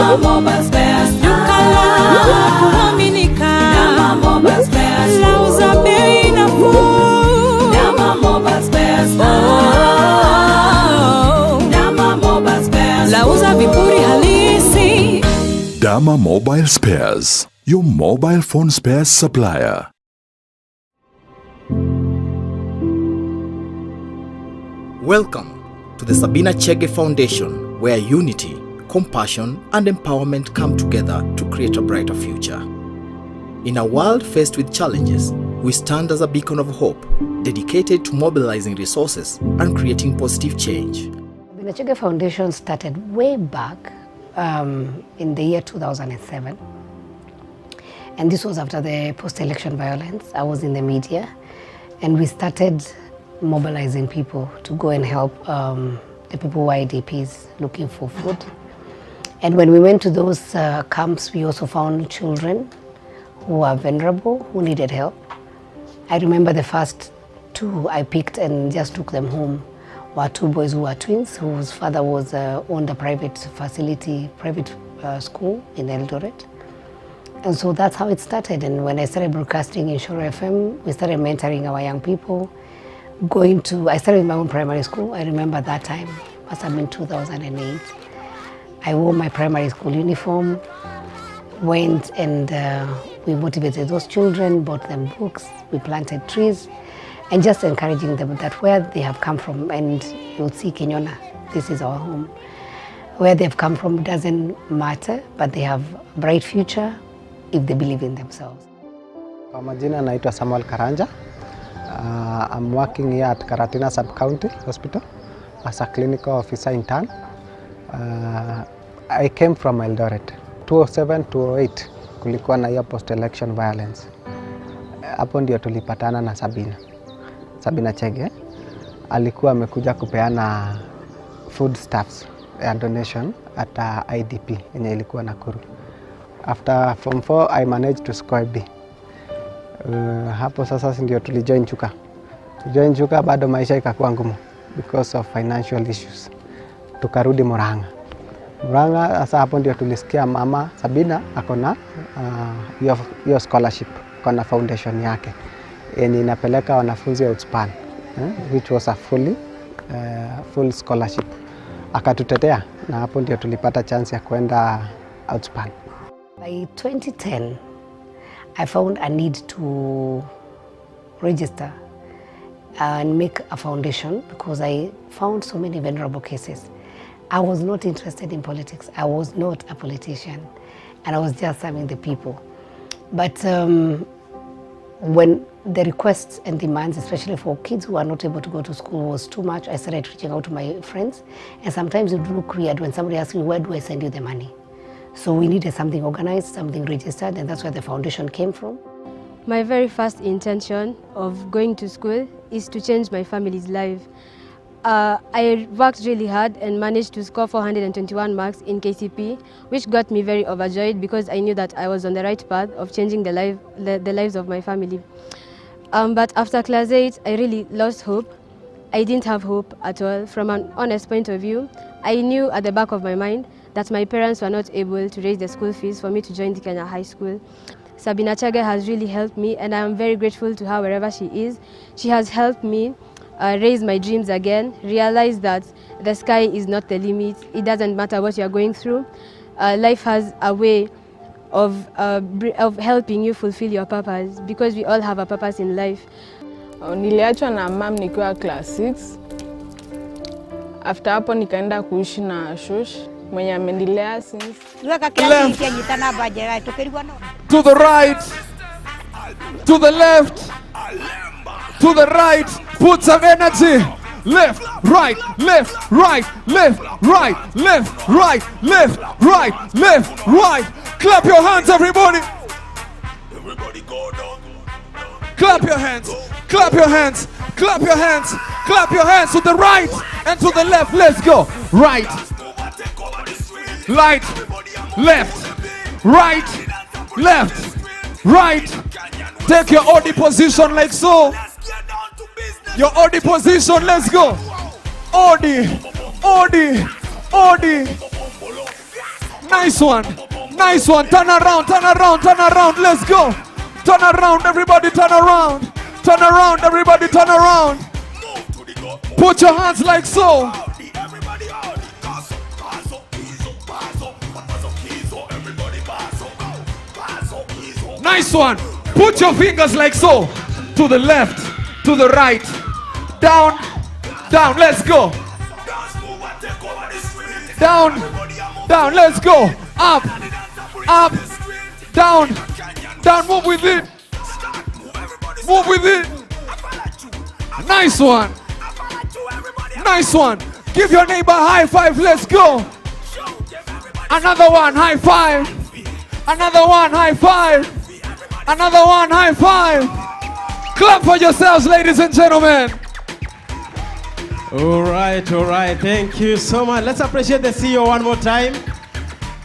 Dama Mobile Spares. Tukala kuaminika. Dama Mobile Spares. Lauza bei nafuu. Dama Mobile Spares. Dama Mobile Spares. Lauza vipuri halisi. Dama Mobile Spares, your mobile phone spares supplier. Welcome to the Sabina Chege Foundation, where unity, compassion, and empowerment come together to create a brighter future. In a world faced with challenges, we stand as a beacon of hope, dedicated to mobilizing resources and creating positive change. Sabina Chege Foundation started way back in the year 2007. And this was after the post-election violence. I was in the media, and we started mobilizing people to go and help the people who are IDPs looking for food. And when we went to those camps, we also found children who are vulnerable, who needed help. I remember the first two I picked and just took them home were two boys who were twins, whose father was owned a private facility, private school in Eldoret. And so that's how it started. And when I started broadcasting in Shore FM, we started mentoring our young people. I started in my own primary school. I remember that time, must have been 2008. I wore my primary school uniform, went and we motivated those children, bought them books, we planted trees, and just encouraging them that where they have come from, and you'll see Kenyona, this is our home. Where they've come from doesn't matter, but they have a bright future if they believe in themselves. Kwa majina naitwa Samuel Karanja. I'm working here at Karatina Sub-County Hospital as a clinical officer intern. I came from Eldoret. 2007-2008 kulikuwa na hiyo post-election violence. Hapo ndio tulipatana na Sabina Chege. Alikuwa amekuja kupeana foodstuffs and donation at IDP yenye ilikuwa Nakuru. After Form 4 I managed to score B. Hapo sasa ndio tulijoin Chuka. Tujoin Chuka, bado maisha ikakuwa ngumu because of financial issues. Tukarudi Murang'a. Sasa hapo ndio tulisikia mama Sabina akona hiyo scholarship, akona foundation yake yenye inapeleka wanafunzi outspan, which was a full scholarship. Akatutetea na hapo ndio tulipata chance ya kwenda outspan. By 2010, I found a need to register and make a foundation because I found so many vulnerable cases. I was not interested in politics. I was not a politician, and I was just serving the people. But when the requests and demands, especially for kids who are not able to go to school, was too much, I started reaching out to my friends. And sometimes it would look weird when somebody asks me, where do I send you the money? So we needed something organized, something registered, and that's where the foundation came from. My very first intention of going to school is to change my family's life. I worked really hard and managed to score 421 marks in KCP, which got me very overjoyed because I knew that I was on the right path of changing the lives of my family. But after class 8, I really lost hope. I didn't have hope at all. From an honest point of view, I knew at the back of my mind that my parents were not able to raise the school fees for me to join the Kenya High School. Sabina Chege has really helped me, and I am very grateful to her wherever she is. She has helped me raise my dreams again, realize that the sky is not the limit. It doesn't matter what you are going through. Life has a way of helping you fulfill your purpose, because we all have a purpose in life. Niliachwa na mam nikiwa class 6. After hapo nikaenda kuishi na shush mwenye amenilea since. To the right, to the left, to the right, put some energy. Left, right, left, right, left, right, left, right, left, right, left, right. Clap your hands, everybody. Everybody go down. Clap your hands, clap your hands, clap your hands, clap your hands to the right and to the left. Let's go. Right, light, left, right, left, right. Take your OD position like so. Your OD position, let's go. OD, OD, OD. Nice one. Nice one. Turn around, turn around, turn around. Let's go. Turn around, everybody, turn around. Turn around, everybody, turn around. Put your hands like so. Nice one. Put your fingers like so. To the left, to the right. Down, down. Let's go. Down, down. Let's go. Up, up, down, down. Move with it. Move with it. Nice one. Nice one. Give your neighbor a high five. Let's go. Another one. High five. Another one. High five. Another one. High five. Clap for yourselves, ladies and gentlemen. All right. Thank you so much. Let's appreciate the CEO one more time.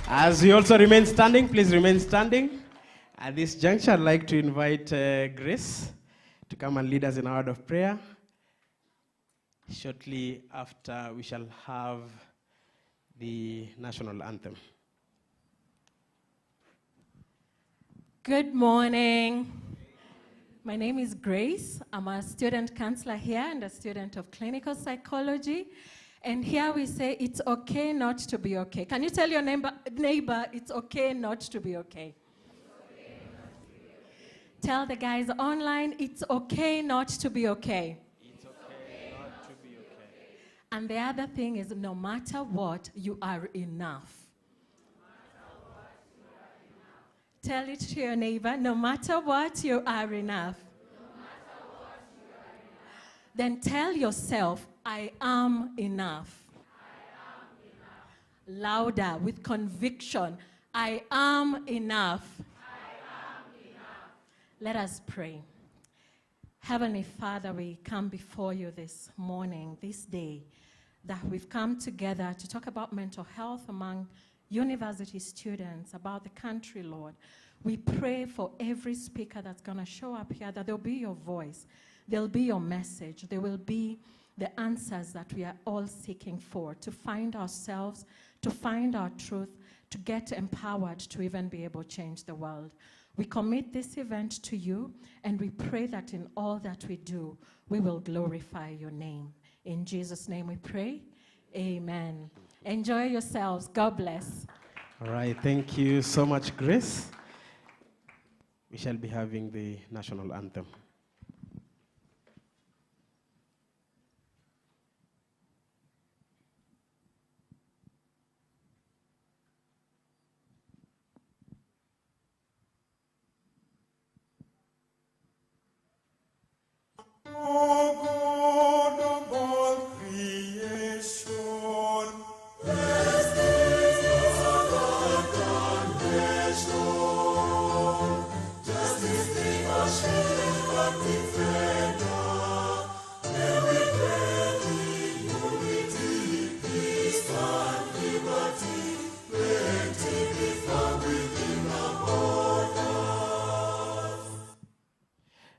As we also remain standing, please remain standing. At this juncture, I'd like to invite Grace to come and lead us in a word of prayer. Shortly after, we shall have the national anthem. Good morning. My name is Grace. I'm a student counselor here and a student of clinical psychology. And here we say it's okay not to be okay. Can you tell your neighbor it's okay not to be okay? Tell the guys online, it's okay not to be okay. It's okay not to be okay. And the other thing is, no matter what, you are enough. Tell it to your neighbor, no matter what, you are enough. Then tell yourself, I am enough. Louder, with conviction, I am enough. Let us pray. Heavenly Father, we come before you this morning, this day, that we've come together to talk about mental health among university students, about the country, Lord. We pray for every speaker that's going to show up here, that there'll be your voice, there'll be your message, there will be the answers that we are all seeking for, to find ourselves, to find our truth, to get empowered to even be able to change the world. We commit this event to you, and we pray that in all that we do, we will glorify your name. In Jesus' name we pray. Amen. Enjoy yourselves. God bless. All right, thank you so much, Grace. We shall be having the national anthem.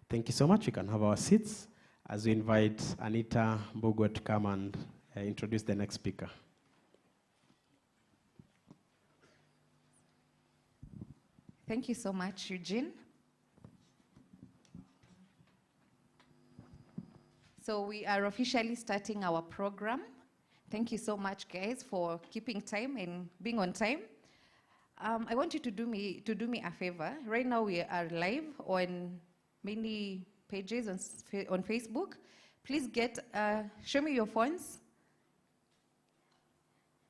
Thank you so much. We can have our seats as we invite Anita Mbugwa to come and introduce the next speaker. Thank you so much, Eugene. So we are officially starting our program. Thank you so much, guys, for keeping time and being on time. I want you to do me a favor. Right now we are live on many pages on Facebook. Please show me your phones.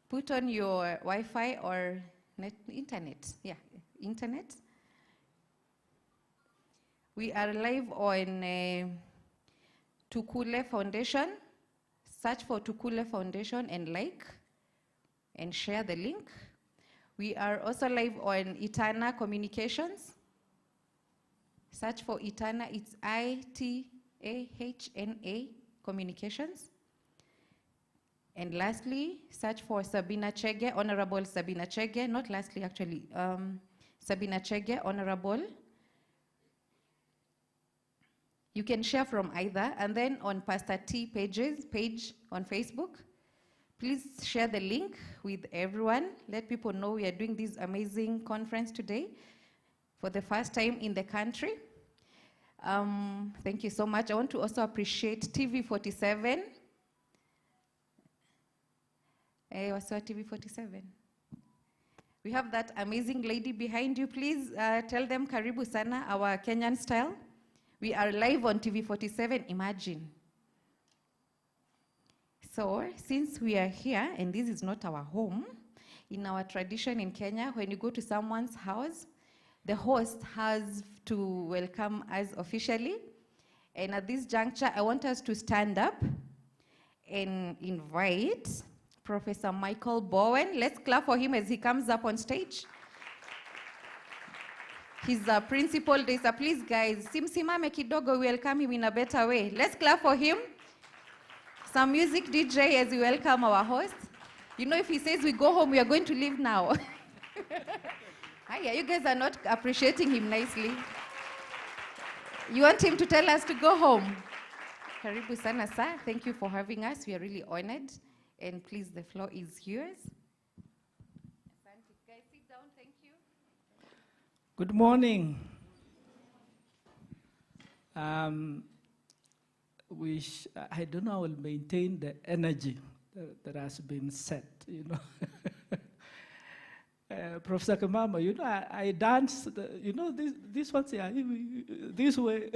Put on your Wi-Fi or internet. Yeah, internet. We are live on Tukule Foundation. Search for Tukule Foundation and like and share the link. We are also live on Itahna Communications. Search for Itahna, it's Itahna Communications. And lastly, search for Sabina Chege, Honorable Sabina Chege, not lastly actually, Sabina Chege, Honorable. You can share from either, and then on Pastor T page on Facebook, Please share the link with everyone. Let people know we are doing this amazing conference today for the first time in the country. Thank you so much. I want to also appreciate TV47. What's our TV47? We have that amazing lady behind you. Please tell them karibu sana, our Kenyan style. We are live on TV47, imagine. So, since we are here, and this is not our home, in our tradition in Kenya, when you go to someone's house, the host has to welcome us officially. And at this juncture, I want us to stand up and invite Professor Michael Bowen. Let's clap for him as he comes up on stage. He's a principal Daystar. Please, guys, simsimame kidogo, we welcome him in a better way. Let's clap for him. Some music DJ as we welcome our host. You know, if he says we go home, we are going to leave now. You guys are not appreciating him nicely. You want him to tell us to go home? Karibu sana, sir. Thank you for having us. We are really honored. And please, the floor is yours. Guys, sit down. Thank you. Good morning. I don't know how I will maintain the energy that has been set, you know. Professor Kamama, you know, I danced, you know, this one's here, this way.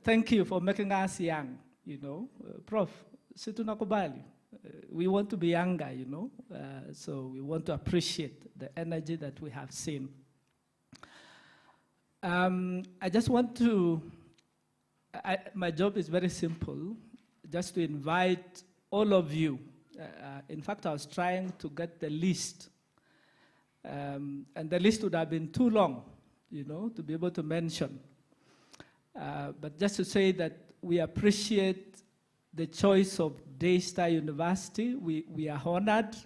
Thank you for making us young, you know. Prof, situnakubali. We want to be younger, you know, so we want to appreciate the energy that we have seen. I just want to, my job is very simple, just to invite all of you. In fact, I was trying to get the list, and the list would have been too long, you know, to be able to mention. But just to say that we appreciate the choice of Daystar University. We are honored.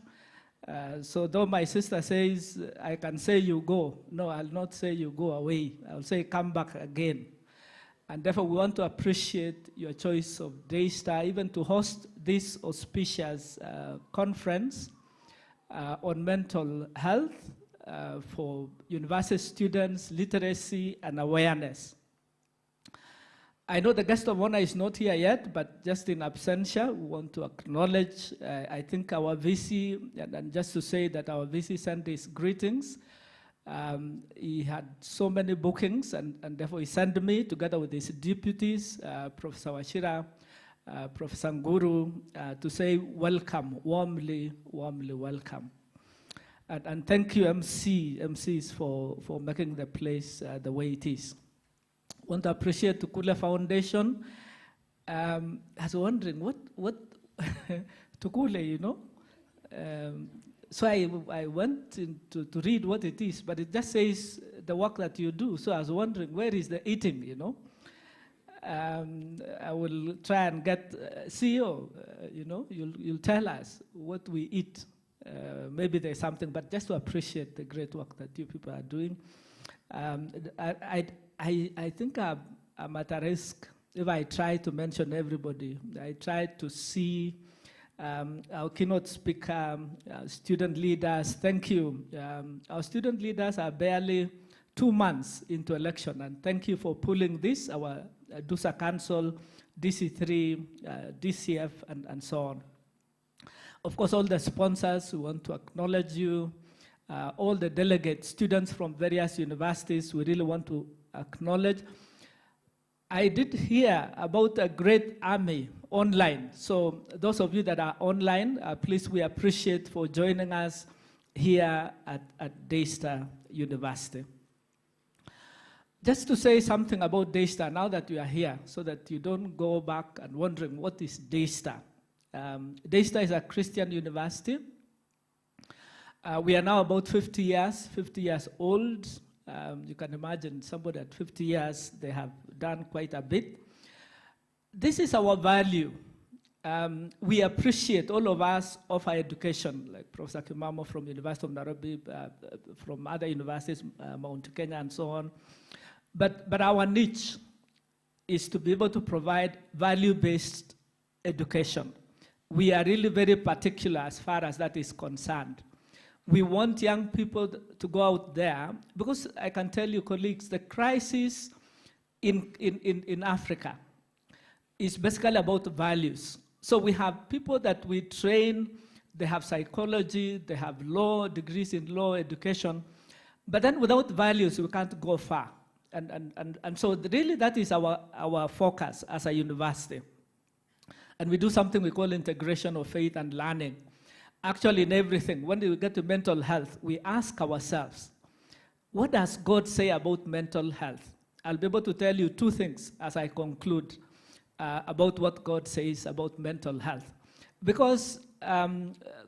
So though my sister says, I can say you go, no, I'll not say you go away. I'll say come back again. And therefore, we want to appreciate your choice of Daystar, even to host this auspicious conference on mental health for university students, literacy, and awareness. I know the guest of honor is not here yet, but just in absentia, we want to acknowledge, I think our VC, and just to say that our VC sent his greetings. He had so many bookings, and therefore he sent me, together with his deputies, Professor Wachira, Professor Nguru, to say welcome, warmly welcome. And thank you, MCs, for making the place the way it is. I want to appreciate Tukule Foundation. I was wondering, what Tukule, you know? So I went to read what it is, but it just says the work that you do. So I was wondering, where is the eating, you know? I will try and get CEO, you know, you'll tell us what we eat. Maybe there's something, but just to appreciate the great work that you people are doing. I think I'm at a risk if I try to mention everybody. I try to see our keynote speaker, student leaders. Thank you. Our student leaders are barely 2 months into election, and thank you for pulling this, our DUSA Council, DC3, DCF, and so on. Of course, all the sponsors, we want to acknowledge you. All the delegates, students from various universities, we really want to acknowledge. I did hear about a great army online. So those of you that are online, please, we appreciate for joining us here at Daystar University. Just to say something about Daystar now that you are here, so that you don't go back and wondering what is Daystar. Daystar is a Christian university. We are now about 50 years old. You can imagine somebody at 50 years, they have done quite a bit. This is our value. We appreciate, all of us, offer education, like Professor Kimamo from University of Nairobi, from other universities, Mount Kenya and so on. But our niche is to be able to provide value-based education. We are really very particular as far as that is concerned. We want young people to go out there, because I can tell you, colleagues, the crisis in Africa is basically about values. So we have people that we train, they have psychology, they have law, degrees in law, education, but then without values, we can't go far. And so really that is our focus as a university. And we do something we call integration of faith and learning. Actually, in everything, when we get to mental health, we ask ourselves, what does God say about mental health? I'll be able to tell you two things as I conclude about what God says about mental health. Because,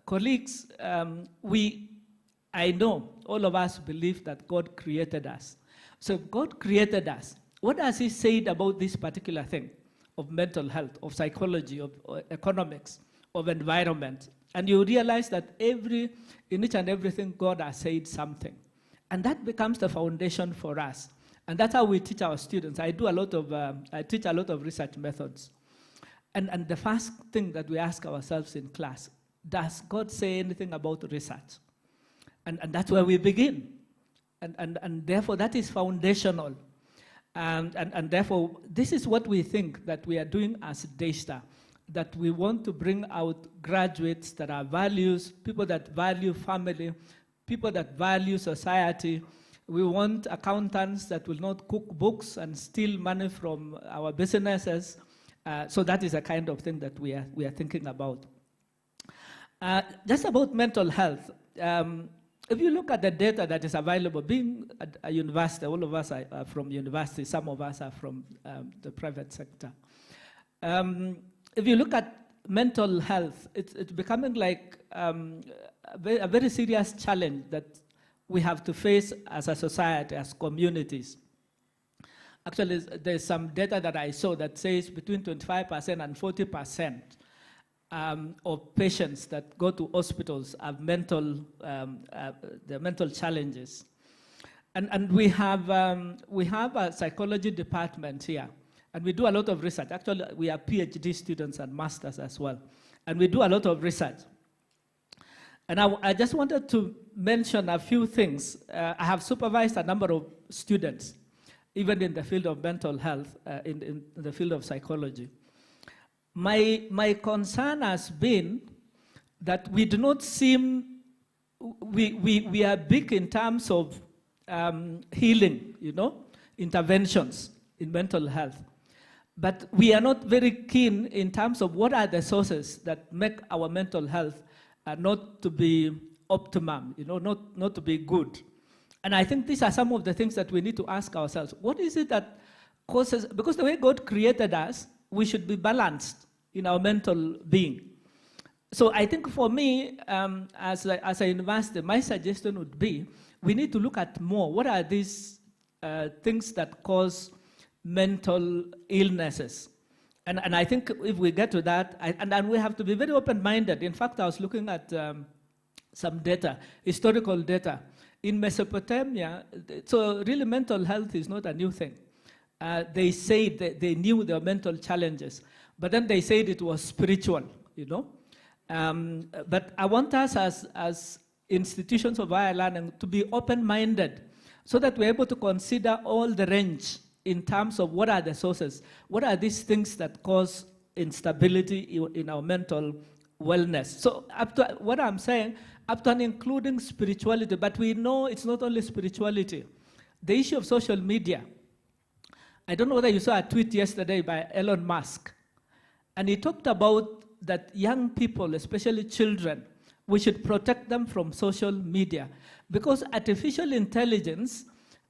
colleagues, I know all of us believe that God created us. So if God created us, what has he said about this particular thing of mental health, of psychology, of economics, of environment? And you realize that in each and everything, God has said something. And that becomes the foundation for us. And that's how we teach our students. I teach a lot of research methods. And the first thing that we ask ourselves in class, does God say anything about research? And that's where we begin. And therefore, that is foundational. And therefore, this is what we think that we are doing as Daystar, that we want to bring out graduates that are values, people that value family, people that value society. We want accountants that will not cook books and steal money from our businesses. So that is the kind of thing that we are thinking about. Just about mental health, if you look at the data that is available, being at a university, all of us are from university, some of us are from the private sector. If you look at mental health, it's becoming like a very serious challenge that we have to face as a society, as communities. Actually, there's some data that I saw that says between 25% and 40% of patients that go to hospitals have mental challenges. And we have a psychology department here, and we do a lot of research. Actually, we are PhD students and masters as well, and we do a lot of research. And I just wanted to mention a few things. I have supervised a number of students, even in the field of mental health, in the field of psychology. My concern has been that we do not seem, we are big in terms of healing, interventions in mental health. But we are not very keen in terms of what are the sources that make our mental health not to be optimum, not to be good. And I think these are some of the things that we need to ask ourselves. What is it that causes, because the way God created us, we should be balanced in our mental being. So I think for me, as a university, my suggestion would be, we need to look at more. What are these things that cause mental illnesses? And I think if we get to that, and we have to be very open-minded. In fact, I was looking at some data, historical data. In Mesopotamia, so really mental health is not a new thing. They said that they knew their mental challenges, but then they said it was spiritual, But I want us as institutions of higher learning to be open-minded so that we're able to consider all the range in terms of what are the sources, what are these things that cause instability in our mental wellness. So up to what I'm saying, up to and including spirituality, but we know it's not only spirituality. The issue of social media. I don't know whether you saw a tweet yesterday by Elon Musk, and he talked about that young people, especially children, we should protect them from social media because artificial intelligence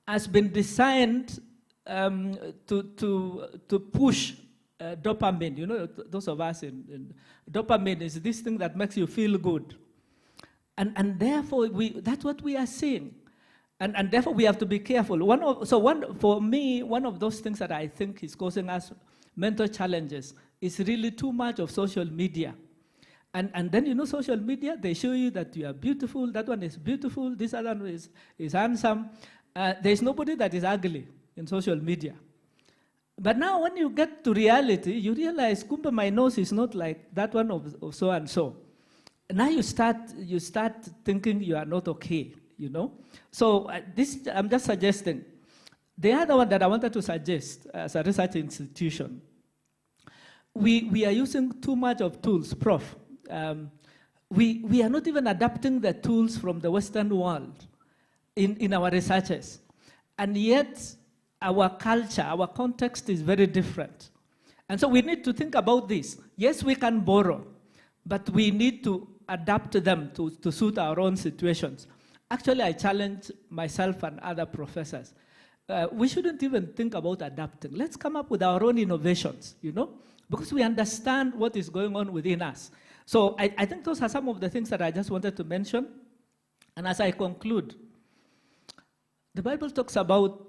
has been designed to push dopamine. Those of us in dopamine is this thing that makes you feel good. And therefore, that's what we are seeing. And therefore, we have to be careful. For me, one of those things that I think is causing us mental challenges is really too much of social media. And then, social media, they show you that you are beautiful, that one is beautiful, this other one is handsome. There's nobody that is ugly in social media. But now when you get to reality, you realize, kumbe, my nose is not like that one of so and so. Now you start thinking you are not okay, you know. So this I'm just suggesting. The other one that I wanted to suggest as a research institution, we are using too much of tools, Prof. We are not even adapting the tools from the Western world in our researches. And yet, our culture, our context is very different. And so we need to think about this. Yes, we can borrow, but we need to adapt them to suit our own situations. Actually, I challenge myself and other professors. We shouldn't even think about adapting. Let's come up with our own innovations, you know, because we understand what is going on within us. So I think those are some of the things that I just wanted to mention. And as I conclude, the Bible talks about,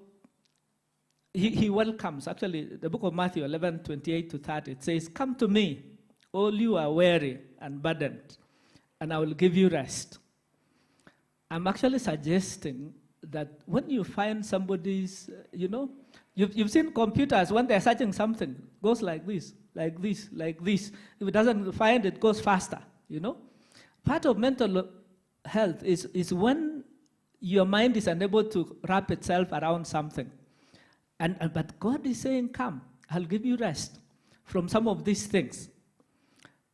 he welcomes, actually, the book of Matthew 11:28-30, it says, "Come to me, all you are weary and burdened, and I will give you rest." I'm actually suggesting that when you find somebody's, you know, you've seen computers, when they're searching something, goes like this, like this, like this. If it doesn't find it, goes faster, you know. Part of mental health is when your mind is unable to wrap itself around something. But God is saying, come, I'll give you rest from some of these things.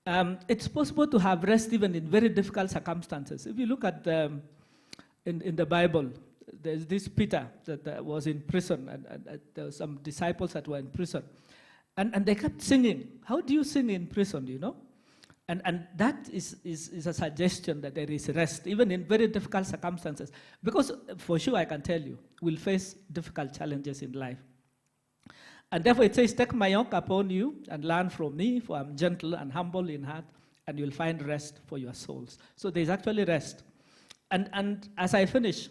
It's possible to have rest even in very difficult circumstances. If you look at in the Bible, there's this Peter that was in prison, and there were some disciples that were in prison. And they kept singing. How do you sing in prison, you know? And that is a suggestion that there is rest, even in very difficult circumstances. Because for sure, I can tell you, we'll face difficult challenges in life. And therefore it says, "Take my yoke upon you and learn from me, for I'm gentle and humble in heart, and you'll find rest for your souls." So there's actually rest. And as I finish,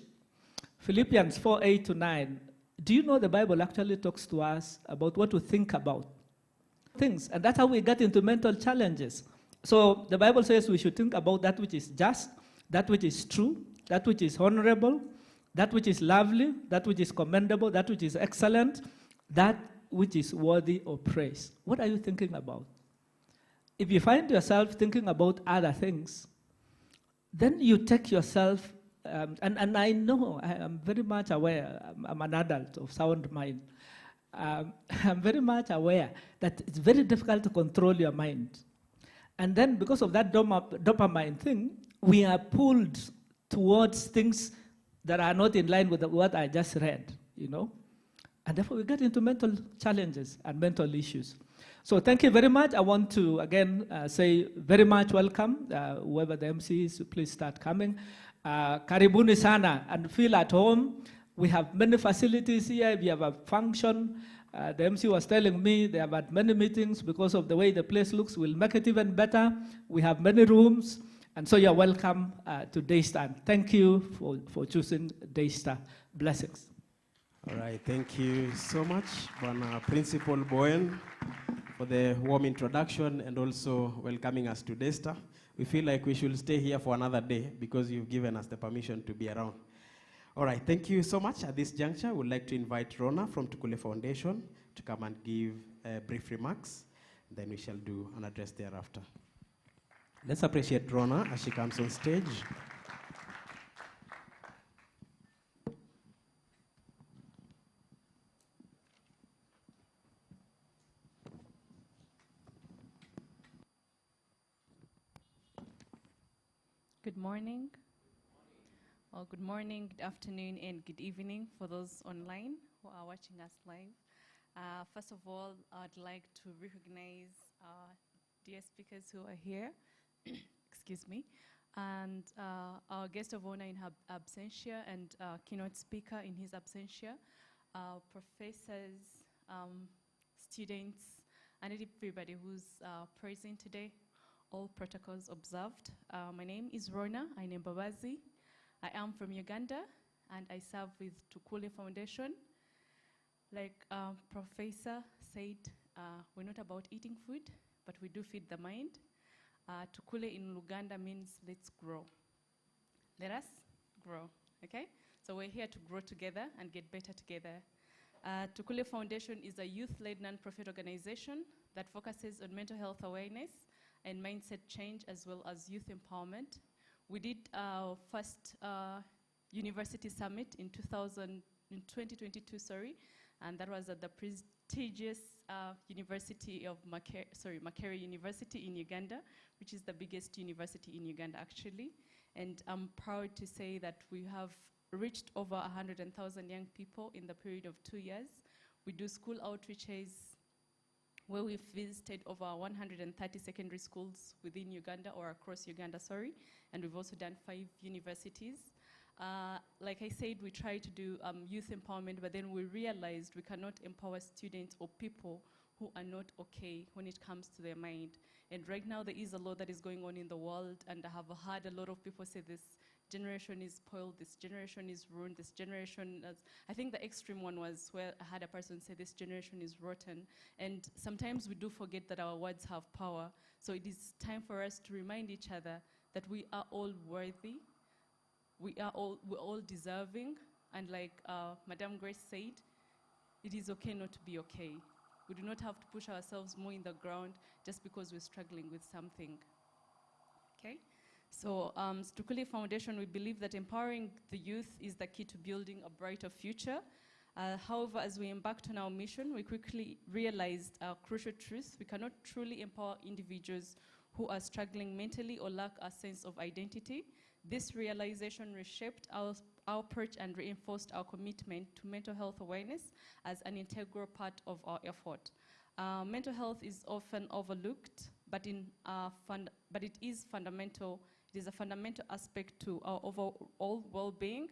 Philippians 4:8-9, do you know the Bible actually talks to us about what to think about things? And that's how we get into mental challenges. So the Bible says we should think about that which is just, that which is true, that which is honorable, that which is lovely, that which is commendable, that which is excellent, that which is worthy of praise. What are you thinking about? If you find yourself thinking about other things, then you take yourself, and I know, I am very much aware, I'm an adult of sound mind. I'm very much aware that it's very difficult to control your mind. And then because of that dopamine thing, we are pulled towards things that are not in line with what I just read, you know? And therefore we get into mental challenges and mental issues. So thank you very much. I want to, again, say very much welcome. Whoever the MC is, please start coming. Karibuni sana, and feel at home. We have many facilities here. We have a function. The MC was telling me they have had many meetings because of the way the place looks. We'll make it even better. We have many rooms. And so you're welcome to Daystar. Thank you for choosing Daystar. Blessings. All right, thank you so much, Bwana Principal Bowen, for the warm introduction and also welcoming us to Daystar. We feel like we should stay here for another day because you've given us the permission to be around. All right, thank you so much. At this juncture, we'd like to invite Rona from Tukule Foundation to come and give brief remarks. Then we shall do an address thereafter. Let's appreciate Rona as she comes on stage. Good morning. Well, good morning, good afternoon, and good evening for those online who are watching us live. First of all, I'd like to recognize our dear speakers who are here, excuse me, and our guest of honor in her absentia and keynote speaker in his absentia, professors, students, and everybody who's present today. All protocols observed. My name is Rona Ainembabazi. I am from Uganda, and I serve with Tukule Foundation. Like Professor said, we're not about eating food, but we do feed the mind. Tukule in Luganda means let's grow. Let us grow, okay? So we're here to grow together and get better together. Tukule Foundation is a youth-led non-profit organization that focuses on mental health awareness and mindset change as well as youth empowerment. We did our first university summit in 2022, and that was at the prestigious University of Makerere University in Uganda, which is the biggest university in Uganda actually. And I'm proud to say that we have reached over 100,000 young people in the period of 2 years. We do school outreaches where we've visited over 130 secondary schools within Uganda or across Uganda, and we've also done 5 universities. Like I said, we try to do youth empowerment, but then we realized we cannot empower students or people who are not okay when it comes to their mind. And right now there is a lot that is going on in the world, and I have heard a lot of people say this generation is spoiled, this generation is ruined, this generation, I think the extreme one was where I had a person say this generation is rotten. And sometimes we do forget that our words have power. So it is time for us to remind each other that we are all worthy, we're all deserving, and like Madam Grace said, it is okay not to be okay. We do not have to push ourselves more in the ground just because we're struggling with something, okay? So Tukule Foundation, we believe that empowering the youth is the key to building a brighter future. However, as we embarked on our mission, we quickly realized a crucial truth. We cannot truly empower individuals who are struggling mentally or lack a sense of identity. This realization reshaped our approach and reinforced our commitment to mental health awareness as an integral part of our effort. Mental health is often overlooked, but it is fundamental. It is a fundamental aspect to our overall well-being.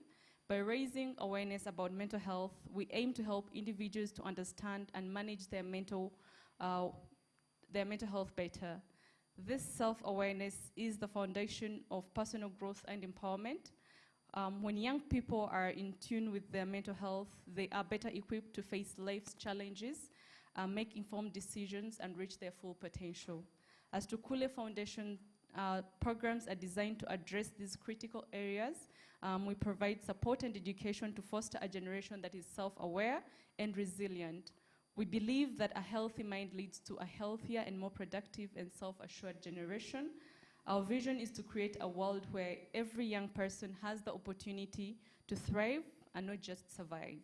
By raising awareness about mental health, we aim to help individuals to understand and manage their mental health better. This self-awareness is the foundation of personal growth and empowerment. When young people are in tune with their mental health, they are better equipped to face life's challenges, make informed decisions, and reach their full potential. As Tukule Foundation, programs are designed to address these critical areas. We provide support and education to foster a generation that is self-aware and resilient. We believe that a healthy mind leads to a healthier and more productive and self-assured generation. Our vision is to create a world where every young person has the opportunity to thrive and not just survive.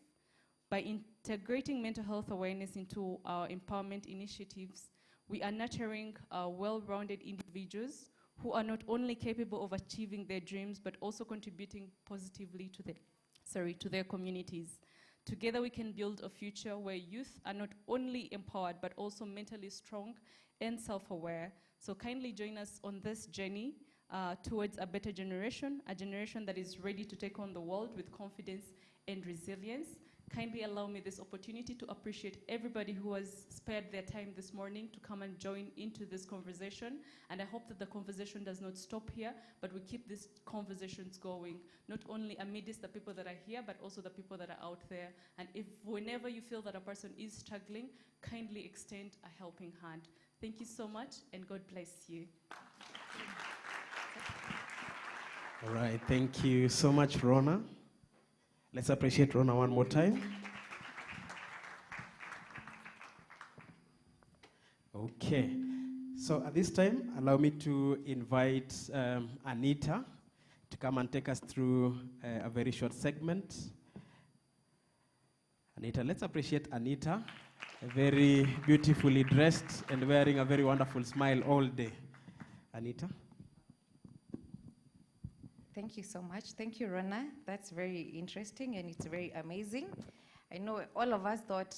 By integrating mental health awareness into our empowerment initiatives, we are nurturing well-rounded individuals who are not only capable of achieving their dreams, but also contributing positively to their communities. Together we can build a future where youth are not only empowered, but also mentally strong and self-aware. So kindly join us on this journey towards a better generation, a generation that is ready to take on the world with confidence and resilience. Kindly allow me this opportunity to appreciate everybody who has spared their time this morning to come and join into this conversation. And I hope that the conversation does not stop here, but we keep these conversations going, not only amidst the people that are here, but also the people that are out there. And if whenever you feel that a person is struggling, kindly extend a helping hand. Thank you so much, and God bless you. All right, thank you so much, Rona. Let's appreciate Rona one more time. Okay, so at this time, allow me to invite Anita to come and take us through a very short segment. Anita, let's appreciate Anita, very beautifully dressed and wearing a very wonderful smile all day. Anita. Thank you so much. Thank you, Rona. That's very interesting and it's very amazing. I know all of us thought,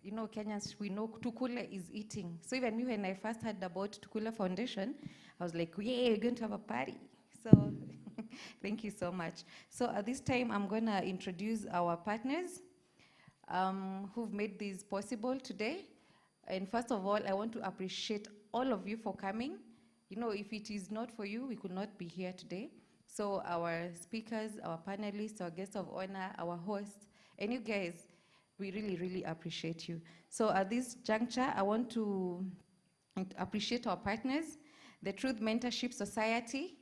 you know, Kenyans, we know Tukule is eating. So even me, when I first heard about Tukule Foundation, I was like, yay, we're going to have a party. So thank you so much. So at this time, I'm going to introduce our partners who've made this possible today. And first of all, I want to appreciate all of you for coming. You know, if it is not for you, we could not be here today. So our speakers, our panelists, our guests of honor, our hosts, and you guys, we really, really appreciate you. So at this juncture, I want to appreciate our partners, the Truth Mentorship Society.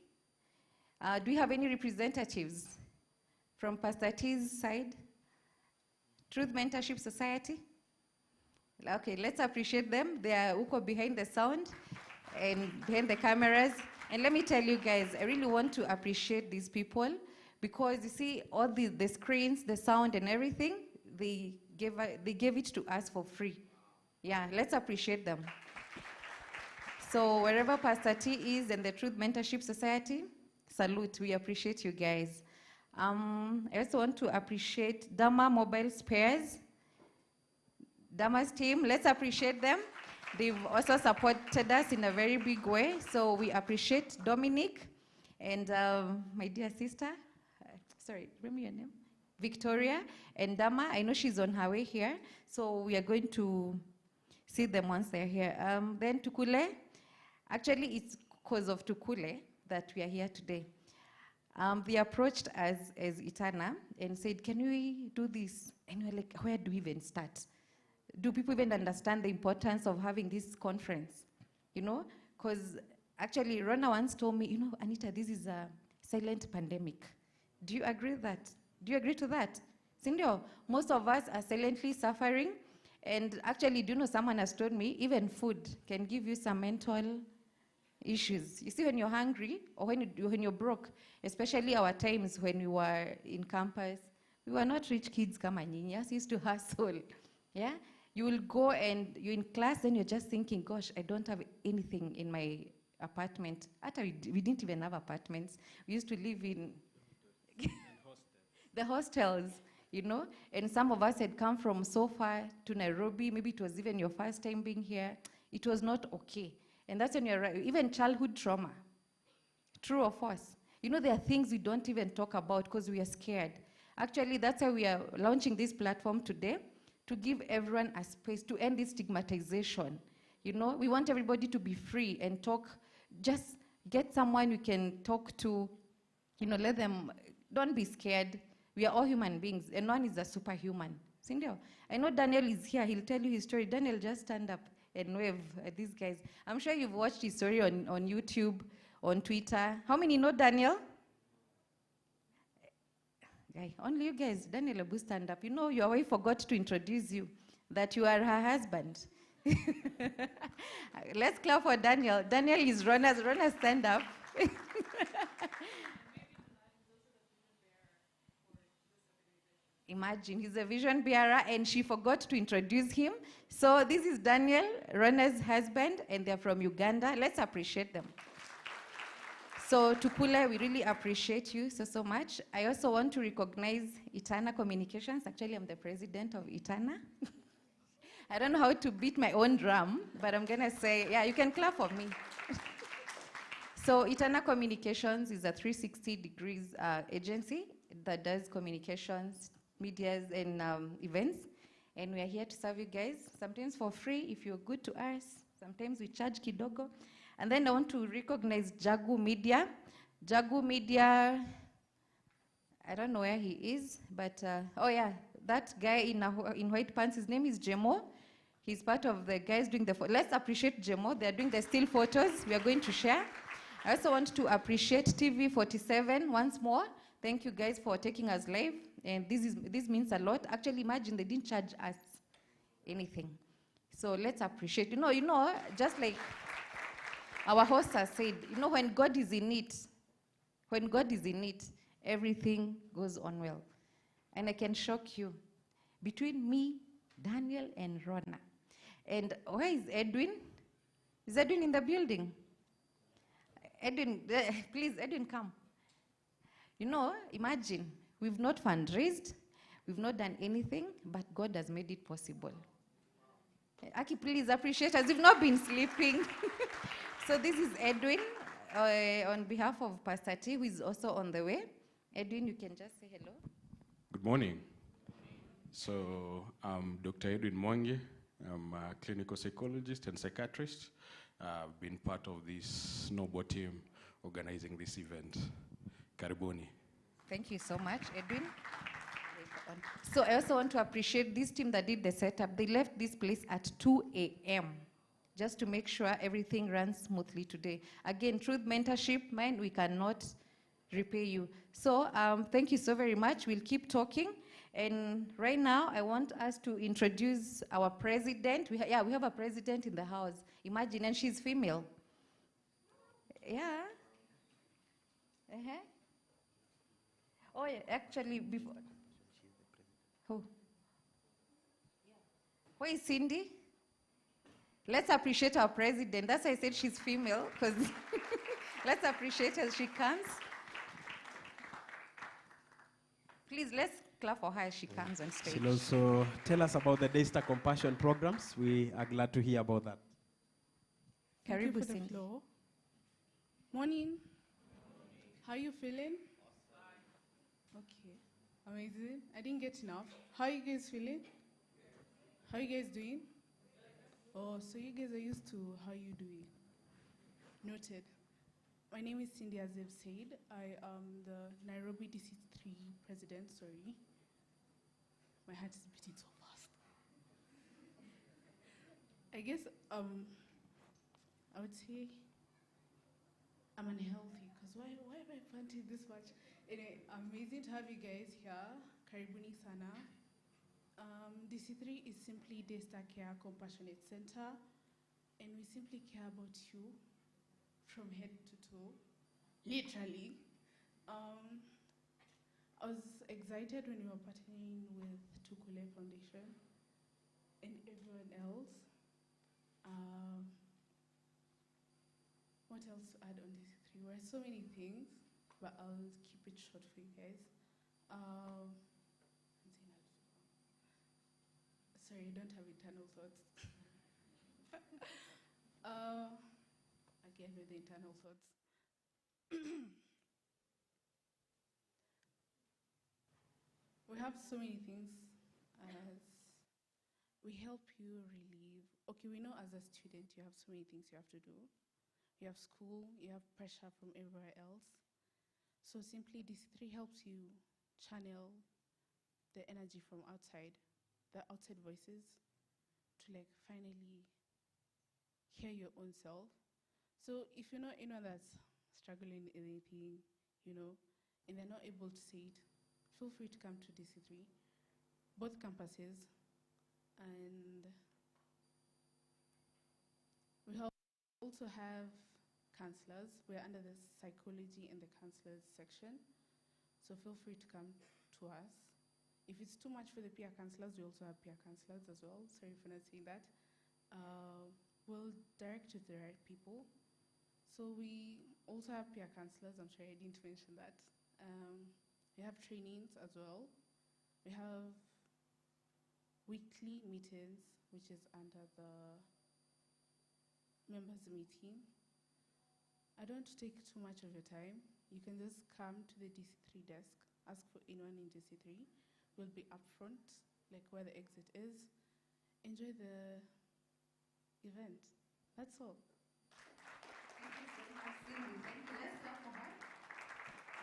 Do we have any representatives from Pastor T's side? Truth Mentorship Society. Okay, let's appreciate them. They are uko behind the sound and behind the cameras. And let me tell you guys, I really want to appreciate these people because you see all the screens, the sound and everything, they gave it to us for free. Yeah, let's appreciate them. So wherever Pastor T is and the Truth Mentorship Society, salute, we appreciate you guys. I also want to appreciate Dama Mobile Spares. Dama's team, let's appreciate them. They've also supported us in a very big way, so we appreciate Dominic and my dear sister, sorry, remember your name? Victoria and Dama. I know she's on her way here, so we are going to see them once they're here. Then Tukule, actually it's because of Tukule that we are here today. They approached us as Itahna and said, can we do this? And we're like, where do we even start? Do people even understand the importance of having this conference? You know, because actually Rona once told me, you know, Anita, this is a silent pandemic. Do you agree with that? Do you agree to that? Sindio, most of us are silently suffering. And actually, do you know, someone has told me, even food can give you some mental issues. You see, when you're hungry or when you're broke, especially our times when we were in campus, we were not rich kids, kama nyinyi, us used to hustle. Yeah? You will go and you're in class, then you're just thinking, gosh, I don't have anything in my apartment. We didn't even have apartments. We used to live in the hostels, you know? And some of us had come from so far to Nairobi. Maybe it was even your first time being here. It was not okay. And that's when you're right. Even childhood trauma, true or false. You know, there are things we don't even talk about because we are scared. Actually, that's why we are launching this platform today, to give everyone a space to end this stigmatization. You know, we want everybody to be free and talk. Just get someone you can talk to, you know, let them, don't be scared. We are all human beings, and no one is a superhuman. Sindio? I know Daniel is here, he'll tell you his story. Daniel, just stand up and wave at these guys. I'm sure you've watched his story on YouTube, on Twitter. How many know Daniel? Only you guys. Daniel, Abu, stand up. You know, your wife forgot to introduce you, that you are her husband. Let's clap for Daniel. Daniel is Rona's. Rona, stand up. Imagine, he's a vision bearer, and she forgot to introduce him. So this is Daniel, Rona's husband, and they're from Uganda. Let's appreciate them. So Tukule, we really appreciate you so much. I also want to recognize Itahna Communications. Actually, I'm the president of Itahna. I don't know how to beat my own drum, but I'm gonna say, yeah, you can clap for me. So Itahna Communications is a 360 degrees agency that does communications, medias, and events. And we are here to serve you guys, sometimes for free if you're good to us. Sometimes we charge kidogo. And then I want to recognize Jagu Media. Jagu Media, I don't know where he is, but, oh yeah, that guy in white pants, his name is Jemo. He's part of the guys doing the, let's appreciate Jemo. They're doing the still photos we are going to share. I also want to appreciate TV47 once more. Thank you guys for taking us live. And this means a lot. Actually, imagine they didn't charge us anything. So let's appreciate, you know, just like our host has said, you know, when God is in it, everything goes on well. And I can shock you, between me, Daniel, and Rona. And where is Edwin? Is Edwin in the building? Edwin, please, Edwin, come. You know, imagine, we've not fundraised, we've not done anything, but God has made it possible. Aki, please appreciate us. We've not been sleeping. So this is Edwin, on behalf of Pastor T, who is also on the way. Edwin, you can just say hello. Good morning. So I'm Dr. Edwin Mwangi. I'm a clinical psychologist and psychiatrist. I've been part of this Noble team organizing this event. Karibuni. Thank you so much, Edwin. So I also want to appreciate this team that did the setup. They left this place at 2 a.m. just to make sure everything runs smoothly today. Again, Truth Mentorship, we cannot repay you. So thank you so very much. We'll keep talking. And right now, I want us to introduce our president. We have a president in the house. Imagine, and she's female. Yeah. Uh-huh. Oh, yeah, actually, before. Who? Where is Cindy? Let's appreciate our president. That's why I said she's female, because let's appreciate her as she comes. Please, let's clap for her as she comes on stage. She'll also tell us about the Daystar Compassion programs. We are glad to hear about that. Thank you for the Cindy. floor. Morning. How are you feeling? Okay, amazing. I didn't get enough. How are you guys feeling? How are you guys doing? Oh, so you guys are used to how you doing. Noted. My name is Cindy, as they've said. I am the Nairobi DC3 president, sorry. My heart is beating so fast. I guess I would say I'm unhealthy, because why am I panting this much? Anyway, amazing to have you guys here. Karibuni sana. DC3 is simply Daystar Care Compassionate Center, and we simply care about you from head to toe, literally. I was excited when we were partnering with Tukule Foundation and everyone else. What else to add on DC3? There are so many things, but I'll keep it short for you guys. Sorry, I don't have internal thoughts. Again, with the internal thoughts. We have so many things as we help you relieve. Okay, we know as a student you have so many things you have to do. You have school, you have pressure from everywhere else. So simply DC3 helps you channel the energy from outside, the outside voices, to like finally hear your own self. So if you know anyone that's struggling in anything, and they're not able to say it, feel free to come to DC3, both campuses, and we also have counselors. We're under the psychology and the counselors section, so feel free to come to us. If it's too much for the peer counselors, we also have peer counselors as well. Sorry for not saying that. We'll direct you to the right people. So we also have peer counselors. I'm sure I didn't mention that. We have trainings as well. We have weekly meetings, which is under the members meeting. I don't take too much of your time. You can just come to the DC3 desk, ask for anyone in DC3. We'll be up front, like where the exit is. Enjoy the event. That's all. Thank you so much, Cindy. Thank you. Let's clap for her.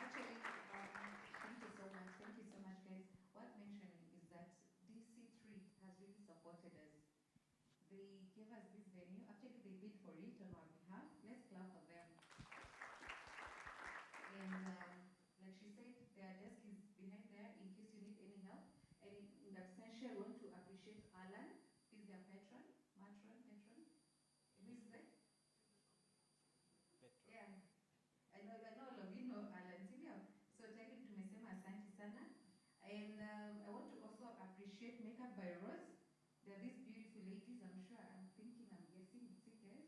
Actually, thank you so much. Thank you so much, guys. Worth mentioning is that DC3 has really supported us. They gave us this venue. Actually, they bid for it on our behalf. Let's clap for them. And like she said, their desk is behind there in case you need any help. And in absentia, I want to appreciate Alan. He's their patron. Patron. Who is that? Yeah. I know all of you know Alan, sindio? So tell him tumesema asante sana. And I want to also appreciate Makeup by Rose. They're these beautiful ladies. I'm guessing it's you guys.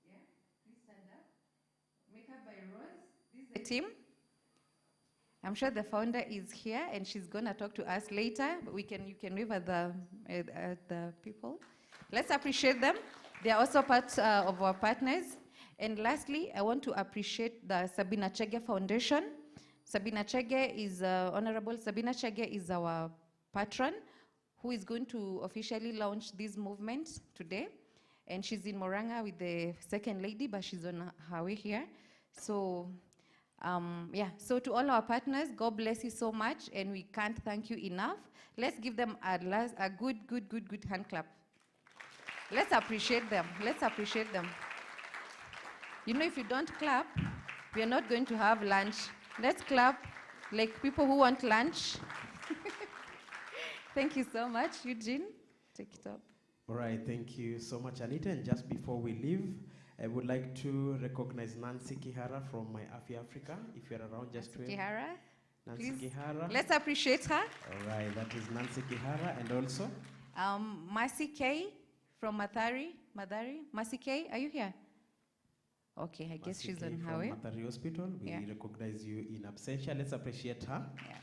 Yeah? Please stand up. Makeup by Rose. This is the team. I'm sure the founder is here and she's gonna talk to us later. But you can wave at the people. Let's appreciate them. They are also part of our partners. And lastly, I want to appreciate the Sabina Chege Foundation. Sabina Chege is, Honorable Sabina Chege is our patron who is going to officially launch this movement today. And she's in Moranga with the second lady, but she's on her way here. So, so to all our partners, God bless you so much, and we can't thank you enough. Let's give them a good hand clap. Let's appreciate them. Let's appreciate them. If you don't clap, we are not going to have lunch. Let's clap like people who want lunch. Thank you so much. Eugene, take it up. All right, thank you so much, Anita. And just before we leave, I would like to recognize Nancy Kihara from My Afya Africa. If you're around, just Nancy Kihara, Nancy please. Kihara. Let's appreciate her. All right, that is Nancy Kihara. And also? Mercy K from Madari. Mercy K, are you here? Okay, I guess she's on her way. From Mathari Hospital. We recognize you in absentia. Let's appreciate her. Yeah.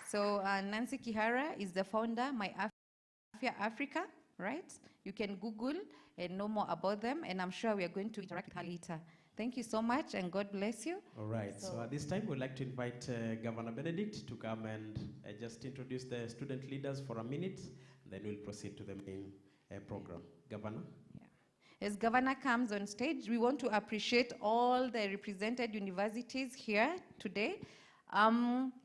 So Nancy Kihara is the founder, My Afya Africa, right? You can Google and know more about them, and I'm sure we are going to interact with her later. Thank you so much, and God bless you. All right, so at this time, we'd like to invite Governor Benedict to come and just introduce the student leaders for a minute, and then we'll proceed to the main program. Governor? As Governor comes on stage, we want to appreciate all the represented universities here today.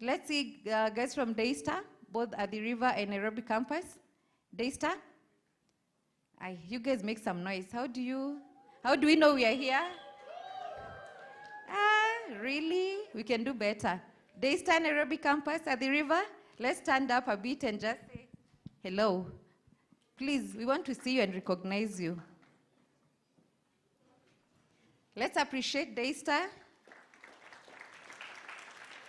Let's see guys from Daystar, both at the River and Nairobi campus. Daystar? You guys make some noise. How do we know we are here? Really? We can do better. Daystar Nairobi campus at the River, let's stand up a bit and just say hello. Please, we want to see you and recognize you. Let's appreciate Daystar.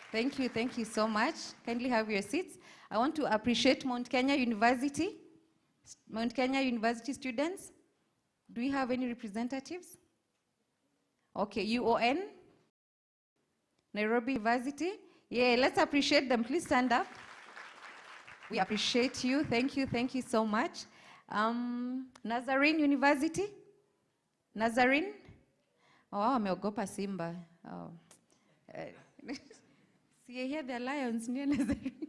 Thank you so much. Kindly have your seats. I want to appreciate Mount Kenya University. Mount Kenya University students. Do we have any representatives? Okay, UON. Nairobi University. Yeah, let's appreciate them. Please stand up. We appreciate you. Thank you so much. Nazarene University. Nazarene. Oh, ameogopa Simba. Oh. See, here the lions near Nazarene.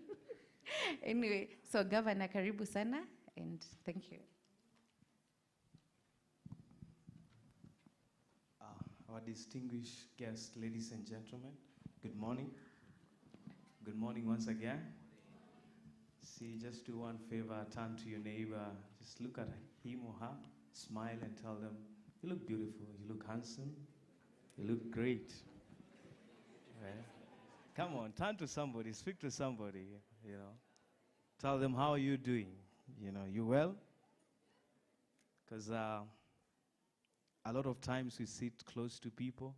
Anyway, so Governor, karibu sana, and thank you. Our distinguished guests, ladies and gentlemen, good morning. Good morning once again. See, just do one favor, turn to your neighbor, just look at him or her, smile and tell them, you look beautiful, you look handsome, you look great. Right? Come on, turn to somebody, speak to somebody, you know. Tell them, how are you doing? You know, you well? Because a lot of times we sit close to people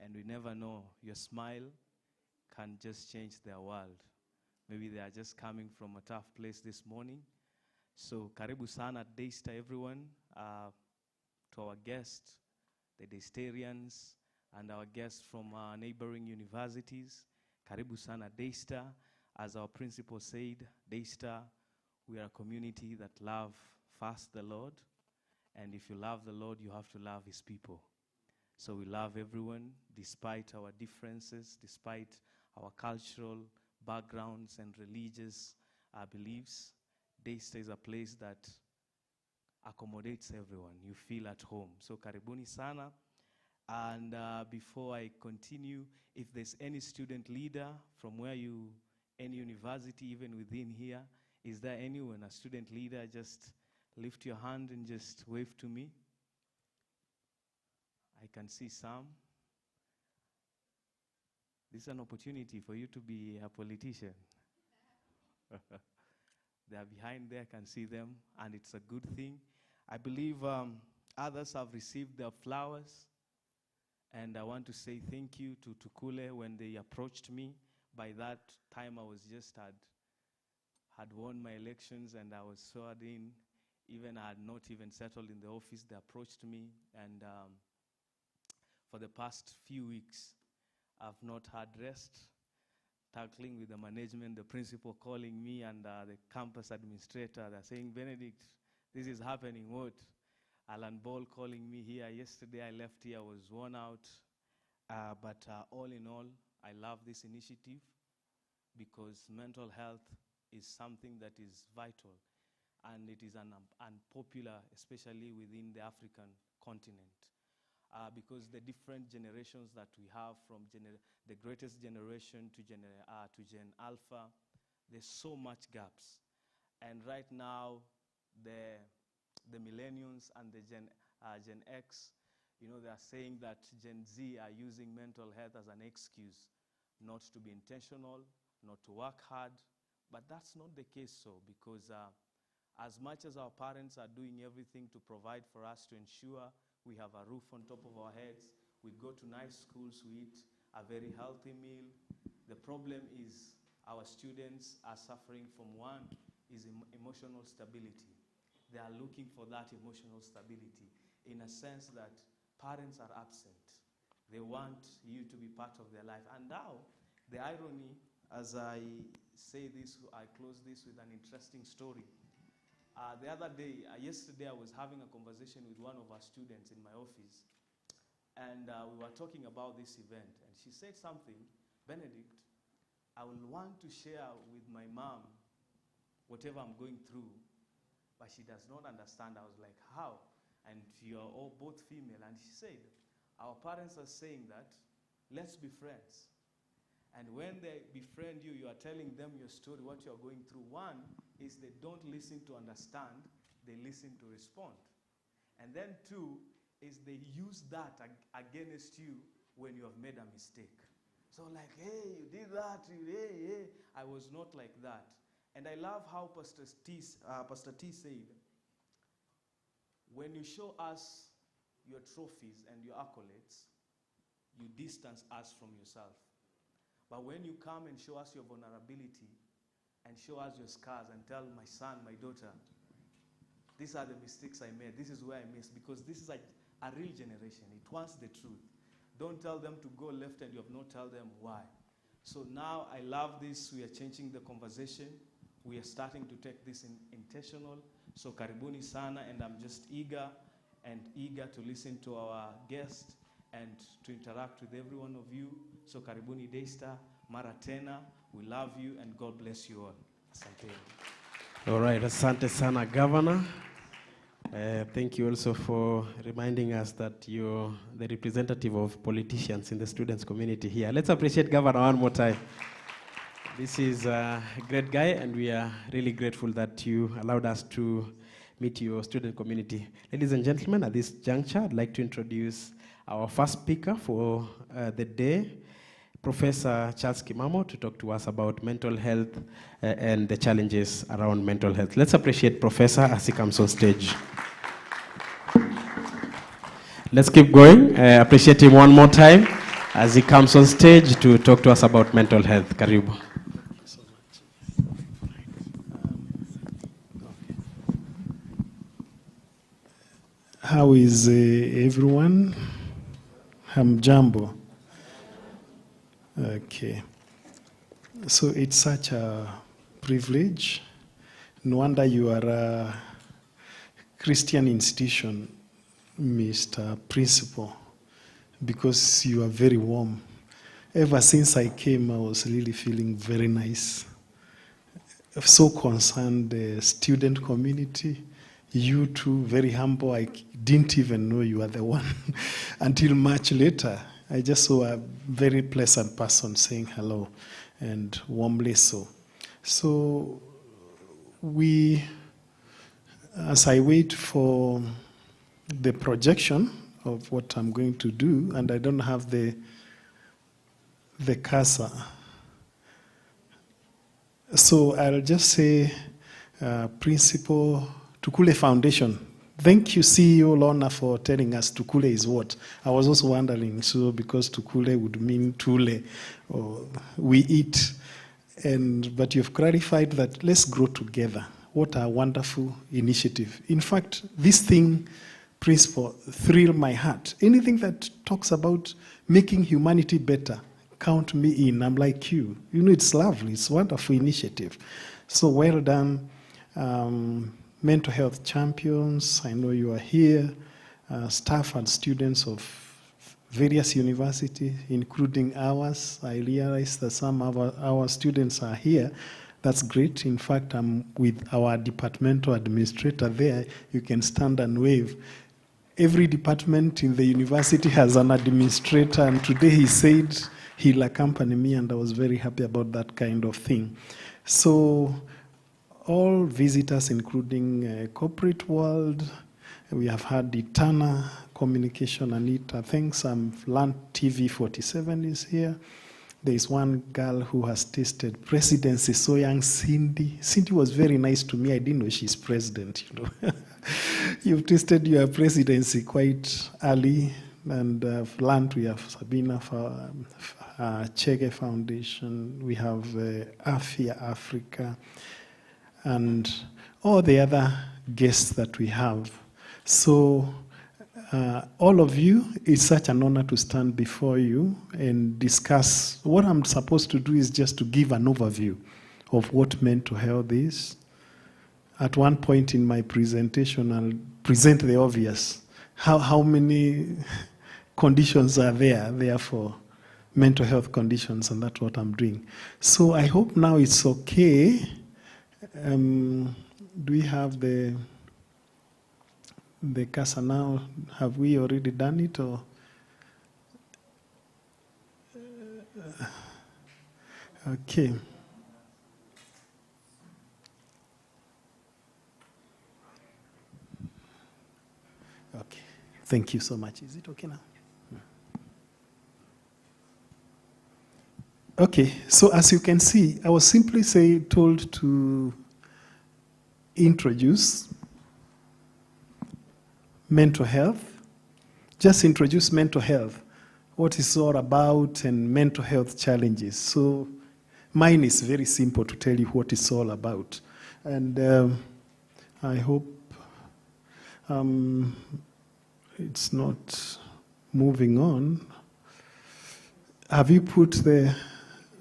and we never know. Your smile can just change their world. Maybe they are just coming from a tough place this morning. So, karibu sana Daystar, everyone. To our guests, the Daystarians, and our guests from neighboring universities. Karibu sana Daystar. As our principal said, Daystar, we are a community that love first the Lord. And if you love the Lord, you have to love his people. So we love everyone, despite our differences, despite our cultural backgrounds and religious beliefs. Daystar is a place that accommodates everyone. You feel at home. So karibuni sana. And before I continue, if there's any student leader from any university, even within here, is there anyone, a student leader, just lift your hand and just wave to me. I can see some. This is an opportunity for you to be a politician. They are behind there, I can see them, and it's a good thing. I believe others have received their flowers, and I want to say thank you to Tukule when they approached me. By that time, I was just had won my elections, and I was sworn in. Even I had not even settled in the office. They approached me, and for the past few weeks, I've not had rest, tackling with the management, the principal calling me, and the campus administrator. They're saying, Benedict, this is happening. What? Alan Ball calling me here. Yesterday I left here, I was worn out. But all in all, I love this initiative because mental health is something that is vital. And it is unpopular, especially within the African continent. Because the different generations that we have, from the greatest generation to Gen Alpha, there's so much gaps. And right now, the millennials and the Gen X, you know, they are saying that Gen Z are using mental health as an excuse not to be intentional, not to work hard, But that's not the case so, because as much as our parents are doing everything to provide for us to ensure we have a roof on top of our heads, we go to nice schools, we eat a very healthy meal, the problem is our students are suffering from one is emotional stability. They are looking for that emotional stability in a sense that parents are absent. They want you to be part of their life. And now, the irony, as I say this, I close this with an interesting story. The other day, yesterday, I was having a conversation with one of our students in my office, and we were talking about this event, and she said something, Benedict, I will want to share with my mom whatever I'm going through, but she does not understand. I was like, how? And you're all both female. And she said, our parents are saying that, let's be friends. And when they befriend you, you are telling them your story, what you're going through. One is they don't listen to understand, they listen to respond. And then two is they use that against you when you have made a mistake. So like, hey, you did that, hey. I was not like that. And I love how Pastor T said, when you show us your trophies and your accolades, you distance us from yourself. But when you come and show us your vulnerability and show us your scars and tell my son, my daughter, these are the mistakes I made, this is where I missed, because this is a real generation. It wants the truth. Don't tell them to go left and you have not told them why. So now I love this. We are changing the conversation. We are starting to take this intentional. So karibuni sana, and I'm just eager to listen to our guest and to interact with every one of you. So karibuni Daystar, mara tena, we love you and God bless you all. Asante. All right, asante sana, Governor. Thank you also for reminding us that you're the representative of politicians in the students' community here. Let's appreciate Governor one more time. This is a great guy, and we are really grateful that you allowed us to meet your student community. Ladies and gentlemen, at this juncture, I'd like to introduce our first speaker for the day, Professor Charles Kimamo, to talk to us about mental health and the challenges around mental health. Let's appreciate Professor as he comes on stage. Let's keep going. Appreciate him one more time as he comes on stage to talk to us about mental health. Karibu. How is everyone? Hamjambo. Okay. So it's such a privilege. No wonder you are a Christian institution, Mr. Principal, because you are very warm. Ever since I came, I was really feeling very nice. So concerned the student community. You too, very humble. I didn't even know you were the one until much later. I just saw a very pleasant person saying hello, and warmly so. So as I wait for the projection of what I'm going to do, and I don't have the cursor. So I'll just say, Principal Tukule Foundation. Thank you, CEO Lorna, for telling us Tukule is what. I was also wondering, so because Tukule would mean Tule, or we eat. But you've clarified that let's grow together. What a wonderful initiative. In fact, this thing, Principal, thrilled my heart. Anything that talks about making humanity better, count me in. I'm like you. You know, it's lovely. It's a wonderful initiative. So well done. Mental health champions, I know you are here, staff and students of various universities, including ours. I realize that some of our students are here. That's great. In fact, I'm with our departmental administrator there. You can stand and wave. Every department in the university has an administrator, and today he said he'll accompany me, and I was very happy about that kind of thing. So all visitors, including corporate world, we have had Itahna, communication, Anita. Thanks. Land TV 47 is here. There is one girl who has tasted presidency so young, Cindy. Cindy was very nice to me. I didn't know she's president, you know. You've tasted your presidency quite early, and I've learned we have Sabina Chege Foundation, we have Afia Africa, and all the other guests that we have. So all of you, it's such an honor to stand before you and discuss. What I'm supposed to do is just to give an overview of what mental health is. At one point in my presentation, I'll present the obvious. How many conditions are there for mental health conditions, and that's what I'm doing. So I hope now it's okay. Do we have the CASA now? Have we already done it, or? Okay. Okay. Thank you so much. Is it okay now? Okay. So as you can see, I was simply told to introduce mental health. Just introduce mental health, what it's all about, and mental health challenges. So mine is very simple to tell you what it's all about. And I hope it's not moving on. Have you put the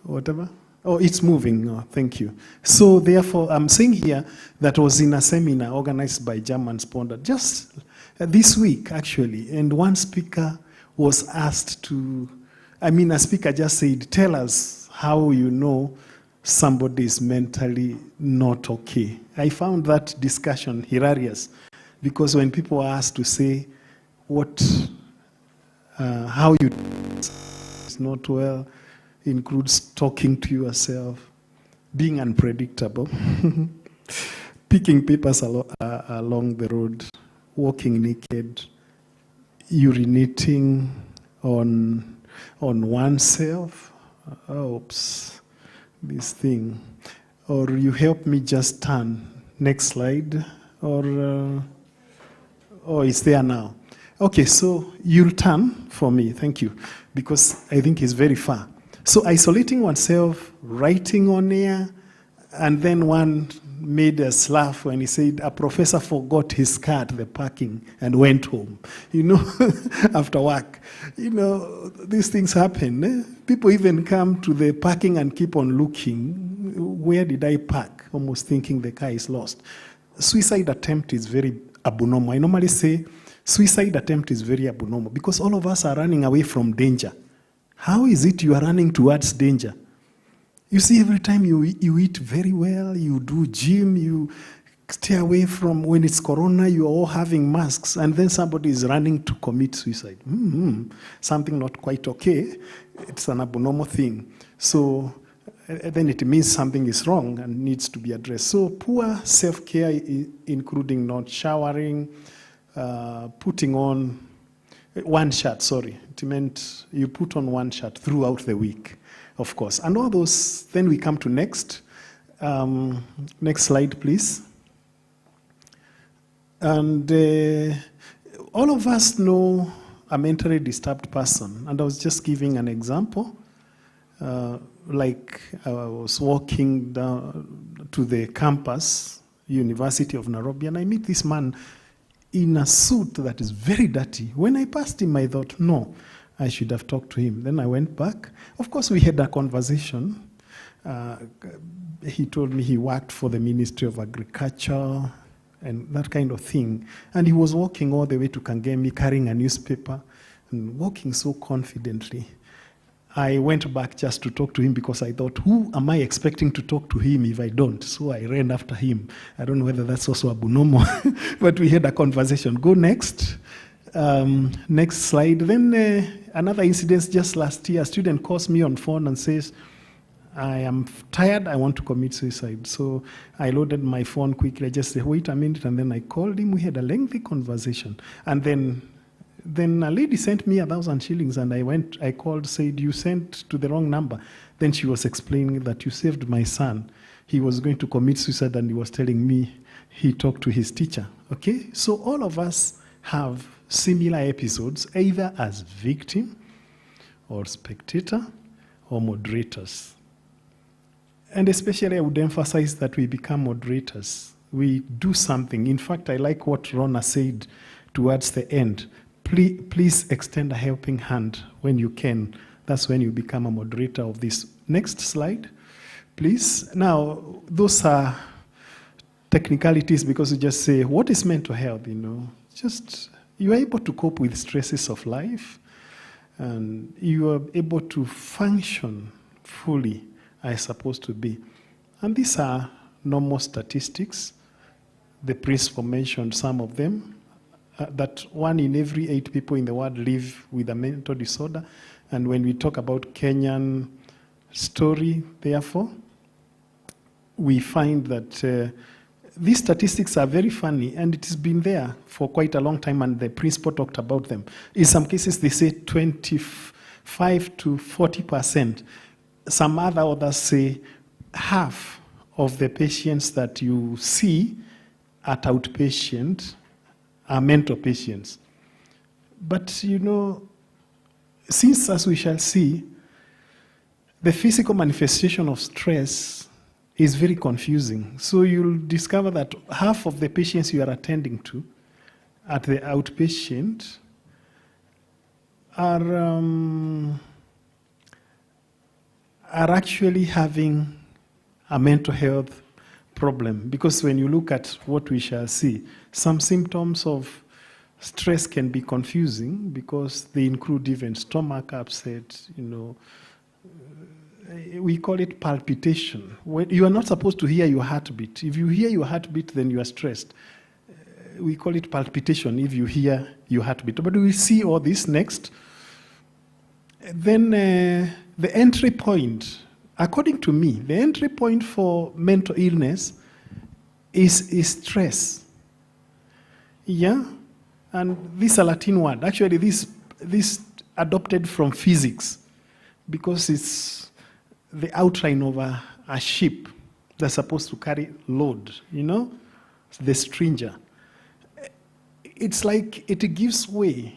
whatever? Oh, it's moving. Oh, thank you. So therefore, I'm saying here that was in a seminar organized by German Sponder just this week, actually. And one speaker was asked a speaker just said, tell us how you know somebody is mentally not okay. I found that discussion hilarious, because when people are asked to say how you is not well, includes talking to yourself, being unpredictable, picking papers along the road, walking naked, urinating on oneself. Oops, this thing. Or you help me just turn. Next slide. Or it's there now. Okay, so you'll turn for me. Thank you. Because I think it's very far. So isolating oneself, writing on air, and then one made us laugh when he said a professor forgot his car at the parking and went home, after work. These things happen. Eh? People even come to the parking and keep on looking, where did I park? Almost thinking the car is lost. Suicide attempt is very abnormal. I normally say suicide attempt is very abnormal because all of us are running away from danger. How is it you are running towards danger? You see, every time you eat very well, you do gym, you stay away from, when it's corona, you're all having masks, and then somebody is running to commit suicide. Something not quite okay. It's an abnormal thing. So then it means something is wrong and needs to be addressed. So poor self-care, including not showering, putting on one shirt, it meant you put on one shirt throughout the week, of course. And all those, then we come to next. Next slide, please. And all of us know a mentally disturbed person. And I was just giving an example. Like I was walking down to the campus, University of Nairobi, and I meet this man in a suit that is very dirty. When I passed him, I thought, no, I should have talked to him. Then I went back. Of course, we had a conversation. He told me he worked for the Ministry of Agriculture and that kind of thing. And he was walking all the way to Kangemi, carrying a newspaper and walking so confidently. I went back just to talk to him because I thought, who am I expecting to talk to him if I don't? So I ran after him. I don't know whether that's also abnormal, but we had a conversation. Go next. Next slide. Then another incident just last year, a student calls me on phone and says, I am tired, I want to commit suicide. So I loaded my phone quickly. I just said, wait a minute, and then I called him. We had a lengthy conversation. And then Then a lady sent me 1,000 shillings, and I called, said, you sent to the wrong number. Then she was explaining that you saved my son. He was going to commit suicide, and he was telling me he talked to his teacher. Okay? So all of us have similar episodes, either as victim or spectator or moderators. And especially I would emphasize that we become moderators. We do something. In fact, I like what Rona said towards the end. Please extend a helping hand when you can. That's when you become a moderator of this. Next slide, please. Now, those are technicalities because you just say, what is mental health, Just, you are able to cope with stresses of life, and you are able to function fully as supposed to be. And these are normal statistics. The principal mentioned some of them, that 1 in every 8 people in the world live with a mental disorder. And when we talk about Kenyan story, therefore, we find that these statistics are very funny, and it has been there for quite a long time, and the principal talked about them. In some cases, they say 25 to 40%. Some other authors say half of the patients that you see at outpatient are mental patients. But, since, as we shall see, the physical manifestation of stress is very confusing. So you'll discover that half of the patients you are attending to at the outpatient are actually having a mental health problem. Because when you look at what we shall see, some symptoms of stress can be confusing because they include even stomach upset, we call it palpitation. You are not supposed to hear your heartbeat. If you hear your heartbeat, then you are stressed. We call it palpitation if you hear your heartbeat. But we'll see all this next. Then the entry point, according to me, the entry point for mental illness is stress. Yeah? And this is a Latin word. Actually, this adopted from physics because it's the outline of a ship that's supposed to carry load, the stringer. It's like it gives way.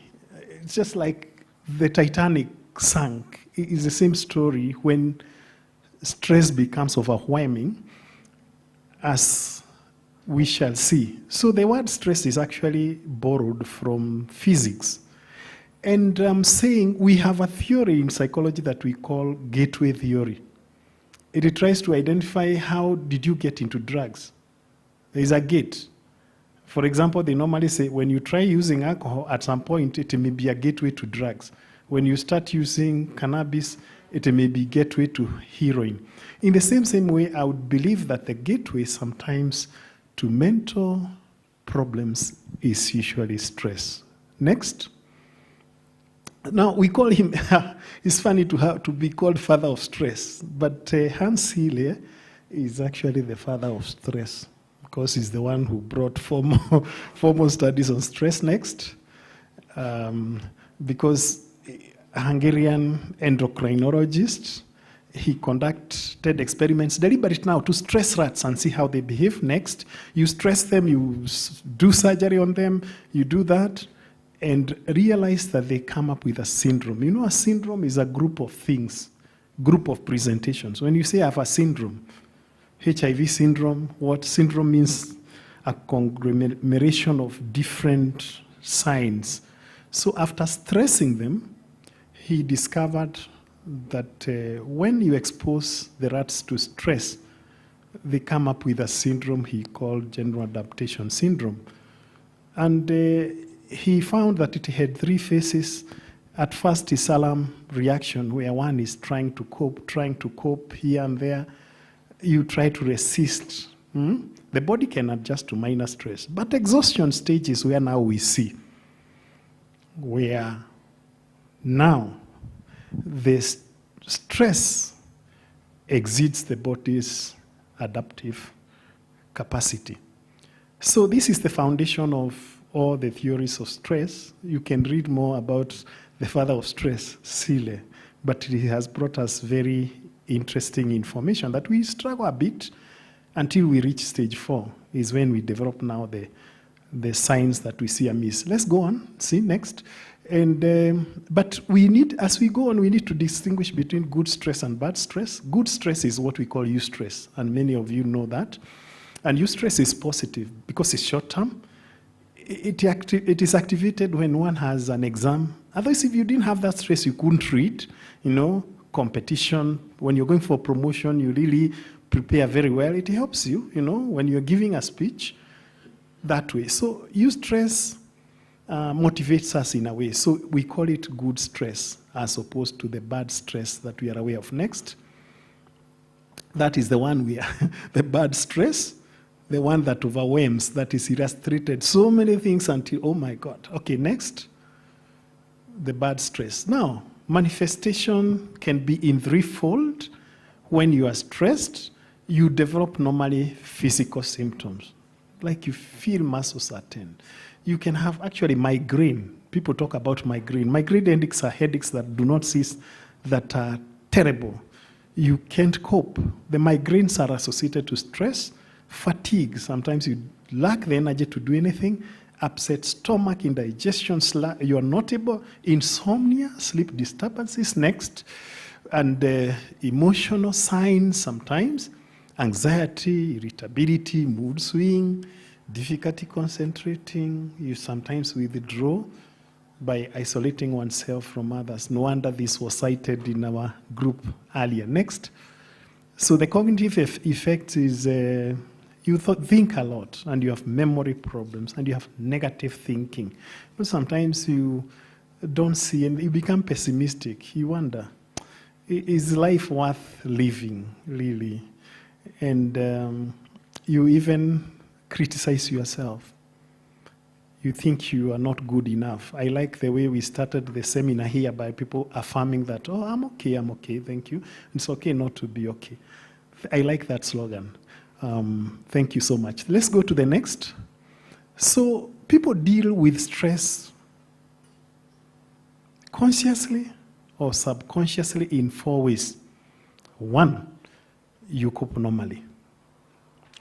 It's just like the Titanic sank. It's the same story when stress becomes overwhelming, as we shall see. So the word stress is actually borrowed from physics. And I'm saying we have a theory in psychology that we call gateway theory. It tries to identify how did you get into drugs. There is a gate. For example, they normally say when you try using alcohol, at some point it may be a gateway to drugs. When you start using cannabis, it may be gateway to heroin. In the same way, I would believe that the gateway sometimes to mental problems is usually stress. Next. Now, we call him, it's funny to be called father of stress, but Hans Hille is actually the father of stress because he's the one who brought formal studies on stress. Next. Because a Hungarian endocrinologist, he conducted experiments deliberate now to stress rats and see how they behave. Next, you stress them, you do surgery on them, you do that, and realize that they come up with a syndrome. A syndrome is a group of things, group of presentations. When you say I have a syndrome, HIV syndrome, what syndrome means? A conglomeration of different signs. So after stressing them, he discovered that when you expose the rats to stress, they come up with a syndrome he called general adaptation syndrome. And he found that it had 3 phases. At first, is alarm reaction, where one is trying to cope here and there. You try to resist. The body can adjust to minor stress. But exhaustion stage is where now we see, where now the stress exceeds the body's adaptive capacity. So this is the foundation of all the theories of stress. You can read more about the father of stress, Sile, but he has brought us very interesting information that we struggle a bit until we reach stage 4, is when we develop now the signs that we see amiss. Let's go on, see next. And but we need, as we go on, we need to distinguish between good stress and bad stress. Good stress is what we call eustress, and many of you know that. And eustress is positive because it's short term. It is activated when one has an exam. Otherwise, if you didn't have that stress, you couldn't read. You know, competition. When you're going for promotion, you really prepare very well. It helps you, you know, when you're giving a speech that way. So eustress motivates us in a way. So we call it good stress as opposed to the bad stress that we are aware of. Next. That is the one we are, the bad stress. The one that overwhelms, that is illustrated so many things until, oh my God. Okay, next. The bad stress. Now, manifestation can be in threefold. When you are stressed, you develop normally physical symptoms. Like you feel muscles are tense. You can have actually migraine. People talk about migraine. Migraine headaches are headaches that do not cease, that are terrible. You can't cope. The migraines are associated to stress. Fatigue, sometimes you lack the energy to do anything. Upset stomach, indigestion, you are not able. Insomnia, sleep disturbances, next. And emotional signs sometimes. Anxiety, irritability, mood swing, difficulty concentrating. You sometimes withdraw by isolating oneself from others. No wonder this was cited in our group earlier. Next. So the cognitive effect is you think a lot, and you have memory problems, and you have negative thinking. But sometimes you don't see, and you become pessimistic. You wonder, is life worth living, really? And you even criticize yourself. You think you are not good enough. I like the way we started the seminar here by people affirming that, oh, I'm okay, thank you. It's okay not to be okay. I like that slogan. Thank you so much. Let's go to the next. So people deal with stress consciously or subconsciously in 4 ways. 1, you cope normally.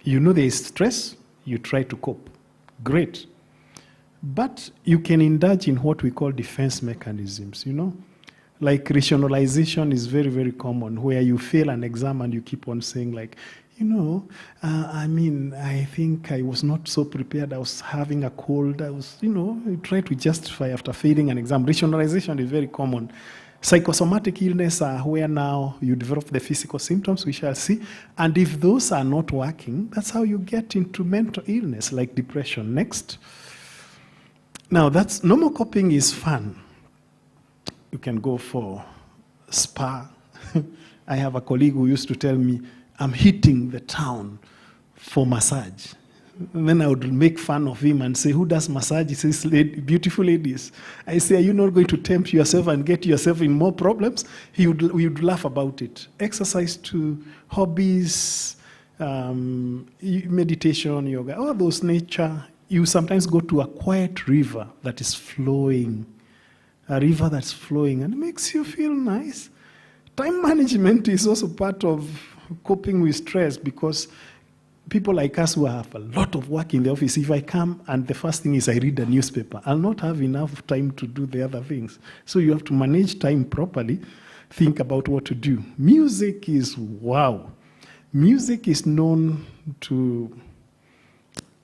You know there is stress, you try to cope. Great. But you can indulge in what we call defense mechanisms, you know. Like rationalization is very, very common, where you fail an exam and you keep on saying like, you know, I think I was not so prepared. I was having a cold. I was, you try to justify after failing an exam. Rationalization is very common. Psychosomatic illness are where now you develop the physical symptoms, we shall see. And if those are not working, that's how you get into mental illness, like depression. Next. Now, that's normal coping is fun. You can go for spa. I have a colleague who used to tell me, I'm hitting the town for massage. And then I would make fun of him and say, who does massage? He says, beautiful ladies. I say, are you not going to tempt yourself and get yourself in more problems? We would laugh about it. Exercise to hobbies, meditation, yoga, all those nature. You sometimes go to a quiet river that is flowing, a river that's flowing, and it makes you feel nice. Time management is also part of coping with stress, because people like us who have a lot of work in the office, if I come and the first thing is I read a newspaper, I'll not have enough time to do the other things. So you have to manage time properly, think about what to do. Music is, wow. Music is known to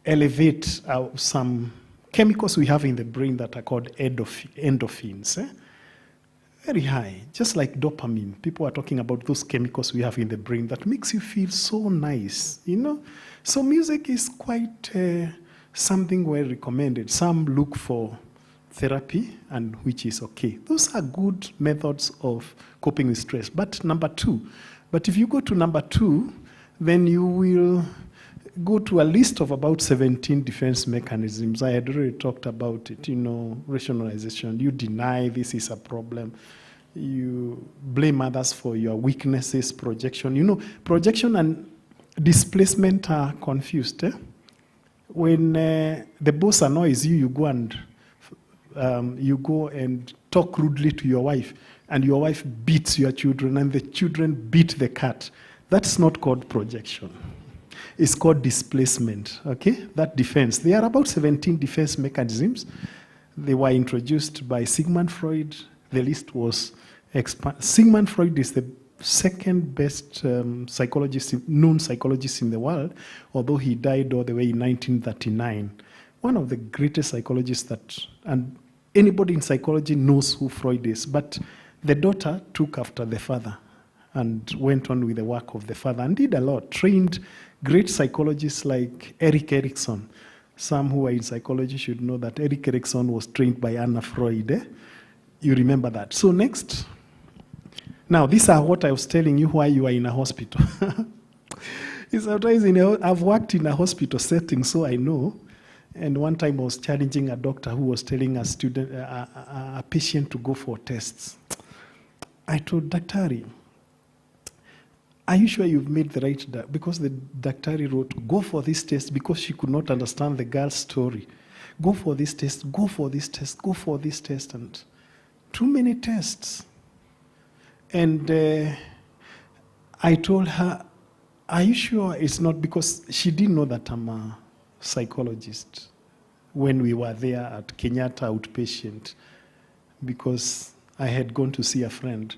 elevate some chemicals we have in the brain that are called endorphins. Very high, just like dopamine. People are talking about those chemicals we have in the brain that makes you feel so nice, So music is quite something well recommended. Some look for therapy, and which is okay. Those are good methods of coping with stress. But if you go to number 2, then you will go to a list of about 17 defense mechanisms. I had already talked about it, rationalization. You deny this is a problem. You blame others for your weaknesses, projection. Projection and displacement are confused. When the boss annoys you, you go and talk rudely to your wife, and your wife beats your children, and the children beat the cat. That's not called projection. It's called displacement, okay? That defense. There are about 17 defense mechanisms. They were introduced by Sigmund Freud. The list was expanded. Sigmund Freud is the second best known psychologist in the world, although he died all the way in 1939. One of the greatest psychologists and anybody in psychology knows who Freud is, but the daughter took after the father and went on with the work of the father and did a lot, trained great psychologists like Erik Erikson. Some who are in psychology should know that Erik Erikson was trained by Anna Freud. Eh? You remember that. So next. Now, these are what I was telling you why you are in a hospital. Sometimes I've worked in a hospital setting, so I know. And one time I was challenging a doctor who was telling a patient to go for tests. I told Daktari, are you sure you've made the right? Because the Daktari wrote, go for this test, because she could not understand the girl's story. Go for this test, go for this test, go for this test, and too many tests. And I told her, are you sure it's not, because she didn't know that I'm a psychologist when we were there at Kenyatta outpatient, because I had gone to see a friend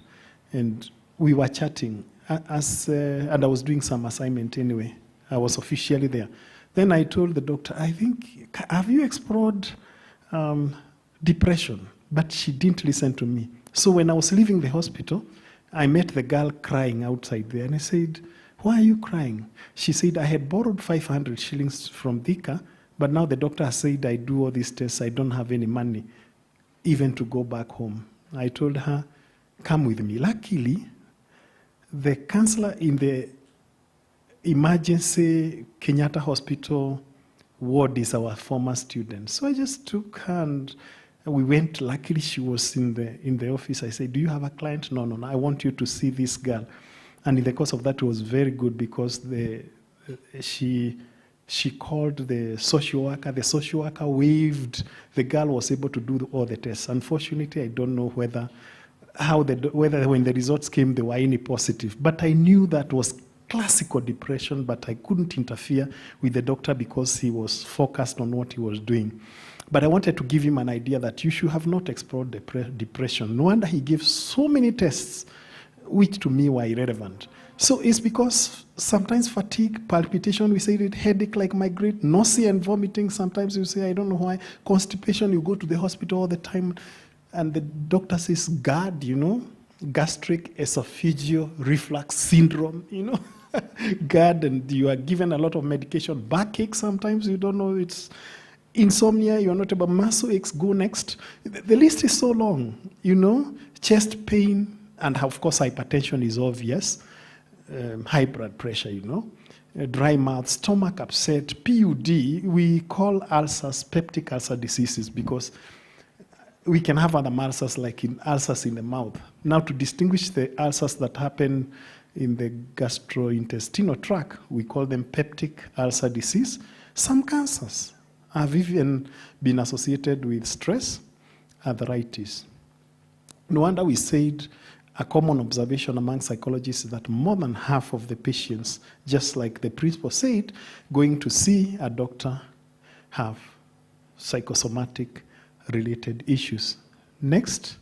and we were chatting and I was doing some assignment anyway. I was officially there. Then I told the doctor, I think, have you explored depression? But she didn't listen to me. So when I was leaving the hospital, I met the girl crying outside there, and I said, why are you crying? She said, I had borrowed 500 shillings from Dhika, but now the doctor has said I do all these tests, I don't have any money, even to go back home. I told her, come with me. Luckily, the counselor in the emergency Kenyatta Hospital ward is our former student. So I just took her and we went. Luckily, she was in the office. I said, do you have a client? No, I want you to see this girl. And in the course of that, it was very good because she called the social worker. The social worker waived. The girl was able to do all the tests. Unfortunately, I don't know whether when the results came, there were any positive. But I knew that was classical depression, but I couldn't interfere with the doctor because he was focused on what he was doing. But I wanted to give him an idea that you should have not explored depression. No wonder he gave so many tests, which to me were irrelevant. So it's because sometimes fatigue, palpitation, we say it, headache like migraine, nausea and vomiting. Sometimes you say, I don't know why. Constipation, you go to the hospital all the time, and the doctor says, GERD, gastric esophageal reflux syndrome, GERD, and you are given a lot of medication. Backache, sometimes you don't know, it's insomnia, you're not able, muscle aches, go next. The list is so long, chest pain, and of course hypertension is obvious, high blood pressure, dry mouth, stomach upset, PUD. We call ulcers peptic ulcer diseases because we can have other ulcers like ulcers in the mouth. Now, to distinguish the ulcers that happen in the gastrointestinal tract, we call them peptic ulcer disease. Some cancers have even been associated with stress, arthritis. No wonder we said a common observation among psychologists is that more than half of the patients, just like the principal said, going to see a doctor have psychosomatic related issues. Next.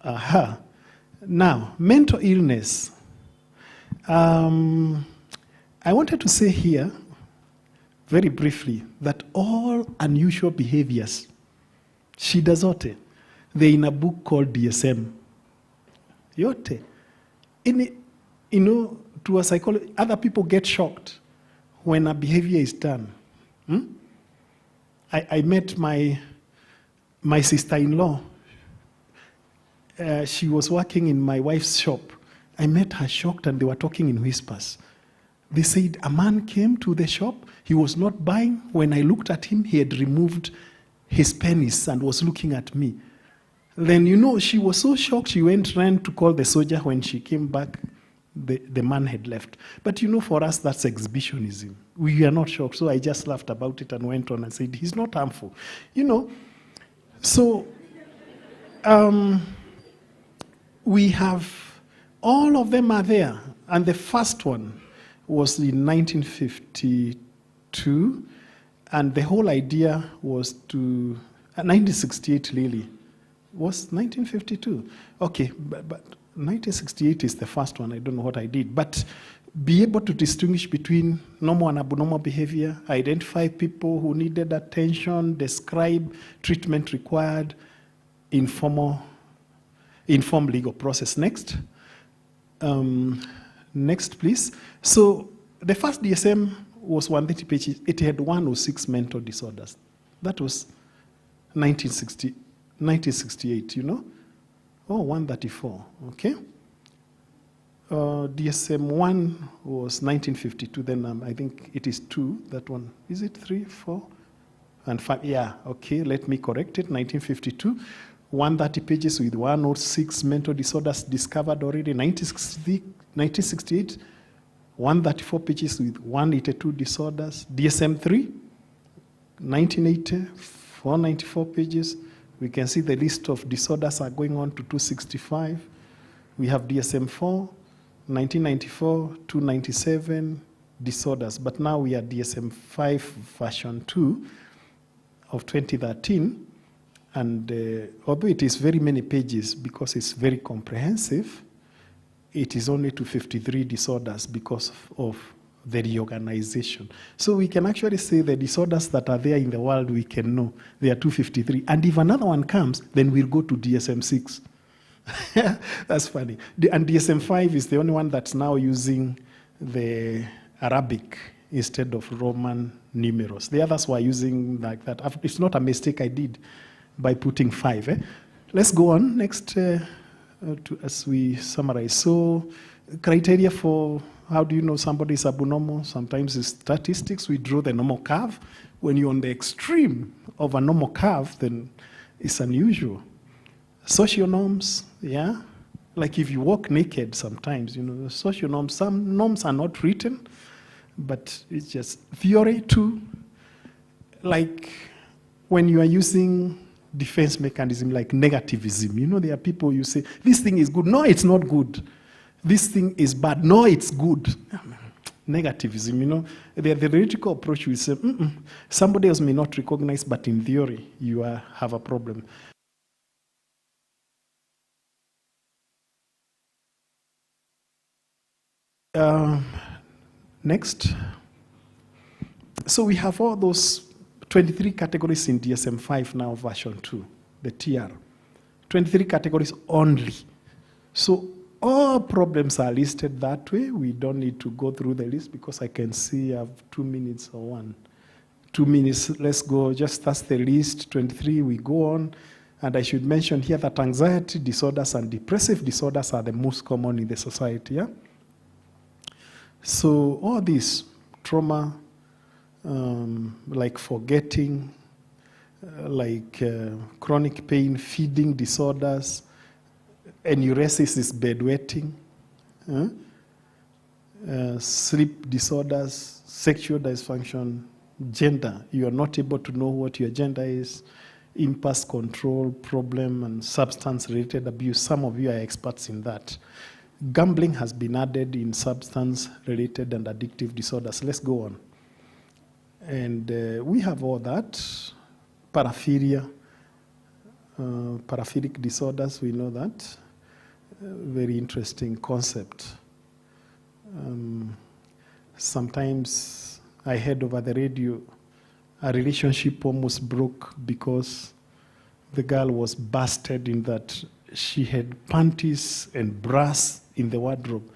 Now, mental illness. I wanted to say here, very briefly, that all unusual behaviors, shida zote, they're in a book called DSM. Yote. To a psychologist, other people get shocked when a behavior is done. I met my sister-in-law. She was working in my wife's shop. I met her shocked and they were talking in whispers. They said, a man came to the shop. He was not buying. When I looked at him, he had removed his penis and was looking at me. Then, she was so shocked, she ran to call the soldier. When she came back, the man had left. But you know, for us, that's exhibitionism. We are not shocked. So I just laughed about it and went on and said, he's not harmful. You know, so we have, all of them are there. And the first one was in 1952. And the whole idea was to, 1968 really, was 1952. Okay, but 1968 is the first one. I don't know what I did. But be able to distinguish between normal and abnormal behavior, identify people who needed attention, describe treatment required, inform legal process. Next. Next, please. So the first DSM was 130 pages. It had 106 mental disorders. That was 1968, you know? Oh, 134, okay. DSM-1 was 1952, then I think it is 2, that one. Is it 3, 4, and 5? Yeah, okay, let me correct it. 1952, 130 pages with 106 mental disorders discovered already. 1968, 134 pages with 182 disorders. DSM-3, 1980, 494 pages. We can see the list of disorders are going on to 265. We have DSM-4, 1994, 297 disorders. But now we are DSM-5 version 2 of 2013. And although it is very many pages because it's very comprehensive, it is only 253 disorders because of the reorganization. So we can actually say the disorders that are there in the world, we can know. There are 253. And if another one comes, then we'll go to DSM-6. That's funny. And DSM-5 is the only one that's now using the Arabic instead of Roman numerals. The others were using like that. It's not a mistake I did by putting 5. Let's go on next as we summarize. So criteria for how do you know somebody is abnormal? Sometimes it's statistics. We draw the normal curve. When you're on the extreme of a normal curve, then it's unusual. Social norms, yeah? Like if you walk naked sometimes, you know, social norms, some norms are not written, but it's just theory too. Like when you are using defense mechanism like negativism, you know, there are people you say, this thing is good. No, it's not good. This thing is bad. No, it's good. Negativism, you know. The theoretical approach will say, somebody else may not recognize, but in theory, you have a problem. Next. So we have all those 23 categories in DSM-5 now, version 2, the TR. 23 categories only. So all problems are listed that way. We don't need to go through the list because I can see I have 2 minutes or 1. 2 minutes, let's go. Just that's the list, 23, we go on. And I should mention here that anxiety disorders and depressive disorders are the most common in the society. Yeah? So all these trauma, like forgetting, like chronic pain, feeding disorders, enuresis is bedwetting, sleep disorders, sexual dysfunction, gender. You are not able to know what your gender is, impulse control problem, and substance-related abuse. Some of you are experts in that. Gambling has been added in substance-related and addictive disorders. Let's go on. And we have all that. Paraphilia, paraphilic disorders, we know that. Very interesting concept. Sometimes I heard over the radio a relationship almost broke because the girl was busted in that she had panties and bras in the wardrobe,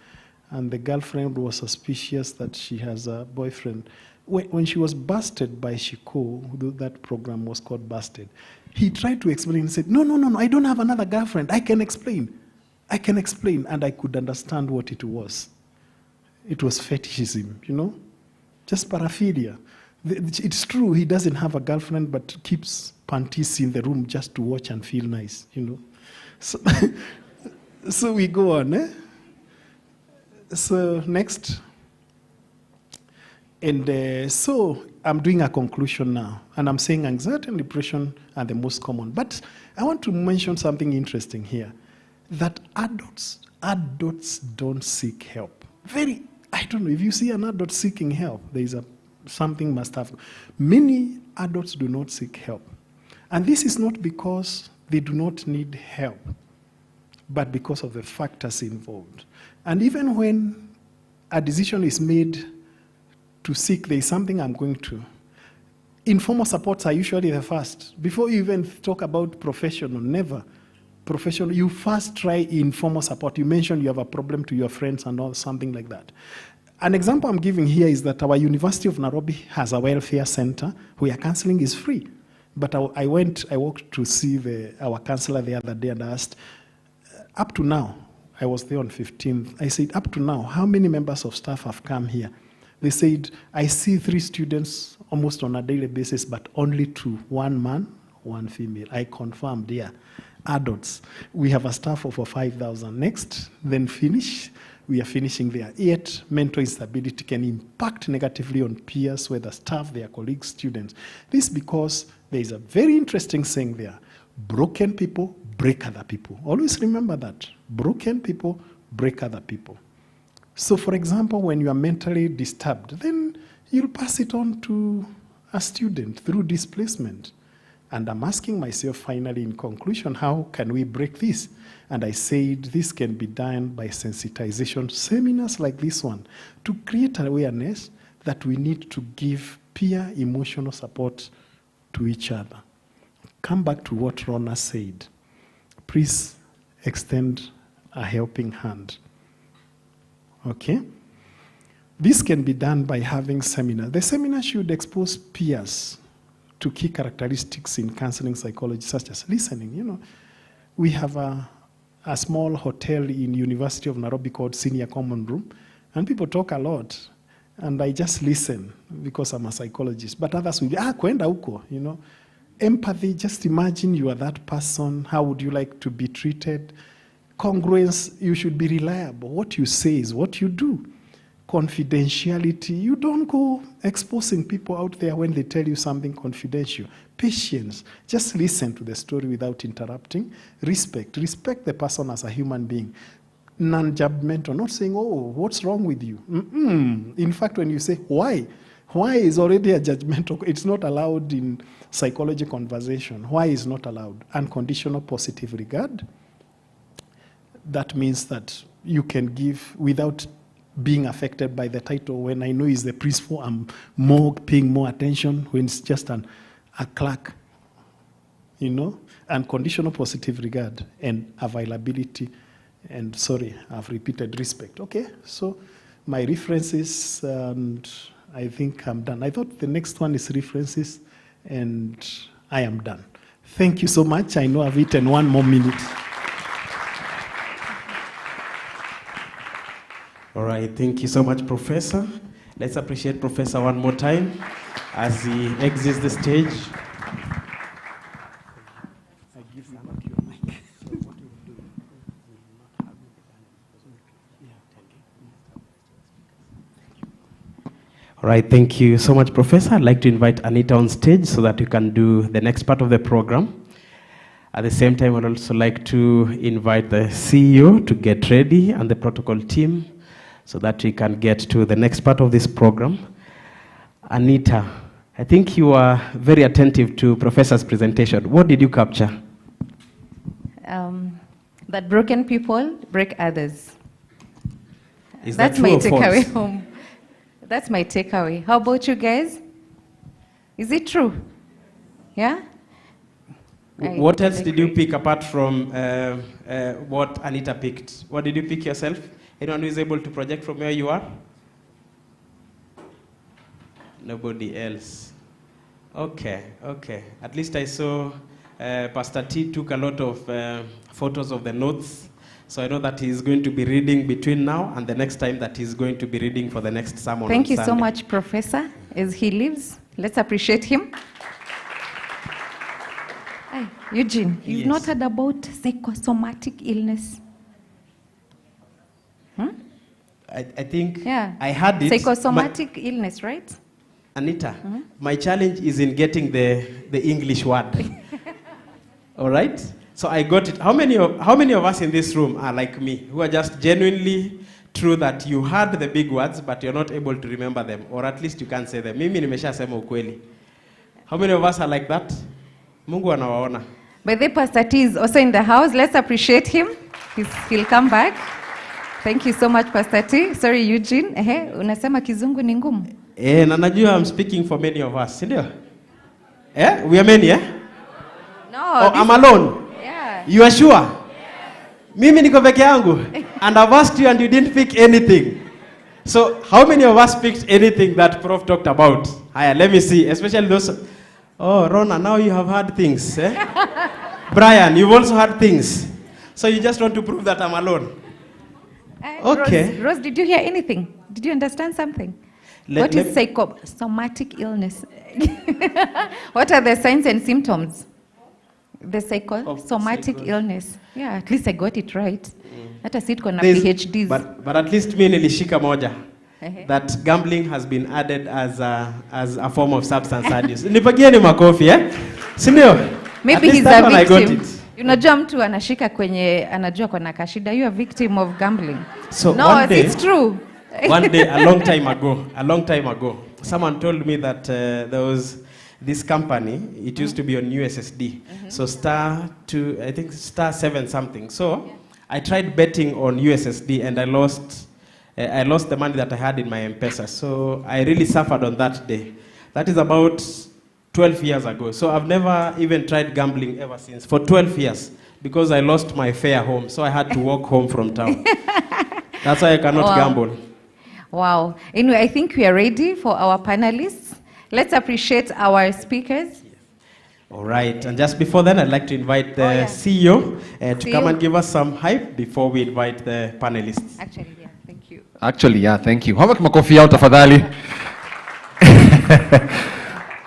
and the girlfriend was suspicious that she has a boyfriend. When she was busted by Shiko, that program was called Busted, he tried to explain and said, no, I don't have another girlfriend. I can explain. And I could understand what it was. It was fetishism, you know, just paraphilia. It's true, he doesn't have a girlfriend, but keeps panties in the room just to watch and feel nice, you know. So we go on. So next. And so I'm doing a conclusion now, and I'm saying anxiety and depression are the most common. But I want to mention something interesting here, that adults don't seek help. I don't know, if you see an adult seeking help, something must have. Many adults do not seek help. And this is not because they do not need help, but because of the factors involved. And even when a decision is made to seek, there is something I'm going to. Informal supports are usually the first. Before you even talk about professional, never. Professional, you first try informal support. You mentioned you have a problem to your friends and all, something like that. An example I'm giving here is that our University of Nairobi has a welfare center where counseling is free. But I walked to see our counselor the other day and asked, up to now, I was there on 15th, I said, up to now, how many members of staff have come here? They said, I see 3 students almost on a daily basis, but only 2, 1 man, 1 female. I confirmed, yeah. Adults, we have a staff of 5,000. Next, then finish, we are finishing there. Yet, mental instability can impact negatively on peers, whether staff, their colleagues, students. This because there is a very interesting saying there, broken people break other people. Always remember that, broken people break other people. So, for example, when you are mentally disturbed, then you'll pass it on to a student through displacement. And I'm asking myself finally in conclusion, how can we break this? And I said this can be done by sensitization seminars like this one to create awareness that we need to give peer emotional support to each other. Come back to what Rona said. Please extend a helping hand. Okay? This can be done by having seminars. The seminar should expose peers to key characteristics in counseling psychology, such as listening. You know, we have a small hotel in University of Nairobi called Senior Common Room, and people talk a lot, and I just listen because I'm a psychologist. But others will be, kwenda huko, you know. Empathy, just imagine you are that person. How would you like to be treated? Congruence, you should be reliable. What you say is what you do. Confidentiality, you don't go exposing people out there when they tell you something confidential. Patience, just listen to the story without interrupting. Respect the person as a human being. Non-judgmental, not saying, oh, what's wrong with you? In fact, when you say, why is already a judgmental, it's not allowed in psychology conversation. Why is not allowed? Unconditional positive regard. That means that you can give without being affected by the title. When I know is the principal, I'm paying more attention. When it's just a clerk, you know, and conditional positive regard and availability. And sorry, I've repeated respect. Okay, so my references, and I think I'm done. I thought the next one is references, and I am done. Thank you so much. I know I've eaten 1 more minute. All right, thank you so much, Professor. Let's appreciate Professor one more time as he exits the stage. I give you back your mic. So what we will do is we will not have it. All right, thank you so much, Professor. I'd like to invite Anita on stage so that you can do the next part of the program. At the same time, I'd also like to invite the CEO to get ready and the protocol team so that we can get to the next part of this program. Anita, I think you are very attentive to Professor's presentation. What did you capture? That broken people break others. That's my takeaway home. That's my takeaway. How about you guys? Is it true? Yeah? What else did you pick apart from what Anita picked? What did you pick yourself? Anyone who is able to project from where you are? Nobody else. Okay. At least I saw Pastor T took a lot of photos of the notes. So I know that he's going to be reading between now and the next time that he's going to be reading for the next sermon. Thank you so much, Professor, as he leaves. Let's appreciate him. Hi, Eugene, you've not heard about psychosomatic illness? I think Yeah. I had it. Psychosomatic illness, right? Anita, my challenge is in getting the English word. All right? So I got it. How many of us in this room are like me, who are just genuinely true that you heard the big words, but you're not able to remember them, or at least you can't say them? Mimi nimeshasema ukweli. How many of us are like that? Mungu anawaona. But the Pastor T is also in the house. Let's appreciate him. He'll come back. Thank you so much, Pastor T. Sorry, Eugene. Unasema kizungu ni ngumu. Na najua I'm speaking for many of us, sindio? We are many, No. Oh, I'm alone. Yeah. You are sure? Yeah. Mimi niko peke yangu. And I've asked you and you didn't pick anything. So how many of us picked anything that Prof talked about? Let me see, especially those. Oh, Rona, now you have heard things. Brian, you've also heard things. So you just want to prove that I'm alone. Okay. Rose, did you hear anything? Did you understand something? What is psychosomatic illness? What are the signs and symptoms? The psychosomatic illness. Yeah, at least I got it right. Hata si tuko na PhDs. But at least me nilishika moja. That gambling has been added as a form of substance abuse. Nipagieni makofi, Sindio? Maybe he's a victim. Unajua mtu anashika kwenye anajua kuna kashida. You are a victim of gambling. So no, it's true. One day, a long time ago, someone told me that there was this company. It used to be on USSD. So star 7 something. So I tried betting on USSD and I lost the money that I had in my M-Pesa. So I really suffered on that day. That is about 12 years ago. So I've never even tried gambling ever since, for 12 years, because I lost my fare home. So I had to walk home from town. That's why I cannot gamble. Wow. Anyway, I think we are ready for our panelists. Let's appreciate our speakers. All right. And just before then, I'd like to invite the CEO to come and give us some hype before we invite the panelists. Actually, thank you. How much makofi out tafadhali?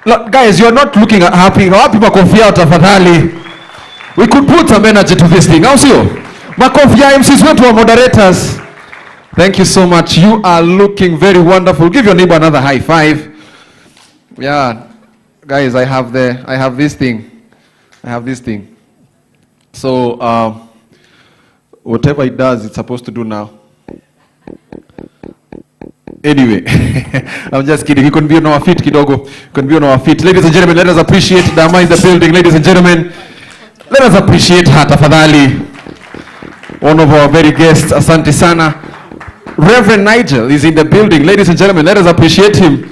Look, guys, you're not looking happy. Happy makofi out tafadhali. We could put some energy to this thing. How sio? Makofi ya MCs wetu wa moderators. Thank you so much. You are looking very wonderful. Give your neighbor another high five. Yeah, guys, I have this thing. So, whatever it does, it's supposed to do now. Anyway, I'm just kidding. You can be on our feet, kidogo. You can be on our feet. Ladies and gentlemen, let us appreciate Dama in the building. Ladies and gentlemen, let us appreciate her, tafadhali. One of our very guests, asante sana. Reverend Nigel is in the building. Ladies and gentlemen, let us appreciate him.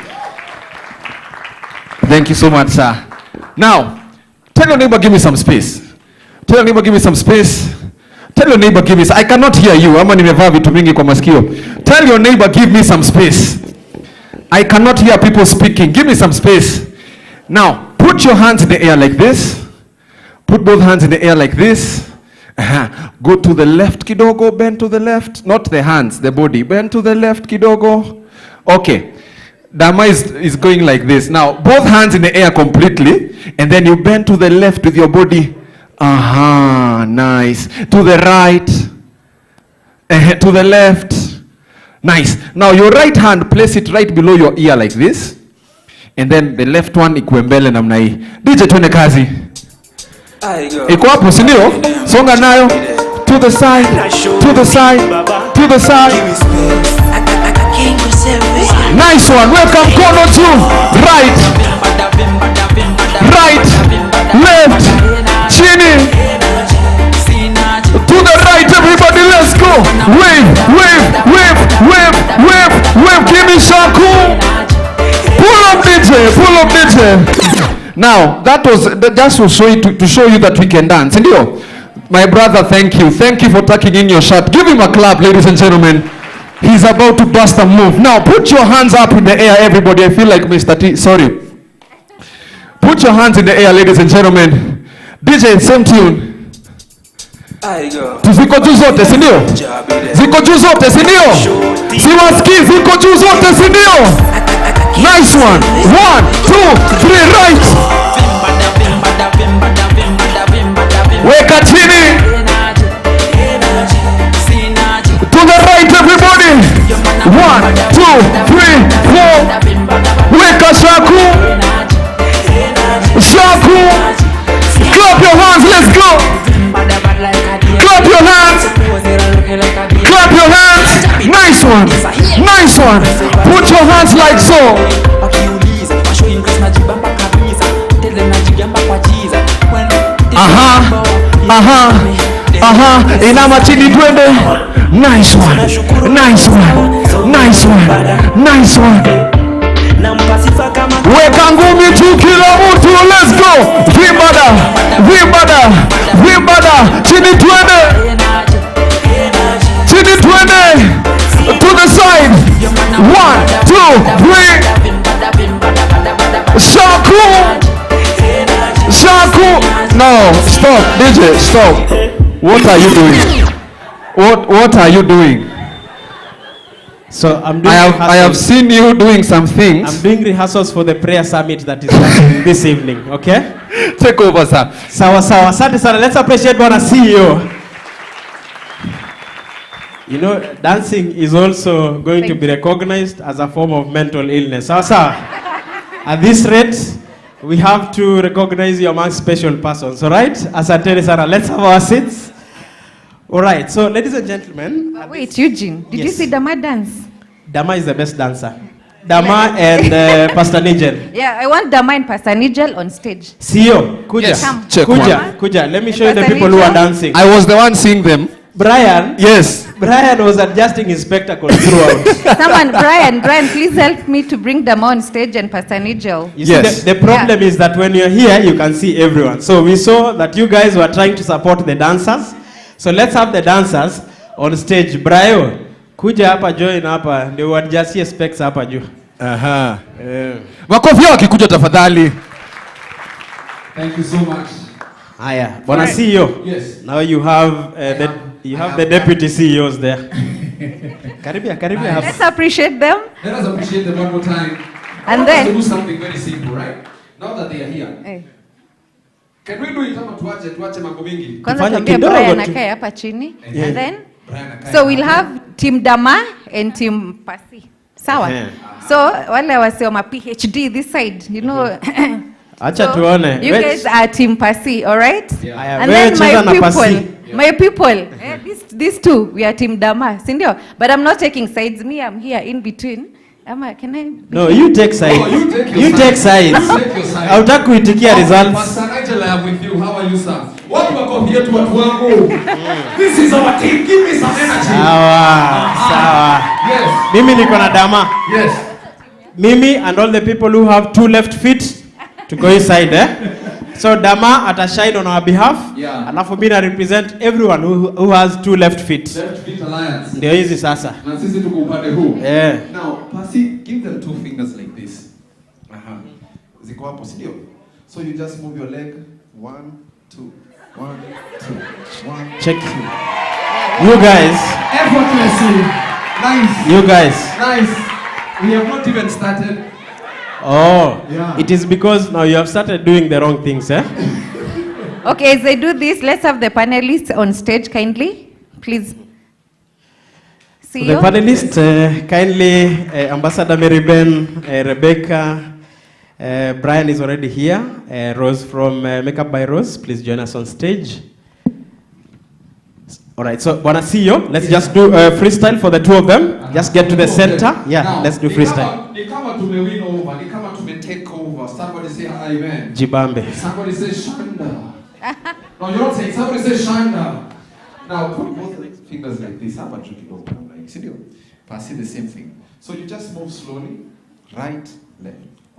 Thank you so much, sir. Now, tell your neighbor, give me some space. Tell your neighbor, give me some space. Tell your neighbor, give me some. I cannot hear you. Ama nimevaa vitu mingi kwa masikio. Tell your neighbor, give me some space. I cannot hear people speaking. Give me some space. Now, put your hands in the air like this. Put both hands in the air like this. Go to the left, kidogo. Bend to the left. Not the hands, the body. Bend to the left, kidogo. Okay. Dama is going like this. Now, both hands in the air completely. And then you bend to the left with your body. Nice. To the right. To the left. Nice. Now, your right hand, place it right below your ear like this. And then the left one, ikuembele namna hii. DJ tuende kazi. Iko hapo, si ndio? Songa nayo. To the side. To the side. To the side. Nice one. Welcome, corner 2. Right. Right. Left. Chini. To the right, everybody, let's go. Wave, wave, wave, wave, wave, wave. Give me some cool. Pull up DJ, pull up DJ. Now, that was just to show you that we can dance. Ndio? My brother, thank you. Thank you for tucking in your shirt. Give him a clap, ladies and gentlemen. He's about to bust a move. Now, put your hands up in the air, everybody. I feel like Mr. T. Sorry. Put your hands in the air, ladies and gentlemen. DJ, same tune. Ziko juu zote, si ndio? Ziko juu zote, si ndio? Siwasikii, ziko juu zote, si ndio? Nice one. 1, 2, 3, right. Weka chini. To the right, everybody. one. Put your hands like so. Inama chini twende. Nice one. Nice one. Nice one. Nice one. Weka ngumi tu kila mtu, let's go. Vibada, vibada, vibada. Chini twende. Chini twende. To the side. 1, 2, 3. Shaku. Shaku. No, stop, DJ, stop. What are you doing? What are you doing? So I'm doing I have seen you doing some things. I'm doing rehearsals for the prayer summit that is happening this evening, okay? Take over, sir. Sawa sawa. Asante sana. Let's appreciate Bwana CEO. You know, dancing is also going to be recognized as a form of mental illness. Sawa sawa. At this rate, we have to recognize you among special persons, all right? Asante sana. Let's have our seats. All right, so ladies and gentlemen. Wait, Eugene, did you see Dama dance? Dama is the best dancer. Dama and Pastor Nigel. Yeah, I want Dama and Pastor Nigel on stage. CEO, Kuja. Yes. Come. Check Kuja. Let me show you the people who are dancing. I was the one seeing them. Brian. Yes. Brian was adjusting his spectacles throughout. Someone, Brian, please help me to bring Dama on stage and Pastor Nigel. You see, the problem is that when you're here, you can see everyone. So we saw that you guys were trying to support the dancers. So let's have the dancers on stage. Brayo, kuja hapa join hapa ndio uadjustie specs hapa juu. Aha. Makofi yao kikuja tafadhali. Thank you so much. Haya, Bwana CEO. Yes. Now you have the deputy CEOs there. Karibia hapa. Let's appreciate them. Let us appreciate them one more time. And then then do something very simple, right? Now that they are here. Hey. Can we do it kama tuache mambo mingi? Kwanza tuambie Brian akae hapa chini. Yeah. And then so we'll have team Dama and team Pasi. Sawa? So wale wasema PhD this side, you know. Acha tuone. You guys are team Pasi, all right? Yeah. And then my people, these two, we are team Dama, sindio? But I'm not taking sides. Me, I'm here in between. Can I? No, you take sides. Oh, you take sides. Hautaki kuitikia results. Pastor Nigel, I am with you. How are you, sir? What makofi yetu watu wangu? This is our team. Give me some energy. Sawa. Yes. Mimi niko na Dama. Yes. Mimi and all the people who have 2 left feet to go inside, So Dama atashine on our behalf. Yeah. Alafu mimi na represent everyone who has 2 left feet. Left feet alliance. Ndio hizi sasa. Na sisi tuko upande huu. Yeah. Now, Pasi, give them 2 fingers like this. Ziko hapo, si ndio? So you just move your leg. 1, 2, 1, 2, 1. Check. You guys. Effortlessly. Nice. You guys. Nice. We have not even started. Oh. Yeah. It is because now you have started doing the wrong things, Okay, as I do this, let's have the panelists on stage kindly, please. See the you. panelists, kindly, Ambassador Mary Ben, Rebecca, Brian is already here. Rose from Makeup by Rose, please join us on stage. All right, so Bwana CEO, let's just do freestyle for the 2 of them. Just get to the center. Yeah, now, let's do freestyle. Ni kama tumewin over, ni kama tumetake over. Somebody say amen. Jibambe. Somebody say Shanda. No, you're not saying. Somebody say Shanda. Now put both fingers like this. Hapa juu kidogo namna hii. Si ndio? Pass the same thing. So you just move slowly. Right, left.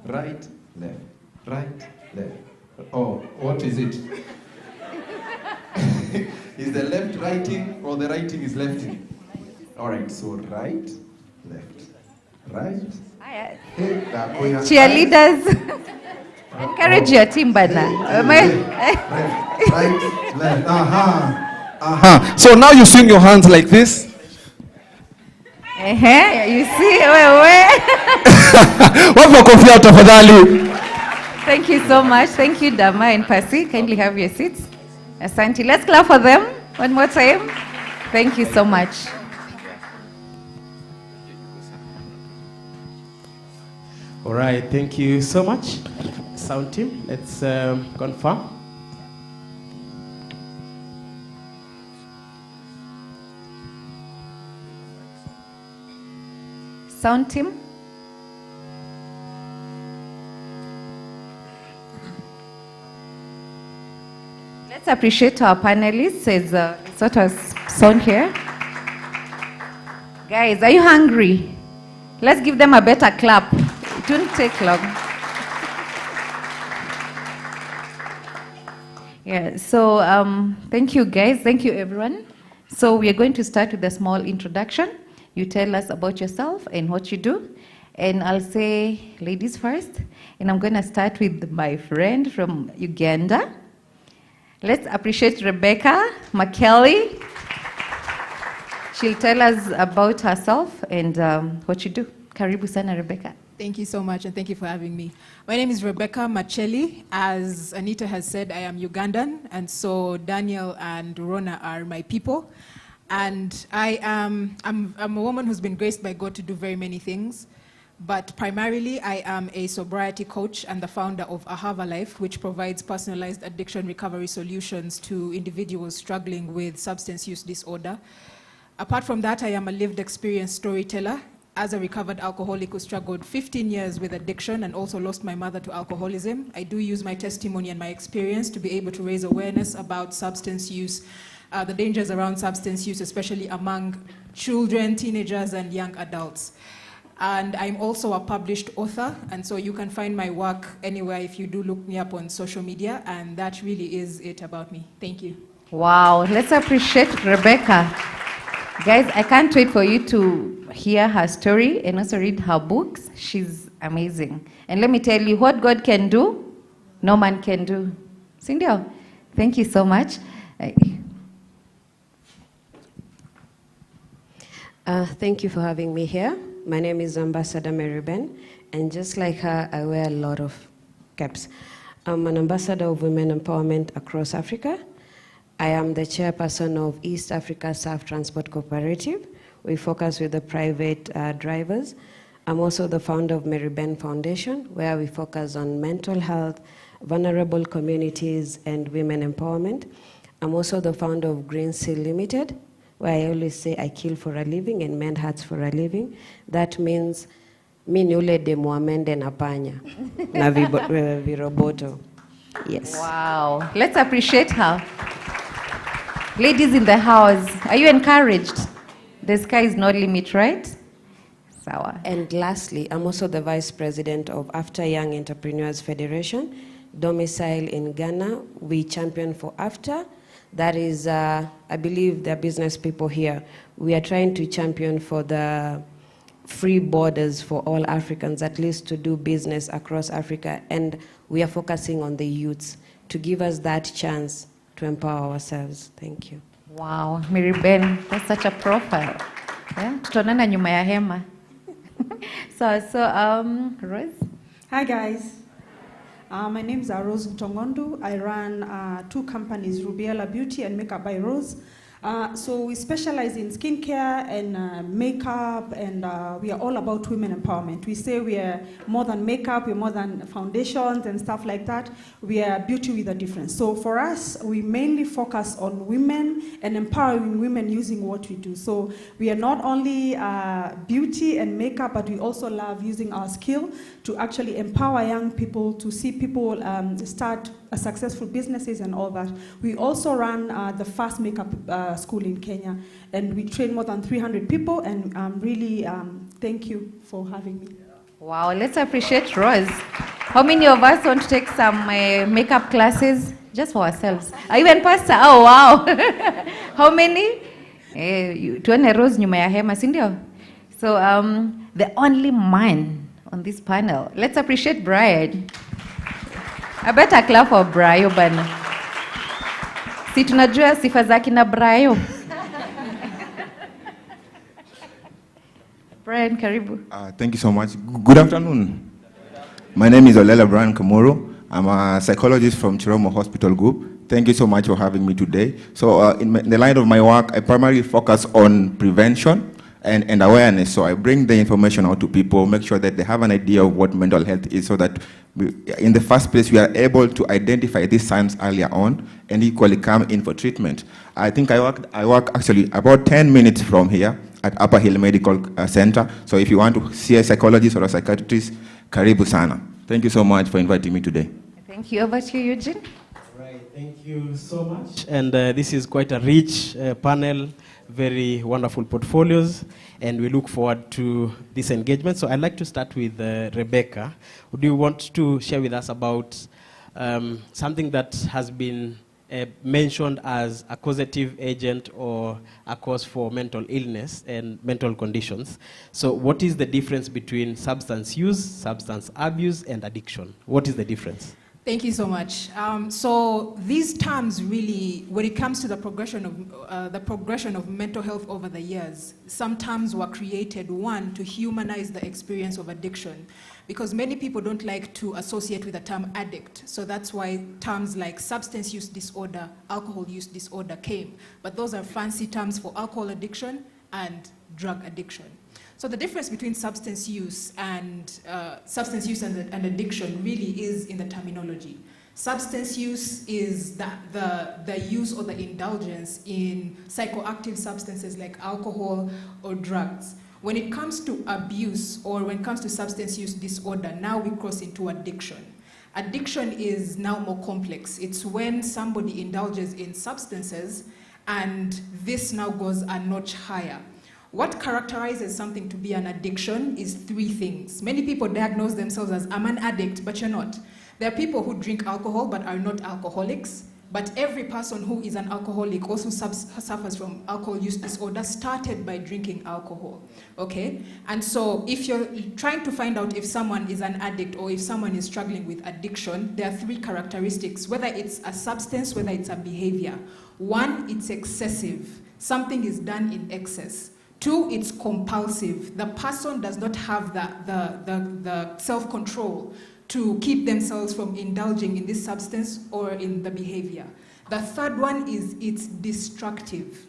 Right, left. Right, left. Oh, what is it? Is the left righting or the righting is lefting? All right, so right, left, right. Cheerleaders, encourage your team, Bana. Right, left. So now you swing your hands like this. You see, Wapi makofi yao tafadhali. Thank you so much. Thank you, Dama and Pasi. Kindly have your seats. Asante. Let's clap for them one more time. Thank you so much. All right, thank you so much. Sound team, let's confirm. Sound team. Let's appreciate our panelists. It's sort of sound here. Guys, are you hungry? Let's give them a better clap. It won't take long. Yeah, so thank you guys, thank you everyone. So we are going to start with a small introduction. You tell us about yourself and what you do. And I'll say ladies first. And I'm going to start with my friend from Uganda. Let's appreciate Rebecca McKelly. She'll tell us about herself and what you do. Karibu sana, Rebecca. Thank you so much, and thank you for having me. My name is Rebecca Macheli. As Anita has said, I am Ugandan, and so Daniel and Rona are my people. And I'm a woman who's been graced by God to do very many things. But primarily, I am a sobriety coach and the founder of Ahava Life, which provides personalized addiction recovery solutions to individuals struggling with substance use disorder. Apart from that, I am a lived experience storyteller. As a recovered alcoholic who struggled 15 years with addiction and also lost my mother to alcoholism, I do use my testimony and my experience to be able to raise awareness about substance use, the dangers around substance use, especially among children, teenagers, and young adults. And I'm also a published author, and so you can find my work anywhere if you do look me up on social media, and that really is it about me. Thank you. Wow, let's appreciate Rebecca. Guys, I can't wait for you to hear her story and also read her books. She's amazing. And let me tell you, what God can do, no man can do. Cindy, thank you so much. Thank you for having me here. My name is Ambassador Mary Ben, and just like her, I wear a lot of caps. I'm an ambassador of women empowerment across Africa. I am the chairperson of East Africa Surf Transport Cooperative. We focus with the private drivers. I'm also the founder of Mary Ben Foundation, where we focus on mental health, vulnerable communities, and women empowerment. I'm also the founder of Green Seal Limited, where I always say I kill for a living and mend hearts for a living. That means mi ni ule demu amende na panya na viroboto. Yes. Wow. Let's appreciate her. Ladies in the house, are you encouraged? The sky is no limit, right? Sawa. And lastly, I'm also the vice president of After Young Entrepreneurs Federation, domicile in Ghana. We champion for After. That is, I believe there are business people here. We are trying to champion for the free borders for all Africans, at least to do business across Africa. And we are focusing on the youths to give us that chance to empower ourselves. Thank you. Wow, Mary Ben, that's such a profile. Yeah? Tutaonana nyuma ya hema. So, Rose? Hi, guys. My name is Rose Mtongondu. I run 2 companies, Rubiela Beauty and Makeup by Rose. So we specialize in skincare and makeup, and we are all about women empowerment. We say we are more than makeup, we're more than foundations and stuff like that. We are beauty with a difference. So for us, we mainly focus on women and empowering women using what we do. So we are not only beauty and makeup, but we also love using our skill to actually empower young people, to see people start successful businesses and all that. We also run the first makeup school in Kenya, and we train more than 300 people, and really thank you for having me. Wow, let's appreciate Rose. How many of us want to take some makeup classes just for ourselves? Even Pastor, oh wow. How many? Tuone Rose nyuma ya hema, si ndio? So the only man on this panel. Let's appreciate Brian. I better clap for Brayo bana. Si tunajua sifa zake na Brayo. Brian, karibu. Thank you so much. Good afternoon. My name is Olela Brian Kamoro. I'm a psychologist from Chiromo Hospital Group. Thank you so much for having me today. So in the line of my work, I primarily focus on prevention and awareness. So I bring the information out to people, make sure that they have an idea of what mental health is, so that in the first place, we are able to identify these signs earlier on and equally come in for treatment. I think I work actually about 10 minutes from here. at Upper Hill Medical Center. So if you want to see a psychologist or a psychiatrist, karibu sana. Thank you so much for inviting me today. Thank you. Over to you, Eugene. Right, thank you so much. And this is quite a rich panel, very wonderful portfolios, and we look forward to this engagement. So I'd like to start with Rebecca. Would you want to share with us about something that has been mentioned as a causative agent or a cause for mental illness and mental conditions? So what is the difference between substance use, substance abuse, and addiction? What is the difference? Thank you so much. So these terms really, when it comes to the progression of mental health over the years, some terms were created, one, to humanize the experience of addiction, because many people don't like to associate with the term addict. So that's why terms like substance use disorder, alcohol use disorder came. But those are fancy terms for alcohol addiction and drug addiction. So the difference between substance use and addiction really is in the terminology. Substance use is the use or the indulgence in psychoactive substances like alcohol or drugs. When it comes to abuse or when it comes to substance use disorder, now we cross into addiction. Addiction is now more complex. It's when somebody indulges in substances and this now goes a notch higher. What characterizes something to be an addiction is three things. Many people diagnose themselves as, I'm an addict, but you're not. There are people who drink alcohol but are not alcoholics, but every person who is an alcoholic also suffers from alcohol use disorder, started by drinking alcohol, okay? And so if you're trying to find out if someone is an addict or if someone is struggling with addiction, there are three characteristics, whether it's a substance, whether it's a behavior. One, it's excessive. Something is done in excess. Two, it's compulsive. The person does not have the self-control to keep themselves from indulging in this substance or in the behavior. The third one is it's destructive.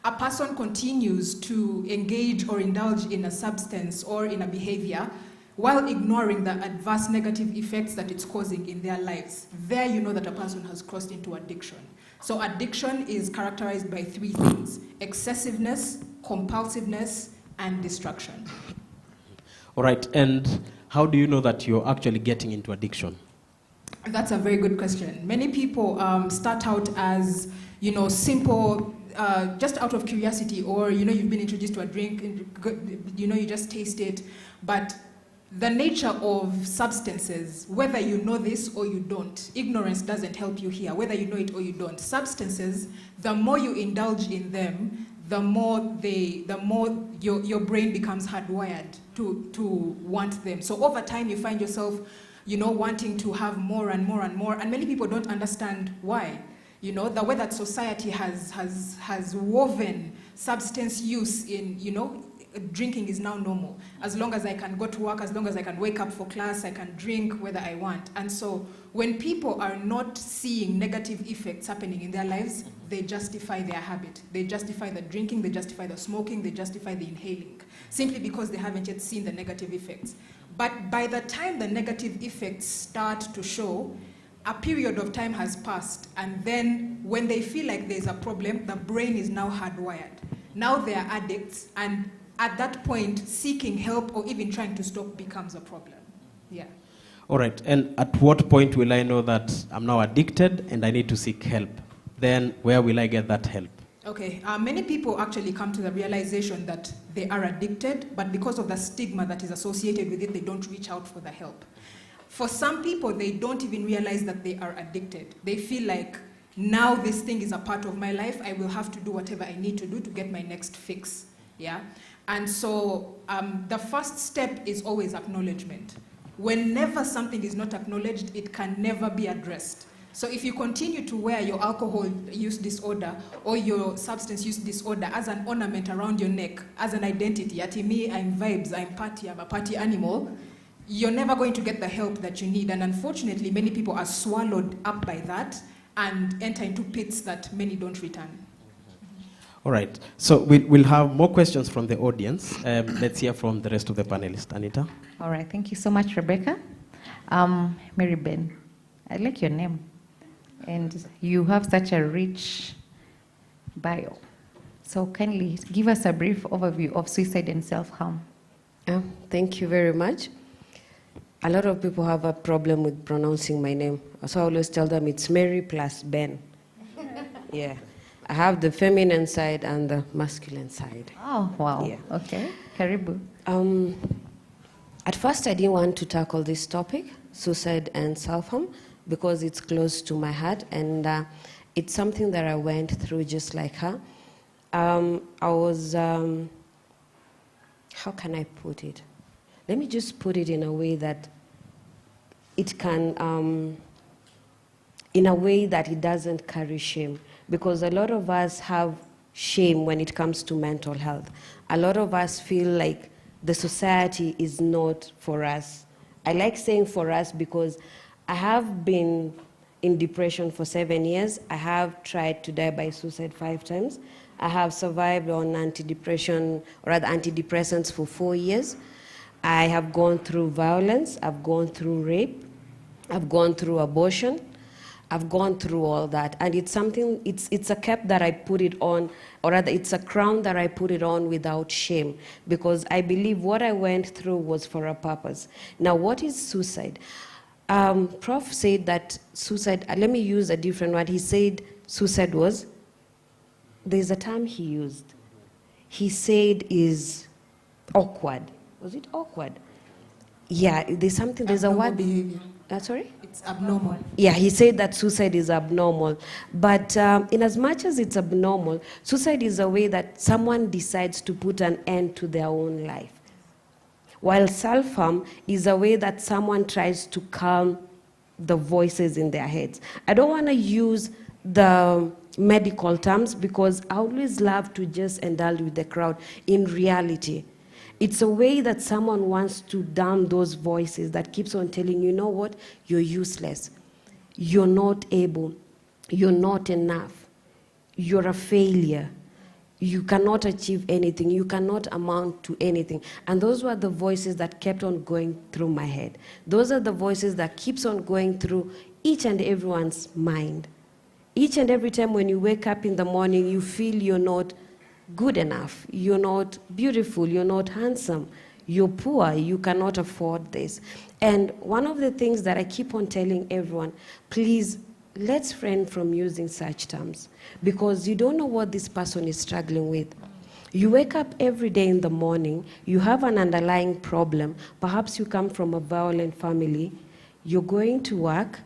A person continues to engage or indulge in a substance or in a behavior while ignoring the adverse negative effects that it's causing in their lives. There you know that a person has crossed into addiction. So addiction is characterized by three things: excessiveness, compulsiveness, and destruction. All right, and how do you know that you're actually getting into addiction? That's a very good question. Many people start out as, simple, just out of curiosity, or, you've been introduced to a drink, you just taste it, but the nature of substances, whether you know this or you don't, ignorance doesn't help you here, whether you know it or you don't. Substances, the more you indulge in them, the more your brain becomes hardwired to want them. So over time, you find yourself, wanting to have more and more and more, and many people don't understand why. The way that society has woven substance use in, drinking is now normal. As long as I can go to work, as long as I can wake up for class, I can drink whether I want. And so when people are not seeing negative effects happening in their lives, they justify their habit. They justify the drinking, they justify the smoking, they justify the inhaling, simply because they haven't yet seen the negative effects. But by the time the negative effects start to show, a period of time has passed, and then when they feel like there's a problem, the brain is now hardwired. Now they are addicts, and at that point, seeking help or even trying to stop becomes a problem. Yeah. All right, and at what point will I know that I'm now addicted and I need to seek help? Then where will I get that help? Okay, many people actually come to the realization that they are addicted, but because of the stigma that is associated with it, they don't reach out for the help. For some people, they don't even realize that they are addicted. They feel like, now this thing is a part of my life, I will have to do whatever I need to do to get my next fix. Yeah. And so the first step is always acknowledgement. Whenever something is not acknowledged, it can never be addressed. So if you continue to wear your alcohol use disorder or your substance use disorder as an ornament around your neck, as an identity, ati me, I'm vibes, I'm party, I'm a party animal, you're never going to get the help that you need. And unfortunately, many people are swallowed up by that and enter into pits that many don't return. All right, so we'll have more questions from the audience. Let's hear from the rest of the panelists. Anita? All right, thank you so much, Rebecca. Mary Ben, I like your name. And you have such a rich bio. So kindly give us a brief overview of suicide and self-harm. Thank you very much. A lot of people have a problem with pronouncing my name. So I always tell them it's Mary plus Ben. Yeah. I have the feminine side and the masculine side. Oh, wow. Yeah. Okay. Karibu. At first, I didn't want to tackle this topic, suicide and self-harm, because it's close to my heart, and it's something that I went through just like her. I was, how can I put it? Let me just put it in a way that it can, in a way that it doesn't carry shame, because a lot of us have shame when it comes to mental health. A lot of us feel like the society is not for us. I like saying for us because I have been in depression for 7 years. I have tried to die by suicide 5 times. I have survived on antidepressants for 4 years. I have gone through violence. I've gone through rape. I've gone through abortion. I've gone through all that, and it's something, it's a cap that I put it on, or rather it's a crown that I put it on without shame, because I believe what I went through was for a purpose. Now, what is suicide? Prof said that suicide, let me use a different word. He said suicide was, there's a term he used. He said is awkward. Was it awkward? Yeah, there's something, there's a word. Behavior. Sorry? It's abnormal. Yeah, he said that suicide is abnormal. But in as much as it's abnormal, suicide is a way that someone decides to put an end to their own life. While self-harm is a way that someone tries to calm the voices in their heads. I don't want to use the medical terms because I always love to just indulge with the crowd. In reality, it's a way that someone wants to down those voices that keeps on telling you know what, you're useless, you're not able, you're not enough, you're a failure, you cannot achieve anything, you cannot amount to anything. And those were the voices that kept on going through my head. Those are the voices that keeps on going through each and everyone's mind. Each and every time when you wake up in the morning, you feel you're not good enough, you're not beautiful, you're not handsome, you're poor, you cannot afford this. And one of the things that I keep on telling everyone, please, let's refrain from using such terms, because you don't know what this person is struggling with. You wake up every day in the morning, you have an underlying problem, perhaps you come from a violent family, you're going to work,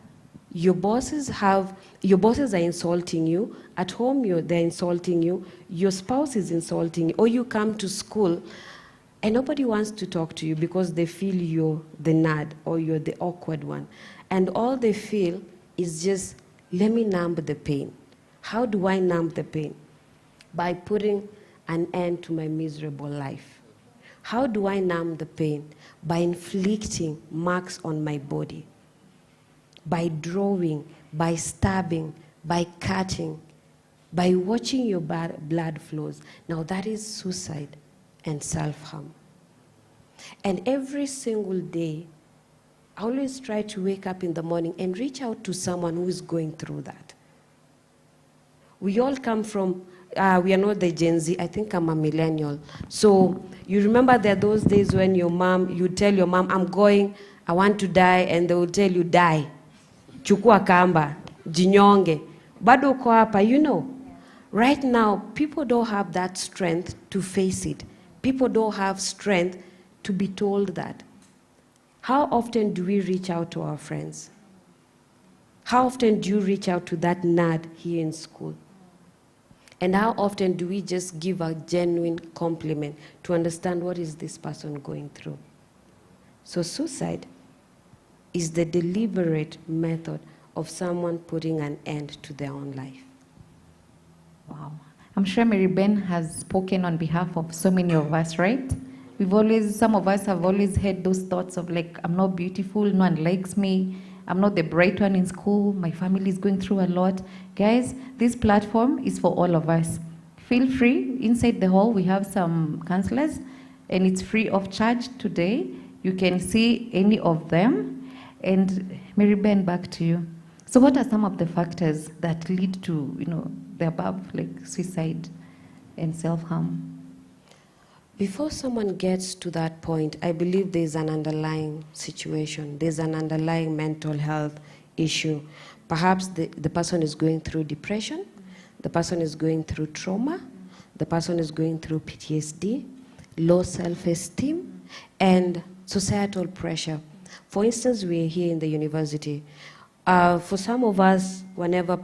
your bosses are insulting you, at home they're insulting you, your spouse is insulting you, or you come to school and nobody wants to talk to you because they feel you're the nerd or you're the awkward one. And all they feel is just, let me numb the pain. How do I numb the pain? By putting an end to my miserable life. How do I numb the pain? By inflicting marks on my body. By drawing, by stabbing, by cutting, by watching your blood flows. Now that is suicide and self-harm. And every single day, I always try to wake up in the morning and reach out to someone who is going through that. We all come from, we are not the Gen Z, I think I'm a millennial. So you remember there are those days when you tell your mom, I'm going, I want to die, and they will tell you, die. Chukua kamba, jinyonge, bado uko hapa, you know. Right now, people don't have that strength to face it. People don't have strength to be told that. How often do we reach out to our friends? How often do you reach out to that nerd here in school? And how often do we just give a genuine compliment to understand what is this person going through? So suicide is the deliberate method of someone putting an end to their own life. Wow. I'm sure Mary Ben has spoken on behalf of so many of us, right? Some of us have always had those thoughts of like, I'm not beautiful, no one likes me, I'm not the bright one in school, my family is going through a lot. Guys, this platform is for all of us. Feel free, inside the hall we have some counselors, and it's free of charge today. You can see any of them. And Mary Ben, back to you. So what are some of the factors that lead to, the above, like suicide and self-harm? Before someone gets to that point, I believe there's an underlying situation. There's an underlying mental health issue. Perhaps the person is going through depression, the person is going through trauma, the person is going through PTSD, low self-esteem, and societal pressure. For instance, we're here in the university. For some of us, we're never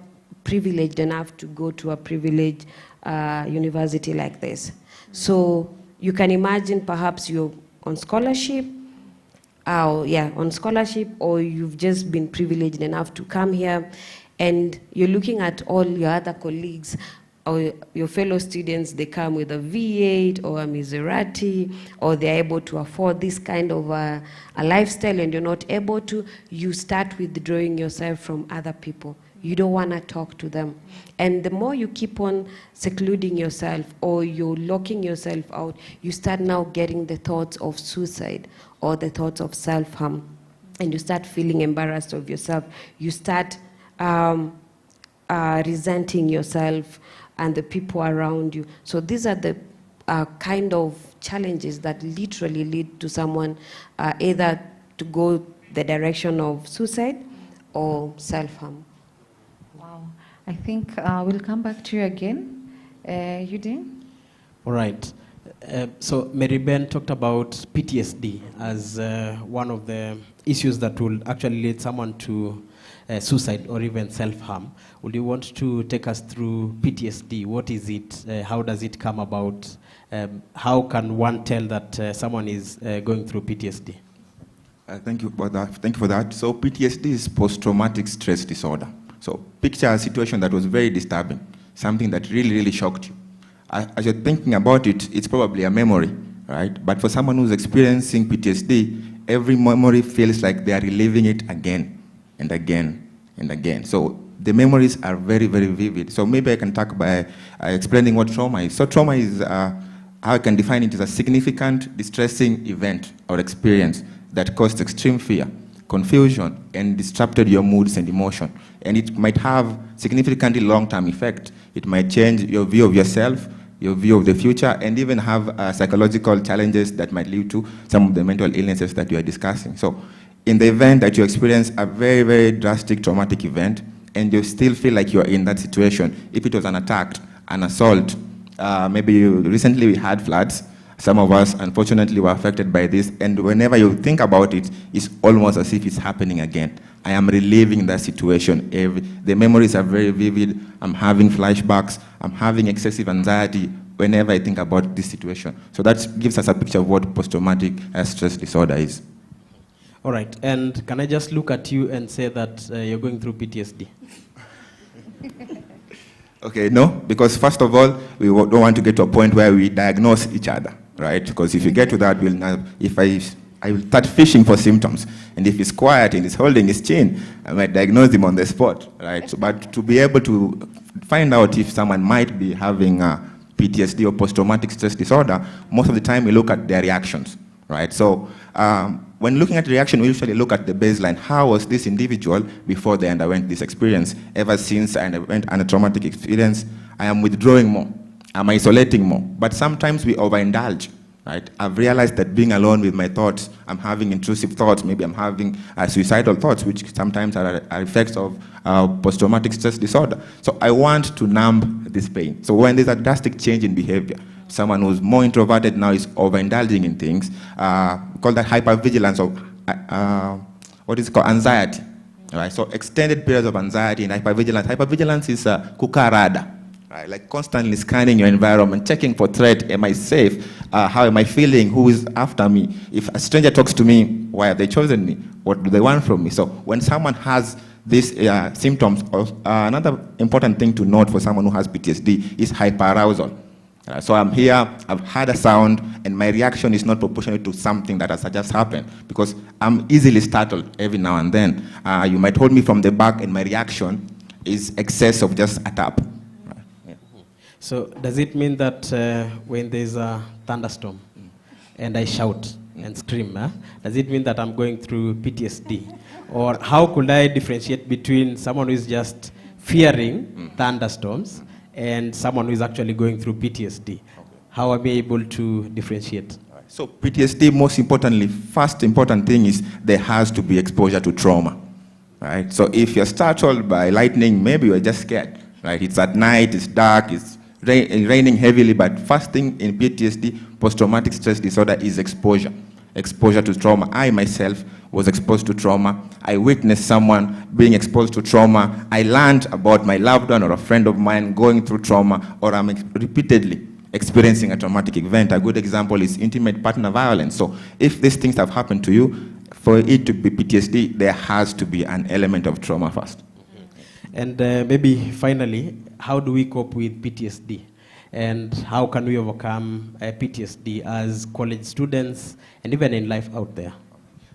privileged enough to go to a privileged university like this. So you can imagine perhaps you're on scholarship, or you've just been privileged enough to come here, and you're looking at all your other colleagues or your fellow students. They come with a V8 or a Maserati, or they're able to afford this kind of a lifestyle, and you're not able to. You start withdrawing yourself from other people. You don't want to talk to them. And the more you keep on secluding yourself, or you're locking yourself out, you start now getting the thoughts of suicide or the thoughts of self-harm. And you start feeling embarrassed of yourself. You start resenting yourself and the people around you. So these are the kind of challenges that literally lead to someone either to go the direction of suicide or self-harm. I think we'll come back to you again. Eugene? All right. So Mary Ben talked about PTSD as one of the issues that will actually lead someone to suicide or even self-harm. Would you want to take us through PTSD? What is it? How does it come about? How can one tell that someone is going through PTSD? Thank you for that. Thank you for that. So PTSD is post-traumatic stress disorder. So picture a situation that was very disturbing, something that really, really shocked you. As you're thinking about it, it's probably a memory, right? But for someone who's experiencing PTSD, every memory feels like they are reliving it again and again and again. So the memories are very, very vivid. So maybe I can talk by explaining what trauma is. So trauma is, how I can define it, as a significant, distressing event or experience that caused extreme fear, confusion, and disrupted your moods and emotion. And it might have significantly long-term effect. It might change your view of yourself, your view of the future, and even have psychological challenges that might lead to some of the mental illnesses that you are discussing. So in the event that you experience a very, very drastic traumatic event, and you still feel like you're in that situation, if it was an attack, an assault, maybe recently we had floods. Some of us, unfortunately, were affected by this, and whenever you think about it, it's almost as if it's happening again. I am reliving that situation. The memories are very vivid. I'm having flashbacks. I'm having excessive anxiety whenever I think about this situation. So that gives us a picture of what post-traumatic stress disorder is. All right, and can I just look at you and say that you're going through PTSD? Okay, no, because first of all, we don't want to get to a point where we diagnose each other, right? Because if you get to that, if I will start fishing for symptoms, and if he's quiet and he's holding his chin, I might diagnose him on the spot, right? So, but to be able to find out if someone might be having PTSD or post-traumatic stress disorder, most of the time we look at their reactions, right? So when looking at the reaction, we usually look at the baseline. How was this individual before they underwent this experience? Ever since I underwent a traumatic experience, I am withdrawing more, I'm isolating more. But sometimes we overindulge, right? I've realized that being alone with my thoughts, I'm having intrusive thoughts, maybe I'm having suicidal thoughts, which sometimes are effects of post-traumatic stress disorder. So I want to numb this pain. So when there's a drastic change in behavior, someone who's more introverted now is overindulging in things, we call that hypervigilance, or what is called anxiety. Right? So extended periods of anxiety and hypervigilance. Hypervigilance is kukarada, right? Like constantly scanning your environment, checking for threat. Am I safe? How am I feeling? Who is after me? If a stranger talks to me, why have they chosen me? What do they want from me? So when someone has these symptoms, another important thing to note for someone who has PTSD is hyperarousal. So I'm here, I've heard a sound, and my reaction is not proportional to something that has just happened, because I'm easily startled every now and then. You might hold me from the back, and my reaction is excess of just a tap. Right. Yeah. So does it mean that when there's a thunderstorm and I shout and scream, does it mean that I'm going through PTSD? Or how could I differentiate between someone who is just fearing thunderstorms and someone who is actually going through PTSD? How are we able to differentiate? So PTSD, most importantly, first important thing is there has to be exposure to trauma, right? So if you're startled by lightning, maybe you're just scared, right? It's at night, it's dark, it's raining heavily, but first thing in PTSD, post-traumatic stress disorder, is exposure. Exposure to trauma. I myself was exposed to trauma. I witnessed someone being exposed to trauma. I learned about my loved one or a friend of mine going through trauma, or I'm repeatedly experiencing a traumatic event. A good example is intimate partner violence. So if these things have happened to you, for it to be PTSD, there has to be an element of trauma first. And maybe finally, how do we cope with PTSD? And how can we overcome PTSD as college students and even in life out there?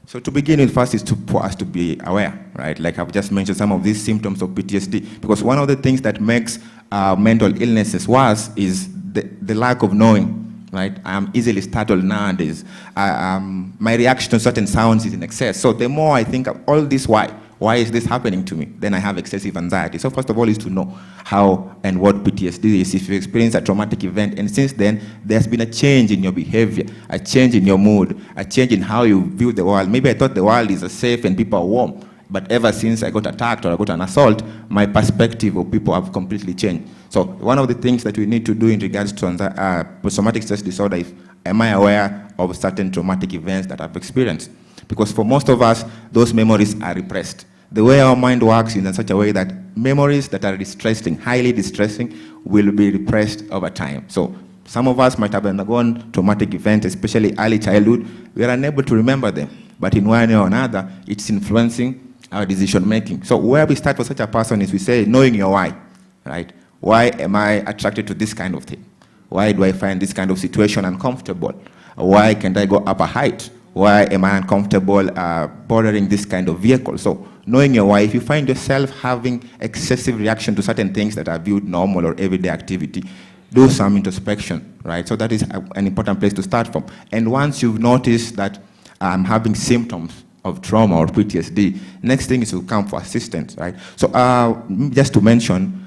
So to begin with, first is for us to be aware, right? Like I've just mentioned some of these symptoms of PTSD, because one of the things that makes mental illnesses worse is the lack of knowing, right? I'm easily startled nowadays. My reaction to certain sounds is in excess. So the more I think of all this, why is this happening to me? Then I have excessive anxiety. So first of all is to know how and what PTSD is. If you experience a traumatic event, and since then, there's been a change in your behavior, a change in your mood, a change in how you view the world. Maybe I thought the world is safe and people are warm, but ever since I got attacked or I got an assault, my perspective of people have completely changed. So one of the things that we need to do in regards to post-traumatic stress disorder is, am I aware of certain traumatic events that I've experienced? Because for most of us, those memories are repressed. The way our mind works is in such a way that memories that are distressing, highly distressing, will be repressed over time. So some of us might have undergone traumatic events, especially early childhood. We are unable to remember them. But in one way or another, it's influencing our decision making. So where we start for such a person is we say, knowing your why, right? Why am I attracted to this kind of thing? Why do I find this kind of situation uncomfortable? Why can't I go up a height? Why am I uncomfortable bordering this kind of vehicle? So knowing your why, if you find yourself having excessive reaction to certain things that are viewed normal or everyday activity, do some introspection, right? So that is an important place to start from. And once you've noticed that I'm having symptoms of trauma or PTSD, next thing is to come for assistance, right? So just to mention,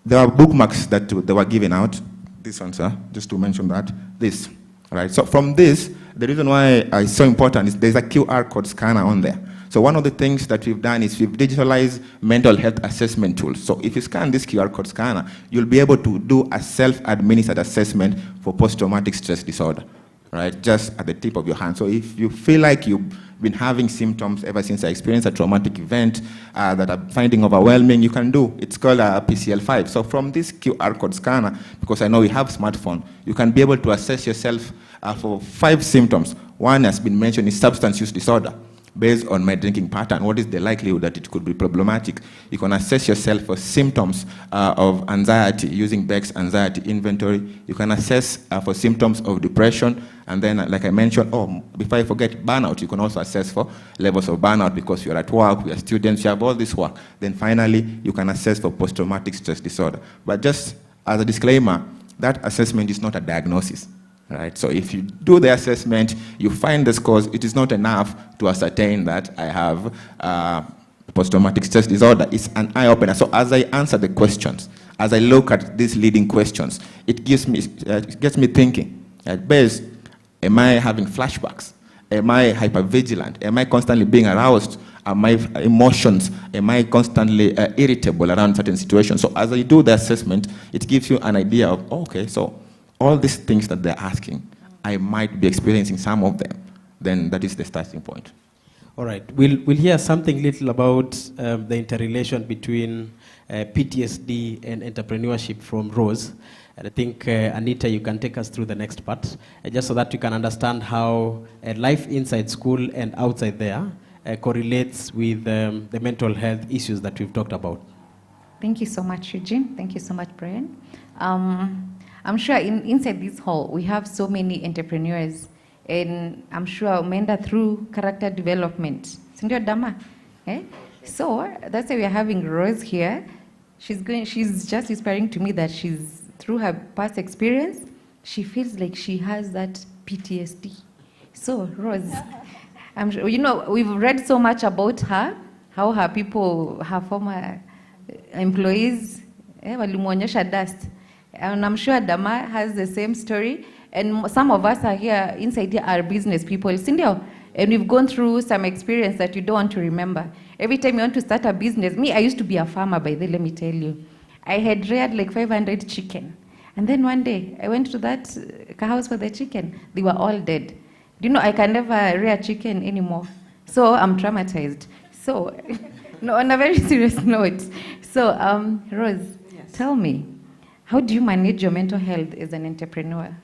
there are bookmarks that they were given out. This one, sir, just to mention that, this, right? So from this, the reason why it's so important is there's a QR code scanner on there. So one of the things that we've done is we've digitalized mental health assessment tools. So if you scan this QR code scanner, you'll be able to do a self-administered assessment for post-traumatic stress disorder, right? Just at the tip of your hand. So if you feel like you've been having symptoms ever since I experienced a traumatic event that I'm finding overwhelming, you can do. It's called a PCL5. So from this QR code scanner, because I know we have smartphone, you can be able to assess yourself for 5 symptoms. One has been mentioned is substance use disorder. Based on my drinking pattern, what is the likelihood that it could be problematic? You can assess yourself for symptoms of anxiety using Beck's anxiety inventory. You can assess for symptoms of depression. And then, like I mentioned, before I forget, burnout. You can also assess for levels of burnout because you're at work, we are students, you have all this work. Then finally, you can assess for post-traumatic stress disorder. But just as a disclaimer, that assessment is not a diagnosis. Right? So if you do the assessment, you find the scores, it is not enough to ascertain that I have post-traumatic stress disorder. It's an eye-opener. So as I answer the questions, as I look at these leading questions, it gets me thinking. Base, am I having flashbacks? Am I hypervigilant? Am I constantly being aroused? Are my emotions, am I constantly irritable around certain situations? So as I do the assessment, it gives you an idea of, okay, so all these things that they're asking, I might be experiencing some of them. Then that is the starting point. All right. We'll hear something little about the interrelation between PTSD and entrepreneurship from Rose. And I think, Anita, you can take us through the next part, just so that you can understand how life inside school and outside there correlates with the mental health issues that we've talked about. Thank you so much, Eugene. Thank you so much, Brian. I'm sure inside this hall, we have so many entrepreneurs, and I'm sure umeenda through character development. Sindio Dama? So that's why we are having Rose here. She's just inspiring to me that through her past experience, she feels like she has that PTSD. So Rose, I'm sure, we've read so much about her, how her former employees walimuonyesha dust. And I'm sure Dama has the same story. And some of us are here, inside here, are business people. Sindio? And we've gone through some experience that you don't want to remember. Every time you want to start a business, me, I used to be a farmer, by the way, let me tell you. I had reared like 500 chicken. And then one day, I went to that house for the chicken. They were all dead. Do you know, I can never rear chicken anymore. So I'm traumatized. So, no, on a very serious note. So, Rose, yes. Tell me, how do you manage your mental health as an entrepreneur?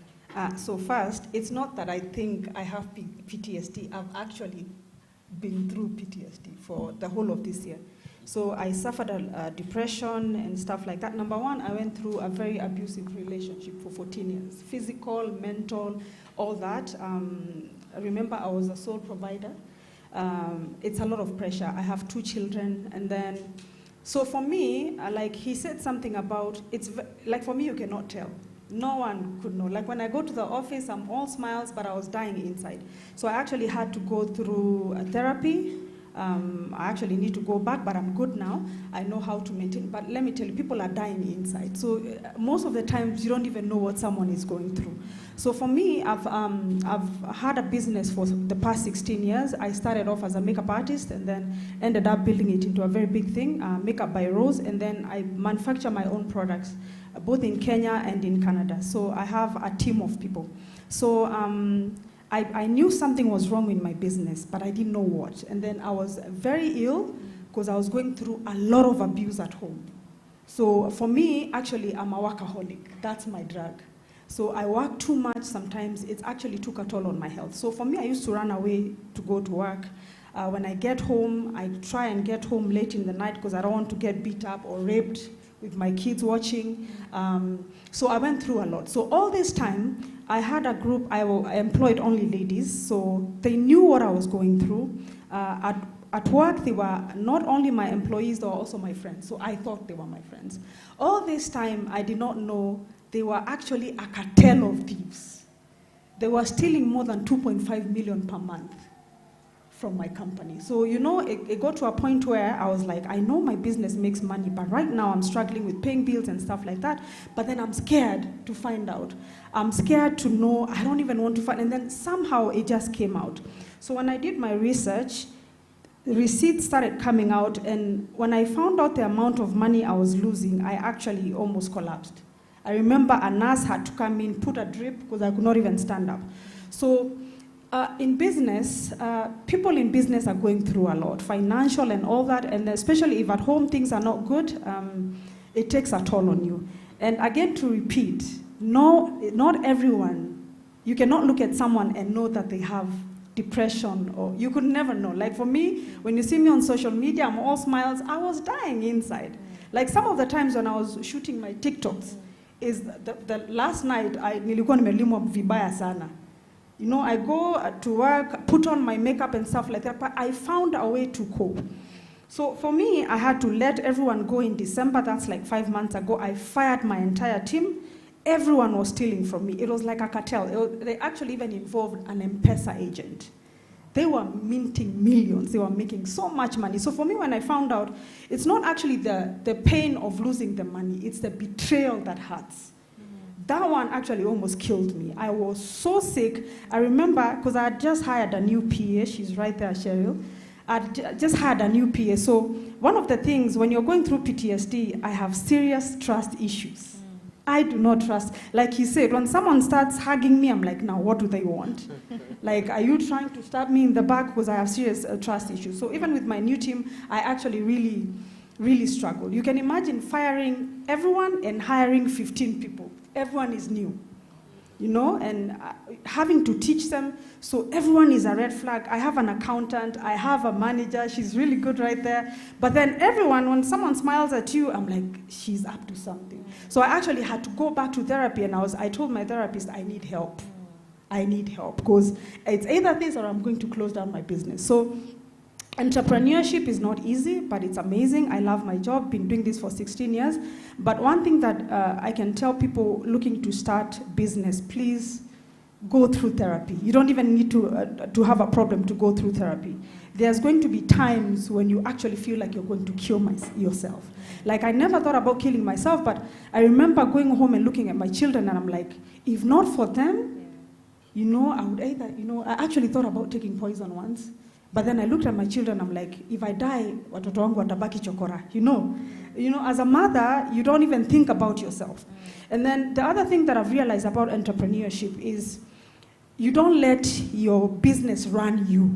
So first, it's not that I think I have PTSD. I've actually been through PTSD for the whole of this year. So I suffered a depression and stuff like that. Number one, I went through a very abusive relationship for 14 years. Physical, mental, all that. Remember, I was a sole provider. It's a lot of pressure. I have 2 children, and then, so for me, like he said something about, it's like for me, you cannot tell. No one could know. Like when I go to the office, I'm all smiles, but I was dying inside. So I actually had to go through therapy. I actually need to go back, but I'm good now. I know how to maintain. But let me tell you, people are dying inside. So most of the times, you don't even know what someone is going through. So for me, I've had a business for the past 16 years. I started off as a makeup artist and then ended up building it into a very big thing, Makeup by Rose, and then I manufacture my own products, both in Kenya and in Canada. So I have a team of people. So I knew something was wrong with my business, but I didn't know what. And then I was very ill because I was going through a lot of abuse at home. So for me, actually, I'm a workaholic. That's my drug. So I work too much sometimes. It actually took a toll on my health. So for me, I used to run away to go to work. When I get home, I try and get home late in the night because I don't want to get beat up or raped with my kids watching. So I went through a lot. So all this time, I had a group, I employed only ladies, so they knew what I was going through. At work, they were not only my employees, they were also my friends, so I thought they were my friends. All this time, I did not know they were actually a cartel of thieves. They were stealing more than 2.5 million per month from my company. So, you know, it got to a point where I was like, I know my business makes money, but right now I'm struggling with paying bills and stuff like that, but then I'm scared to find out. I'm scared to know, I don't even want to find, and then somehow it just came out. So when I did my research, receipts started coming out, and when I found out the amount of money I was losing, I actually almost collapsed. I remember a nurse had to come in, put a drip, because I could not even stand up. So in business, people in business are going through a lot, financial and all that, and especially if at home things are not good, it takes a toll on you. And again, to repeat, no, not everyone, you cannot look at someone and know that they have depression, or you could never know. Like for me, when you see me on social media, I'm all smiles, I was dying inside. Like some of the times when I was shooting my TikToks, is the last night, nilikuwa nimelimwa vibaya sana. You know, I go to work, put on my makeup and stuff like that, but I found a way to cope. So for me, I had to let everyone go in December. That's like 5 months ago. I fired my entire team. Everyone was stealing from me. It was like a cartel. They actually even involved an M-Pesa agent. They were minting millions. They were making so much money. So for me, when I found out, it's not actually the pain of losing the money. It's the betrayal that hurts. That one actually almost killed me. I was so sick. I remember, because I had just hired a new PA. She's right there, Cheryl. I just had a new PA. So one of the things, when you're going through PTSD, I have serious trust issues. I do not trust. Like he said, when someone starts hugging me, I'm like, now, what do they want? Like, are you trying to stab me in the back? Because I have serious trust issues. So even with my new team, I actually really struggle. You can imagine firing everyone and hiring 15 people. Everyone is new, you know, and having to teach them. So everyone is a red flag. I have an accountant. I have a manager. She's really good right there. But then everyone, when someone smiles at you, I'm like, she's up to something. So I actually had to go back to therapy, and I told my therapist, I need help. I need help, because it's either this or I'm going to close down my business. So entrepreneurship is not easy, but it's amazing. I love my job, been doing this for 16 years. But one thing that I can tell people looking to start business, please go through therapy. You don't even need to have a problem to go through therapy. There's going to be times when you actually feel like you're going to kill yourself. Like, I never thought about killing myself, but I remember going home and looking at my children, and I'm like, if not for them, you know, I would either, you know, I actually thought about taking poison once, but then I looked at my children, I'm like, if I die, watoto wangu watabaki chokora, you know, as a mother, you don't even think about yourself. And then the other thing that I've realized about entrepreneurship is you don't let your business run you,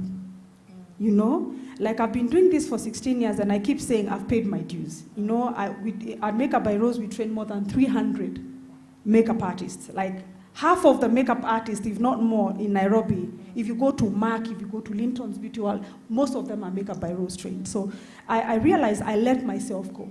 you know? Like, I've been doing this for 16 years, and I keep saying I've paid my dues. You know, at Makeup by Rose, we train more than 300 makeup artists. Like, half of the makeup artists, if not more, in Nairobi, if you go to MAC, if you go to Linton's Beauty World, most of them are Makeup by Rose trained. So I realized I let myself go.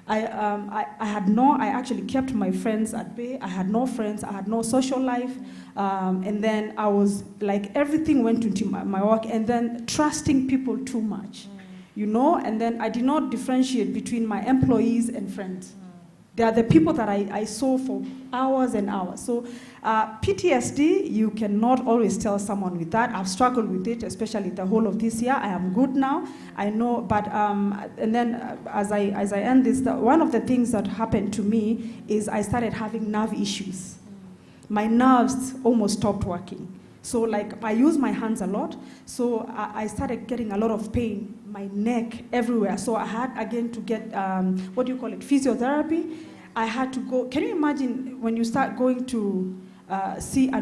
I actually kept my friends at bay. I had no friends, I had no social life. And then I was like, everything went into my work, and then trusting people too much, you know? And then I did not differentiate between my employees and friends. They are the people that I saw for hours and hours. So PTSD, you cannot always tell someone with that. I've struggled with it, especially the whole of this year. I am good now, I know. But and then as I end this, one of the things that happened to me is I started having nerve issues. My nerves almost stopped working. So like, I use my hands a lot, so I started getting a lot of pain, my neck, everywhere. So I had again to get, what do you call it, physiotherapy. I had to go, can you imagine when you start going to see a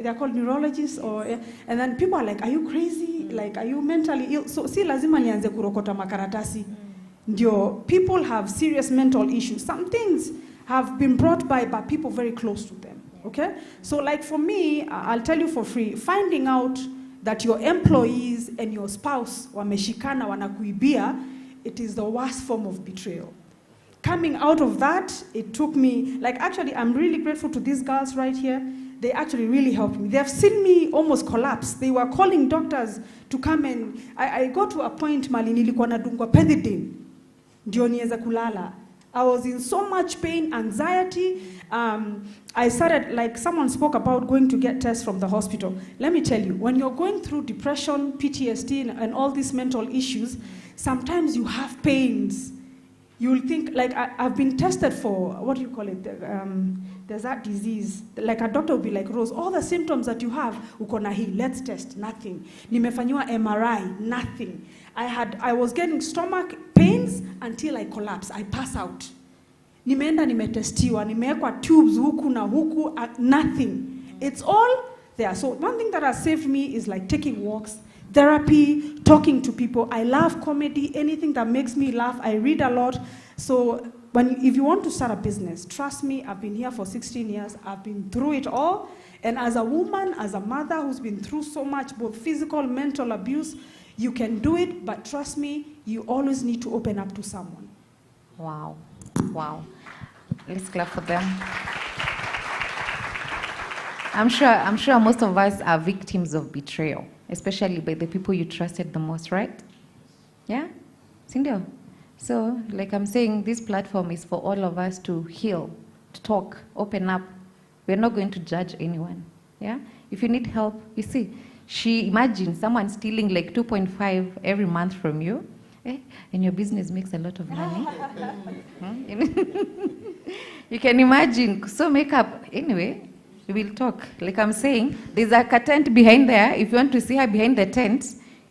they're called neurologists, and then people are like, are you crazy? Like, are you mentally ill? So si lazima nianze kurokota makaratasi. Ndio, people have serious mental issues. Some things have been brought by people very close to them. Okay? So like for me, I'll tell you for free, finding out that your employees and your spouse wameshikana wanakuibia, it is the worst form of betrayal. Coming out of that, it took me, like actually I'm really grateful to these girls right here. They actually really helped me. They have seen me almost collapse. They were calling doctors to come and, I got to a point mali nilikuwa nadungwa Pethidine, ndio niweze kulala. I was in so much pain, anxiety. I started, like someone spoke about going to get tests from the hospital. Let me tell you, when you're going through depression, PTSD, and all these mental issues, sometimes you have pains. You'll think, like I've been tested for, what do you call it? There's that disease. Like a doctor will be like, Rose, all the symptoms that you have, uko na hii, let's test, nothing. Nimefanyiwa MRI, nothing. I was getting stomach pains until I collapsed. I pass out. Nimeenda nimetestiwa, nimewekwa tubes huku na huku, nothing. It's all there. So one thing that has saved me is like taking walks, therapy, talking to people. I love comedy, anything that makes me laugh. I read a lot. So if you want to start a business, trust me, I've been here for 16 years. I've been through it all. And as a woman, as a mother who's been through so much, both physical, mental abuse, you can do it, but trust me, you always need to open up to someone. Wow. Wow. Let's clap for them. I'm sure most of us are victims of betrayal, especially by the people you trusted the most, right? Yeah? Sindio? So, like I'm saying, this platform is for all of us to heal, to talk, open up. We're not going to judge anyone. Yeah? If you need help, you see, imagine someone stealing like 2.5 every month from you, and your business makes a lot of money. You can imagine. So makeup, anyway, we will talk. Like I'm saying, there's a tent behind there. If you want to see her behind the tent,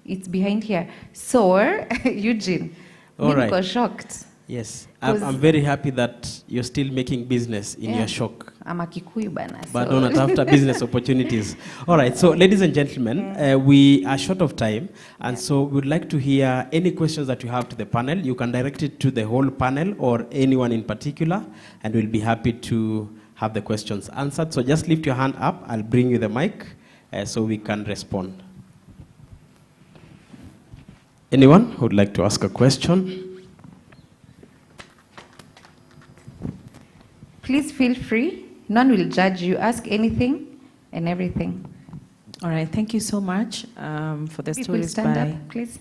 it's behind here. So, Eugene, all right. I was shocked. Yes, I'm very happy that you're still making business in your shock. I'm a Kikuyu bana. But not after business opportunities. All right, so ladies and gentlemen, we are short of time, and so we'd like to hear any questions that you have to the panel. You can direct it to the whole panel or anyone in particular, and we'll be happy to have the questions answered. So just lift your hand up. I'll bring you the mic so we can respond. Anyone who would like to ask a question? Please feel free. None will judge you. Ask anything and everything. All right. Thank you so much for the stories. Stand up, please.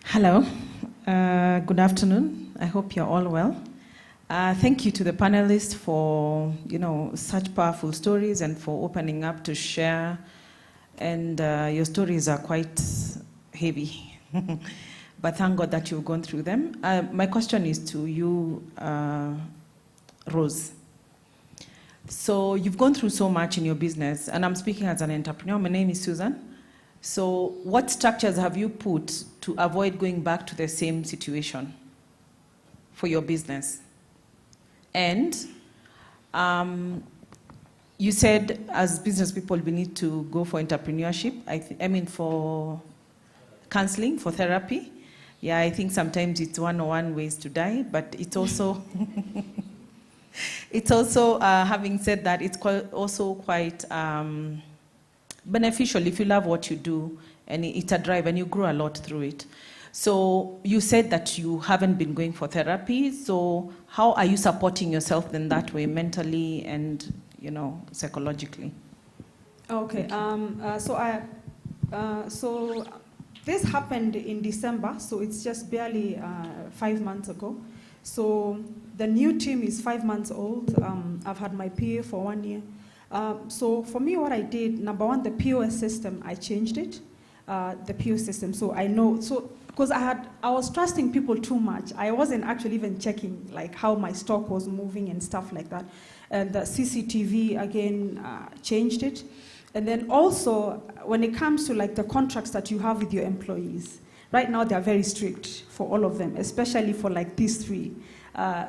Hello. Good afternoon. I hope you're all well. Thank you to the panelists for, such powerful stories and for opening up to share. And your stories are quite heavy, but thank God that you've gone through them. My question is to you, Rose. So you've gone through so much in your business, and I'm speaking as an entrepreneur. My name is Susan. So what structures have you put to avoid going back to the same situation for your business? And you said as business people, we need to go for entrepreneurship. For counseling, for therapy. Yeah, I think sometimes it's 101 ways to die, but it's also, having said that, it's also quite beneficial if you love what you do, and it's a drive, and you grow a lot through it. So you said that you haven't been going for therapy, so how are you supporting yourself in that way, mentally and, psychologically? Okay, so this happened in December, so it's just barely 5 months ago. So the new team is 5 months old. I've had my PA for 1 year. So for me, what I did, number one, the POS system, I changed it, the POS system. So I know, because I was trusting people too much. I wasn't actually even checking like how my stock was moving and stuff like that. And the CCTV, again, changed it. And then also, when it comes to like the contracts that you have with your employees, right now they're very strict for all of them, especially for like these three.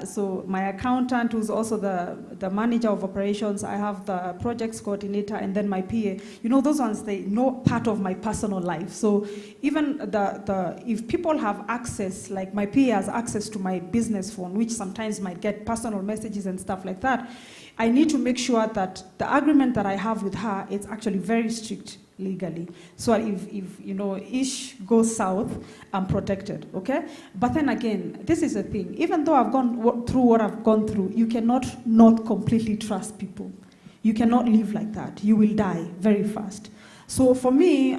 So my accountant, who's also the manager of operations, I have the projects coordinator, and then my PA. Those ones, they know part of my personal life. So even if people have access, like my PA has access to my business phone, which sometimes might get personal messages and stuff like that, I need to make sure that the agreement that I have with her is actually very strict legally. So if ish goes south, I'm protected, okay? But then again, this is the thing. Even though I've gone through what I've gone through, you cannot not completely trust people. You cannot live like that. You will die very fast. So for me,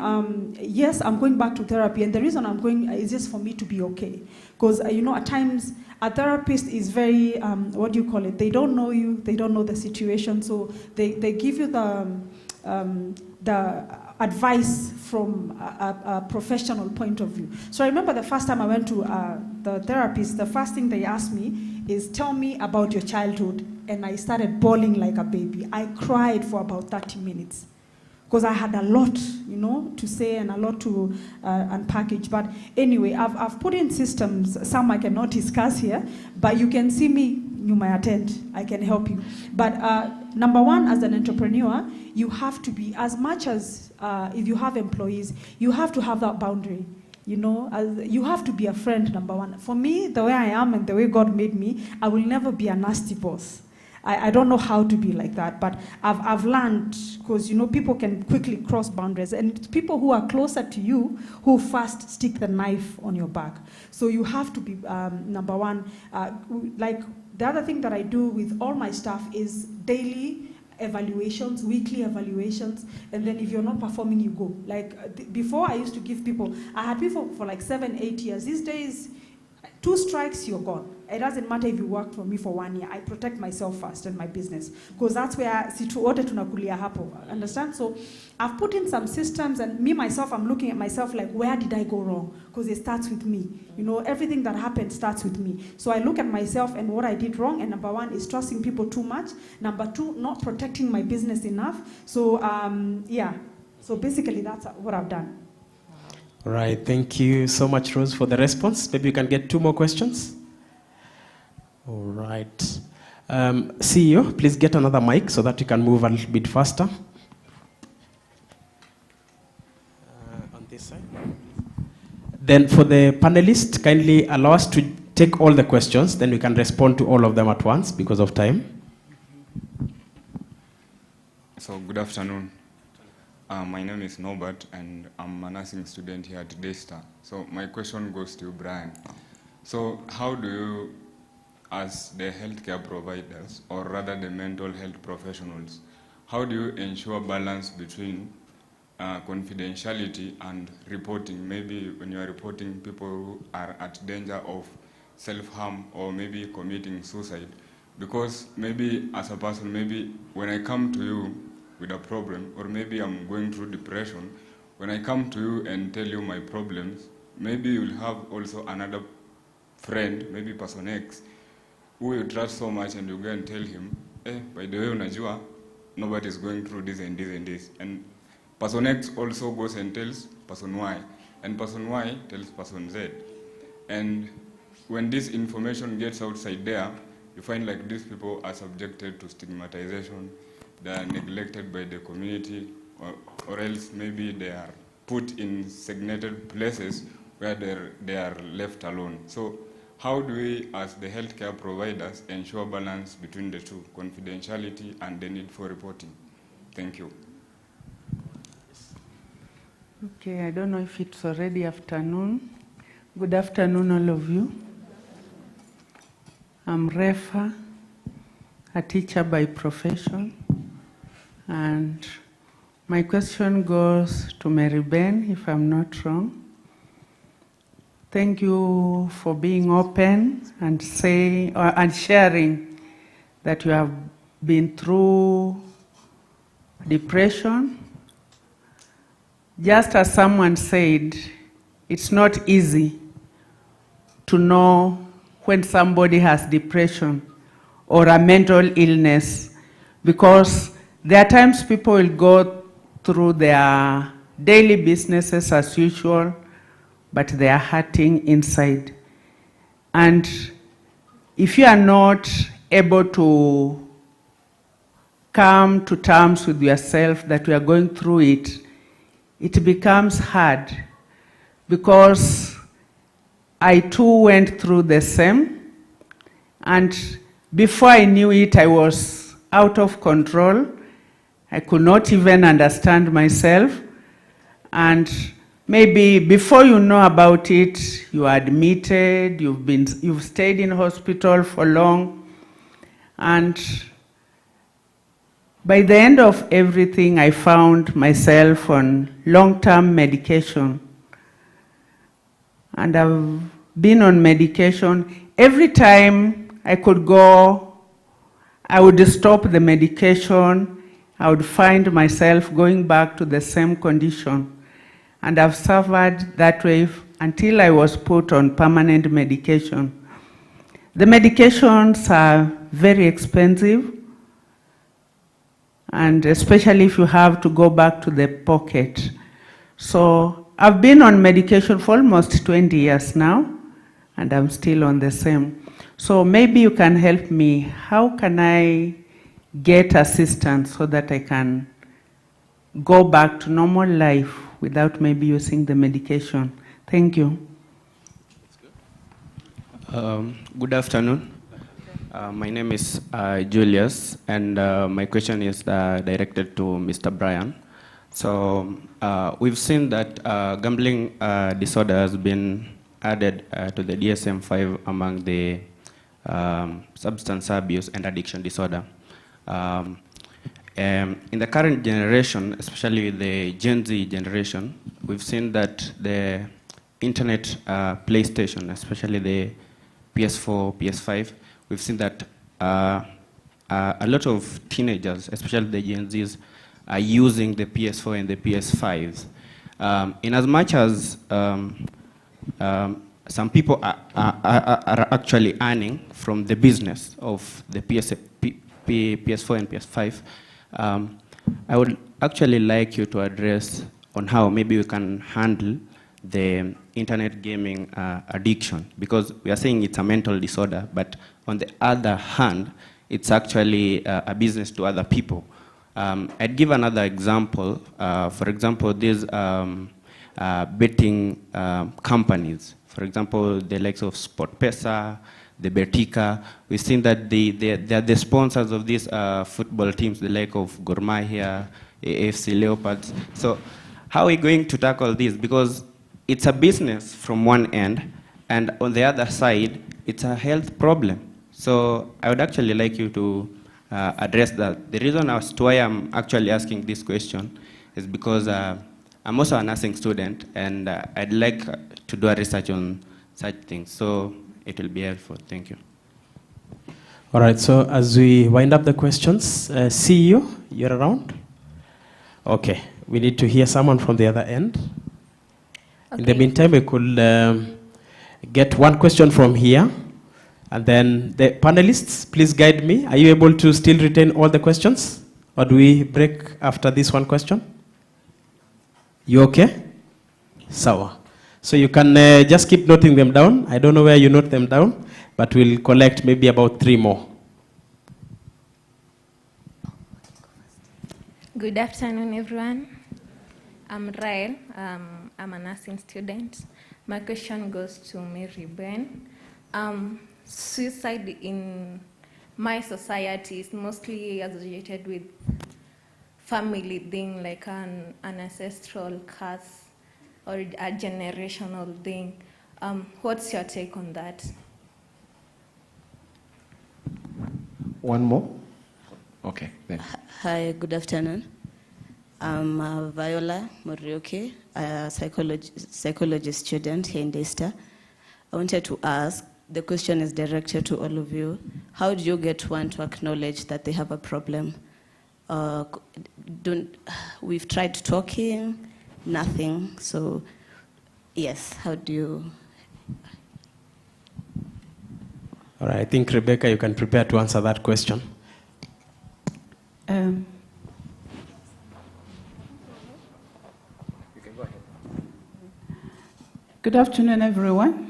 yes, I'm going back to therapy, and the reason I'm going is just for me to be okay. Because, at times, a therapist is very, they don't know you, they don't know the situation, so they give you the advice from a professional point of view. So I remember the first time I went to the therapist, the first thing they asked me is, tell me about your childhood. And I started bawling like a baby. I cried for about 30 minutes. Because I had a lot, to say and a lot to unpackage. But anyway, I've put in systems, some I cannot discuss here, but you can see me, you might attend, I can help you. But number one, as an entrepreneur, you have to be, as much as if you have employees, you have to have that boundary. You have to be a friend, number one. For me, the way I am and the way God made me, I will never be a nasty boss. I don't know how to be like that, but I've learned, because people can quickly cross boundaries, and it's people who are closer to you who first stick the knife on your back. So you have to be, number one, like the other thing that I do with all my staff is daily evaluations, weekly evaluations, and then if you're not performing, you go. Like before, I used to give people, I had people for like 7-8 years. These days, 2 strikes, you're gone. It doesn't matter if you work for me for 1 year. I protect myself first and my business, because that's where situote tunakulia hapo. Understand? So I've put in some systems, and me myself, I'm looking at myself like, where did I go wrong? Because it starts with me. Everything that happened starts with me. So I look at myself and what I did wrong. And number one is trusting people too much. Number two, not protecting my business enough. So yeah. So basically, that's what I've done. All right, thank you so much, Rose, for the response. Maybe you can get 2 more questions. All right. CEO, please get another mic so that you can move a little bit faster. On this side. Then for the panelists, kindly allow us to take all the questions, then we can respond to all of them at once because of time. So good afternoon. My name is Norbert, and I'm a nursing student here at Daystar. So my question goes to you, Brian. So how do you, as the healthcare providers, or rather the mental health professionals, how do you ensure balance between confidentiality and reporting? Maybe when you are reporting people who are at danger of self-harm or maybe committing suicide. Because maybe as a person, maybe when I come to you with a problem, or maybe I'm going through depression, when I come to you and tell you my problems, maybe you'll have also another friend, maybe person X, who you trust so much, and you go and tell him, by the way, unajua, nobody's going through this and this and this. And person X also goes and tells person Y, and person Y tells person Z. And when this information gets outside there, you find like these people are subjected to stigmatization, they are neglected by the community, or else maybe they are put in segregated places where they are left alone. So how do we, as the healthcare providers, ensure balance between the two, confidentiality and the need for reporting? Thank you. Okay, I don't know if it's already afternoon. Good afternoon, all of you. I'm Refa, a teacher by profession, and my question goes to Mary Ben, if I'm not wrong. Thank you for being open and sharing that you have been through depression. Just as someone said, it's not easy to know when somebody has depression or a mental illness, because there are times people will go through their daily businesses as usual, but they are hurting inside. And if you are not able to come to terms with yourself that you are going through it, it becomes hard, because I too went through the same, and before I knew it, I was out of control. I could not even understand myself, and maybe before you know about it, you are admitted, you've stayed in hospital for long, and by the end of everything, I found myself on long-term medication. And I've been on medication. Every time I could go, I would stop the medication, I would find myself going back to the same condition. And I've suffered that way until I was put on permanent medication. The medications are very expensive, and especially if you have to go back to the pocket. So I've been on medication for almost 20 years now, and I'm still on the same. So maybe you can help me. How can I get assistance so that I can go back to normal life without maybe using the medication? Thank you. Good afternoon. My name is Julius, and my question is directed to Mr. Brian. So we've seen that gambling disorder has been added to the DSM-5 among the substance abuse and addiction disorder. In the current generation, especially the Gen Z generation, we've seen that the internet PlayStation, especially the PS4, PS5, we've seen that a lot of teenagers, especially the Gen Zs, are using the PS4 and the PS5s. In as much as some people are actually earning from the business of the PS4 and PS5, I would actually like you to address on how maybe we can handle the internet gaming addiction, because we are saying it's a mental disorder, but on the other hand, it's actually a business to other people. I'd give another example. For example, these betting companies, for example, the likes of SportPesa, the Betika, we've seen that they are the sponsors of these football teams, the like of Gor Mahia, AFC Leopards. So how are we going to tackle this? Because it's a business from one end, and on the other side, it's a health problem. So I would actually like you to address that. The reason as to why I'm actually asking this question is because I'm also a nursing student, and I'd like to do a research on such things. So it will be helpful. Thank you. All right, so as we wind up the questions, CEO, you're around? Okay, we need to hear someone from the other end. Okay. In the meantime, we could get one question from here, and then the panelists, please guide me. Are you able to still retain all the questions, or do we break after this one question? You okay? Sawa. So you can just keep noting them down. I don't know where you note them down, but we'll collect maybe about 3 more. Good afternoon, everyone. I'm Rael. I'm a nursing student. My question goes to Mary Ben. Suicide in my society is mostly associated with family being like an ancestral curse or a generational thing. What's your take on that? One more? Okay, then. Hi, good afternoon. I'm Viola Morioke, a psychology student here in Daystar. I wanted to ask, the question is directed to all of you. How do you get one to acknowledge that they have a problem? We've tried talking, nothing. So, yes, how do you? All right, I think, Rebecca, you can prepare to answer that question. Good afternoon, everyone.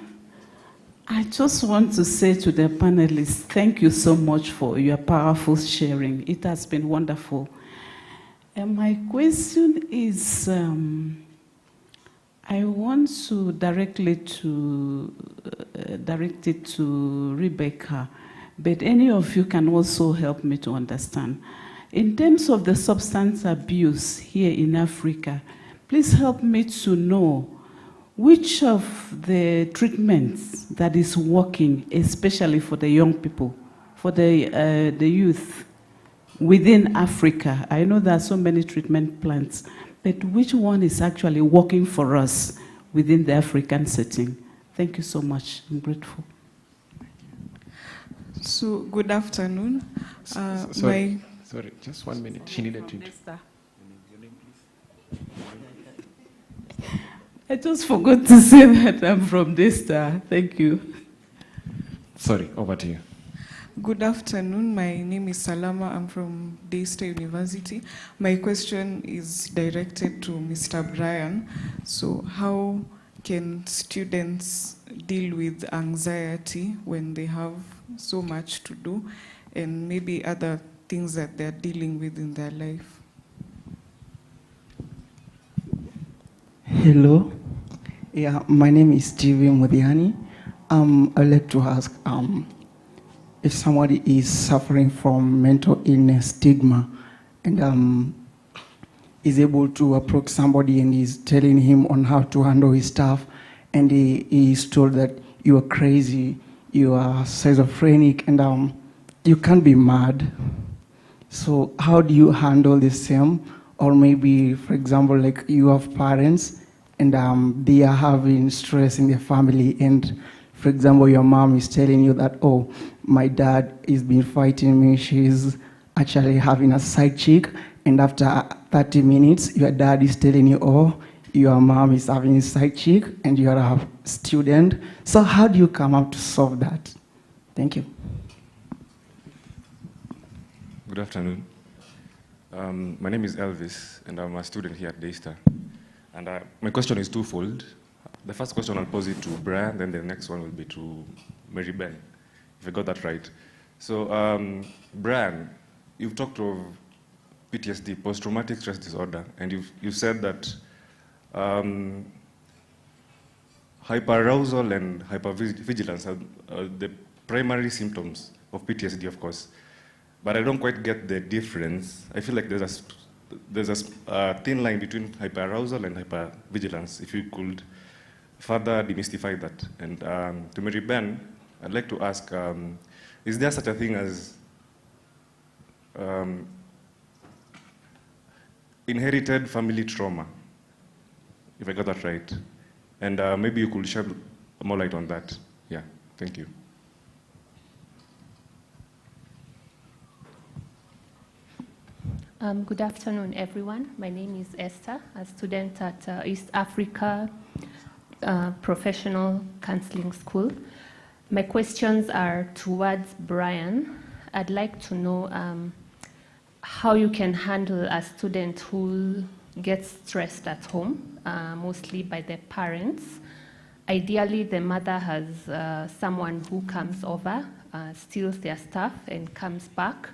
I just want to say to the panelists, thank you so much for your powerful sharing. It has been wonderful. And my question is, I want to direct it to Rebecca, but any of you can also help me to understand. In terms of the substance abuse here in Africa, please help me to know which of the treatments that is working, especially for the young people, for the youth within Africa. I know there are so many treatment plans, but which one is actually working for us within the African setting? Thank you so much. I'm grateful. So, good afternoon. Sorry, just 1 minute. She needed to. I just forgot to say that I'm from Daystar. Thank you. Sorry, over to you. Good afternoon. My name is Salama. I'm from Daystar University. My question is directed to Mr. Brian. So, how can students deal with anxiety when they have so much to do and maybe other things that they're dealing with in their life? Hello. Yeah, my name is Stevie Mudiani. I'd like to ask if somebody is suffering from mental illness stigma and is able to approach somebody and is telling him on how to handle his stuff, and he is told that you are crazy, you are schizophrenic, and you can't be mad. So how do you handle the same? Or maybe, for example, like you have parents and they are having stress in their family, and for example, your mom is telling you that, oh, my dad has been fighting me, she's actually having a side chick, and after 30 minutes, your dad is telling you, oh, your mom is having a side chick, and you're a student. So how do you come up to solve that? Thank you. Good afternoon. My name is Elvis, and I'm a student here at Daystar. And my question is twofold. The first question I'll pose it to Brian, then the next one will be to Mary Ben, if I got that right. So, Brian, you've talked of PTSD, post-traumatic stress disorder, and you've said that hyperarousal and hypervigilance are the primary symptoms of PTSD, of course. But I don't quite get the difference. I feel like there's a thin line between hyperarousal and hypervigilance. If you could further demystify that. And to Mary Ben, I'd like to ask, is there such a thing as inherited family trauma, if I got that right? And maybe you could shed more light on that. Yeah, Thank you. Good afternoon, everyone. My name is Esther, a student at East Africa Professional Counseling School. My questions are towards Brian. I'd like to know how you can handle a student who gets stressed at home, mostly by their parents. Ideally, the mother has someone who comes over, steals their stuff, and comes back.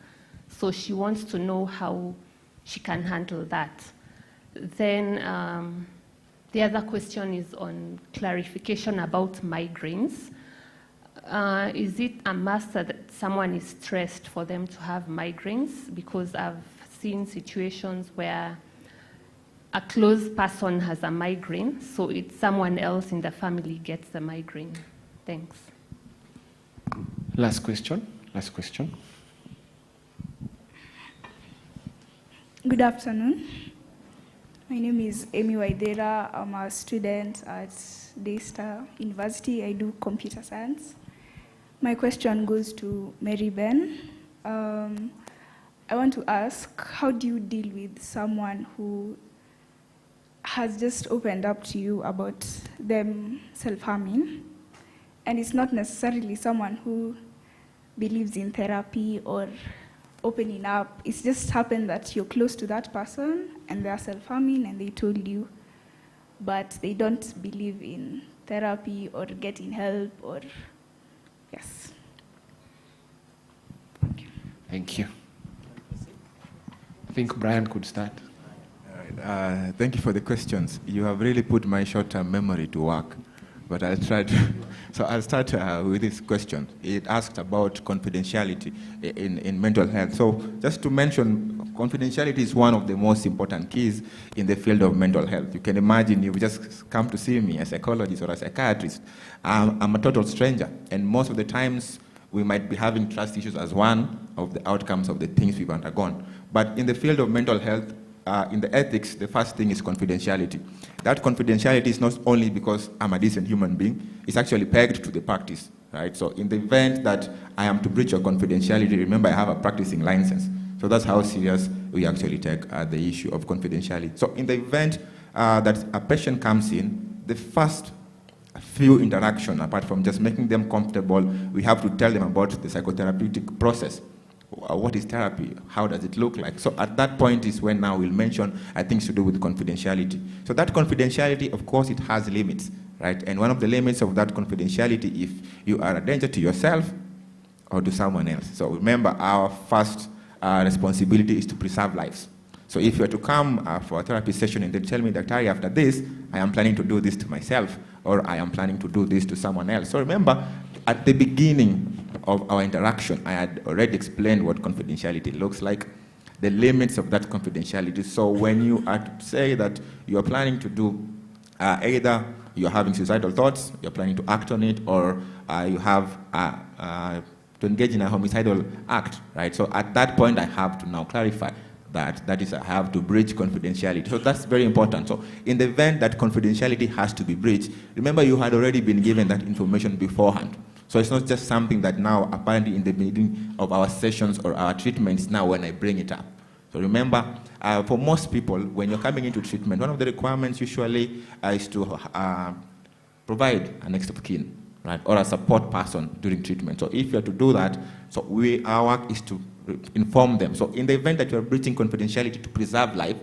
So she wants to know how she can handle that. Then the other question is on clarification about migraines. Is it a must that someone is stressed for them to have migraines? Because I've seen situations where a close person has a migraine, so it's someone else in the family gets the migraine. Thanks. Last question. Last question. Good afternoon. My name is Amy Waidera. I'm a student at Daystar University. I do computer science. My question goes to Mary Ben. I want to ask, how do you deal with someone who has just opened up to you about them self-harming, and it's not necessarily someone who believes in therapy or opening up? It's just happened that you're close to that person and they're self-harming and they told you, but they don't believe in therapy or getting help or, yes. Thank you. I think Brian could start. Thank you for the questions. You have really put my short-term memory to work, but I'll try to. So I'll start with this question. It asked about confidentiality in mental health. So just to mention, confidentiality is one of the most important keys in the field of mental health. You can imagine you've just come to see me, a psychologist or a psychiatrist. I'm a total stranger, and most of the times we might be having trust issues as one of the outcomes of the things we've undergone. But in the field of mental health, in the ethics, the first thing is confidentiality. That confidentiality is not only because I'm a decent human being, it's actually pegged to the practice, right? So in the event that I am to breach your confidentiality, remember I have a practicing license. So that's how serious we actually take the issue of confidentiality. So in the event that a patient comes in, the first few interaction, apart from just making them comfortable, we have to tell them about the psychotherapeutic process. What is therapy? How does it look like? So at that point is when now we'll mention things to do with confidentiality. So that confidentiality, of course, it has limits, right? And one of the limits of that confidentiality, if you are a danger to yourself or to someone else. So remember, our first responsibility is to preserve lives. So if you are to come for a therapy session and they tell me that after this, I am planning to do this to myself, or I am planning to do this to someone else. So remember, at the beginning of our interaction, I had already explained what confidentiality looks like, the limits of that confidentiality. So when you are to say that you are planning to do either you're having suicidal thoughts, you're planning to act on it, or you have to engage in a homicidal act, right? So at that point, I have to now clarify that is, I have to breach confidentiality. So that's very important. So in the event that confidentiality has to be breached, remember you had already been given that information beforehand. So it's not just something that now apparently in the beginning of our sessions or our treatments now when I bring it up. So remember, for most people, when you're coming into treatment, one of the requirements usually is to provide an next of kin, right, or a support person during treatment. So if you are to do that, so our work is to inform them. So in the event that you are breaching confidentiality to preserve life,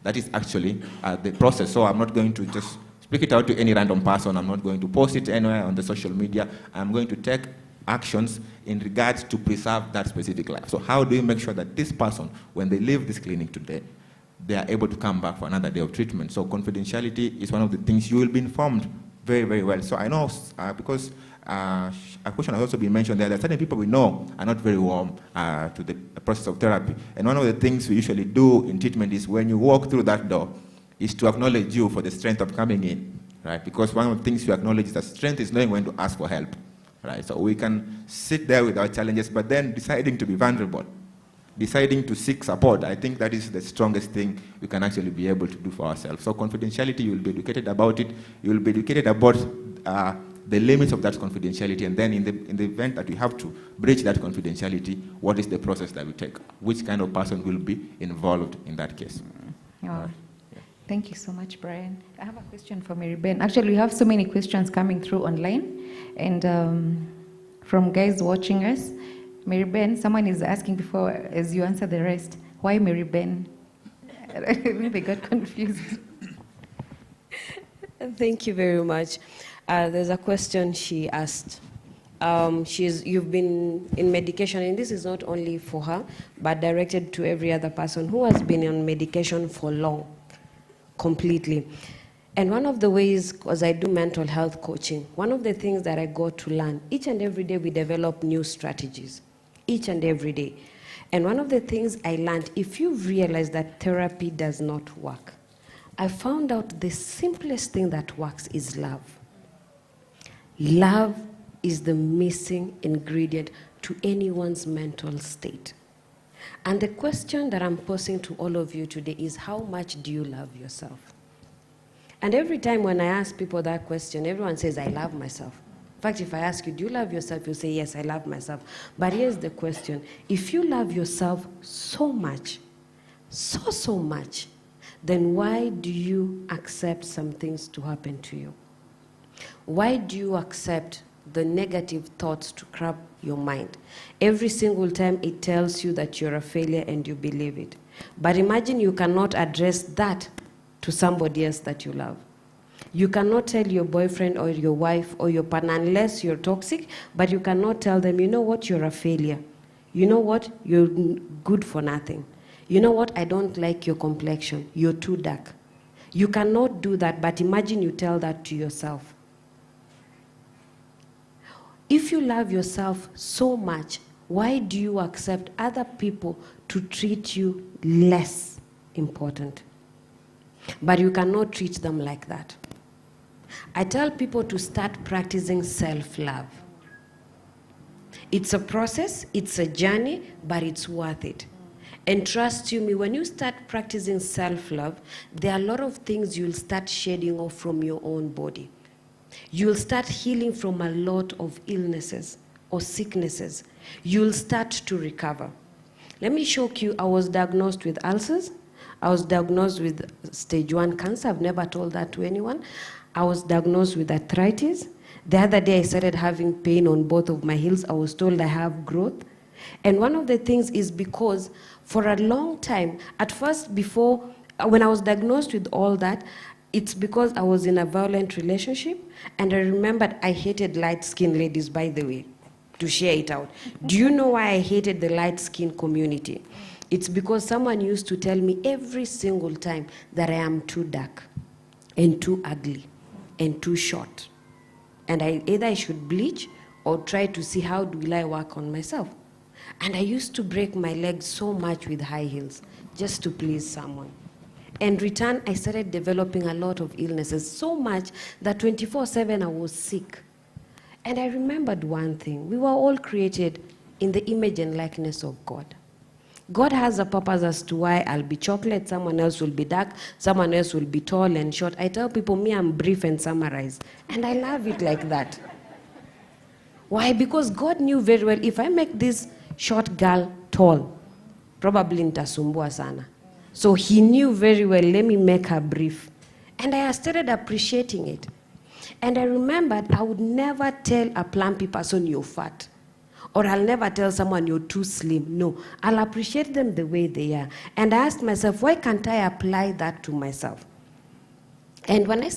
that is actually the process. So I'm not going to just speak it out to any random person. I'm not going to post it anywhere on the social media. I'm going to take actions in regards to preserve that specific life. So how do you make sure that this person, when they leave this clinic today, they are able to come back for another day of treatment? So confidentiality is one of the things you will be informed very, very well. So I know because a question has also been mentioned there, that certain people we know are not very warm to the process of therapy. And one of the things we usually do in treatment is when you walk through that door, is to acknowledge you for the strength of coming in, right? Because one of the things you acknowledge is that strength is knowing when to ask for help, right? So we can sit there with our challenges, but then deciding to be vulnerable, deciding to seek support, I think that is the strongest thing we can actually be able to do for ourselves. So confidentiality, you will be educated about it. You will be educated about the limits of that confidentiality, and then in the event that we have to breach that confidentiality, what is the process that we take? Which kind of person will be involved in that case? Oh, thank you so much, Brian. I have a question for Mary Ben. Actually, we have so many questions coming through online, and from guys watching us. Mary Ben, someone is asking before, as you answer the rest, why Mary Ben? They got confused. Thank you very much. There's a question she asked. You've been in medication, and this is not only for her, but directed to every other person who has been on medication for long, completely. And one of the ways, because I do mental health coaching, one of the things that I got to learn, each and every day we develop new strategies, each and every day. And one of the things I learned, if you realize that therapy does not work, I found out the simplest thing that works is love. Love is the missing ingredient to anyone's mental state. And the question that I'm posing to all of you today is, how much do you love yourself? And every time when I ask people that question, everyone says, I love myself. In fact, if I ask you, do you love yourself? You say, yes, I love myself. But here's the question. If you love yourself so much, so much, then why do you accept some things to happen to you? Why do you accept the negative thoughts to crowd your mind? Every single time it tells you that you're a failure and you believe it. But imagine you cannot address that to somebody else that you love. You cannot tell your boyfriend or your wife or your partner, unless you're toxic, but you cannot tell them, you know what, you're a failure. You know what, you're good for nothing. You know what, I don't like your complexion. You're too dark. You cannot do that, but imagine you tell that to yourself. If you love yourself so much, why do you accept other people to treat you less important? But you cannot treat them like that. I tell people to start practicing self-love. It's a process, it's a journey, but it's worth it. And trust you me, when you start practicing self-love, there are a lot of things you'll start shedding off from your own body. You'll start healing from a lot of illnesses or sicknesses. You'll start to recover. Let me shock you, I was diagnosed with ulcers. I was diagnosed with stage 1 cancer. I've never told that to anyone. I was diagnosed with arthritis. The other day I started having pain on both of my heels. I was told I have growth. And one of the things is because for a long time, at first when I was diagnosed with all that, it's because I was in a violent relationship, and I remembered I hated light-skinned ladies, by the way, to share it out. Do you know why I hated the light-skinned community? It's because someone used to tell me every single time that I am too dark and too ugly and too short. And either I should bleach or try to see how will I work on myself. And I used to break my legs so much with high heels just to please someone. In return, I started developing a lot of illnesses, so much that 24/7 I was sick. And I remembered one thing. We were all created in the image and likeness of God. God has a purpose as to why I'll be chocolate, someone else will be dark, someone else will be tall and short. I tell people, me, I'm brief and summarized. And I love it like that. Why? Because God knew very well, if I make this short girl tall, probably nitasumbua sana. So he knew very well, let me make her brief. And I started appreciating it. And I remembered I would never tell a plumpy person you're fat. Or I'll never tell someone you're too slim. No, I'll appreciate them the way they are. And I asked myself, why can't I apply that to myself? And when I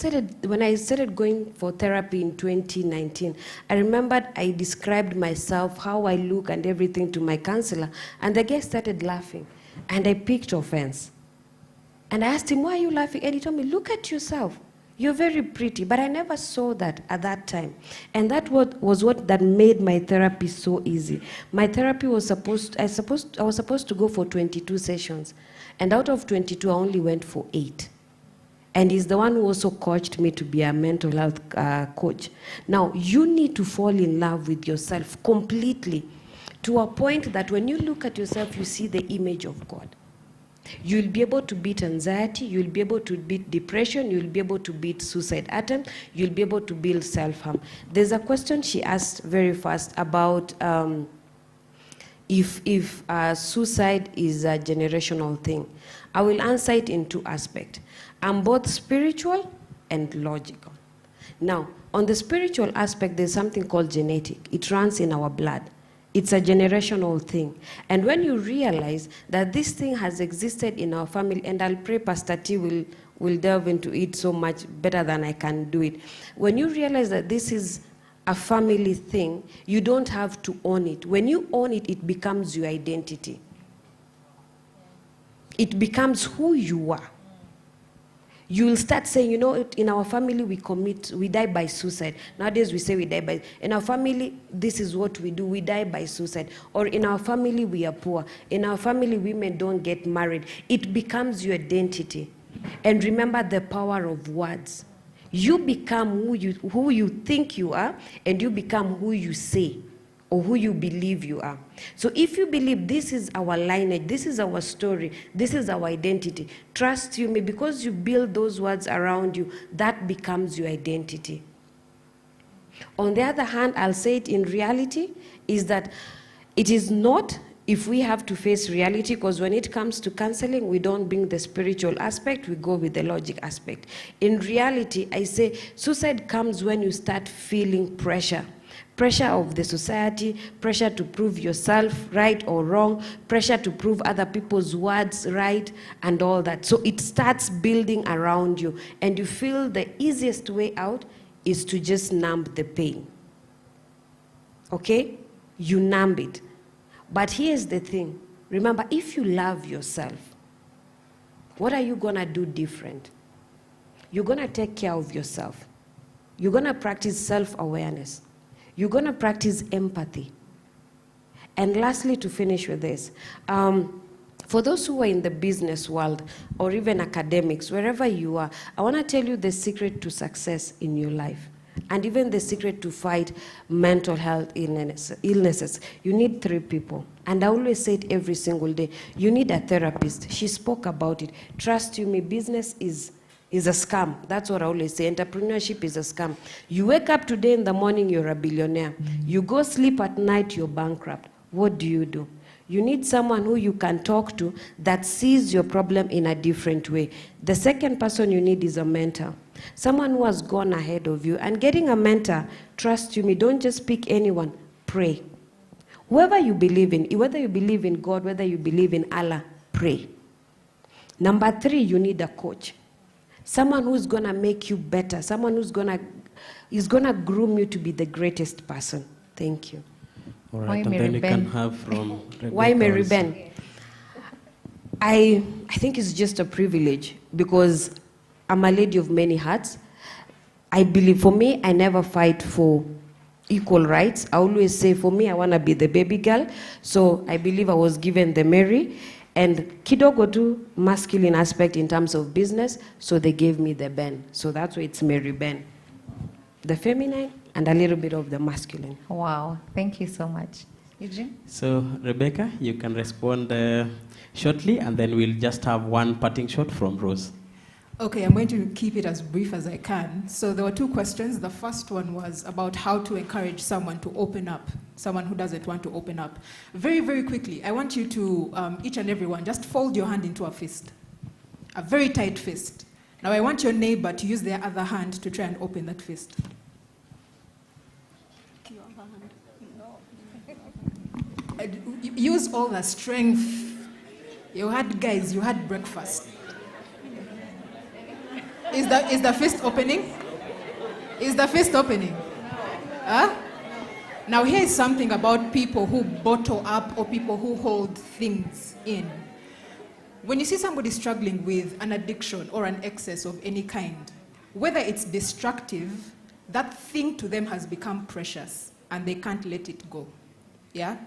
started going for therapy in 2019, I remembered I described myself, how I look and everything to my counselor, and the guy started laughing. And I picked offense. And I asked him, why are you laughing? And he told me, look at yourself. You're very pretty. But I never saw that at that time. And that was what made my therapy so easy. My therapy was I was supposed to go for 22 sessions. And out of 22, I only went for 8. And he's the one who also coached me to be a mental health coach. Now, you need to fall in love with yourself completely, to a point that when you look at yourself, you see the image of God. You'll be able to beat anxiety, you'll be able to beat depression, you'll be able to beat suicide attempt, you'll be able to build self-harm. There's a question she asked very fast about if suicide is a generational thing. I will answer it in two aspects. I'm both spiritual and logical. Now, on the spiritual aspect, there's something called genetic. It runs in our blood. It's a generational thing. And when you realize that this thing has existed in our family, and I'll pray Pastor T will delve into it so much better than I can do it. When you realize that this is a family thing, you don't have to own it. When you own it, it becomes your identity. It becomes who you are. You will start saying, you know, in our family we die by suicide. Nowadays we say we die by, in our family, this is what we do, we die by suicide. Or in our family we are poor. In our family women don't get married. It becomes your identity. And remember the power of words. You become who you think you are, and you become who you say or who you believe you are. So if you believe this is our lineage, this is our story, this is our identity, trust you me, because you build those words around you, that becomes your identity. On the other hand, I'll say it in reality, is that it is not, if we have to face reality, because when it comes to counseling, we don't bring the spiritual aspect, we go with the logic aspect. In reality, I say suicide comes when you start feeling pressure. Pressure of the society, pressure to prove yourself right or wrong, pressure to prove other people's words right, and all that. So it starts building around you, and you feel the easiest way out is to just numb the pain. Okay? You numb it. But here's the thing. Remember, if you love yourself, what are you going to do different? You're going to take care of yourself. You're going to practice self-awareness. You're going to practice empathy. And lastly, to finish with this, for those who are in the business world or even academics, wherever you are, I want to tell you the secret to success in your life, and even the secret to fight mental health illnesses. You need 3 people. And I always say it every single day. You need a therapist. She spoke about it. Trust you me, business is a scam. That's what I always say. Entrepreneurship is a scam. You wake up today in the morning, you're a billionaire. You go sleep at night, you're bankrupt. What do? You need someone who you can talk to that sees your problem in a different way. The second person you need is a mentor. Someone who has gone ahead of you. And getting a mentor, trust you me, don't just pick anyone. Pray. Whoever you believe in, whether you believe in God, whether you believe in Allah, pray. Number 3, you need a coach. Someone who's going to make you better. Someone who's going to groom you to be the greatest person. Thank you. All right, and then you can have from Rebecca. Why Mary Ben? I think it's just a privilege, because I'm a lady of many hats. I believe, for me, I never fight for equal rights. I always say, for me, I want to be the baby girl. So I believe I was given the Mary. And kidogo tu masculine aspect in terms of business, so they gave me the Ben. So that's why it's Mary Ben. The feminine and a little bit of the masculine. Wow, thank you so much. Eugene? So, Rebecca, you can respond shortly, and then we'll just have one parting shot from Rose. Okay, I'm going to keep it as brief as I can. So there were 2 questions. The first one was about how to encourage someone to open up, someone who doesn't want to open up. Very, very quickly, I want you to, each and every one, just fold your hand into a fist, a very tight fist. Now I want your neighbor to use their other hand to try and open that fist. Use all the strength. You had breakfast. Is the fist opening? Is the fist opening? Huh? Now here's something about people who bottle up or people who hold things in. When you see somebody struggling with an addiction or an excess of any kind, whether it's destructive, that thing to them has become precious and they can't let it go. Yeah?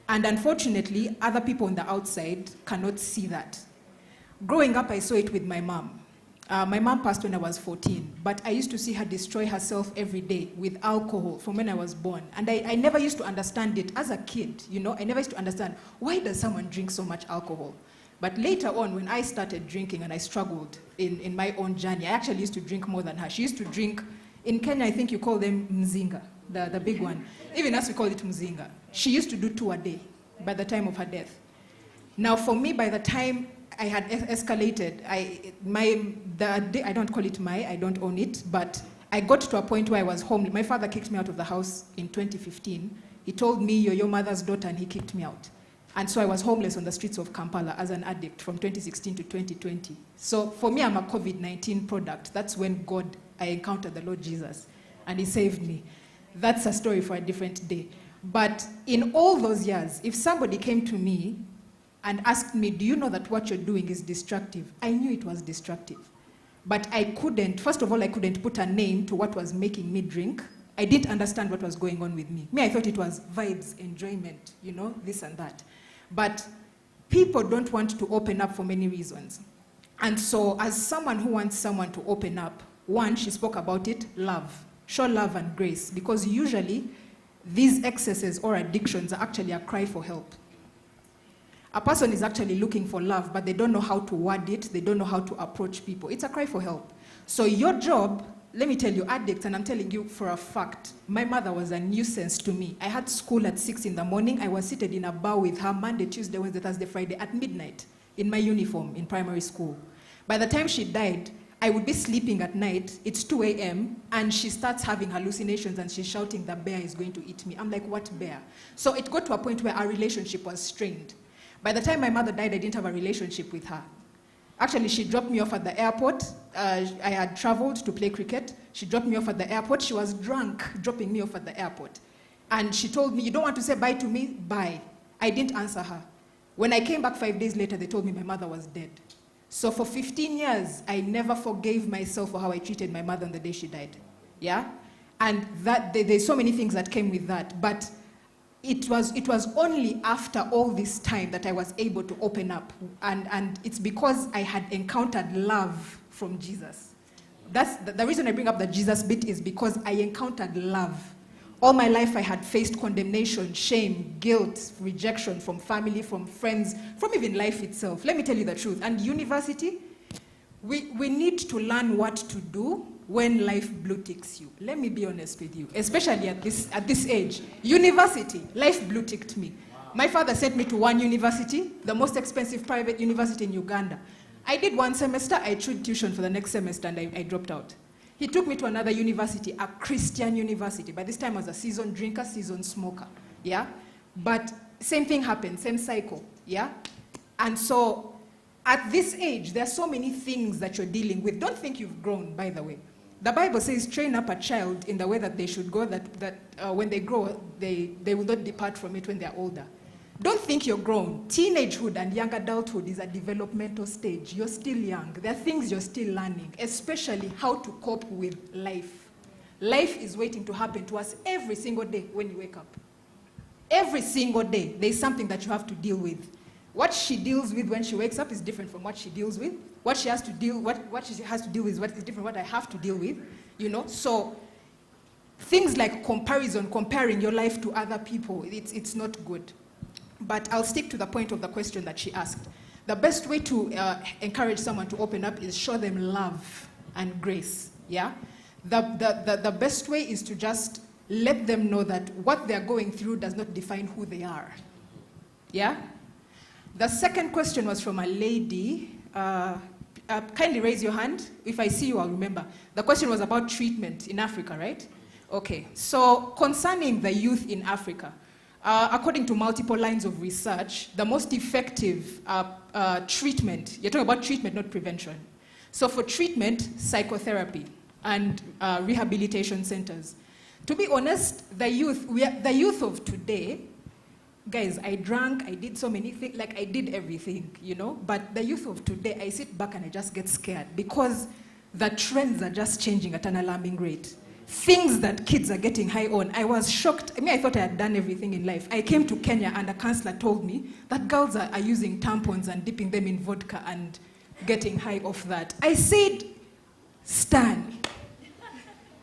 And unfortunately, other people on the outside cannot see that. Growing up, I saw it with my mom. My mom passed when I was 14, but I used to see her destroy herself every day with alcohol from when I was born. And I never used to understand it as a kid, you know. I never used to understand, why does someone drink so much alcohol? But later on, when I started drinking and I struggled in my own journey, I actually used to drink more than her. She used to drink, in Kenya, I think you call them mzinga, the big one. Even us, we call it mzinga. She used to do 2 a day by the time of her death. Now, for me, by the time I had escalated, I don't call it I don't own it, but I got to a point where I was home. My father kicked me out of the house in 2015. He told me, "You're your mother's daughter," and he kicked me out. And so I was homeless on the streets of Kampala as an addict from 2016 to 2020. So for me, I'm a COVID-19 product. That's when I encountered the Lord Jesus, and he saved me. That's a story for a different day. But in all those years, if somebody came to me and asked me, "Do you know that what you're doing is destructive?" I knew it was destructive. But I couldn't put a name to what was making me drink. I didn't understand what was going on with me. I thought it was vibes, enjoyment, this and that. But people don't want to open up for many reasons. And so as someone who wants someone to open up, one, she spoke about it, love. Show love and grace, because usually these excesses or addictions are actually a cry for help. A person is actually looking for love, but they don't know how to word it. They don't know how to approach people. It's a cry for help. So your job, let me tell you, addicts, and I'm telling you for a fact, my mother was a nuisance to me. I had school at 6 in the morning. I was seated in a bar with her Monday, Tuesday, Wednesday, Thursday, Friday at midnight in my uniform in primary school. By the time she died, I would be sleeping at night. It's 2 a.m. and she starts having hallucinations and she's shouting, "The bear is going to eat me." I'm like, "What bear?" So it got to a point where our relationship was strained. By the time my mother died, I didn't have a relationship with her. Actually, she dropped me off at the airport. I had traveled to play cricket. She dropped me off at the airport. She was drunk, dropping me off at the airport. And she told me, "You don't want to say bye to me? Bye." I didn't answer her. When I came back 5 days later, they told me my mother was dead. So for 15 years, I never forgave myself for how I treated my mother on the day she died. Yeah? And there's so many things that came with that. But it was only after all this time that I was able to open up. And it's because I had encountered love from Jesus. That's the reason I bring up the Jesus bit, is because I encountered love. All my life I had faced condemnation, shame, guilt, rejection from family, from friends, from even life itself. Let me tell you the truth. And university, we need to learn what to do when life blue ticks you. Let me be honest with you, especially at this age. University, life blue ticked me. My father sent me to one university, the most expensive private university in Uganda. I did 1 semester, I tried tuition for the next semester, and I dropped out. He took me to another university, a Christian university. By this time I was a seasoned drinker, seasoned smoker, yeah? But same thing happened, same cycle, yeah? And so at this age, there are so many things that you're dealing with. Don't think you've grown, by the way. The Bible says, train up a child in the way that they should go, that when they grow, they will not depart from it when they're older. Don't think you're grown. Teenagehood and young adulthood is a developmental stage. You're still young. There are things you're still learning, especially how to cope with life. Life is waiting to happen to us every single day when you wake up. Every single day, there's something that you have to deal with. What she deals with when she wakes up is different from what she deals with. What she has to deal with is what is different from what I have to deal with. So things like comparing your life to other people, it's not good. But I'll stick to the point of the question that she asked. The best way to encourage someone to open up is show them love and grace. Yeah, the best way is to just let them know that what they're going through does not define who they are. Yeah. The second question was from a lady. Kindly raise your hand. If I see you, I'll remember. The question was about treatment in Africa, right? Okay. So concerning the youth in Africa, according to multiple lines of research, the most effective treatment, you're talking about treatment, not prevention. So for treatment, psychotherapy and rehabilitation centers. To be honest, the youth of today, guys, I drank, I did so many things, like I did everything, but the youth of today, I sit back and I just get scared because the trends are just changing at an alarming rate. Things that kids are getting high on. I was shocked. I thought I had done everything in life. I came to Kenya and a counselor told me that girls are using tampons and dipping them in vodka and getting high off that. I said, Stan.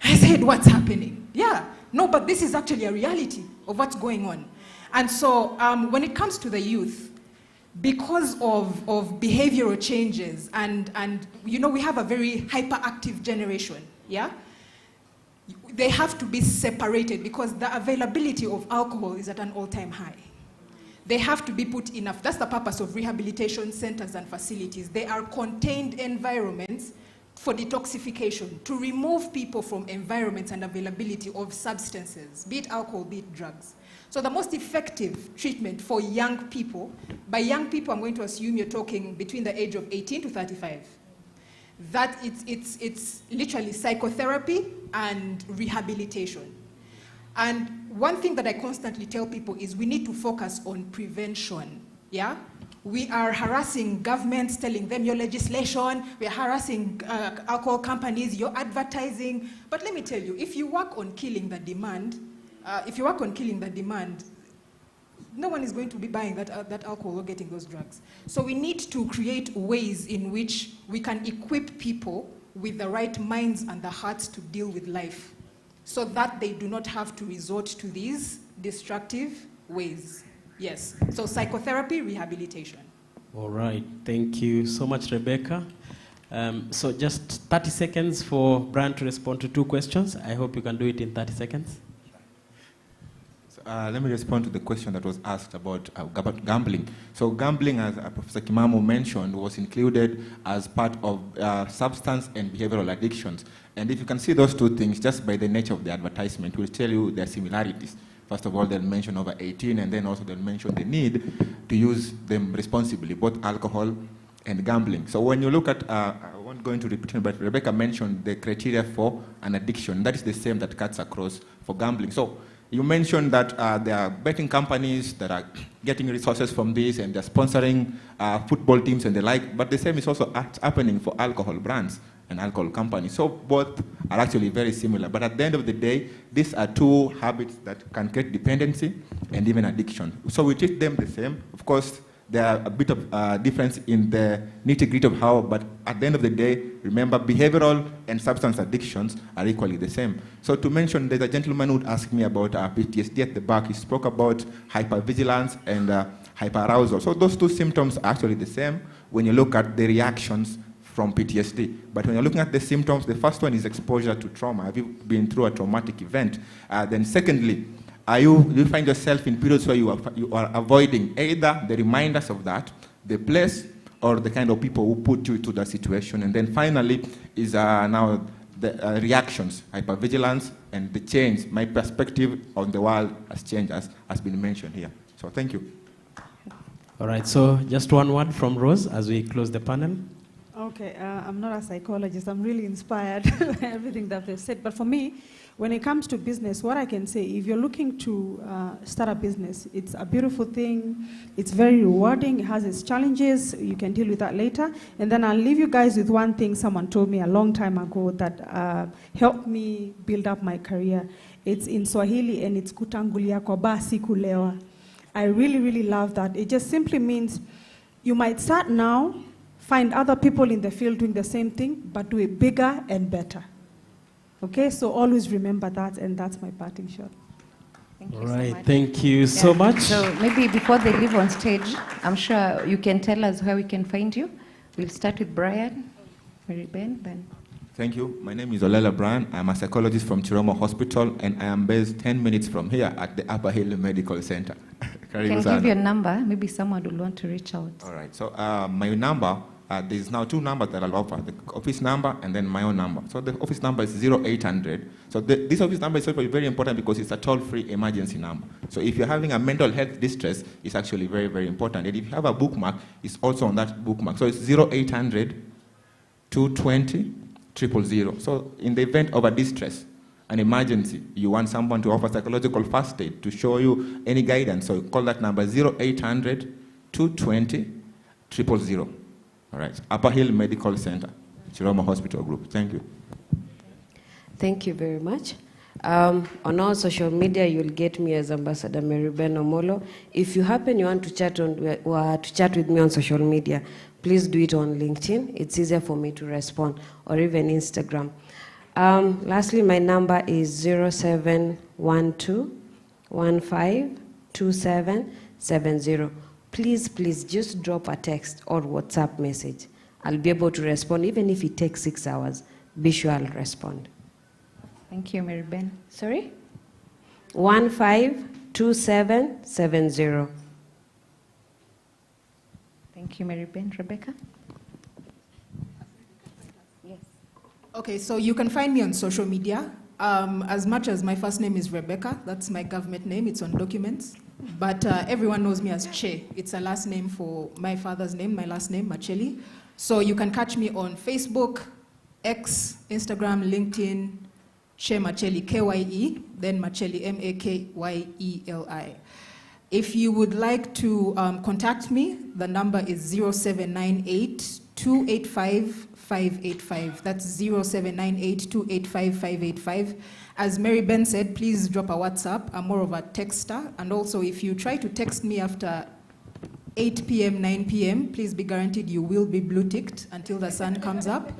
I said, what's happening? Yeah, no, but this is actually a reality of what's going on. And so when it comes to the youth, because of behavioral changes and you know, we have a very hyperactive generation, yeah? They have to be separated because the availability of alcohol is at an all-time high. They have to be put enough. That's the purpose of rehabilitation centers and facilities. They are contained environments for detoxification, to remove people from environments and availability of substances, be it alcohol, be it drugs. So the most effective treatment for young people, by young people I'm going to assume you're talking between the age of 18 to 35, that it's literally psychotherapy and rehabilitation. And one thing that I constantly tell people is we need to focus on prevention, yeah? We are harassing governments, telling them your legislation, we are harassing alcohol companies, your advertising. But let me tell you, if you work on killing the demand, no one is going to be buying that alcohol or getting those drugs. So we need to create ways in which we can equip people with the right minds and the hearts to deal with life, so that they do not have to resort to these destructive ways. Yes, so psychotherapy, rehabilitation. All right, thank you so much, Rebecca. So just 30 seconds for Brian to respond to 2 questions. I hope you can do it in 30 seconds. Let me respond to the question that was asked about gambling. So gambling, as Professor Kimamo mentioned, was included as part of substance and behavioral addictions. And if you can see those 2 things, just by the nature of the advertisement, will tell you their similarities. First of all, they'll mention over 18, and then also they'll mention the need to use them responsibly, both alcohol and gambling. So when you look at, I won't go into repeating, but Rebecca mentioned the criteria for an addiction. That is the same that cuts across for gambling. So you mentioned that there are betting companies that are getting resources from this, and they're sponsoring football teams and the like, but the same is also happening for alcohol brands and alcohol companies. So both are actually very similar. But at the end of the day, these are 2 habits that can create dependency and even addiction. So we treat them the same. Of course, there are a bit of difference in the nitty-gritty of how, but at the end of the day, remember, behavioral and substance addictions are equally the same. So to mention, there's a gentleman who asked me about PTSD at the back. He spoke about hypervigilance and hyperarousal. So those 2 symptoms are actually the same when you look at the reactions from PTSD. But when you're looking at the symptoms, the first one is exposure to trauma. Have you been through a traumatic event? Then secondly, do you find yourself in periods where you are avoiding either the reminders of that, the place, or the kind of people who put you to that situation? And then finally is now the reactions, hypervigilance, and the change. My perspective on the world has changed, as has been mentioned here. So thank you. All right, so just one word from Rose as we close the panel. Okay, I'm not a psychologist. I'm really inspired by everything that they've said. But for me, when it comes to business, what I can say, if you're looking to start a business, it's a beautiful thing. It's very rewarding. It has its challenges. You can deal with that later. And then I'll leave you guys with one thing someone told me a long time ago that helped me build up my career. It's in Swahili, and it's kutangulia kwa basi kulewa. I really, really love that. It just simply means you might start now, find other people in the field doing the same thing, but do it bigger and better. Okay, so always remember that, and that's my parting shot. Thank you All right, so much. thank you so much. So maybe before they leave on stage, I'm sure you can tell us where we can find you. We'll start with Brian, Mary Ben, then. Thank you. My name is Olela Brian. I'm a psychologist from Chiromo Hospital, and I am based 10 minutes from here at the Upper Hill Medical Center. You can give your number. Maybe someone will want to reach out. All right. So my number, there's now 2 numbers that I'll offer, the office number and then my own number. So the office number is 0800. So this office number is very important because it's a toll-free emergency number. So if you're having a mental health distress, it's actually very, very important. And if you have a bookmark, it's also on that bookmark. So it's 0800 220 000. So in the event of a distress, an emergency, you want someone to offer psychological first aid, to show you any guidance, so call that number 0800 220 000. All right, Upper Hill Medical Center, Chiromo Hospital Group. Thank you. Thank you very much. On our social media, you'll get me as Ambassador Mary Ben Omolo. If you happen you want to chat with me on social media, please do it on LinkedIn. It's easier for me to respond, or even Instagram. Lastly, my number is 0712 152770. please, please just drop a text or WhatsApp message. I'll be able to respond, even if it takes 6 hours. Be sure I'll respond. Thank you, Mary Ben. Sorry? 152770. Thank you, Mary Ben. Rebecca? Okay, so you can find me on social media. As much as my first name is Rebecca, that's my government name, it's on documents. But everyone knows me as Che. It's a last name for my father's name, my last name, Macheli. So you can catch me on Facebook, X, Instagram, LinkedIn, Che Macheli, K-Y-E, then Macheli, M-A-K-Y-E-L-I. If you would like to contact me, the number is 0798-285-585. That's 0798-285-585. As Mary Ben said, please drop a WhatsApp. I'm more of a texter. And also, if you try to text me after 8 p.m., 9 p.m., please be guaranteed you will be blue-ticked until the sun comes up.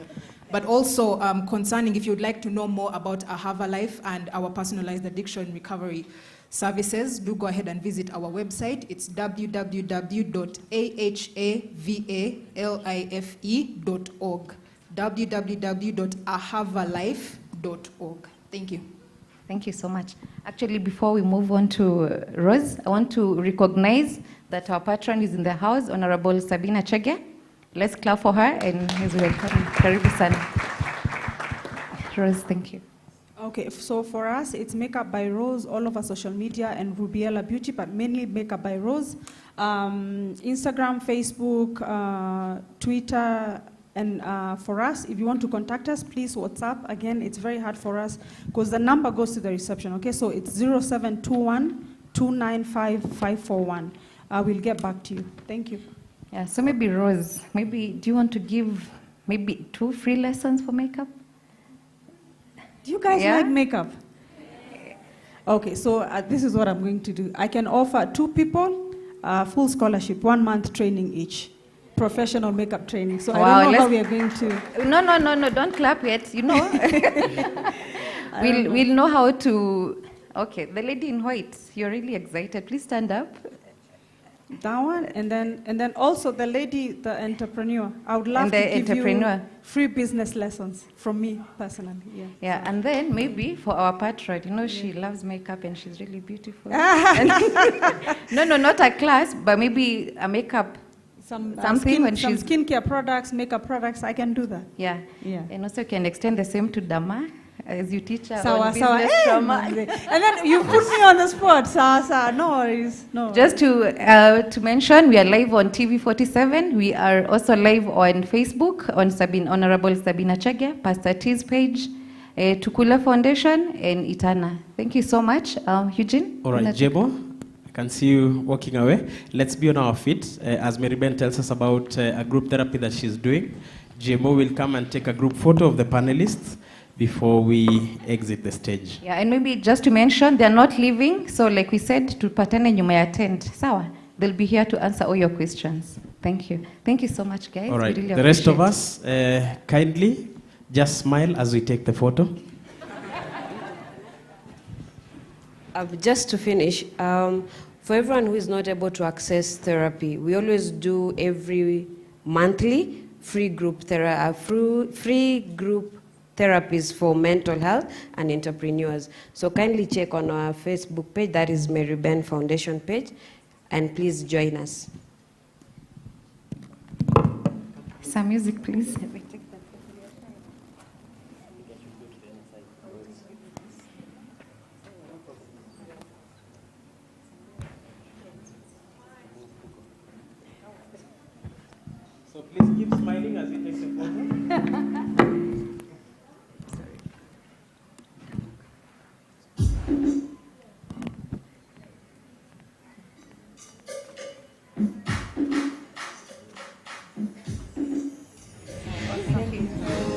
But also, concerning if you'd like to know more about Ahava Life and our personalized addiction recovery services, do go ahead and visit our website. It's www.ahavalife.org. www.ahavalife.org. Thank you. Thank you so much. Actually, before we move on to Rose, I want to recognize that our patron is in the house, Honorable Sabina Chege. Let's clap for her, and he's welcome. Karibu sana. Rose, thank you. Okay, so for us, it's Makeup by Rose all over social media and Rubiela Beauty, but mainly Makeup by Rose. Instagram, Facebook, Twitter, and for us, if you want to contact us, please WhatsApp. Again, it's very hard for us because the number goes to the reception, okay? So it's 0721-295-541. We'll get back to you. Thank you. Yeah, so maybe Rose, do you want to give maybe 2 free lessons for makeup? Do you guys like makeup? Okay, so this is what I'm going to do. I can offer 2 people full scholarship, 1 month training each. Professional makeup training. So wow, I don't know how we are going to... No, don't clap yet, you know. we'll know how to... Okay, the lady in white, you're really excited. Please stand up. That one, and then also the lady, the entrepreneur. I would love to give you free business lessons from me personally. Yeah. Yeah, and then maybe for our patron, you know, she loves makeup and she's really beautiful. No, not a class, but maybe a makeup. Some skincare products, makeup products. I can do that. Yeah. And also you can extend the same to Dama. As you teach her on business trauma. And then you put me on the spot. No worries. No. Just to mention, we are live on TV47. We are also live on Facebook on Honorable Sabina Chege, Pastor T's page, Tukule Foundation, and Itahna. Thank you so much. Eugene? All right, Jebo, I can see you walking away. Let's be on our feet. As Mary Ben tells us about a group therapy that she's doing, Jebo will come and take a group photo of the panelists before we exit the stage. Yeah, and maybe just to mention, they're not leaving, so like we said, to Patane you may attend. Sawa, they'll be here to answer all your questions. Thank you. Thank you so much, guys. All right, really the rest of us, kindly just smile as we take the photo. Just to finish, for everyone who is not able to access therapy, we always do every monthly free group therapies for mental health and entrepreneurs. So kindly check on our Facebook page, that is Mary Ben Foundation page, and please join us. Some music, please. So please keep smiling as we take the photo.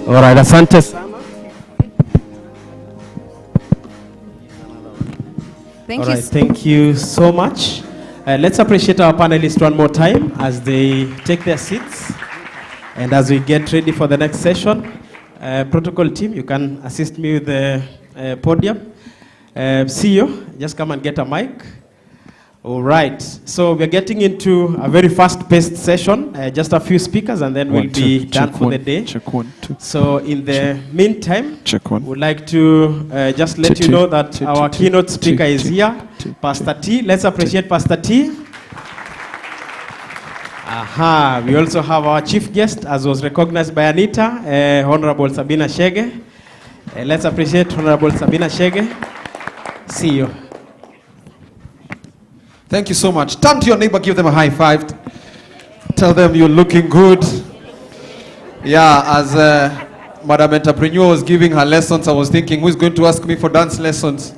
All right, asante sana. Thank you so much. Let's appreciate our panelists one more time as they take their seats and as we get ready for the next session. Protocol team, you can assist me with the podium. CEO, just come and get a mic. All right, so we're getting into a very fast-paced session. Just a few speakers, and then we'll be done for the day. Check 1, 2. So in the meantime, check 1. we'd like to just let you know that our keynote speaker is here, Pastor T. Let's appreciate Pastor T. Aha, we also have our chief guest, as was recognized by Anita, Honorable Sabina Shege. Let's appreciate Honorable Sabina Shege. See you. Thank you so much. Turn to your neighbor, give them a high five. Tell them you're looking good. Yeah, as Madam Entrepreneur was giving her lessons, I was thinking, who's going to ask me for dance lessons?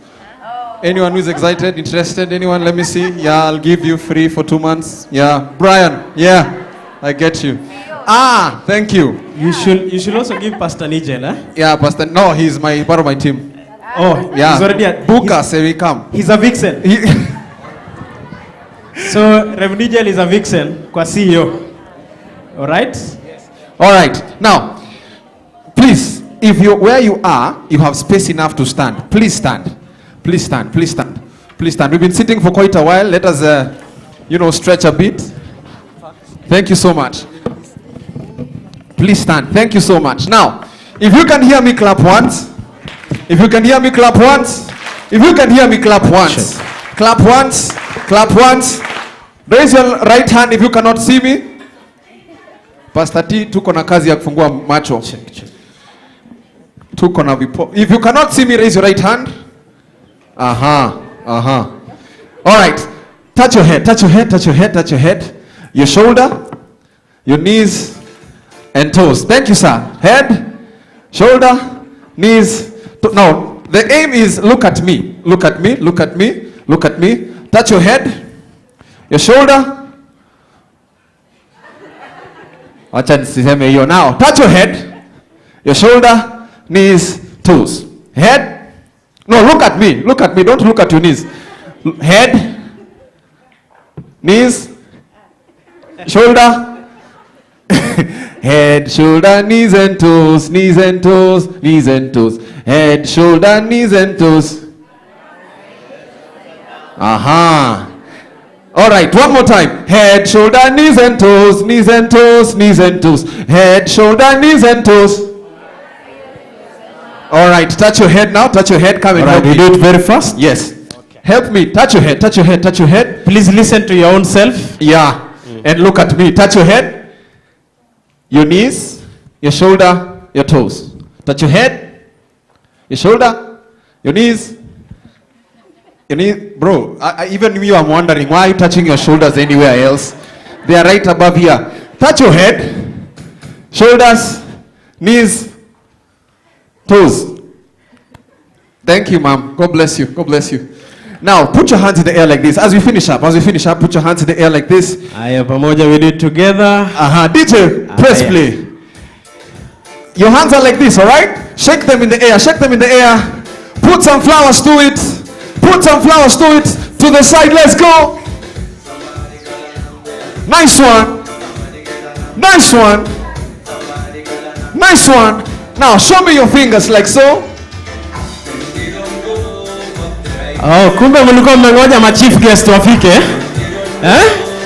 Anyone who's excited, interested? Anyone? Let me see. Yeah, I'll give you free for 2 months. Yeah, Brian. Yeah, I get you. Ah, thank you. You should also give Pastor Nigel, eh? Yeah, Pastor. No, he's part of my team. Oh, yeah. He's already at Buka, say we come. He's a vixen. So Rev Nigel is a vixen kwa CEO. All right? Yes. All right. Now, please, if you where you are, you have space enough to stand. Please stand. Please stand. Please stand. Please stand. We've been sitting for quite a while. Let us, stretch a bit. Thank you so much. Please stand. Thank you so much. Now, if you can hear me, clap once. If you can hear me, clap once. If you can hear me, clap once. Clap once. Clap once. Raise your right hand if you cannot see me. Pastor T, tuko na kazi ya kufungua macho. Tuko na vipo. If you cannot see me, raise your right hand. Aha. Aha. All right. Touch your head. Touch your head. Touch your head. Touch your head. Your shoulder. Your knees and toes. Thank you, sir. Head, shoulder, knees. Now, the aim is look at me. Look at me. Look at me. Look at me. Touch your head. Your shoulder. Acha niseme hiyo now. Touch your head. Your shoulder, knees, toes. Head. No, look at me. Look at me. Don't look at your knees. Head, knees, shoulder. Head, shoulder, knees and toes, knees and toes, knees and toes. Head, shoulder, knees and toes. Aha. All right, one more time. Head, shoulder, knees and toes, knees and toes, knees and toes. Head, shoulder, knees and toes. All right, touch your head now. Touch your head. Come and help me. Do it very fast. Yes. Okay. Help me. Touch your head. Touch your head. Touch your head. Please listen to your own self. Yeah. And look at me. Touch your head, your knees, your shoulder, your toes. Touch your head, your shoulder, your knees. Bro, even you, I'm wondering, why are you touching your shoulders anywhere else? They are right above here. Touch your head, shoulders, knees, toes. Thank you, ma'am. God bless you. God bless you. Now, put your hands in the air like this. As we finish up, put your hands in the air like this. Aya, pamoja, we do it together. DJ, press play. Your hands are like this, all right? Shake them in the air. Shake them in the air. Put some flowers to it. Put some flowers to it. To the side. Let's go. Nice one. Nice one. Nice one. Now, show me your fingers like so. Oh, kumbe mlikuwa mmengoja ma chief guest wafike.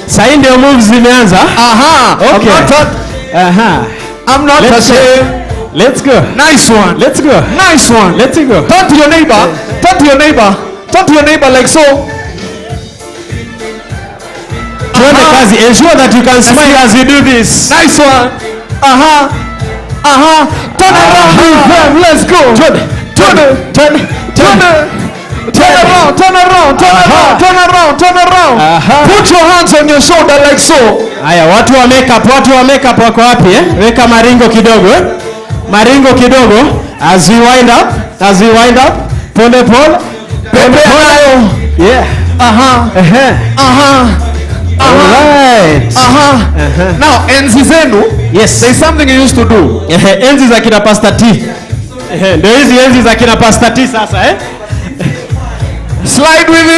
Sasa ndio moves zimeanza. Aha. Okay. I'm not ashamed. Let's go. Nice one. Let's go. Nice one. Let's go. Turn to your neighbor. Turn to your neighbor. Turn to your neighbor like so. Tuende kazi. Ensure that you can smile as you do this. Nice one. Turn around with them. Let's go. Turn around. Put your hands on your shoulder like so. Aya, watu wa makeup wako wapi Weka maringo kidogo Maringo kidogo as we wind up. Pole pole. Yeah. Alright. Now, enzi zenu. Yes. There's something you used to do. Enzi za kina Pastor T. Ndio hizi enzi za kina Pastor T sasa Slide with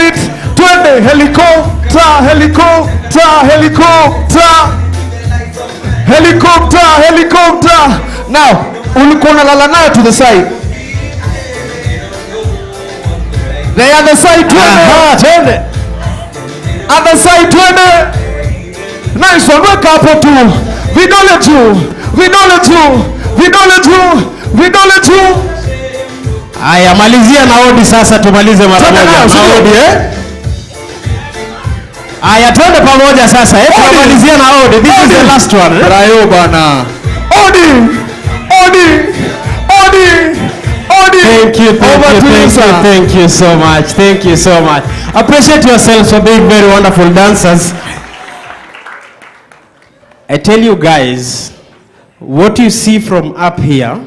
it. Twende helicopter. Now, ulikuwa unalala nayo to the side. The other side, twende. Other side, twende. Nice one, weka hapo tu. Vidole tu. Vidole tu. Vidole tu. Vidole tu. Aya, malizia na odi sasa, tumalize mara moja. Na odi, Aya, twende pamoja sasa. Tumalizia na odi. This is the last one. Rayo bana. Odi. Odi. Odi. Odi. Thank you so much. Thank you so much. Appreciate yourselves for being very wonderful dancers. I tell you guys, what you see from up here,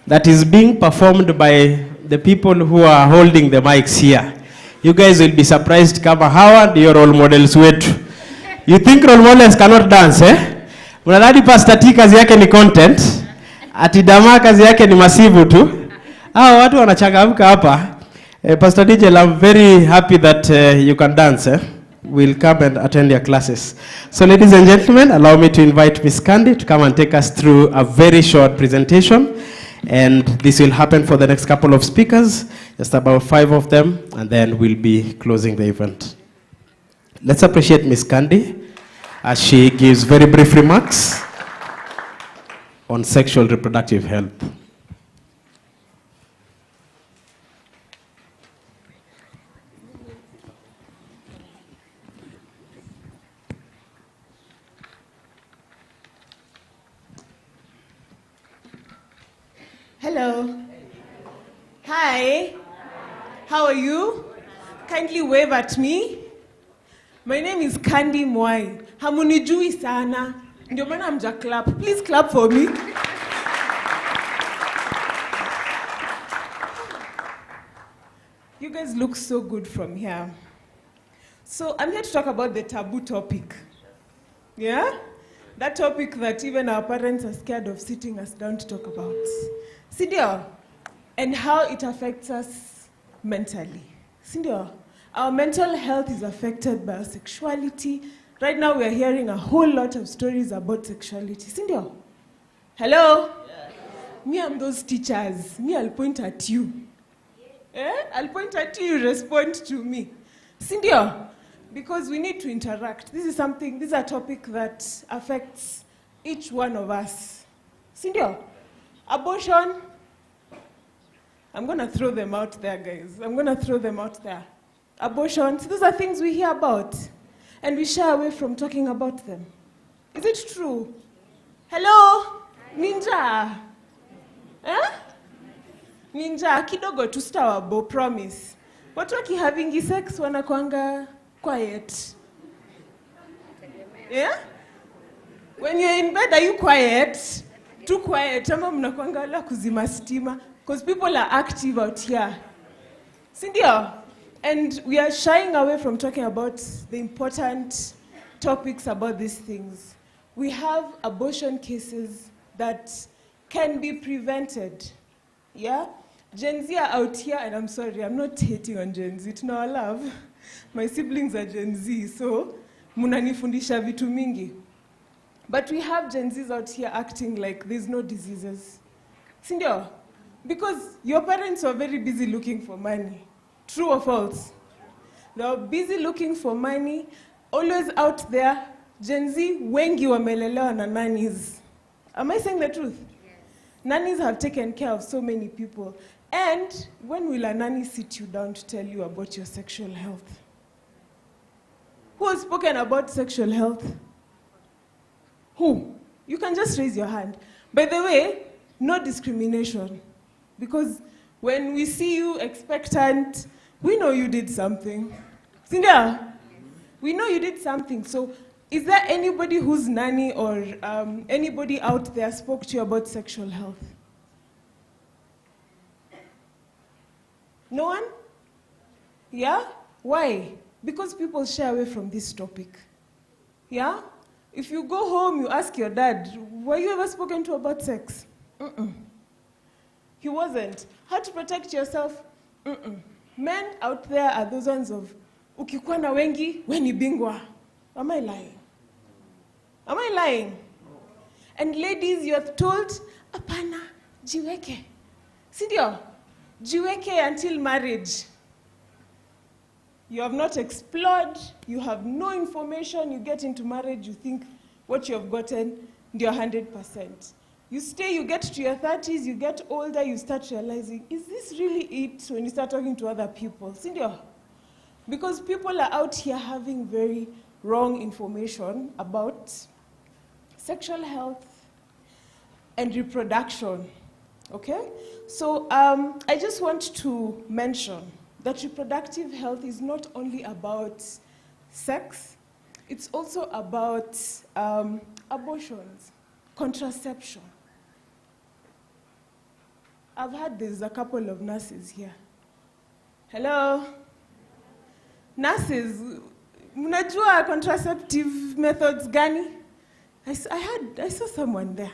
that is being performed by the people who are holding the mics here. You guys will be surprised kama hawa ndio role models wetu. You think role models cannot dance, eh? Unadhani Pastor T kazi yake ni content, ati Dama kazi yake ni masivu tu. Watu wanachangamka hapa. Pastor DJ, I'm very happy that you can dance, eh? We'll come and attend your classes. So ladies and gentlemen, allow me to invite Miss Candy to come and take us through a very short presentation. And this will happen for the next couple of speakers, just about 5 of them, and then we'll be closing the event. Let's appreciate Miss Candy as she gives very brief remarks on sexual reproductive health. Hello. Hi. How are you? Kindly wave at me. My name is Candy Mwai. Hamunijui sana. Ndio maana mja clap. Please clap for me. You guys look so good from here. So I'm here to talk about the taboo topic. Yeah? That topic that even our parents are scared of sitting us down to talk about. Sindio? And how it affects us mentally. Sindio? Our mental health is affected by our sexuality. Right now we are hearing a whole lot of stories about sexuality. Sindio? Hello? Yes. Me, I'm those teachers. Me, I'll point at you. I'll point at you, you respond to me. Sindio? Because we need to interact. This is a topic that affects each one of us. Sindio? Abortion. I'm going to throw them out there, guys. I'm going to throw them out there. Abortion. So those are things we hear about. And we shy away from talking about them. Is it true? Hello? Ninja? Ninja, kidogo tu stawabo, promise. Watu wakihavingi sex wanakuanga quiet. Yeah? When you're in bed, are you quiet? Too quiet. Ama mnakuanga la kuzima stima. Because people are active out here. Sindio? And we are shying away from talking about the important topics about these things. We have abortion cases that can be prevented. Yeah? Gen Z are out here, and I'm sorry, I'm not hating on Gen Z. It's no love. My siblings are Gen Z, so munanifundisha vitu mingi. But we have Gen Zs out here acting like there's no diseases. Sindio? Because your parents were very busy looking for money. True or false? They were busy looking for money, always out there. Gen Z, wengi wamelelewa na nannies. Am I saying the truth? Yes. Nannies have taken care of so many people. And when will a nanny sit you down to tell you about your sexual health? Who has spoken about sexual health? Who? You can just raise your hand. By the way, no discrimination. Because when we see you expectant, we know you did something. Cynthia, we know you did something. So is there anybody whose nanny or anybody out there spoke to you about sexual health? No one? Yeah? Why? Because people shy away from this topic. Yeah? If you go home, you ask your dad, were you ever spoken to about sex? He wasn't. How to protect yourself? Men out there are those ones of, ukikuwa na wengi, weni bingwa. Am I lying? Am I lying? And ladies, you're told, apana, jiweke. Sindio? Jiweke until marriage. You have not explored, you have no information, you get into marriage, you think what you have gotten, you're 100%. You stay, you get to your 30s, you get older, you start realizing, is this really it when you start talking to other people? Cindy, because people are out here having very wrong information about sexual health and reproduction, okay? So I just want to mention that reproductive health is not only about sex, it's also about abortions, contraception. I've heard there's a couple of nurses here. Hello? Nurses, mnajua contraceptive methods gani? I saw someone there.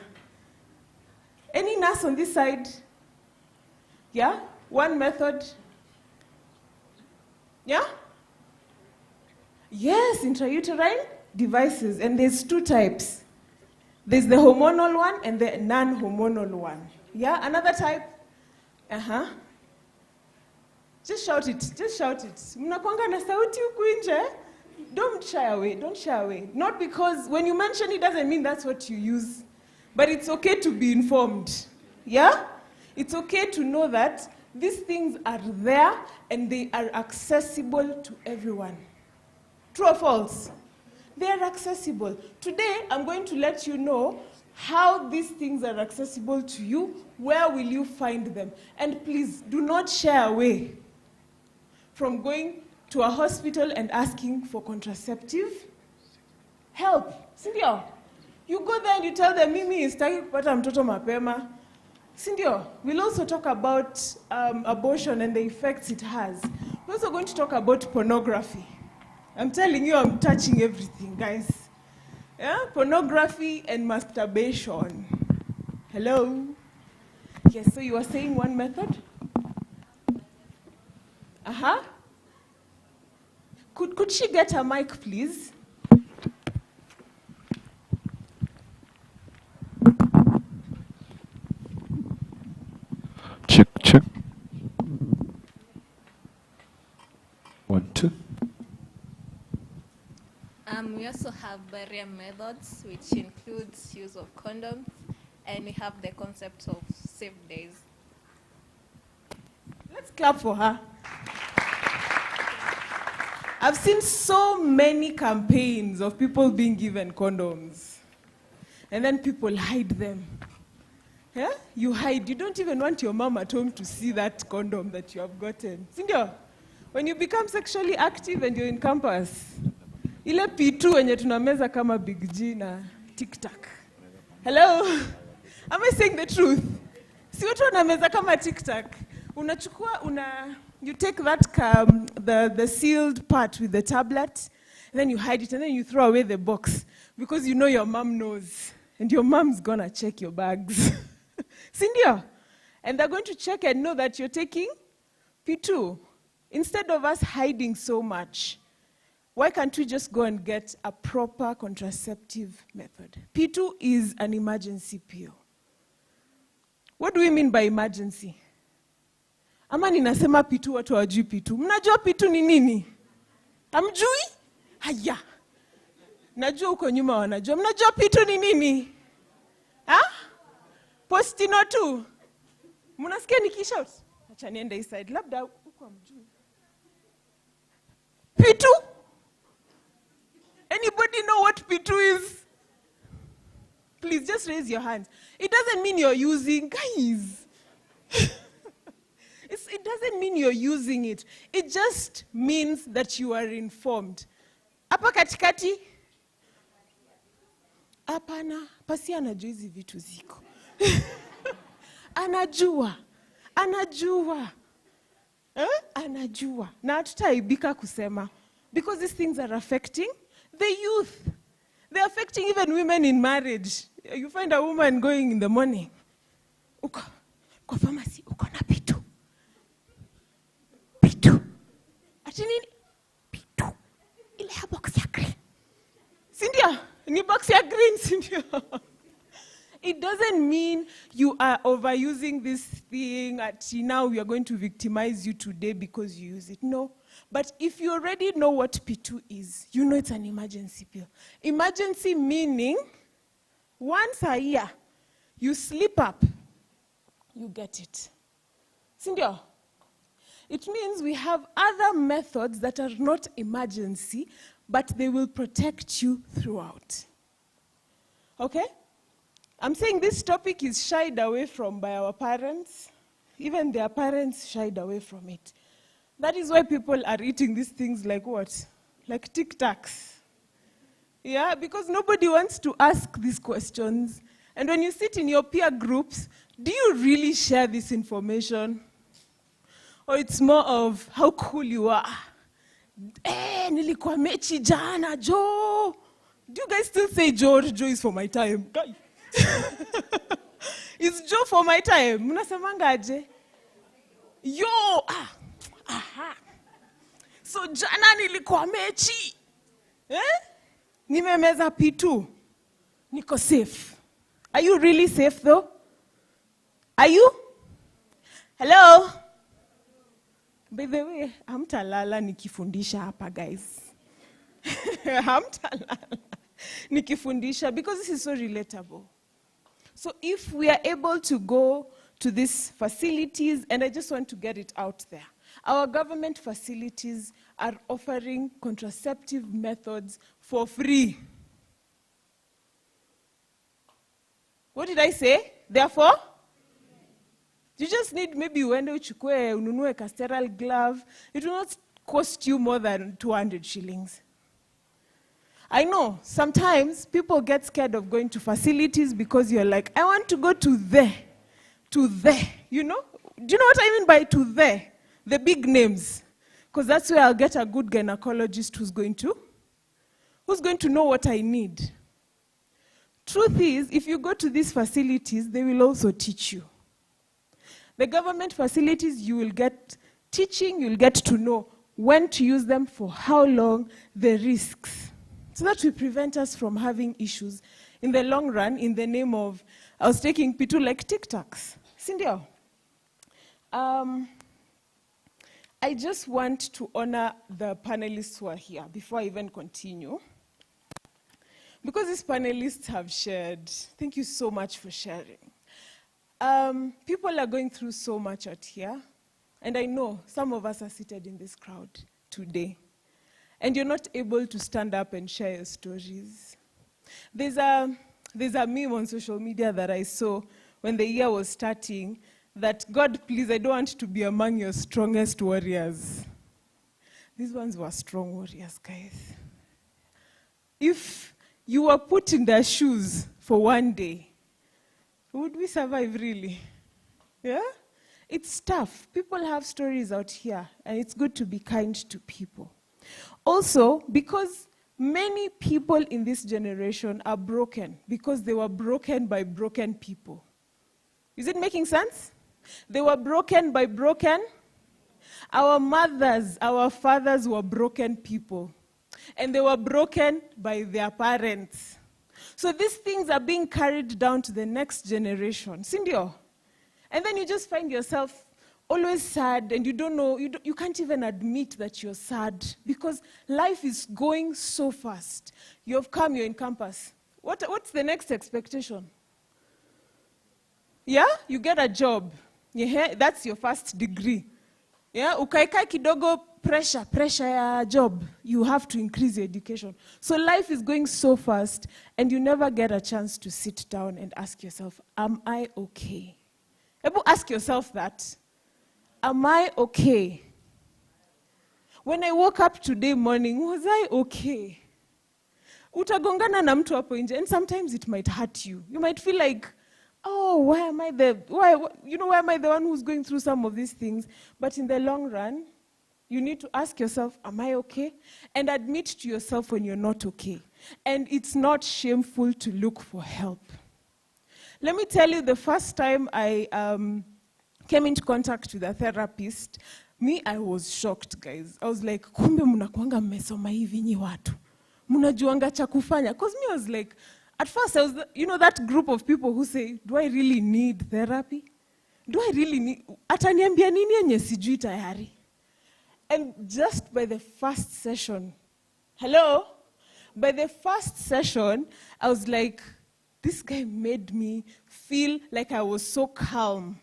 Any nurse on this side? Yeah? One method? Yeah? Yes, intrauterine devices, and there's two types. There's the hormonal one and the non-hormonal one. Yeah, another type? Uh-huh. Just shout it, just shout it. Mnakwanga na sauti huku nje? Don't shy away, don't shy away. Not because when you mention it doesn't mean that's what you use, but it's okay to be informed. Yeah? It's okay to know that these things are there and they are accessible to everyone. True or false? They are accessible. Today, I'm going to let you know how these things are accessible to you. Where will you find them? And please, do not shy away from going to a hospital and asking for contraceptive help. Sindio? You go there and you tell them, Mimi, sitaki kupata mtoto mapema. Sindio? We'll also talk about abortion and the effects it has. We're also going to talk about pornography. I'm telling you, I'm touching everything, guys. Yeah? Pornography and masturbation. Hello? Yes, so you were saying one method? Uh-huh. Could she get a mic, please? Check, check. 1, 2. We also have barrier methods, which includes use of condoms, and we have the concept of safe days. Let's clap for her. I've seen so many campaigns of people being given condoms, and then people hide them. Yeah? You hide. You don't even want your mom at home to see that condom that you have gotten. Sindio? When you become sexually active and you're in campus, ile P2 wenye tunameza kama Big G na TikTok. Hello? Am I saying the truth? Si watu wanameza kama TikTok. You take that the sealed part with the tablet, and then you hide it, and then you throw away the box because you know your mom knows, and your mom's gonna check your bags. Sindio? And they're going to check and know that you're taking P2. Instead of us hiding so much, why can't we just go and get a proper contraceptive method? P2 is an emergency pill. What do we mean by emergency? Ama ninasema P2 watu hawajui P2. Mnajua P2 ni nini? Hamjui? Haya. Najua uko nyuma wanajua. Mnajua P2 ni nini? Ha? Postino tu. Mnasikia nikishout? Acha niende hii side. Labda uko hamjui. P2? Anybody know what P2 is? Please just raise your hands. It doesn't mean you're using, guys. It doesn't mean you're using it. It just means that you are informed. Hapa katikati? Hapana, pasi anajua hizi vitu ziko. Anajua. Anajua. Na hatutaibika kusema. Because these things are affecting the youth. They're affecting even women in marriage. You find a woman going in the morning. Uko, kwa pharmacy, uko na P2. Ati nini? P2. Ile ya box ya green. Sindio? Ni box ya green, sindio? It doesn't mean you are overusing this thing. Now we are going to victimize you today because you use it. No. But if you already know what P2 is, you know it's an emergency pill. Emergency meaning once a year, you slip up, you get it. Sindio? It means we have other methods that are not emergency, but they will protect you throughout. Okay? I'm saying this topic is shied away from by our parents. Even their parents shied away from it. That is why people are eating these things like what? Like Tic Tacs. Yeah, because nobody wants to ask these questions. And when you sit in your peer groups, do you really share this information? Or it's more of how cool you are. Nilikuwa mechi jana, Joe. Do you guys still say Joe? Joe is for my time. It's Joe for my time. Munasemanga aje? Yo! Aha. So jana nilikuwa mechi. Nimemeza P2. Niko safe. Are you really safe though? Are you? Hello? By the way, hamtalala nikifundisha hapa, guys. Hamtalala nikifundisha, because this is so relatable. So if we are able to go to these facilities, and I just want to get it out there, our government facilities are offering contraceptive methods for free. What did I say? Therefore? You just need maybe uende uchukue ununue a sterile glove. It will not cost you more than 200 shillings. I know, sometimes people get scared of going to facilities because you're like, I want to go to there, you know? Do you know what I mean by to there? The big names. Because that's where I'll get a good gynecologist who's going to know what I need. Truth is, if you go to these facilities, they will also teach you. The government facilities, you will get teaching, you'll get to know when to use them, for how long, the risks. So that will prevent us from having issues in the long run in the name of, I was taking P2 like Tic Tacs. Sindio? I just want to honor the panelists who are here before I even continue. Because these panelists have shared, thank you so much for sharing. People are going through so much out here, and I know some of us are seated in this crowd today, and you're not able to stand up and share your stories. There's a meme on social media that I saw when the year was starting, that, God, please, I don't want to be among your strongest warriors. These ones were strong warriors, guys. If you were put in their shoes for one day, would we survive, really? Yeah? It's tough. People have stories out here, and it's good to be kind to people. Also, because many people in this generation are broken, because they were broken by broken people. Is it making sense? They were broken by broken. Our mothers, our fathers were broken people, and they were broken by their parents. So these things are being carried down to the next generation. Sindio? And then you just find yourself always sad, and you don't know, you can't even admit that you're sad, because life is going so fast. You've come, you're in campus. What's the next expectation? Yeah? You get a job. Yeah, that's your first degree. Yeah? Ukaikai kidogo, pressure ya job. You have to increase your education. So life is going so fast, and you never get a chance to sit down and ask yourself, am I okay? Ask yourself that. Am I okay? When I woke up today morning, was I okay? Utagongana na mtu hapo nje, and sometimes it might hurt you. You might feel like, oh, why am I the one who's going through some of these things? But in the long run, you need to ask yourself, am I okay? And admit to yourself when you're not okay. And it's not shameful to look for help. Let me tell you, the first time I came into contact with a therapist, I was shocked, guys. I was like, kumbe munakuanga mmesoma hivi nyi watu. Munajuanga cha kufanya. Because I was like, at first I was, that group of people who say, do I really need therapy? Do I really need, ataniambia nini yenye sijui tayari? And just by the first session, hello? By the first session, I was like, this guy made me feel like I was so calm.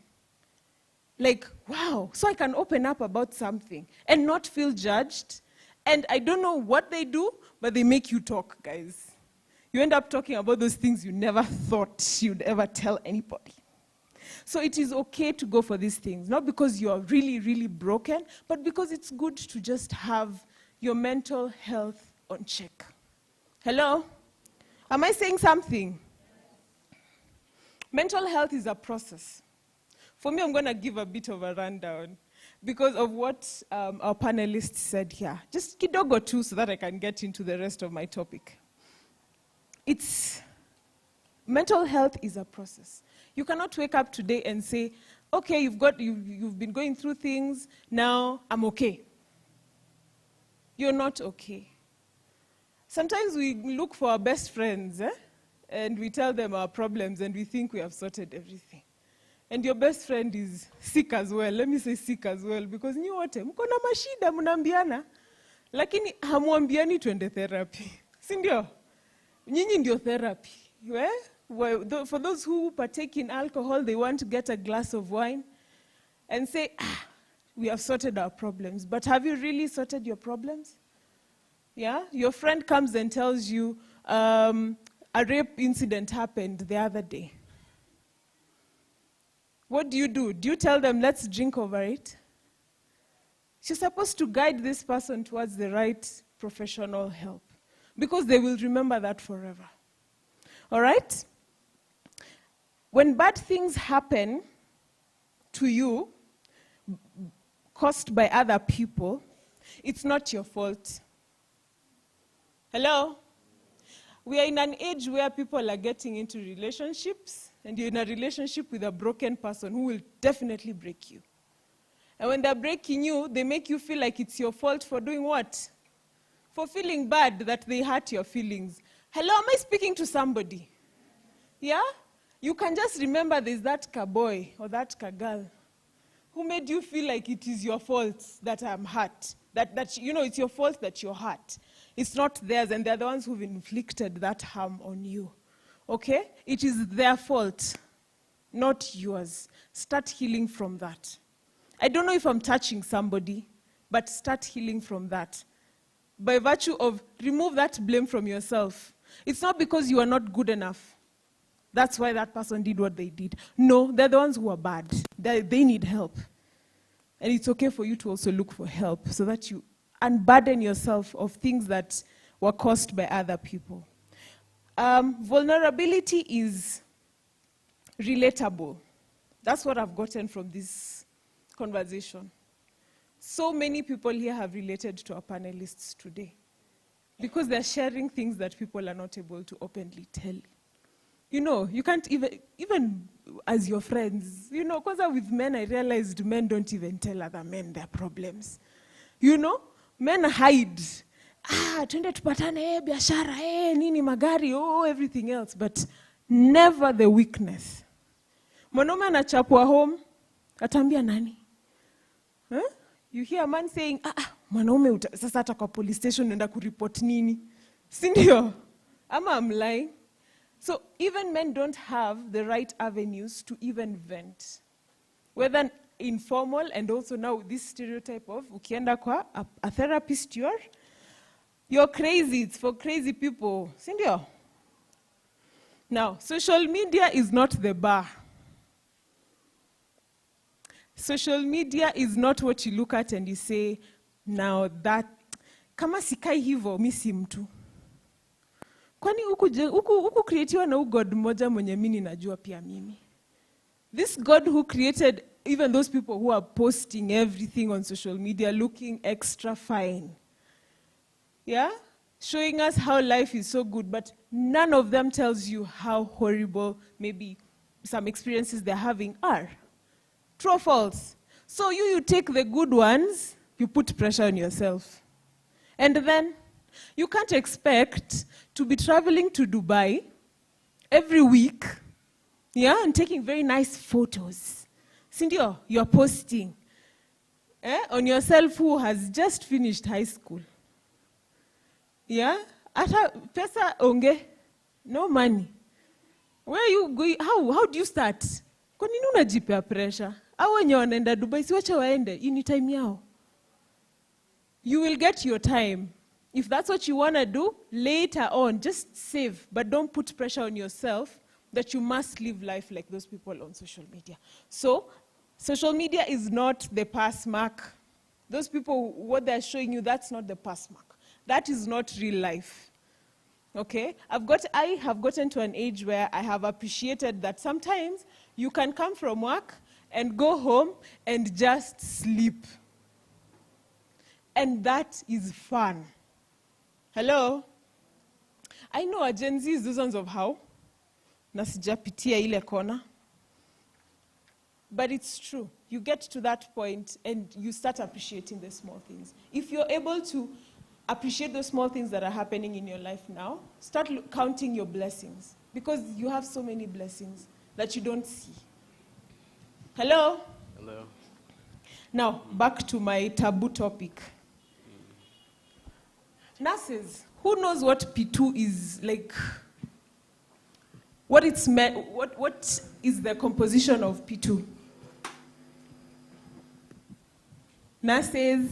Like, wow, so I can open up about something and not feel judged. And I don't know what they do, but they make you talk, guys. You end up talking about those things you never thought you'd ever tell anybody. So it is okay to go for these things, not because you are really, really broken, but because it's good to just have your mental health on check. Hello? Am I saying something? Mental health is a process. For me, I'm going to give a bit of a rundown because of what our panelists said here. Just kidogo too, so that I can get into the rest of my topic. Mental health is a process. You cannot wake up today and say, okay, you've been going through things, now I'm okay. You're not okay. Sometimes we look for our best friends, and we tell them our problems, and we think we have sorted everything. And your best friend is sick as well. Let me say sick as well, because nyi wote mko na mashida mnaambiana, lakini hamuambiani twende therapy. Si ndio? Nyinyi ndio therapy. For those who partake in alcohol, they want to get a glass of wine and say, we have sorted our problems. But have you really sorted your problems? Yeah? Your friend comes and tells you, a rape incident happened the other day. What do? Do you tell them, let's drink over it? You're supposed to guide this person towards the right professional help, because they will remember that forever. All right? When bad things happen to you, caused by other people, it's not your fault. Hello? We are in an age where people are getting into relationships, and you're in a relationship with a broken person who will definitely break you. And when they're breaking you, they make you feel like it's your fault for doing what? For feeling bad that they hurt your feelings. Hello, am I speaking to somebody? Yeah? You can just remember there's that boy or that girl who made you feel like it is your fault that I'm hurt. That it's your fault that you're hurt. It's not theirs, and they're the ones who've inflicted that harm on you. Okay? It is their fault, not yours. Start healing from that. I don't know if I'm touching somebody, but start healing from that. By virtue of remove that blame from yourself. It's not because you are not good enough. That's why that person did what they did. No, they're the ones who are bad. They need help. And it's okay for you to also look for help so that you unburden yourself of things that were caused by other people. Vulnerability is relatable. That's what I've gotten from this conversation. So many people here have related to our panelists today because they're sharing things that people are not able to openly tell. You know, you can't even as your friends, you know, because with men, I realized men don't even tell other men their problems. You know, men hide. Twende tupatane, biashara, nini magari, everything else, but never the weakness. Mwanaume anachapwa home, atambia nani? Huh? You hear a man saying, mwanaume sasa hata kwa police station nenda kureport nini? Si ndio? Ama I'm lying? So even men don't have the right avenues to even vent. Whether informal and also now this stereotype of ukienda kwa a therapist you're crazy, it's for crazy people. Si ndio? Now, social media is not the bar. Social media is not what you look at and you say, now that, kama sikai hivo, mi si mtu. Kwani huku creatiwa na God moja mwenye mimi najua pia mimi. This God who created even those people who are posting everything on social media looking extra fine. Yeah? Showing us how life is so good, but none of them tells you how horrible maybe some experiences they're having are. True or false? So you take the good ones, you put pressure on yourself. And then you can't expect to be traveling to Dubai every week, yeah, and taking very nice photos. Sindio, you're posting. On yourself who has just finished high school. Yeah? Ata pesa onge, no money. Where are you going? How do you start? Kwa nini unajipea pressure? Au wenye wanaenda Dubai si wacha waende, ini time yao. You will get your time. If that's what you want to do, later on, just save, but don't put pressure on yourself that you must live life like those people on social media. So, social media is not the pass mark. Those people, what they're showing you, that's not the pass mark. That is not real life. Okay? I have gotten to an age where I have appreciated that sometimes you can come from work and go home and just sleep. And that is fun. Hello? I know a Gen Z is dozens of how. Nasijapitia ile kona. But it's true. You get to that point and you start appreciating the small things. If you're able to appreciate the small things that are happening in your life now, start counting your blessings. Because you have so many blessings that you don't see. Hello? Hello. Now, back to my taboo topic. Nurses, who knows what P2 is like? What it's meant, what is the composition of P2? Nurses.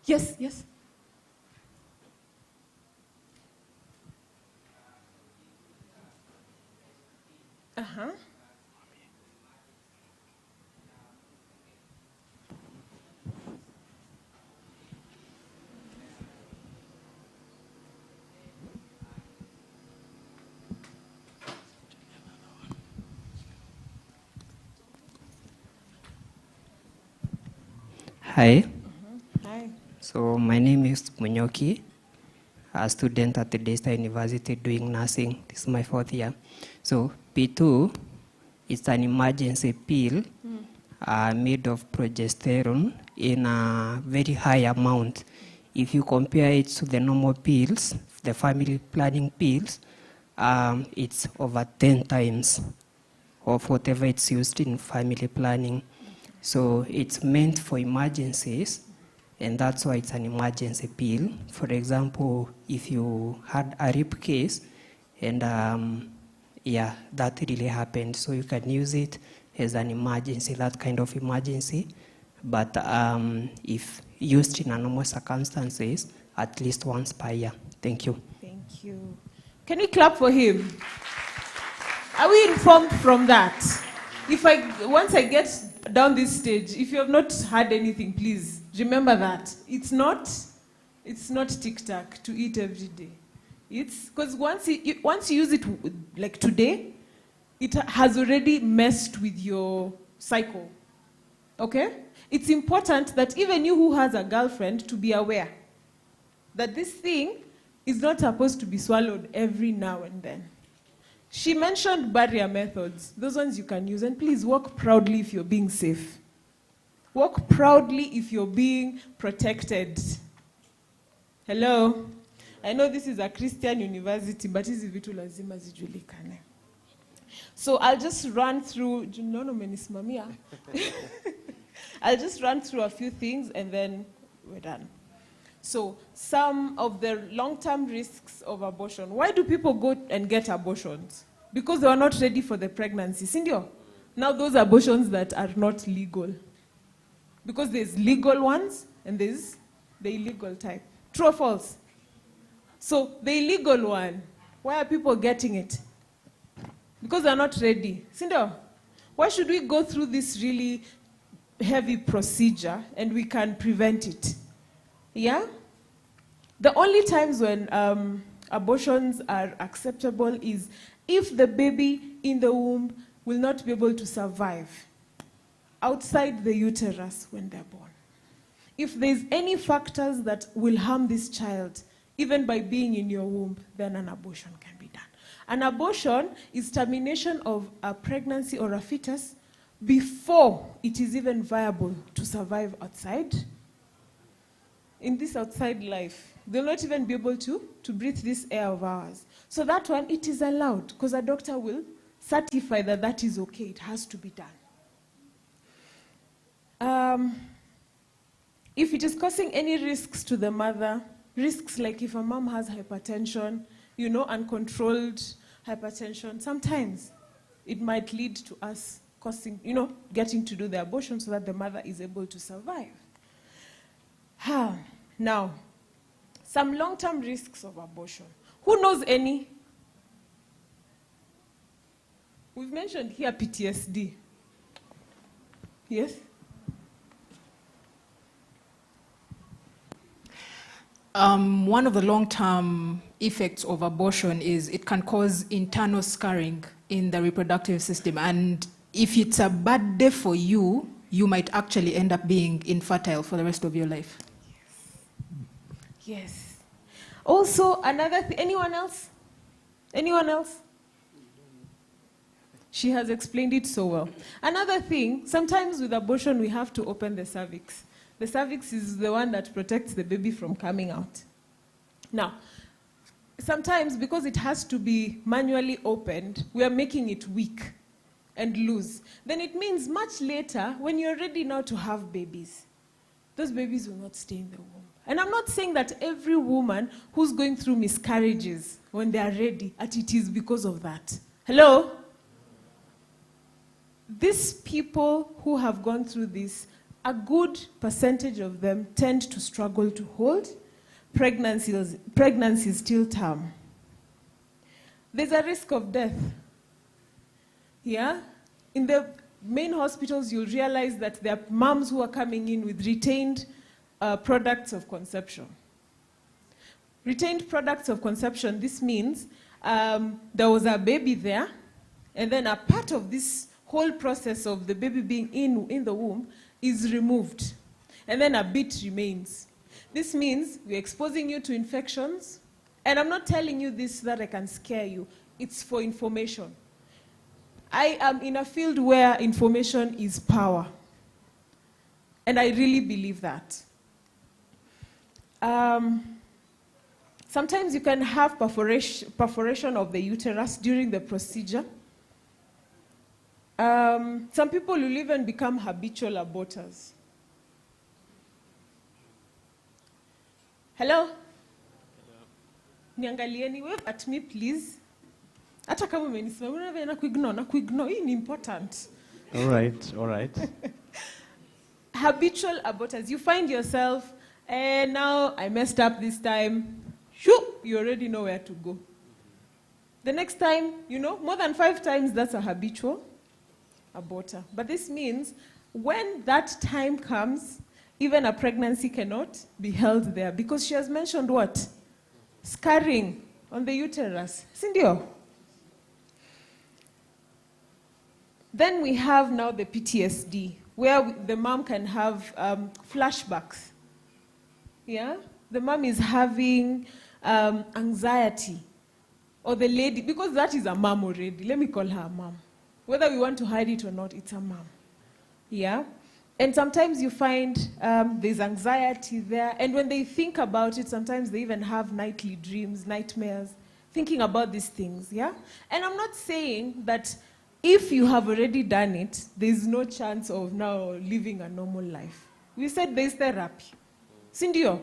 Yes, yes. Uh-huh. Hi. Hi. So my name is Munyoki, a student at the Daystar University doing nursing. This is my 4th year. So P2 is an emergency pill made of progesterone in a very high amount. If you compare it to the normal pills, the family planning pills, it's over 10 times of whatever it's used in family planning. So it's meant for emergencies, and that's why it's an emergency pill. For example, if you had a rape case, and yeah, that really happened, so you can use it as an emergency, that kind of emergency. But if used in normal circumstances, at least once per year. Thank you. Thank you. Can we clap for him? Are we informed from that? Once I get down this stage, if you have not heard anything, please remember that. It's not tic-tac to eat every day. It's because once you use it like today, it has already messed with your cycle. Okay? It's important that even you who has a girlfriend to be aware that this thing is not supposed to be swallowed every now and then. She mentioned barrier methods. Those ones you can use. And please walk proudly if you're being safe. Walk proudly if you're being protected. Hello? I know this is a Christian university, but hizi vitu lazima zijulikane. So I'll just run through, I'll just run through a few things and then we're done. So some of the long-term risks of abortion. Why do people go and get abortions? Because they are not ready for the pregnancy. Sindio? Now those abortions that are not legal. Because there's legal ones and there's the illegal type. True or false? So the illegal one, why are people getting it? Because they're not ready. Sindio? Why should we go through this really heavy procedure and we can prevent it? Yeah? The only times when abortions are acceptable is if the baby in the womb will not be able to survive outside the uterus when they're born. If there's any factors that will harm this child, even by being in your womb, then an abortion can be done. An abortion is termination of a pregnancy or a fetus before it is even viable to survive outside. In this outside life, they'll not even be able to breathe this air of ours. So that one, it is allowed, because a doctor will certify that that is okay, it has to be done. If it is causing any risks to the mother, risks like if a mom has hypertension, uncontrolled hypertension, sometimes it might lead to us causing, getting to do the abortion so that the mother is able to survive. Now, some long-term risks of abortion. Who knows any? We've mentioned here PTSD. Yes? One of the long-term effects of abortion is it can cause internal scarring in the reproductive system. And if it's a bad day for you, you might actually end up being infertile for the rest of your life. Yes. Also, another thing, anyone else? Anyone else? She has explained it so well. Another thing, sometimes with abortion, we have to open the cervix. The cervix is the one that protects the baby from coming out. Now, sometimes because it has to be manually opened, we are making it weak and loose. Then it means much later, when you're ready now to have babies, those babies will not stay in the womb. And I'm not saying that every woman who's going through miscarriages, when they are ready, it is because of that. Hello? These people who have gone through this, a good percentage of them tend to struggle to hold pregnancies till term. There's a risk of death. Yeah? In the main hospitals, you'll realize that there are moms who are coming in with retained products of conception. Retained products of conception, this means there was a baby there, and then a part of this whole process of the baby being in the womb is removed, and then a bit remains. This means we're exposing you to infections, and I'm not telling you this so that I can scare you. It's for information. I am in a field where information is power, and I really believe that. Sometimes you can have perforation of the uterus during the procedure. Some people will even become habitual aborters. Hello? Niangalieni, wave at me, please. Hata kama umenisimama na kuignore, hii ni important. All right. Habitual aborters. You find yourself, now I messed up this time. Shoo, you already know where to go. The next time, more than 5 times, that's a habitual aborter. But this means when that time comes, even a pregnancy cannot be held there because she has mentioned what? Scarring on the uterus. Sindio? Then we have now the PTSD, where the mom can have flashbacks. Yeah? The mom is having anxiety. Or the lady, because that is a mom already. Let me call her a mom. Whether we want to hide it or not, it's a mom. Yeah? And sometimes you find there's anxiety there. And when they think about it, sometimes they even have nightly dreams, nightmares, thinking about these things. Yeah? And I'm not saying that if you have already done it, there's no chance of now living a normal life. We said there's therapy. Sindio?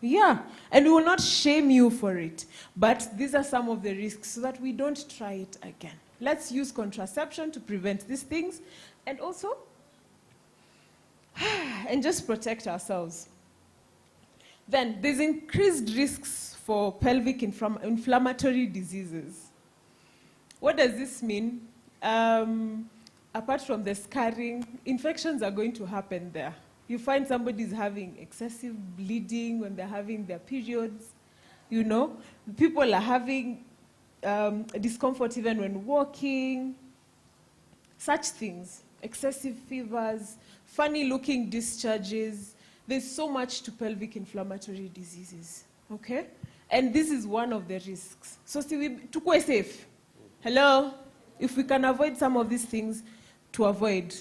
Yeah. And we will not shame you for it. But these are some of the risks so that we don't try it again. Let's use contraception to prevent these things and also and just protect ourselves. Then there's increased risks for pelvic inflammatory diseases. What does this mean? Apart from the scarring, infections are going to happen there. You find somebody's having excessive bleeding when they're having their periods. People are having discomfort even when walking. Such things. Excessive fevers, funny-looking discharges. There's so much to pelvic inflammatory diseases. Okay? And this is one of the risks. So, tukue safe. Hello? If we can avoid some of these things, to avoid.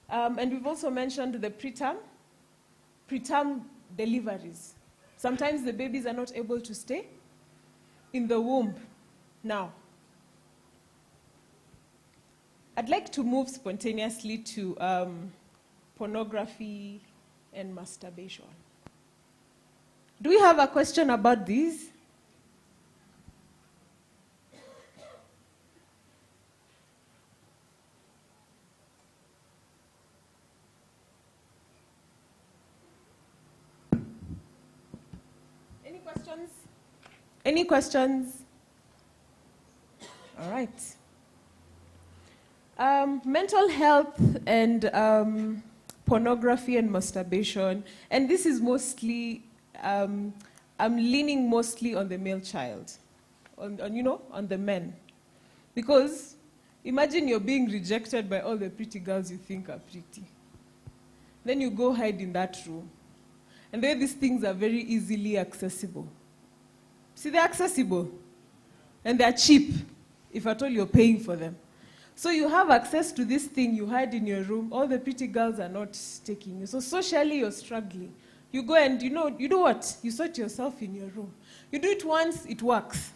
And we've also mentioned the preterm deliveries. Sometimes the babies are not able to stay in the womb. Now, I'd like to move spontaneously to pornography, and masturbation. Do we have a question about these? Any questions? Any questions? All right. Mental health and pornography and masturbation, and this is mostly, I'm leaning mostly on the male child, on the men. Because imagine you're being rejected by all the pretty girls you think are pretty. Then you go hide in that room. And then these things are very easily accessible. See, they're accessible. And they're cheap, if at all you're paying for them. So you have access to this thing, you hide in your room, all the pretty girls are not taking you. So socially you're struggling. You go and you do what? You sort yourself in your room. You do it once, it works.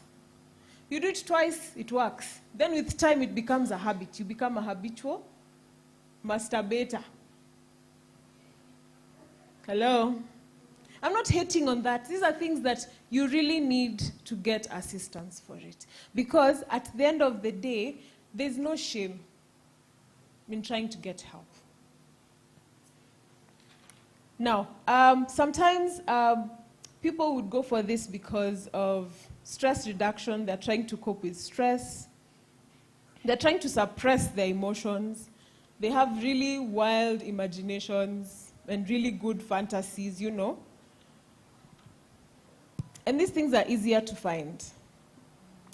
You do it twice, it works. Then with time it becomes a habit. You become a habitual masturbator. Hello? I'm not hating on that. These are things that you really need to get assistance for it. Because at the end of the day, there's no shame in trying to get help. Now, sometimes people would go for this because of stress reduction. They're trying to cope with stress. They're trying to suppress their emotions. They have really wild imaginations and really good fantasies, you know. And these things are easier to find.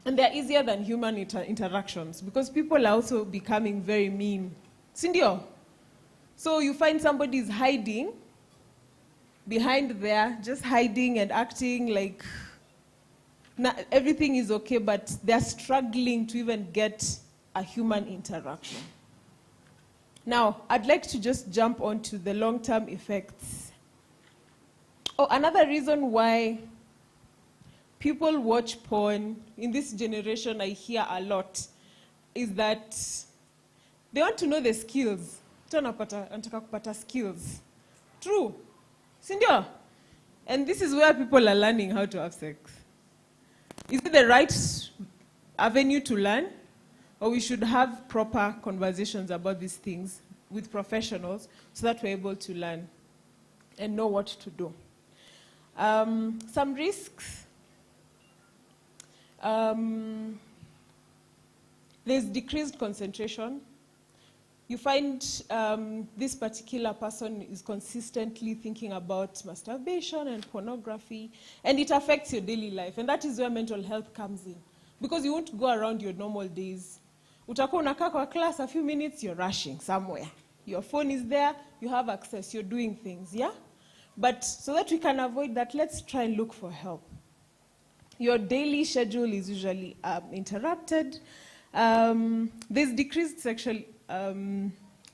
And they're easier than human interactions because people are also becoming very mean. Sindio? So you find somebody is hiding behind there, just hiding and acting like everything is okay, but they're struggling to even get a human interaction. Now, I'd like to just jump onto the long-term effects. Oh, another reason why people watch porn in this generation, I hear a lot, is that they want to know the skills. Anataka kupata skills. True. Sindio? And this is where people are learning how to have sex. Is it the right avenue to learn? Or we should have proper conversations about these things with professionals so that we're able to learn and know what to do. Some risks. There's decreased concentration. You find this particular person is consistently thinking about masturbation and pornography, and it affects your daily life. And that is where mental health comes in. Because you won't go around your normal days. Utakuwa unakaa kwa class, a few minutes, you're rushing somewhere. Your phone is there, you have access, you're doing things, yeah? But so that we can avoid that, let's try and look for help. Your daily schedule is usually interrupted. There's decreased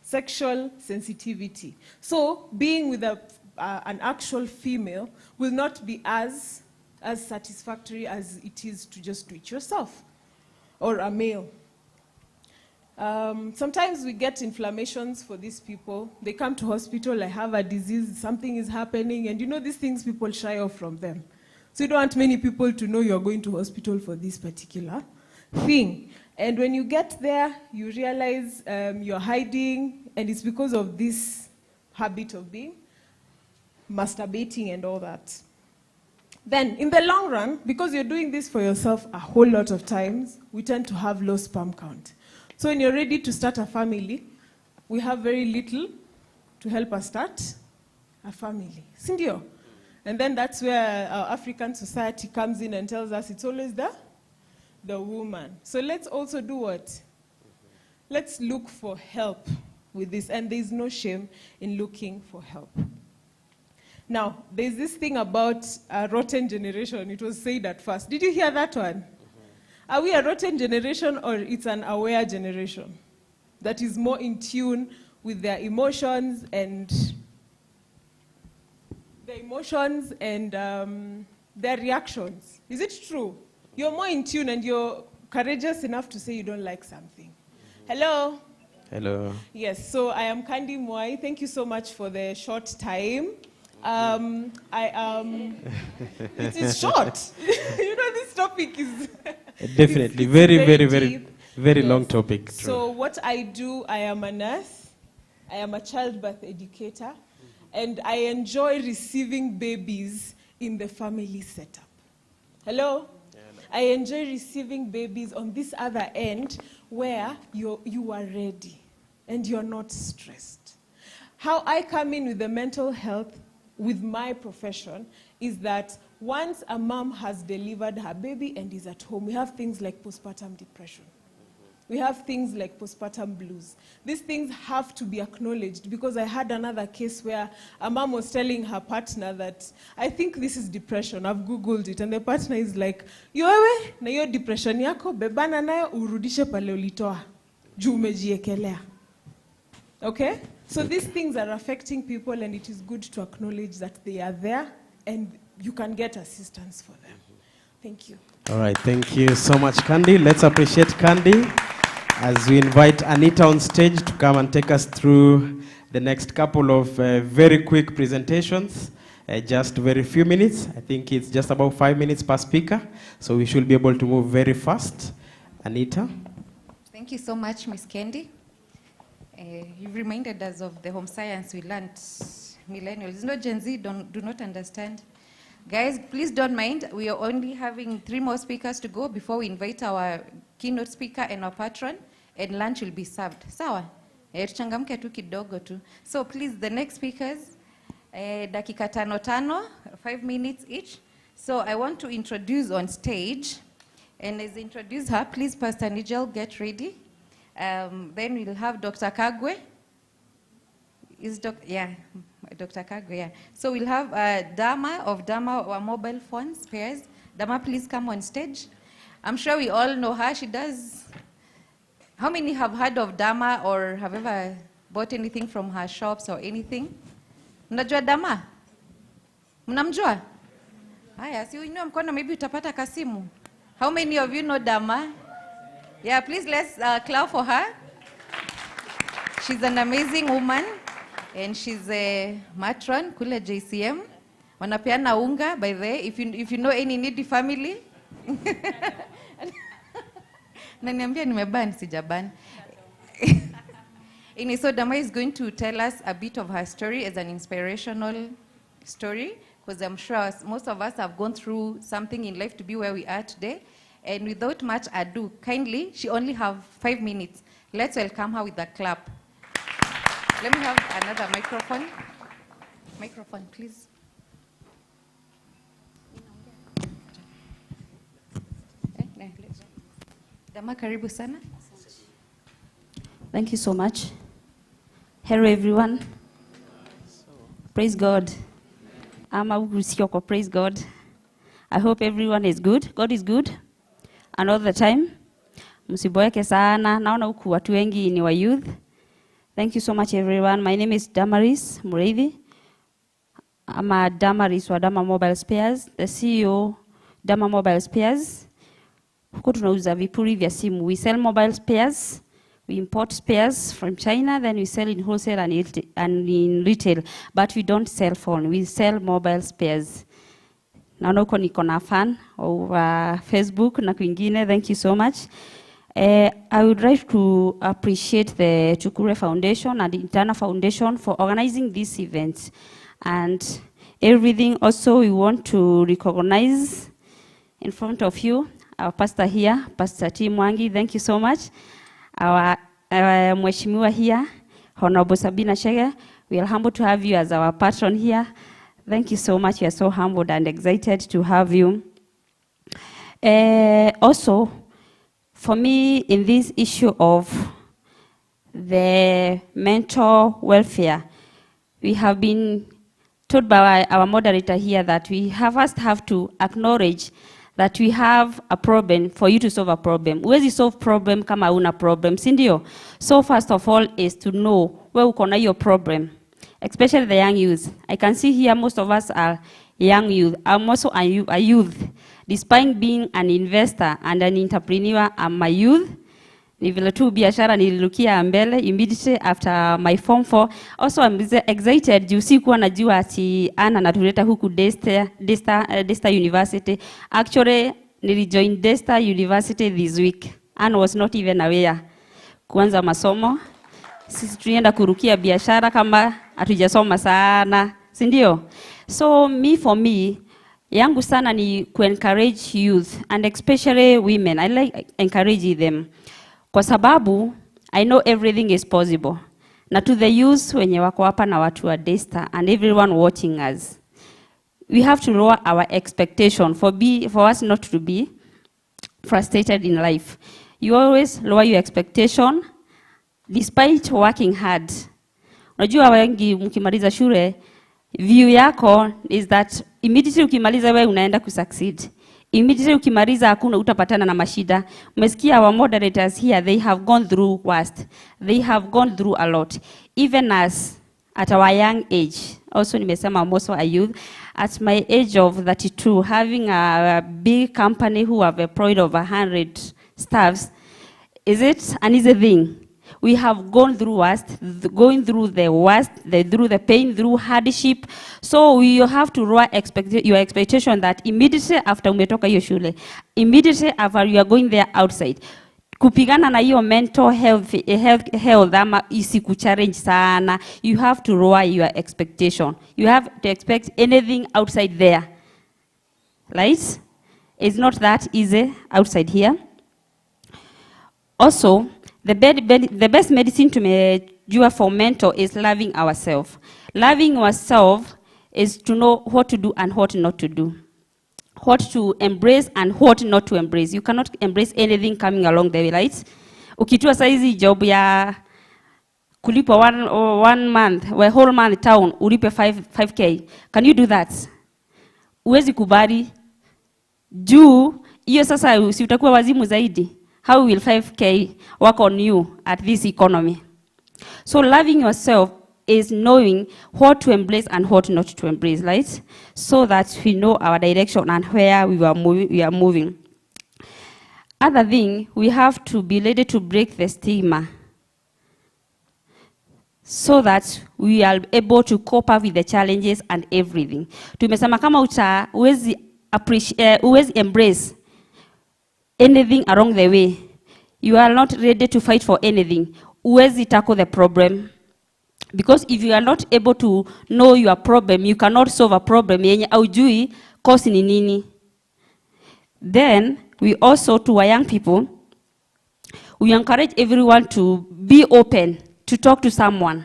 sexual sensitivity. So being with an actual female will not be as satisfactory as it is to just do it yourself, or a male. Sometimes we get inflammations for these people. They come to hospital, I have a disease, something is happening, and you know these things, people shy off from them. So you don't want many people to know you're going to hospital for this particular thing. And when you get there, you realize you're hiding, and it's because of this habit of being masturbating and all that. Then, in the long run, because you're doing this for yourself a whole lot of times, we tend to have low sperm count. So when you're ready to start a family, we have very little to help us start a family. Sindio? And then that's where our African society comes in and tells us it's always the woman. So let's also do what? Let's look for help with this. And there's no shame in looking for help. Now, there's this thing about a rotten generation. It was said at first. Did you hear that one? Are we a rotten generation, or it's an aware generation that is more in tune with their emotions and their reactions? Is it true? You're more in tune and you're courageous enough to say you don't like something. Hello? Hello. Yes, so I am Kandi Mwai. Thank you so much for the short time. I am. It is short. You know, this topic is Definitely, it's very Yes. long topic. So what I do, I am a nurse. I am a childbirth educator, and I enjoy receiving babies in the family setup. Hello. I enjoy receiving babies on this other end where you are ready and you're not stressed. How I come in with the mental health with my profession is that once a mom has delivered her baby and is at home, we have things like postpartum depression. We have things like postpartum blues. These things have to be acknowledged, because I had another case where a mom was telling her partner that, I think this is depression, I've Googled it, and the partner is like, wewe na hiyo depression yako, bebana nayo urudishe pale ulitoa, juu umejiekelea. Okay? So these things are affecting people, and it is good to acknowledge that they are there, and you can get assistance for them. Thank you. All right, thank you so much, Kandi. Let's appreciate Kandi as we invite Anita on stage to come and take us through the next couple of very quick presentations, just very few minutes. I think it's just about 5 minutes per speaker, so we should be able to move very fast. Anita? Thank you so much, Ms. Kendi. You've reminded us of the home science we learned, millennials. No, Gen Z do not understand. Guys, please don't mind. We are only having 3 more speakers to go before we invite our keynote speaker and our patron, and lunch will be served. Sawa? Tuchangamke tu kidogo tu. So please, the next speakers, dakika tano, 5 minutes each. So I want to introduce on stage, and as I introduce her, please, Pastor Nigel, get ready. Then we'll have Dr. Kagwe. Dr. Kagwe, yeah. So we'll have Dama of Dama, our mobile phone spares. Dama, please come on stage. I'm sure we all know her. She does. How many have heard of Dama or have ever bought anything from her shops or anything? Mnajua Dama? Mnamjua? Haya, si uinue mkono, maybe utapata kasimu. How many of you know Dama? Yeah, please let's clap for her. She's an amazing woman, and she's a matron kule JCM. Wanapeana unga, by the way, if you know any needy family. Naniambia nimeban, sijaban. So Dama is going to tell us a bit of her story as an inspirational story, because I'm sure most of us have gone through something in life to be where we are today. And without much ado, kindly, she only have 5 minutes. Let's welcome her with a clap. Let me have another microphone. Microphone, please. Dama, karibu sana. Thank you so much. Hello, everyone. Praise God. Praise God. I hope everyone is good. God is good. And all the time. Msiboeke sana. Naona huku watu wengi ni wa youth. Thank you so much, everyone. My name is Damaris Mureithi. I'm a Damaris wa Dama Mobile Spares, the CEO Dama Mobile Spares. Huko tunauza vipuri vya simu. We sell mobile spares. We import spares from China, then we sell in wholesale and in retail. But we don't sell phone. We sell mobile spares. Naona huko niko na fan over Facebook na kwingine. Thank you so much. I would like to appreciate the Tukule Foundation and the Itahna Foundation for organizing this event and everything. Also, we want to recognize in front of you our pastor here, Pastor T. Mwangi. Thank you so much. Our Mheshimiwa here, Honorable Sabina Chege. We are humbled to have you as our patron here. Thank you so much. We are so humbled and excited to have you. Also, for me, in this issue of the mental welfare, we have been told by our moderator here that we first have to acknowledge that we have a problem for you to solve a problem. Huwezi solve problem kama una problem, si ndio? So first of all is to know where uko na your problem, especially the young youth. I can see here most of us are young youth. I'm also a youth. Despite being an investor and an entrepreneur, I'm a youth. Ni vile tu biashara nilirukia mbele immediately after my form 4. Also I'm excited juu sikuwa najua ati Anna natuleta huku Daystar University. Actually nilijoin Daystar University this week. Anna was not even aware. Kuanza masomo. Sisi tulienda kurukia biashara kama hatujasoma sana, si ndio? So for me, yangu sana ni encourage youth and especially women. I like encouraging them. Kwa sababu I know everything is possible. Na to the youth wenye wako hapa na watu wa Daystar and everyone watching us, we have to lower our expectation for us not to be frustrated in life. You always lower your expectation despite working hard. Unajua wengi mkimaliza shule, view yako is that immediately ukimaliza wewe unaenda kusucceed. Immediately ukimaliza hakuna utapatana na mashida. Umesikia our moderators here, they have gone through worst. They have gone through a lot. Even us at our young age. Also nimesema I'm also a youth. At my age of 32, having a big company who have employed over 100 staffs, is it an easy thing? We have gone through worst, going through the worst, through the pain, through hardship. So you have to lower your expectation that immediately after umetoka hiyo shule, immediately after you are going there outside, kupigana na hiyo mental health ama isikuchallenge sana, you have to lower your expectation. You have to expect anything outside there. Right? It's not that easy outside here. Also, the best medicine to for mental is loving ourselves. Loving ourselves is to know what to do and what not to do. What to embrace and what not to embrace. You cannot embrace anything coming along the way, right? Ukitua saizi job ya kulipa one month, whole month town, ulipe 5K. Can you do that? Uwezi kubali. Juu, iyo sasa si utakuwa wazimu zaidi. How will 5K work on you at this economy? So loving yourself is knowing what to embrace and what not to embrace, right? So that we know our direction and where we are moving. Other thing, we have to be ready to break the stigma so that we are able to cope up with the challenges and everything. Tumesema kama uwezi embrace anything along the way, you are not ready to fight for anything. Uwezi tackle the problem. Because if you are not able to know your problem, you cannot solve a problem yenye aujui cause ni nini. Then, we also, to our young people, we encourage everyone to be open, to talk to someone.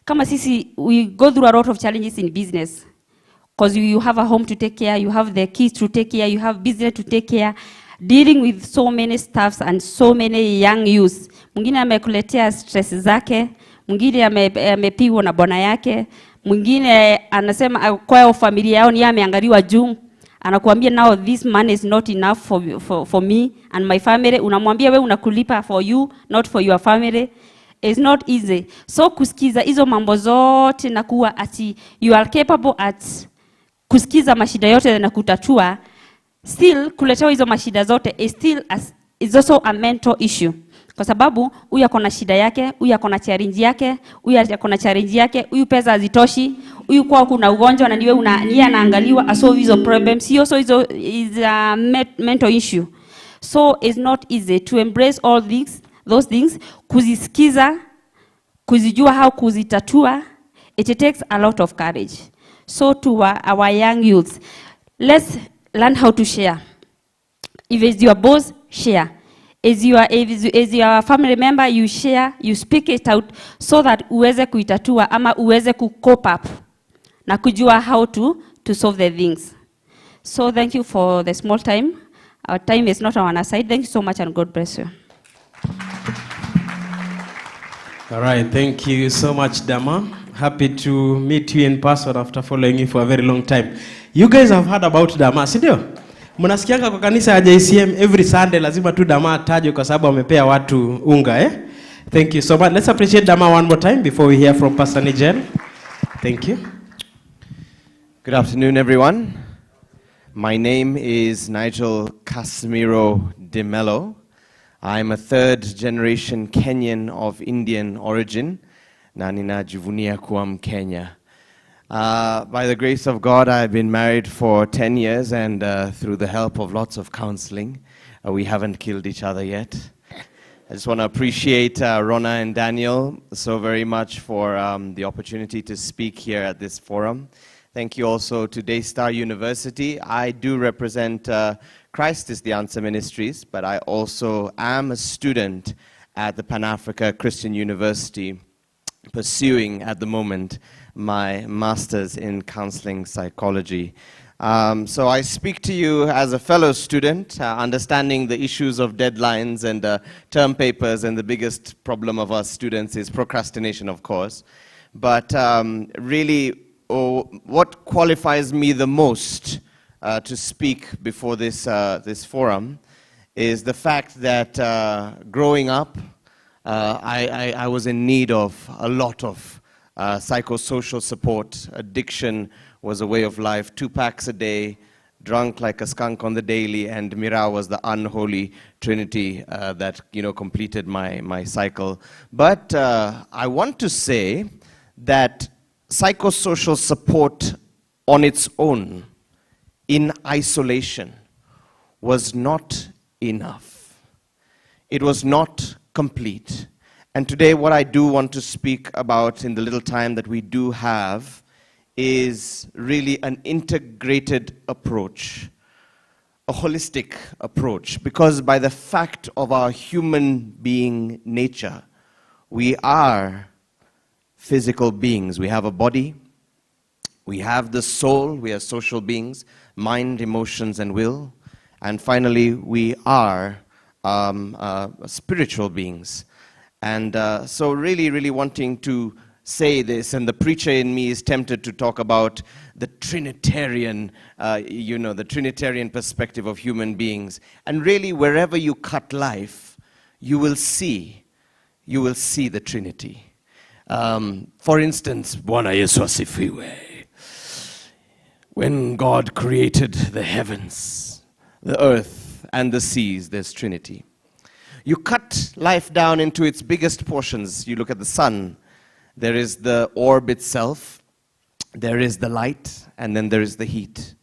Kama sisi, we go through a lot of challenges in business. Because you have a home to take care, you have the kids to take care, you have business to take care, dealing with so many staffs and so many young youths. Mwingine amekuletea stress zake, mwingine amepigwa na bwana yake, mwingine anasema kwa familia yao ni ameangaliwa juu, anakuambia now this money is not enough for me and my family. Unamwambia wewe unakulipa for you, not for your family. It's not easy. So kusikiza hizo mambo zote na kuwa ati you are capable at kusikiza mashida yote na kutatua, still kuletewa hizo mashida zote is also a mental issue. Kwa sababu huyu akona shida yake, huyu akona challenge yake, huyu akona challenge yake, huyu pesa hazitoshi, huyu kwa kuna ugonjwa na niye anaangaliwa asolve hizo problems. Hiyo so is a mental issue. So it's not easy to embrace all those things, kuzisikiza, kuzijua how kuzitatua. It takes a lot of courage. So to our young youths, let's learn how to share. If it's your boss, share. As your family member, you share, you speak it out so that uweze kuitatua ama uweze cope up na kujua how to solve the things. So thank you for the small time. Our time is not on our side. Thank you so much and God bless you. All right, thank you so much, Dama. Happy to meet you in person after following you for a very long time. You guys have heard about Dama, sindio? Mnasikianga kwa kanisa ya JCM every Sunday lazima tu Dama atajwe kwa sababu amepea watu unga, eh? Thank you so much. Let's appreciate Dama one more time before we hear from Pastor Nigel. Thank you. Good afternoon, everyone. My name is Nigel Casimiro de Mello. I'm a third-generation Kenyan of Indian origin, na ninajivunia kuwa Mkenya. By the grace of God, I've been married for 10 years, and through the help of lots of counseling, we haven't killed each other yet. I just want to appreciate Rona and Daniel so very much for the opportunity to speak here at this forum. Thank you also to Daystar University. I do represent Christ is the Answer Ministries, but I also am a student at the Pan-Africa Christian University, pursuing at the moment my master's in counseling psychology. So I speak to you as a fellow student, understanding the issues of deadlines and term papers, and the biggest problem of us students is procrastination, of course. But really, what qualifies me the most to speak before this, this forum is the fact that growing up, I was in need of a lot of psychosocial support. Addiction was a way of life. 2 packs a day, drunk like a skunk on the daily, and Mira was the unholy trinity that completed my cycle. But I want to say that psychosocial support on its own, in isolation, was not enough. It was not complete. And today what I do want to speak about in the little time that we do have is really an integrated approach, a holistic approach, because by the fact of our human being nature, we are physical beings. We have a body, we have the soul, we are social beings, mind, emotions, and will, and finally we are spiritual beings. And so really wanting to say this, and the preacher in me is tempted to talk about the Trinitarian, the Trinitarian perspective of human beings. And really, wherever you cut life, you will see the Trinity. For instance, Bwana Yesu asifiwe. When God created the heavens, the earth, and the seas, there's Trinity. You cut life down into its biggest portions. You look at the sun. There is the orb itself, there is the light, and then there is the heat.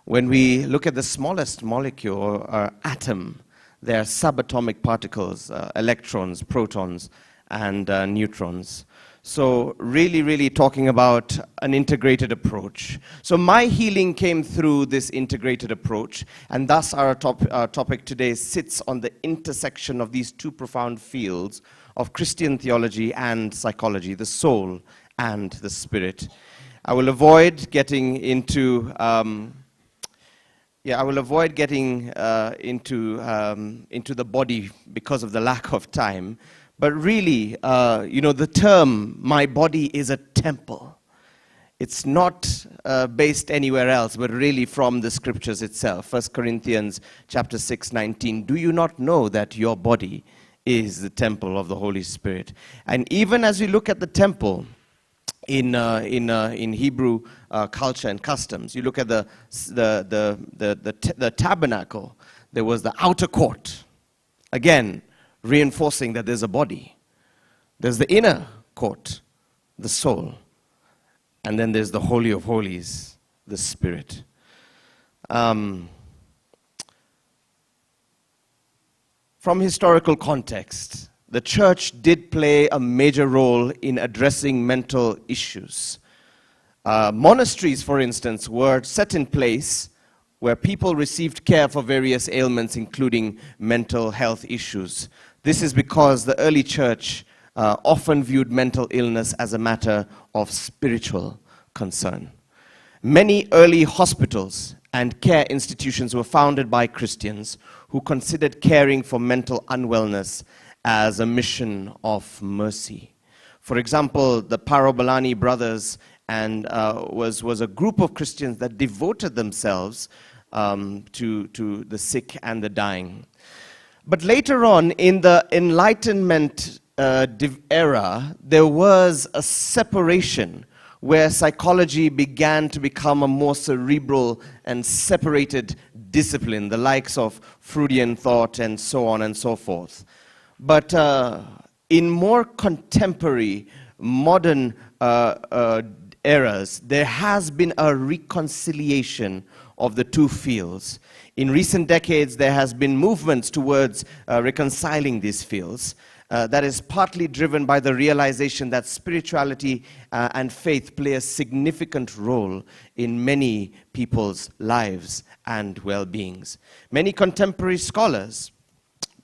When we look at the smallest molecule or atom, there are subatomic particles, electrons, protons, and neutrons. So really talking about an integrated approach. So my healing came through this integrated approach, and thus our topic today sits on the intersection of these two profound fields of Christian theology and psychology, the soul and the spirit. I will avoid getting into into the body because of the lack of time. But really, the term, my body is a temple, it's not based anywhere else, but really from the scriptures itself. 1 Corinthians chapter 6:19, do you not know that your body is the temple of the Holy Spirit? And even as we look at the temple in Hebrew culture and customs, you look at the tabernacle, there was the outer court. Again, reinforcing that there's a body. There's the inner court, the soul. And then there's the Holy of Holies, the Spirit. From historical context, the church did play a major role in addressing mental issues. Monasteries, for instance, were set in place where people received care for various ailments, including mental health issues. This is because the early church often viewed mental illness as a matter of spiritual concern. Many early hospitals and care institutions were founded by Christians who considered caring for mental unwellness as a mission of mercy. For example, the Parabolani brothers was a group of Christians that devoted themselves to the sick and the dying. But later on, in the Enlightenment era, there was a separation where psychology began to become a more cerebral and separated discipline, the likes of Freudian thought and so on and so forth. But in more contemporary, modern eras, there has been a reconciliation of the two fields. In recent decades, there has been movements towards reconciling these fields. That is partly driven by the realization that spirituality and faith play a significant role in many people's lives and well-beings. Many contemporary scholars,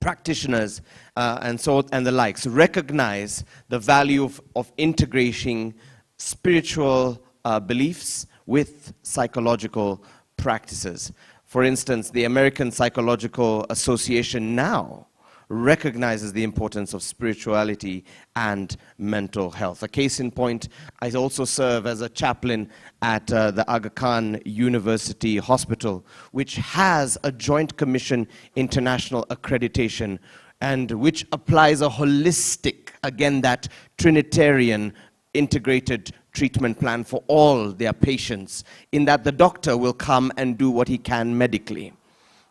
practitioners, and the likes recognize the value of integrating spiritual beliefs with psychological practices. For instance, the American Psychological Association now recognizes the importance of spirituality and mental health. A case in point, I also serve as a chaplain at the Aga Khan University Hospital, which has a Joint Commission International accreditation and which applies a holistic, again, that Trinitarian integrated treatment plan for all their patients, in that the doctor will come and do what he can medically.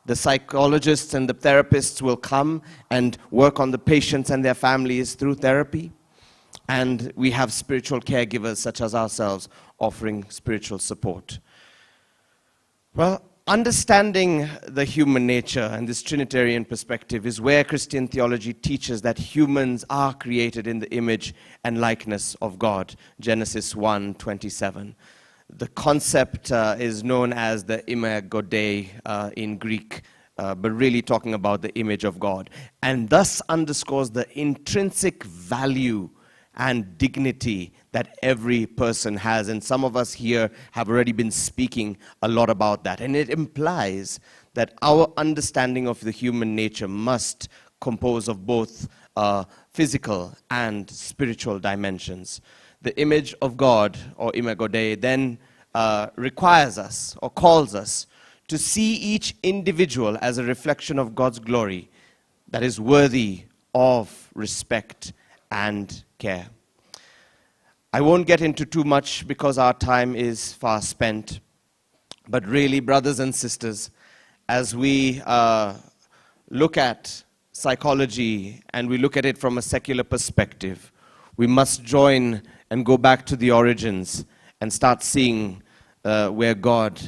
The psychologists and the therapists will come and work on the patients and their families through therapy. And we have spiritual caregivers such as ourselves offering spiritual support. Well, understanding the human nature and this Trinitarian perspective is where Christian theology teaches that humans are created in the image and likeness of God. Genesis 1:27. The concept is known as the imago Dei in Greek, but really talking about the image of God, and thus underscores the intrinsic value and dignity that every person has. And some of us here have already been speaking a lot about that. And it implies that our understanding of the human nature must compose of both physical and spiritual dimensions. The image of God, or imago Dei, then requires us or calls us to see each individual as a reflection of God's glory that is worthy of respect and care. I won't get into too much because our time is far spent, but really, brothers and sisters, as we look at psychology and we look at it from a secular perspective, we must join and go back to the origins and start seeing where God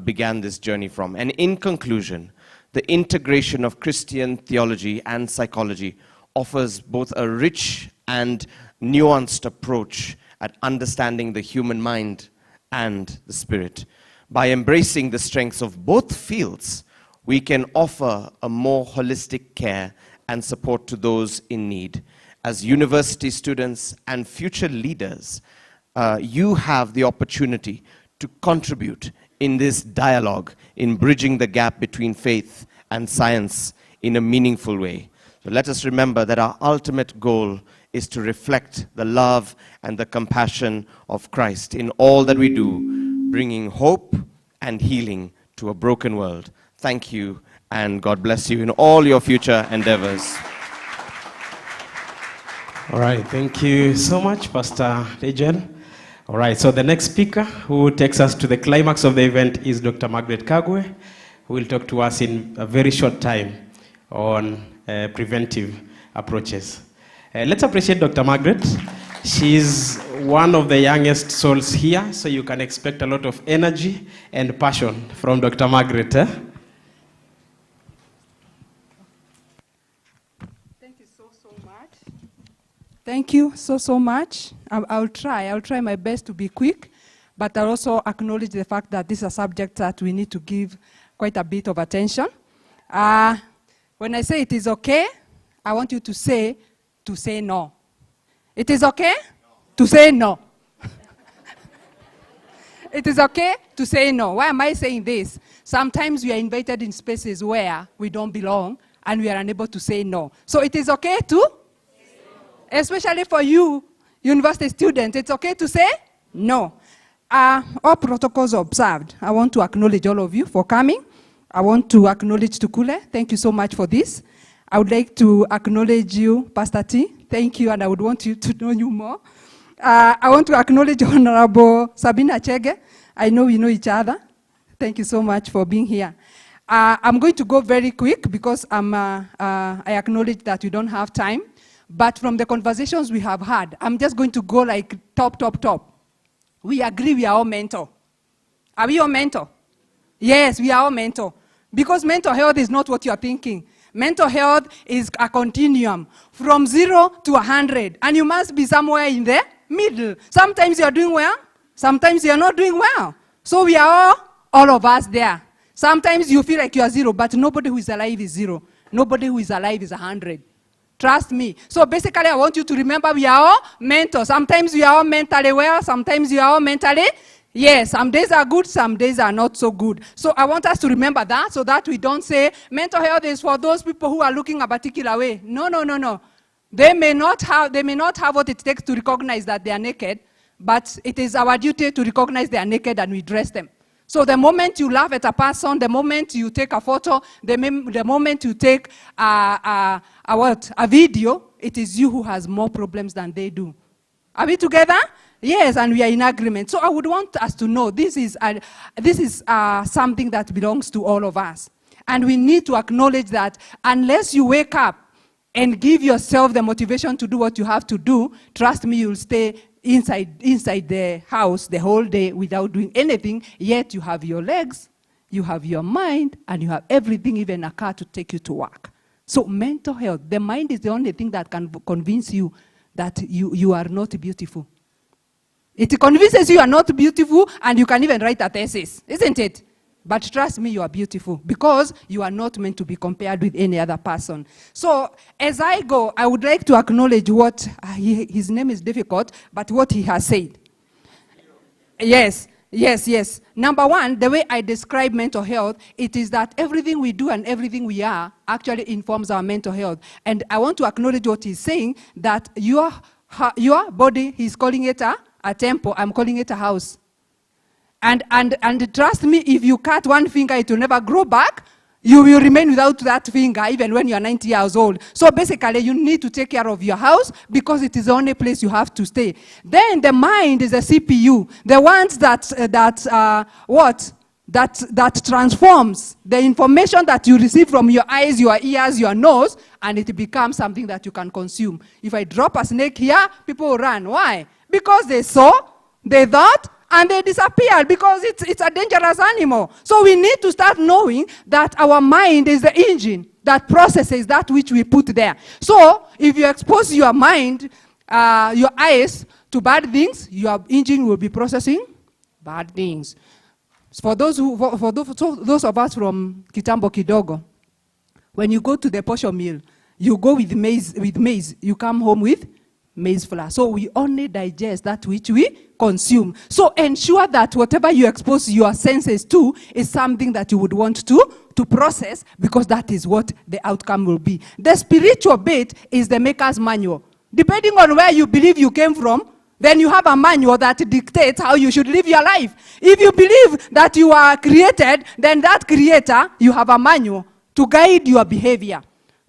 began this journey from. And in conclusion, the integration of Christian theology and psychology offers both a rich and nuanced approach at understanding the human mind and the spirit. By embracing the strengths of both fields, we can offer a more holistic care and support to those in need. As university students and future leaders, you have the opportunity to contribute in this dialogue, in bridging the gap between faith and science in a meaningful way. So let us remember that our ultimate goal is to reflect the love and the compassion of Christ in all that we do, bringing hope and healing to a broken world. Thank you, and God bless you in all your future endeavors. All right, thank you so much, Pastor Legion. All right, so the next speaker who takes us to the climax of the event is Dr. Margaret Kagwe, who will talk to us in a very short time on preventive approaches. Let's appreciate Dr. Margaret. She's one of the youngest souls here, so you can expect a lot of energy and passion from Dr. Margaret. Thank you so much. I'll try my best to be quick, but I'll also acknowledge the fact that this is a subject that we need to give quite a bit of attention. When I say it is okay, I want you to say no. It is okay to say no. It is okay to say no. Why am I saying this? Sometimes we are invited in spaces where we don't belong and we are unable to say no. So it is okay to? Especially for you, university students, it's okay to say no. All protocols observed. I want to acknowledge all of you for coming. I want to acknowledge Tukule. Thank you so much for this. I would like to acknowledge you, Pastor T. Thank you, and I would want you to know you more. I want to acknowledge Honorable Sabina Chege. I know we know each other. Thank you so much for being here. I'm going to go very quick because I acknowledge that we don't have time. But from the conversations we have had, I'm just going to go like top. We agree we are all mental. Are we all mental? Yes, we are all mental. Because mental health is not what you are thinking. Mental health is a continuum from 0 to 100. And you must be somewhere in the middle. Sometimes you are doing well, sometimes you are not doing well. So we are all of us there. Sometimes you feel like you are 0, but nobody who is alive is 0. Nobody who is alive is 100. Trust me. So basically, I want you to remember we are all mental. Sometimes we are all mentally well, sometimes we are all mentally, yes, some days are good, some days are not so good. So I want us to remember that so that we don't say mental health is for those people who are looking a particular way. No. They may not have what it takes to recognize that they are naked, but it is our duty to recognize they are naked and we dress them. So the moment you laugh at a person, the moment you take a photo, the moment you take a video, it is you who has more problems than they do. Are we together? Yes, and we are in agreement. So I would want us to know this is something that belongs to all of us. And we need to acknowledge that unless you wake up and give yourself the motivation to do what you have to do, trust me, you'll stay inside the house the whole day without doing anything, yet you have your legs, you have your mind, and you have everything, even a car to take you to work. So mental health, the mind is the only thing that can convince you that you are not beautiful. It convinces you are not beautiful, and you can even write a thesis, isn't it? But trust me, you are beautiful because you are not meant to be compared with any other person. So as I go, I would like to acknowledge what, his name is difficult, but what he has said. Yes. Number one, the way I describe mental health, it is that everything we do and everything we are actually informs our mental health. And I want to acknowledge what he's saying, that your body, he's calling it a temple, I'm calling it a house. And trust me, if you cut one finger, it will never grow back. You will remain without that finger even when you are 90 years old. So basically, you need to take care of your house because it is the only place you have to stay. Then the mind is a CPU. The ones that transforms the information that you receive from your eyes, your ears, your nose, and it becomes something that you can consume. If I drop a snake here, people will run. Why? Because they saw, they thought, and they disappeared because it's a dangerous animal. So we need to start knowing that our mind is the engine that processes that which we put there. So if you expose your mind, your eyes to bad things, your engine will be processing bad things. For those of us from Kitambo Kidogo, when you go to the posho mill, you go with maize, you come home with maize flour. So we only digest that which we consume. So ensure that whatever you expose your senses to is something that you would want to process, because that is what the outcome will be. The spiritual bit is the maker's manual. Depending on where you believe you came from, then you have a manual that dictates how you should live your life. If you believe that you are created, then that creator, you have a manual to guide your behavior.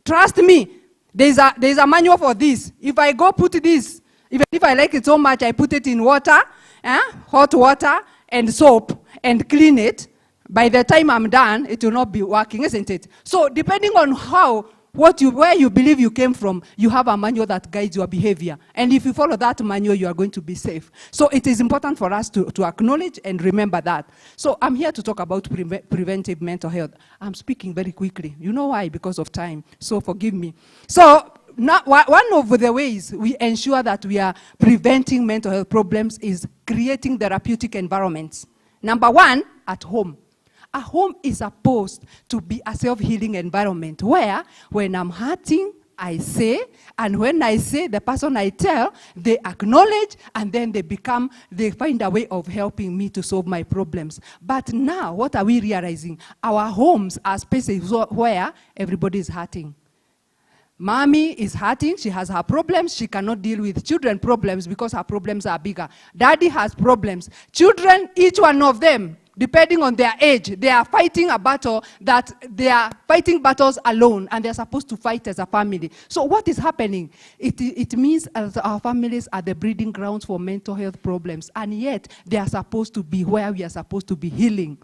Trust me, there's a manual for this. If I go put this, even if I like it so much, I put it in water, hot water and soap, and clean it. By the time I'm done, it will not be working, isn't it? So depending on where you believe you came from, you have a manual that guides your behavior. And if you follow that manual, you are going to be safe. So it is important for us to acknowledge and remember that. So I'm here to talk about preventive mental health. I'm speaking very quickly. You know why? Because of time. So forgive me. So now, one of the ways we ensure that we are preventing mental health problems is creating therapeutic environments. Number one, at home. A home is supposed to be a self-healing environment where when I'm hurting, I say, and when I say, the person I tell, they acknowledge, and then they find a way of helping me to solve my problems. But now, what are we realizing? Our homes are spaces where everybody is hurting. Mommy is hurting, she has her problems, she cannot deal with children's problems because her problems are bigger. Daddy has problems. Children, each one of them, depending on their age, they are fighting a battle that they are fighting battles alone, and they're supposed to fight as a family. So what is happening? It means our families are the breeding grounds for mental health problems, and yet they are supposed to be where we are supposed to be healing.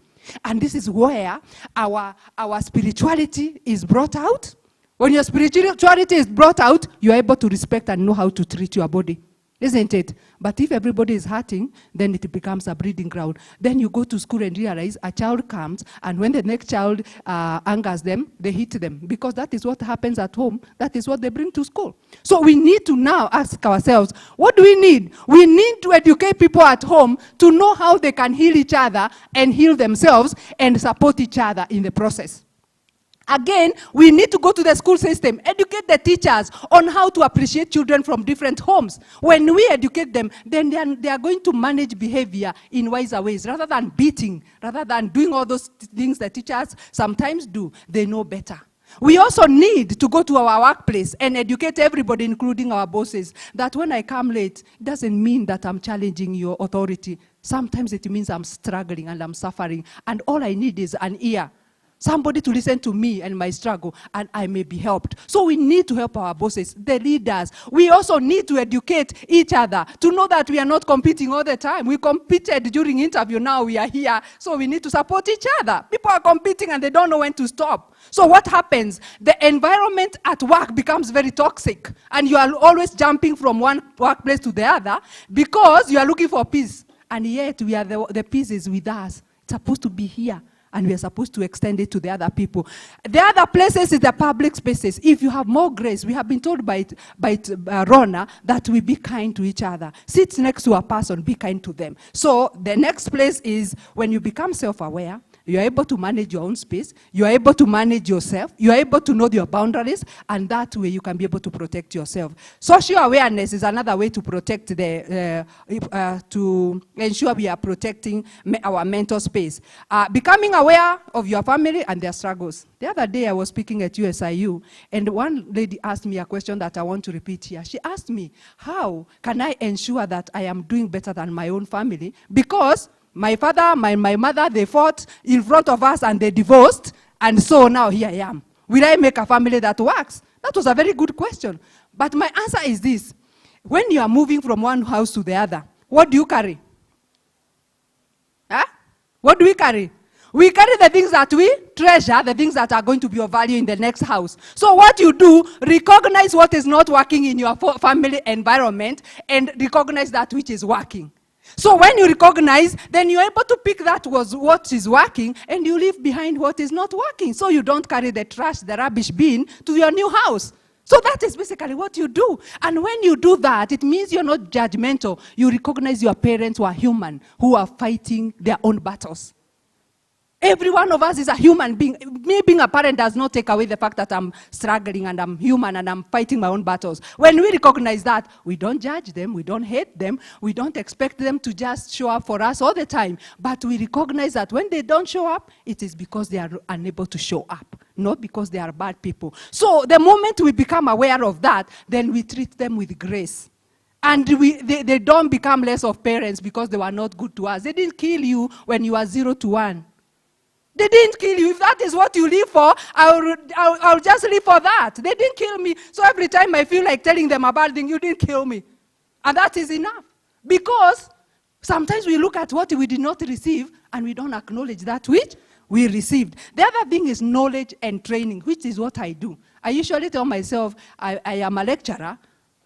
And this is where our spirituality is brought out. When your spirituality is brought out, you are able to respect and know how to treat your body. Isn't it? But if everybody is hurting, then it becomes a breeding ground. Then you go to school and realize a child comes, and when the next child angers them, they hit them. Because that is what happens at home. That is what they bring to school. So we need to now ask ourselves, what do we need? We need to educate people at home to know how they can heal each other and heal themselves and support each other in the process. Again, we need to go to the school system, educate the teachers on how to appreciate children from different homes. When we educate them, then they are going to manage behavior in wiser ways. Rather than beating, rather than doing all those things that teachers sometimes do, they know better. We also need to go to our workplace and educate everybody, including our bosses, that when I come late, it doesn't mean that I'm challenging your authority. Sometimes it means I'm struggling and I'm suffering, and all I need is an ear. Somebody to listen to me and my struggle, and I may be helped. So we need to help our bosses, the leaders. We also need to educate each other to know that we are not competing all the time. We competed during interview, now we are here. So we need to support each other. People are competing and they don't know when to stop. So what happens? The environment at work becomes very toxic, and you are always jumping from one workplace to the other because you are looking for peace. And yet we are the peace is with us. It's supposed to be here. And we are supposed to extend it to the other people. The other places is the public spaces. If you have more grace, we have been told by Rona that we be kind to each other. Sit next to a person, be kind to them. So the next place is when you become self-aware, you are able to manage your own space, you are able to manage yourself, you are able to know your boundaries, and that way you can be able to protect yourself. Social awareness is another way to protect to ensure we are protecting our mental space. Becoming aware of your family and their struggles. The other day I was speaking at USIU, and one lady asked me a question that I want to repeat here. She asked me, how can I ensure that I am doing better than my own family? Because my father, my mother, they fought in front of us and they divorced, and so now here I am. Will I make a family that works? That was a very good question. But my answer is this. When you are moving from one house to the other, what do you carry? Huh? What do we carry? We carry the things that we treasure, the things that are going to be of value in the next house. So what you do, recognize what is not working in your family environment and recognize that which is working. So when you recognize, then you're able to pick that was what is working, and you leave behind what is not working. So you don't carry the trash, the rubbish bin to your new house. So that is basically what you do. And when you do that, it means you're not judgmental. You recognize your parents who are human, who are fighting their own battles. Every one of us is a human being. Me being a parent does not take away the fact that I'm struggling and I'm human and I'm fighting my own battles. When we recognize that, we don't judge them, we don't hate them, we don't expect them to just show up for us all the time. But we recognize that when they don't show up, it is because they are unable to show up, not because they are bad people. So the moment we become aware of that, then we treat them with grace. And they don't become less of parents because they were not good to us. They didn't kill you when you were 0 to 1. They didn't kill you. If that is what you live for, I'll just live for that. They didn't kill me. So every time I feel like telling them a bad thing, you didn't kill me. And that is enough. Because sometimes we look at what we did not receive and we don't acknowledge that which we received. The other thing is knowledge and training, which is what I do. I usually tell myself I am a lecturer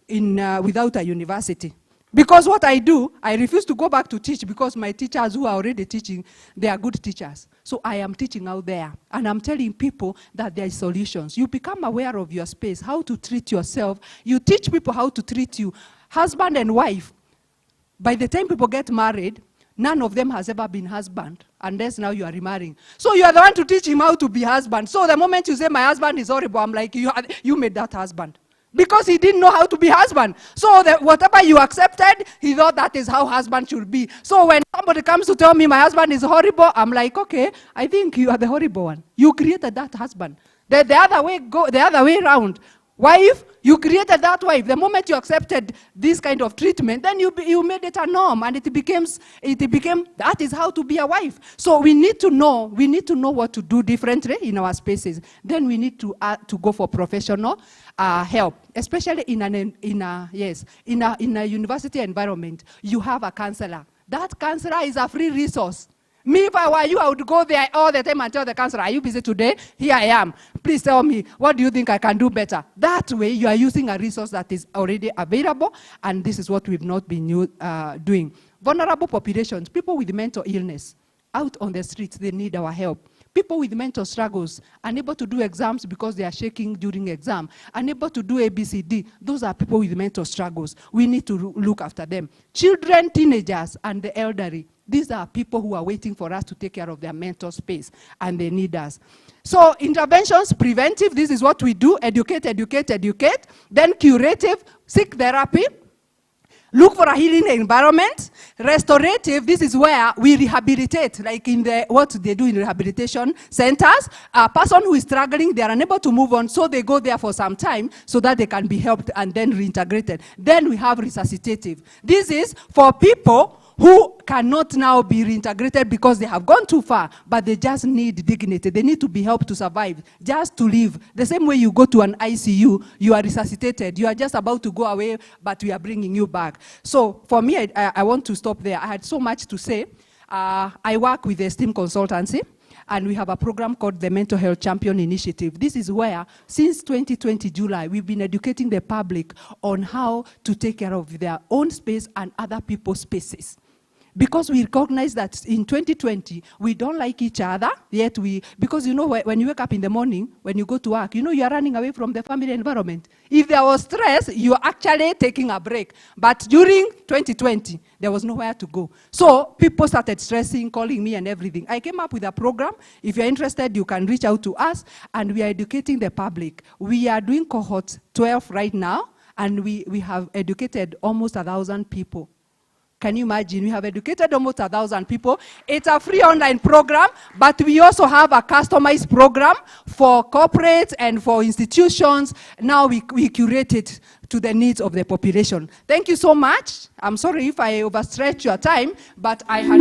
without a university. Because what I do, I refuse to go back to teach because my teachers who are already teaching, they are good teachers. So I am teaching out there, and I'm telling people that there are solutions. You become aware of your space, how to treat yourself. You teach people how to treat you. Husband and wife, by the time people get married, none of them has ever been husband, unless now you are remarrying. So you are the one to teach him how to be husband. So the moment you say, my husband is horrible, I'm like, you made that husband. Because he didn't know how to be husband. So whatever you accepted, he thought that is how husband should be. So when somebody comes to tell me my husband is horrible, I'm like, okay, I think you are the horrible one. You created that husband. The other way around. Wife, you created that wife. The moment you accepted this kind of treatment, then you made it a norm, and it became that is how to be a wife. So we need to know what to do differently in our spaces. Then we need to go for professional help, especially in a university environment. You have a counselor. That counselor is a free resource. Me, if I were you, I would go there all the time and tell the counselor, are you busy today? Here I am. Please tell me, what do you think I can do better? That way, you are using a resource that is already available, and this is what we've not been doing. Vulnerable populations, people with mental illness, out on the streets, they need our help. People with mental struggles, unable to do exams because they are shaking during exam, unable to do ABCD, those are people with mental struggles. We need to look after them. Children, teenagers, and the elderly, these are people who are waiting for us to take care of their mental space, and they need us. So interventions, preventive, this is what we do, educate, educate, educate. Then curative, seek therapy. Look for a healing environment. Restorative, this is where we rehabilitate, like in what they do in rehabilitation centers. A person who is struggling, they are unable to move on, so they go there for some time so that they can be helped and then reintegrated. Then we have resuscitative. This is for people who cannot now be reintegrated because they have gone too far, but they just need dignity. They need to be helped to survive, just to live. The same way you go to an ICU, you are resuscitated. You are just about to go away, but we are bringing you back. So for me, I want to stop there. I had so much to say. I work with the STEAM consultancy, and we have a program called the Mental Health Champion Initiative. This is where, since 2020 July, we've been educating the public on how to take care of their own space and other people's spaces. Because we recognize that in 2020, we don't like each other, yet because you know, when you wake up in the morning, when you go to work, you know you are running away from the family environment. If there was stress, you are actually taking a break. But during 2020, there was nowhere to go. So people started stressing, calling me and everything. I came up with a program. If you're interested, you can reach out to us, and we are educating the public. We are doing cohort 12 right now, and we have educated almost 1,000 people. Can you imagine? We have educated almost 1,000 people. It's a free online program, but we also have a customized program for corporates and for institutions. Now we curate it to the needs of the population. Thank you so much. I'm sorry if I overstretched your time, but I had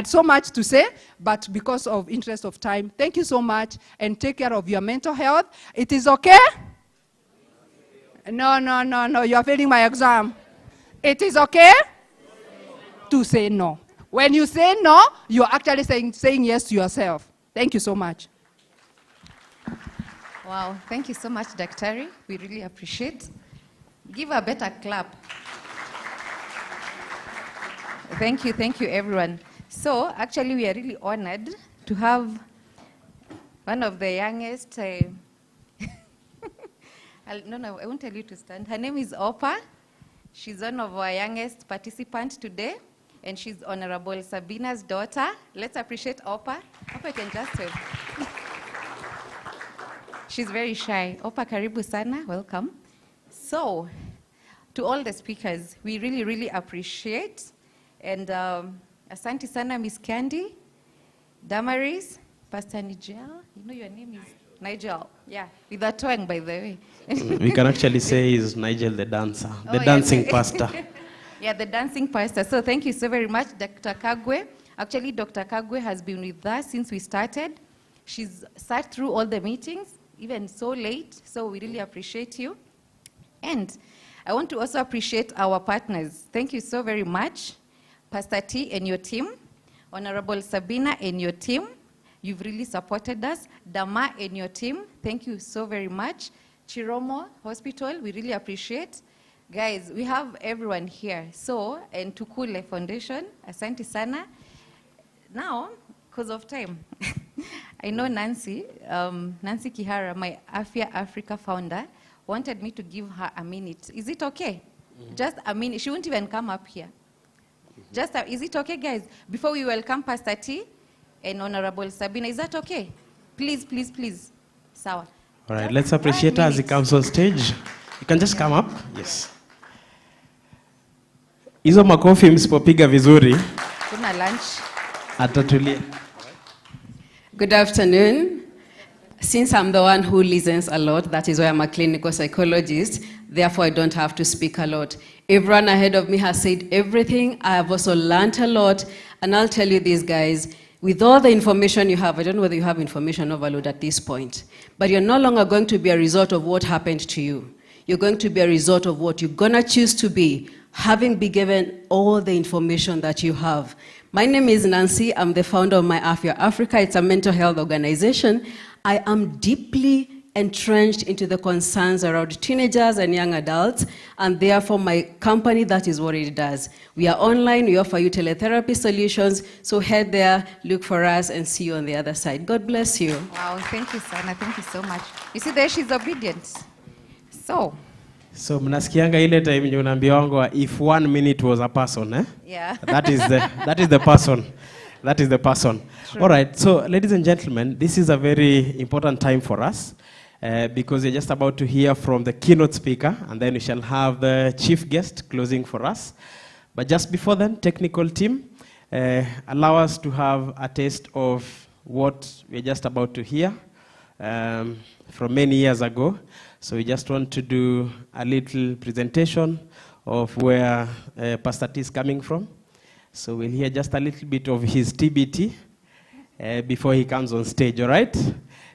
so much to say, but because of interest of time, thank you so much, and take care of your mental health. It is okay? No, you are failing my exam. It is okay to say no. When you say no, you're actually saying yes to yourself. Thank you so much. Wow, thank you so much, Daktari. We really appreciate. Give a better clap. Thank you, everyone. So, actually, we are really honored to have one of the youngest. No, I won't tell you to stand. Her name is Opa. She's one of our youngest participants today, and she's Honorable Sabina's daughter. Let's appreciate Opa. Opa, you can just wave. She's very shy. Opa, karibu sana, welcome. So, to all the speakers, we really, really appreciate. And asante sana, Miss Candy, Damaris, Pastor Nigel. You know your name is Nigel. Yeah, with that twang, by the way. We can actually say he's Nigel the dancer, the dancing pastor. Yeah, the dancing pastor. So thank you so very much, Dr. Kagwe. Actually, Dr. Kagwe has been with us since we started. She's sat through all the meetings, even so late, so we really appreciate you. And I want to also appreciate our partners. Thank you so very much, Pastor T and your team, Honorable Sabina and your team. You've really supported us. Dama and your team, thank you so very much. Chiromo Hospital, we really appreciate. Guys, we have everyone here. So, and Tukule Foundation, asante sana. Now, because of time, I know Nancy Kihara, my Afia Africa founder, wanted me to give her a minute. Is it okay? Just a minute. She won't even come up here. Is it okay, guys? Before we welcome Pastor T and Honorable Sabina, is that okay? Please, please, please. Sawa. All right, let's appreciate her as he comes on stage. You can just come up. Yes. Hizo makofi msipopiga vizuri. Kuna lunch. Atatulia. Good afternoon. Since I'm the one who listens a lot, that is why I'm a clinical psychologist, therefore I don't have to speak a lot. Everyone ahead of me has said everything. I have also learned a lot, and I'll tell you this, guys, with all the information you have, I don't know whether you have information overload at this point, but you're no longer going to be a result of what happened to you. You're going to be a result of what you're gonna choose to be, having been given all the information that you have. My name is Nancy. I'm the founder of My Afya Africa. It's a mental health organization. I am deeply entrenched into the concerns around teenagers and young adults, and therefore my company, that is what it does. We are online, we offer you teletherapy solutions, so head there, look for us, and see you on the other side. God bless you. Wow, thank you, Sana. Thank you so much. You see there, she's obedient. So mnasikianga ile time nyo unaambiwa if 1 minute was a person, eh? Yeah. That is the person. That is the person. True. All right. So ladies and gentlemen, this is a very important time for us because we're just about to hear from the keynote speaker, and then we shall have the chief guest closing for us. But just before then, technical team, allow us to have a taste of what we're just about to hear from many years ago. So we just want to do a little presentation of where Pastor T is coming from. So we'll hear just a little bit of his TBT before he comes on stage, all right?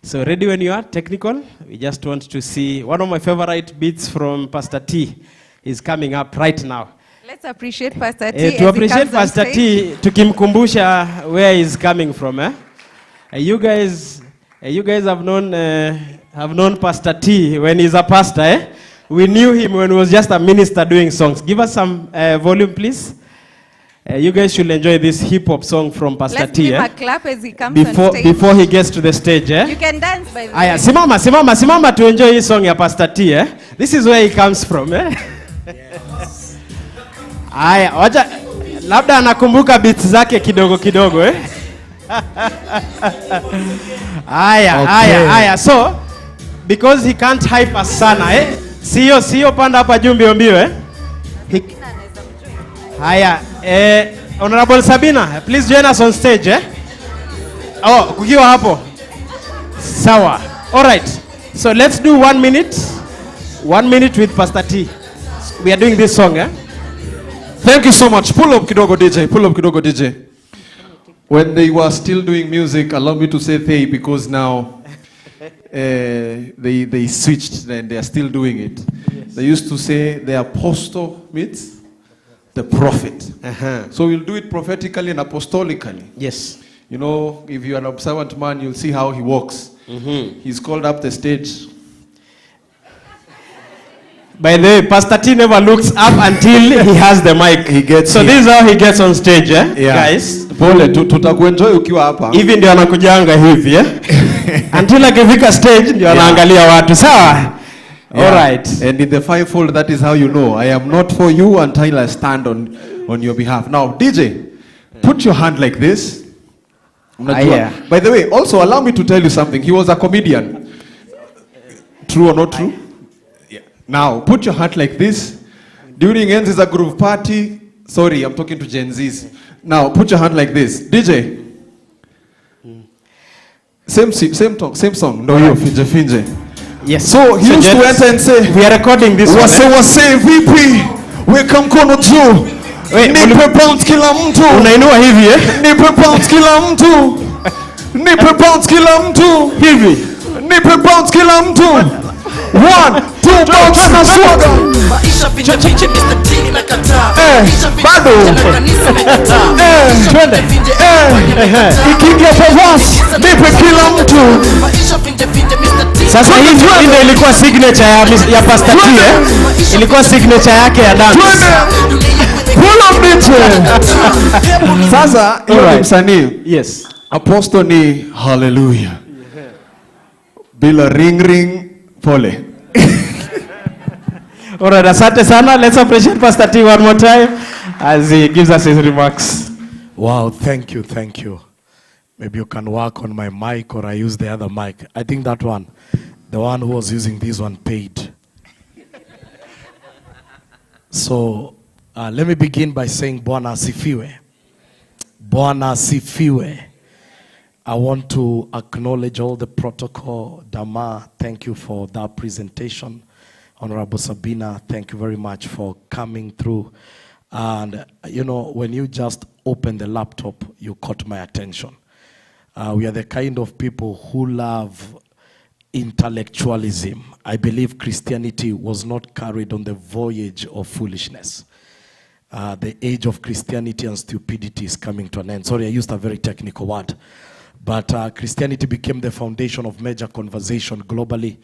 So ready when you are, technical? We just want to see one of my favorite beats from Pastor T is coming up right now. Let's appreciate Pastor T. To appreciate Pastor T, tukimkumbusha where he's coming from. You guys have known Pastor T when he's a pastor. Eh? We knew him when he was just a minister doing songs. Give us some volume, please. You guys should enjoy this hip-hop song from Pastor Let's T. give him a clap as he comes on stage. Before he gets to the stage. You can dance by the way. Aya, simama to enjoy his song ya Pastor T. This is where he comes from. Yes. Aya, wacha labda anakumbuka beats zake kidogo. Aya. So, because he can't hype us sana, Sio panda hapa juu mbio. Aya, Honorable Sabina, please join us on stage. Oh, kukiwa hapo. Sawa. All right. So let's do 1 minute. 1 minute with Pastor T. We are doing this song, Thank you so much. Pull up kidogo DJ. When they were still doing music, allow me to say they, because now they switched and they are still doing it. Yes. They used to say the apostle meets the prophet. So we'll do it prophetically and apostolically. Yes. You know, if you're an observant man, you'll see how he walks. He's called up the stage. By the way, Pastor T never looks up until he has the mic. So this is how he gets on stage, guys. Pole, tutakuenjoy ukiwa hapa. Hivi ndio anakujanga hivi, Until akifika stage ndio anaangalia watu, sawa? All right. And in the fivefold, that is how you know. I am not for you until I stand on your behalf. Now, DJ, put your hand like this. By the way, also allow me to tell you something. He was a comedian. True or not true? Yeah. Now, put your hand like this. During ends is a groove party. Sorry, I'm talking to Gen Zs. Now, put your hand like this. DJ. Same song. No, you finje. Yes. So he used to enter and say, we are recording this one. Wase VP. Weka mkono juu. Nipe pounds kila mtu. Unainua hivi, Nipe pounds kila mtu. Nipe pounds kila mtu. Hivi. Nipe pounds kila mtu. 1, 2, pounds na swaga. Bado. Twende. Ikiingia perverse. Nipe kila mtu. Sasa hii ndio ilikuwa signature ya Pastor T, Ilikuwa signature yake ya dance. Pull up DJ. Sasa hiyo ni msanii. Yes. Apostle ni hallelujah. Bila ring pole. All right, asante sana. Let's appreciate Pastor T one more time as he gives us his remarks. Wow, thank you. Maybe you can work on my mic or I use the other mic. I think that one, the one who was using this one paid. So let me begin by saying Bwana asifiwe. Bwana asifiwe. I want to acknowledge all the protocol. Dama, thank you for that presentation. Honorable Sabina, thank you very much for coming through. And you know, when you just opened the laptop, you caught my attention. We are the kind of people who love intellectualism. I believe Christianity was not carried on the voyage of foolishness. the age of Christianity and stupidity is coming to an end. Sorry, I used a very technical word. But Christianity became the foundation of major conversation globally,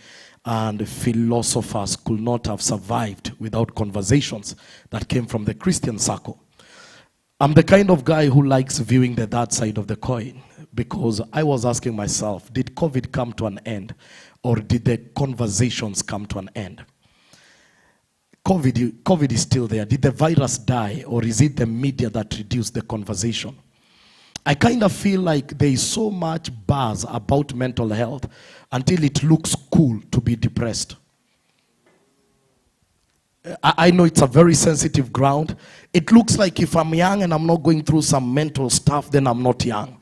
and philosophers could not have survived without conversations that came from the Christian circle. I'm the kind of guy who likes viewing the that side of the coin, because I was asking myself, did COVID come to an end, or did the conversations come to an end? COVID is still there. Did the virus die, or is it the media that reduced the conversation? I kind of feel like there is so much buzz about mental health until it looks cool to be depressed. I know it's a very sensitive ground. It looks like if I'm young and I'm not going through some mental stuff, then I'm not young.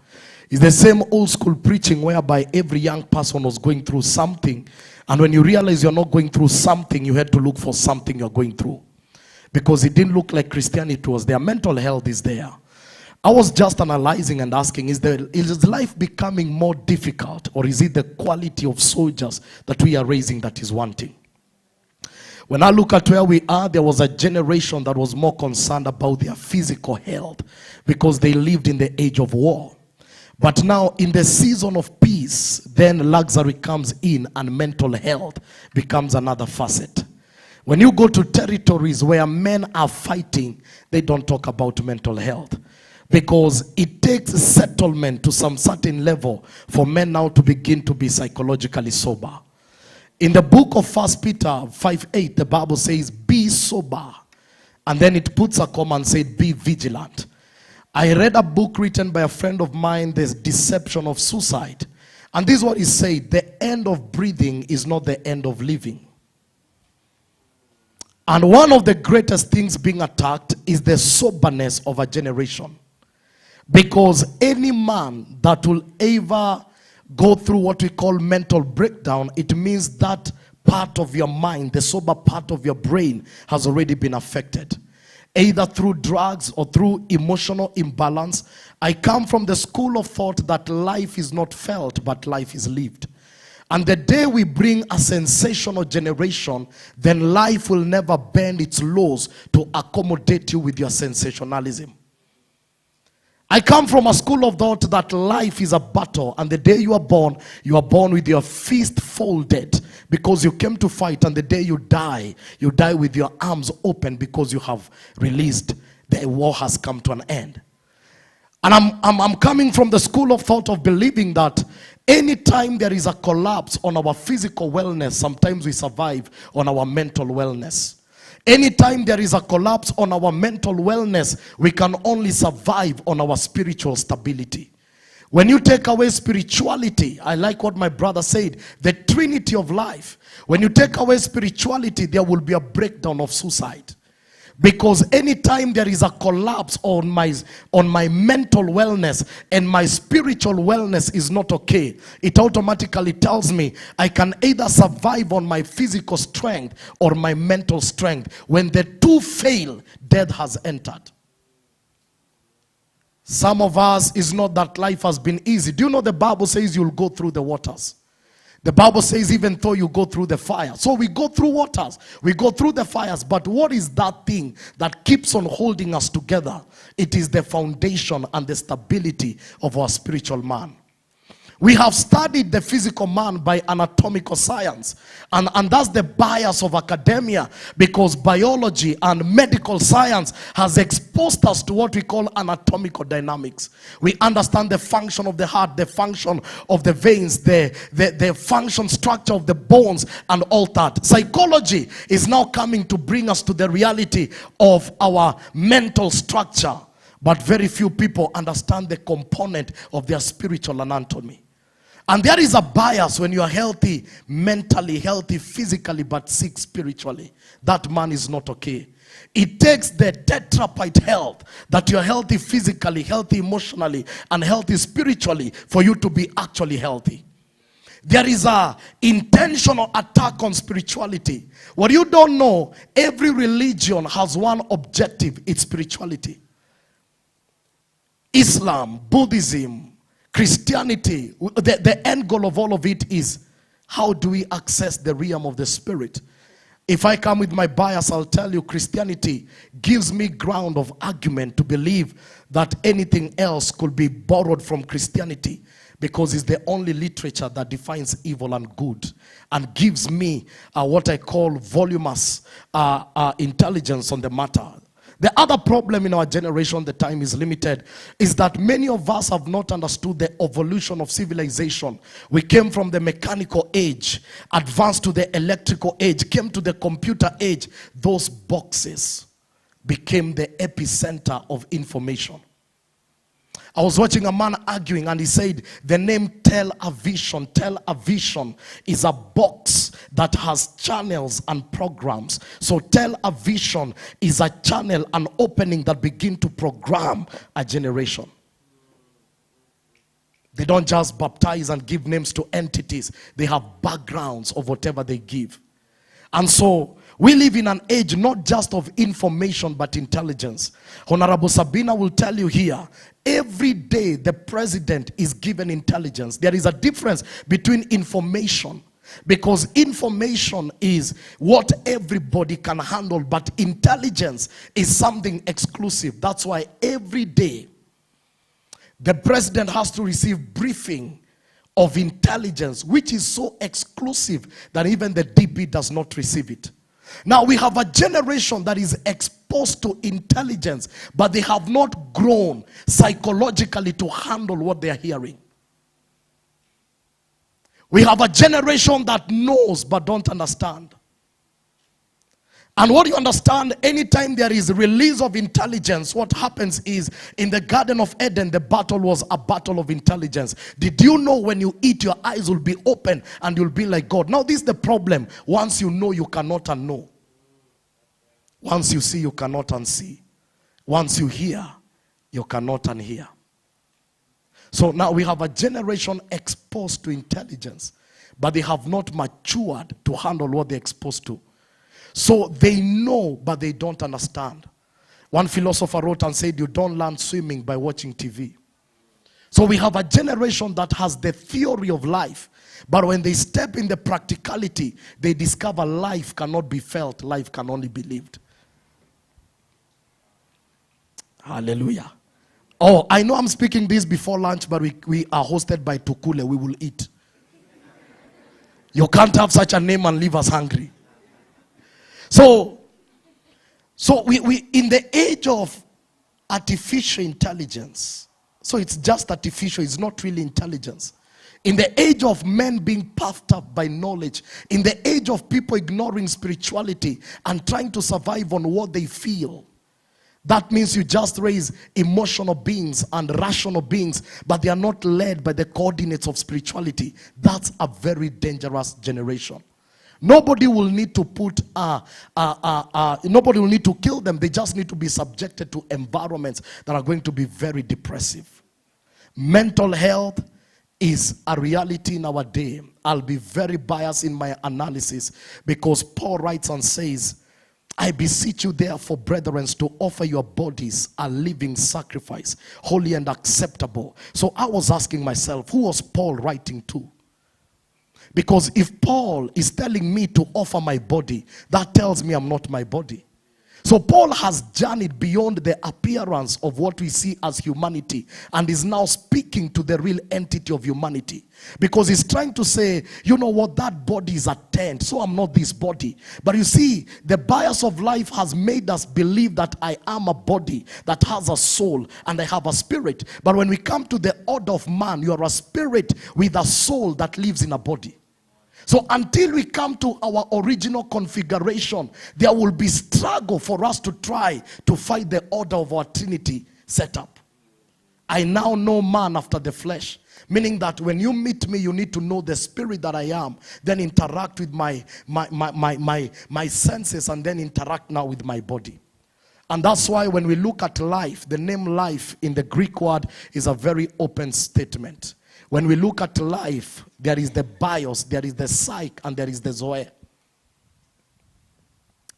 It's the same old school preaching whereby every young person was going through something, and when you realize you're not going through something, you had to look for something you're going through. Because it didn't look like Christianity was there. Mental health is there. I was just analyzing and asking, is life becoming more difficult, or is it the quality of soldiers that we are raising that is wanting? When I look at where we are, there was a generation that was more concerned about their physical health because they lived in the age of war. But now in the season of peace, then luxury comes in and mental health becomes another facet. When you go to territories where men are fighting, they don't talk about mental health. Because it takes settlement to some certain level for men now to begin to be psychologically sober. In the book of 1 Peter 5:8, the Bible says, be sober. And then it puts a comma and said, be vigilant. I read a book written by a friend of mine, The Deception of Suicide. And this is what he said: the end of breathing is not the end of living. And one of the greatest things being attacked is the soberness of a generation. Because any man that will ever go through what we call mental breakdown, it means that part of your mind, the sober part of your brain, has already been affected. Either through drugs or through emotional imbalance. I come from the school of thought that life is not felt, but life is lived. And the day we bring a sensational generation, then life will never bend its laws to accommodate you with your sensationalism. I come from a school of thought that life is a battle, and the day you are born with your fist folded because you came to fight, and the day you die with your arms open because you have released. The war has come to an end. And I'm coming from the school of thought of believing that anytime there is a collapse on our physical wellness, sometimes we survive on our mental wellness. Anytime there is a collapse on our mental wellness, we can only survive on our spiritual stability. When you take away spirituality, I like what my brother said, the trinity of life. When you take away spirituality, there will be a breakdown of suicide. Because anytime there is a collapse on my mental wellness and my spiritual wellness is not okay, it automatically tells me I can either survive on my physical strength or my mental strength. When the two fail, death has entered. Some of us, is not that life has been easy. Do you know the Bible says you'll go through the waters? The Bible says even though you go through the fire. So we go through waters, we go through the fires. But what is that thing that keeps on holding us together? It is the foundation and the stability of our spiritual man. We have studied the physical man by anatomical science. And that's the bias of academia, because biology and medical science has exposed us to what we call anatomical dynamics. We understand the function of the heart, the function of the veins, the function structure of the bones and all that. Psychology is now coming to bring us to the reality of our mental structure. But very few people understand the component of their spiritual anatomy. And there is a bias when you are healthy, mentally healthy, physically, but sick spiritually. That man is not okay. It takes the tetrapite health, that you are healthy physically, healthy emotionally, and healthy spiritually, for you to be actually healthy. There is an intentional attack on spirituality. What you don't know, every religion has one objective: it's spirituality. Islam, Buddhism, Christianity, the end goal of all of it is, how do we access the realm of the spirit? If I come with my bias, I'll tell you Christianity gives me ground of argument to believe that anything else could be borrowed from Christianity, because it's the only literature that defines evil and good and gives me what I call voluminous intelligence on the matter. The other problem in our generation, the time is limited, is that many of us have not understood the evolution of civilization. We came from the mechanical age, advanced to the electrical age, came to the computer age. Those boxes became the epicenter of information. I was watching a man arguing, and he said the name television is a box that has channels and programs. So television is a channel, an opening that begin to program a generation. They don't just baptize and give names to entities. They have backgrounds of whatever they give. And so we live in an age not just of information but intelligence. Honorable Sabina will tell you here, every day the president is given intelligence. There is a difference between information, because information is what everybody can handle, but intelligence is something exclusive. That's why every day the president has to receive briefing of intelligence, which is so exclusive that even the DP does not receive it. Now we have a generation that is exposed to intelligence, but they have not grown psychologically to handle what they are hearing. We have a generation that knows but don't understand. And what you understand, anytime there is release of intelligence, what happens is, in the Garden of Eden, the battle was a battle of intelligence. Did you know when you eat, your eyes will be open and you'll be like God? Now this is the problem. Once you know, you cannot unknow. Once you see, you cannot unsee. Once you hear, you cannot unhear. So now we have a generation exposed to intelligence, but they have not matured to handle what they're exposed to. So they know, but they don't understand. One philosopher wrote and said, you don't learn swimming by watching TV. So we have a generation that has the theory of life, but when they step in the practicality, they discover life cannot be felt, life can only be lived. Hallelujah. Oh, I know I'm speaking this before lunch, but we are hosted by Tukule. We will eat. You can't have such a name and leave us hungry. So we in the age of artificial intelligence, so it's just artificial, it's not really intelligence. In the age of men being puffed up by knowledge, in the age of people ignoring spirituality and trying to survive on what they feel, that means you just raise emotional beings and rational beings, but they are not led by the coordinates of spirituality. That's a very dangerous generation. Nobody will need to nobody will need to kill them. They just need to be subjected to environments that are going to be very depressive. Mental health is a reality in our day. I'll be very biased in my analysis, because Paul writes and says, I beseech you therefore, brethren, to offer your bodies a living sacrifice, holy and acceptable. So I was asking myself, who was Paul writing to? Because if Paul is telling me to offer my body, that tells me I'm not my body. So Paul has journeyed beyond the appearance of what we see as humanity and is now speaking to the real entity of humanity. Because he's trying to say, you know what, that body is a tent, so I'm not this body. But you see, the bias of life has made us believe that I am a body that has a soul and I have a spirit. But when we come to the order of man, you are a spirit with a soul that lives in a body. So until we come to our original configuration, there will be struggle for us to try to fight the order of our Trinity setup. I now know man after the flesh, meaning that when you meet me, you need to know the spirit that I am, then interact with my senses, and then interact now with my body. And that's why when we look at life, the name life in the Greek word is a very open statement. When we look at life, there is the bios, there is the psyche, and there is the zoe.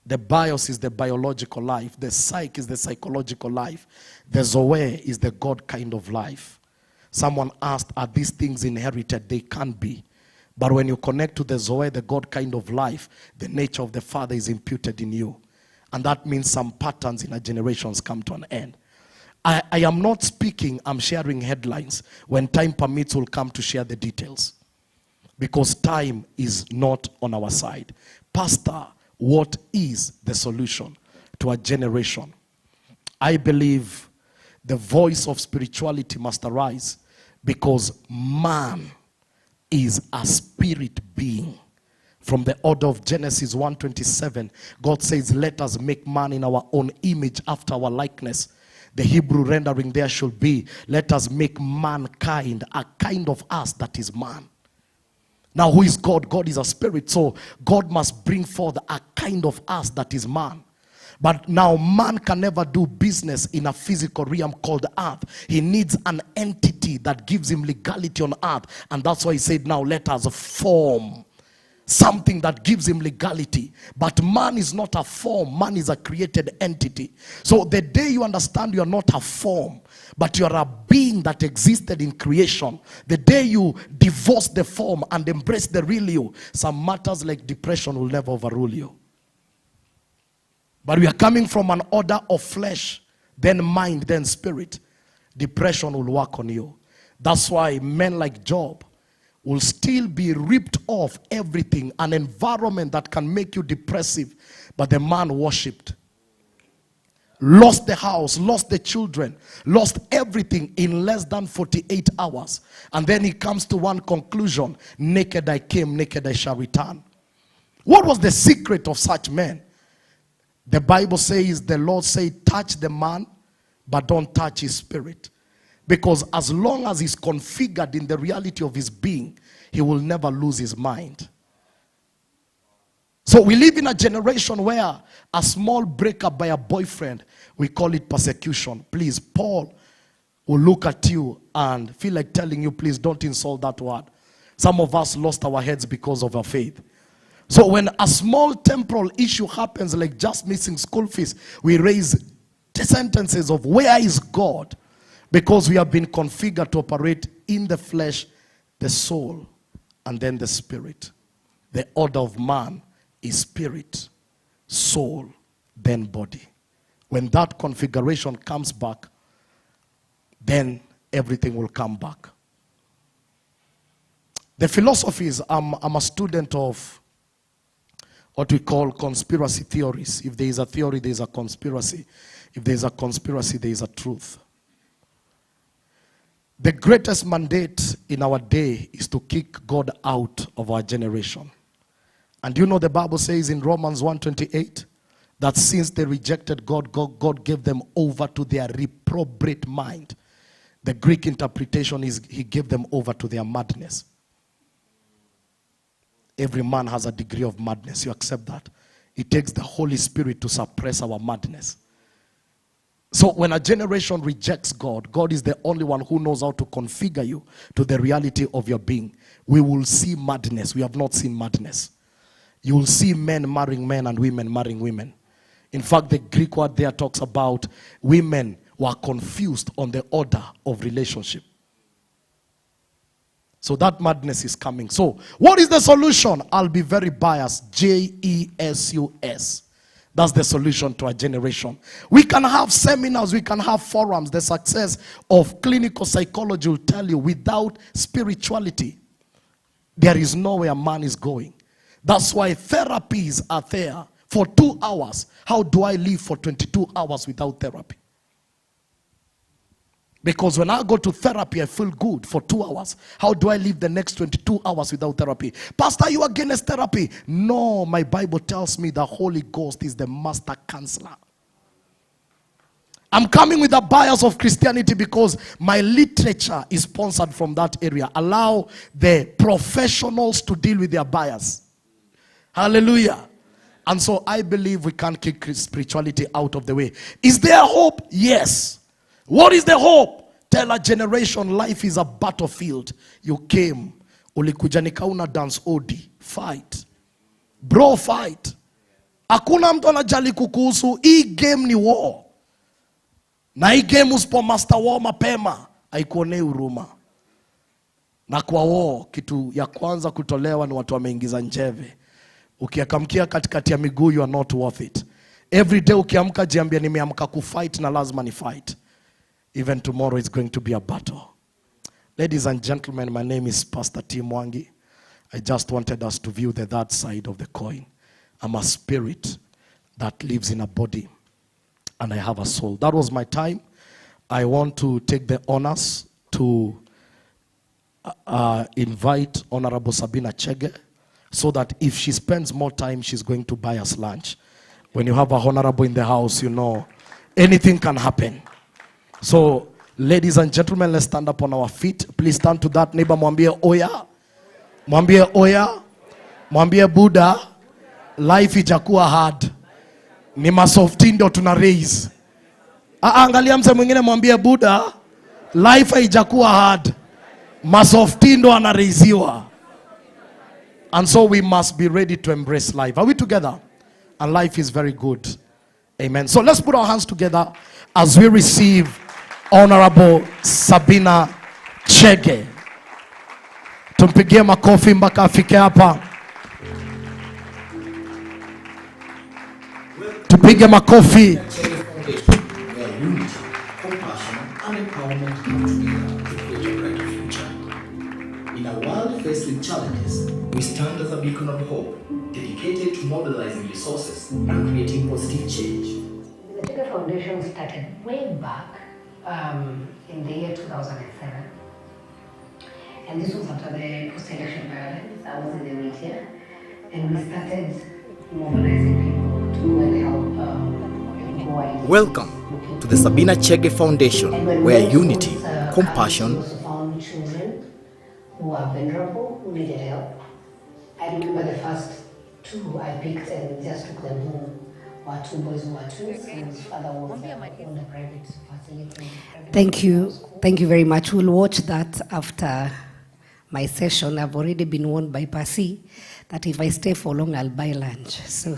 The bios is the biological life. The psyche is the psychological life. The zoe is the God kind of life. Someone asked, are these things inherited? They can't be. But when you connect to the Zoe, the God kind of life, the nature of the Father is imputed in you. And that means some patterns in our generations come to an end. I am not speaking, I'm sharing headlines. When time permits, we'll come to share the details. Because time is not on our side. Pastor, what is the solution to a generation? I believe the voice of spirituality must arise because man is a spirit being. From the order of Genesis 1:27, God says, let us make man in our own image after our likeness. The Hebrew rendering there should be, let us make mankind a kind of us that is man. Now, who is God? God is a spirit. So God must bring forth a kind of us that is man. But now man can never do business in a physical realm called earth. He needs an entity that gives him legality on earth. And that's why he said, now let us form something that gives him legality. But man is not a form. Man is a created entity. So the day you understand you are not a form, but you are a being that existed in creation, the day you divorce the form and embrace the real you, some matters like depression will never overrule you. But we are coming from an order of flesh, then mind, then spirit. Depression will work on you. That's why men like Job will still be ripped off everything, an environment that can make you depressive. But the man worshipped. Lost the house, lost the children, lost everything in less than 48 hours. And then he comes to one conclusion: naked I came, naked I shall return. What was the secret of such men? The Bible says, the Lord said, touch the man, but don't touch his spirit. Because as long as he's configured in the reality of his being, he will never lose his mind. So we live in a generation where a small breakup by a boyfriend, we call it persecution. Please, Paul will look at you and feel like telling you, please don't insult that word. Some of us lost our heads because of our faith. So when a small temporal issue happens, like just missing school fees, we raise sentences of where is God? Because we have been configured to operate in the flesh, the soul, and then the spirit. The order of man is spirit, soul, then body. When that configuration comes back, then everything will come back. The philosophies, I'm a student of what we call conspiracy theories. If there is a theory, there is a conspiracy. If there is a conspiracy, there is a truth. The greatest mandate in our day is to kick God out of our generation. And you know the Bible says in Romans 1:28 that since they rejected God, God gave them over to their reprobate mind. The Greek interpretation is he gave them over to their madness. Every man has a degree of madness. You accept that? It takes the Holy Spirit to suppress our madness. So when a generation rejects God, God is the only one who knows how to configure you to the reality of your being. We will see madness. We have not seen madness. You will see men marrying men and women marrying women. In fact, the Greek word there talks about women were confused on the order of relationship. So that madness is coming. So what is the solution? I'll be very biased. Jesus. That's the solution to our generation. We can have seminars, we can have forums. The success of clinical psychology will tell you without spirituality, there is nowhere man is going. That's why therapies are there for 2 hours. How do I live for 22 hours without therapy? Because when I go to therapy, I feel good for 2 hours. How do I live the next 22 hours without therapy? Pastor, you against therapy? No, my Bible tells me the Holy Ghost is the master counselor. I'm coming with a bias of Christianity because my literature is sponsored from that area. Allow the professionals to deal with their bias. Hallelujah. And so I believe we can't kick spirituality out of the way. Is there hope? Yes. What is the hope? Tell a generation life is a battlefield. You came. Ulikuja nikauna dance odi. Fight. Bro, fight. Hakuna mtu anajali kukuhusu. Hii game ni war. Na hii game usipo master war mapema, haikuonei huruma. Na kwa war, kitu ya kwanza kutolewa ni watu wameingiza njeve. Ukiakamkia katikati ya miguu, you are not worth it. Every day ukiamka jiambia nimeamka kufight na lazima ni fight. Even tomorrow is going to be a battle. Ladies and gentlemen, my name is Pastor T. Mwangi. I just wanted us to view the that side of the coin. I'm a spirit that lives in a body, and I have a soul. That was my time. I want to take the honors to invite Honorable Sabina Chege, so that if she spends more time, she's going to buy us lunch. When you have a honorable in the house, you know, anything can happen. So, ladies and gentlemen, let's stand up on our feet. Please stand to that neighbor. Mwambie oya. Mwambie oya. Mwambie Buddha. Life ijakuwa hard. Ni masofti ndio tuna raise. Angalia mse mwingine mwambie Buddha. Life ijakuwa hard. Masofti ndio anaraiziwa. And so we must be ready to embrace life. Are we together? And life is very good. Amen. So let's put our hands together as we receive Honorable Sabina Chege. Tumpigie makofi mpaka afike hapa. Tupige makofi. In a world faced with challenges, we stand as a beacon of hope, dedicated to mobilizing resources and creating positive change. The Chege Foundation started way back in the year 2007. And this was after the post-election violence. I was in the media. And we started mobilizing people to go and help. Welcome to the Sabina Chege Foundation, where unity, compassion, found children who are vulnerable, who needed help. I remember the first two I picked and just took them home. Were two boys who were twins, and his father was on the private facility. Thank you. Thank you very much. We'll watch that after my session. I've already been warned by Pasi that if I stay for long, I'll buy lunch. So,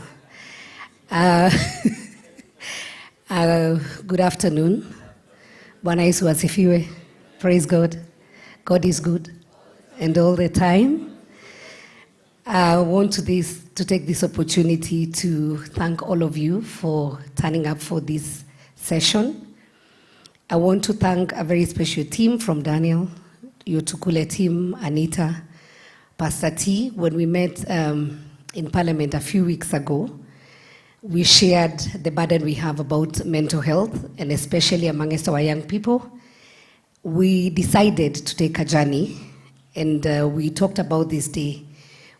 good afternoon. Bwana Yesu asifiwe. Praise God. God is good. And all the time. I want to take this opportunity to thank all of you for turning up for this session. I want to thank a very special team from Daniel, your Tukule team, Anita, Pastor T. When we met in Parliament a few weeks ago, we shared the burden we have about mental health, and especially amongst our young people. We decided to take a journey, and we talked about this day.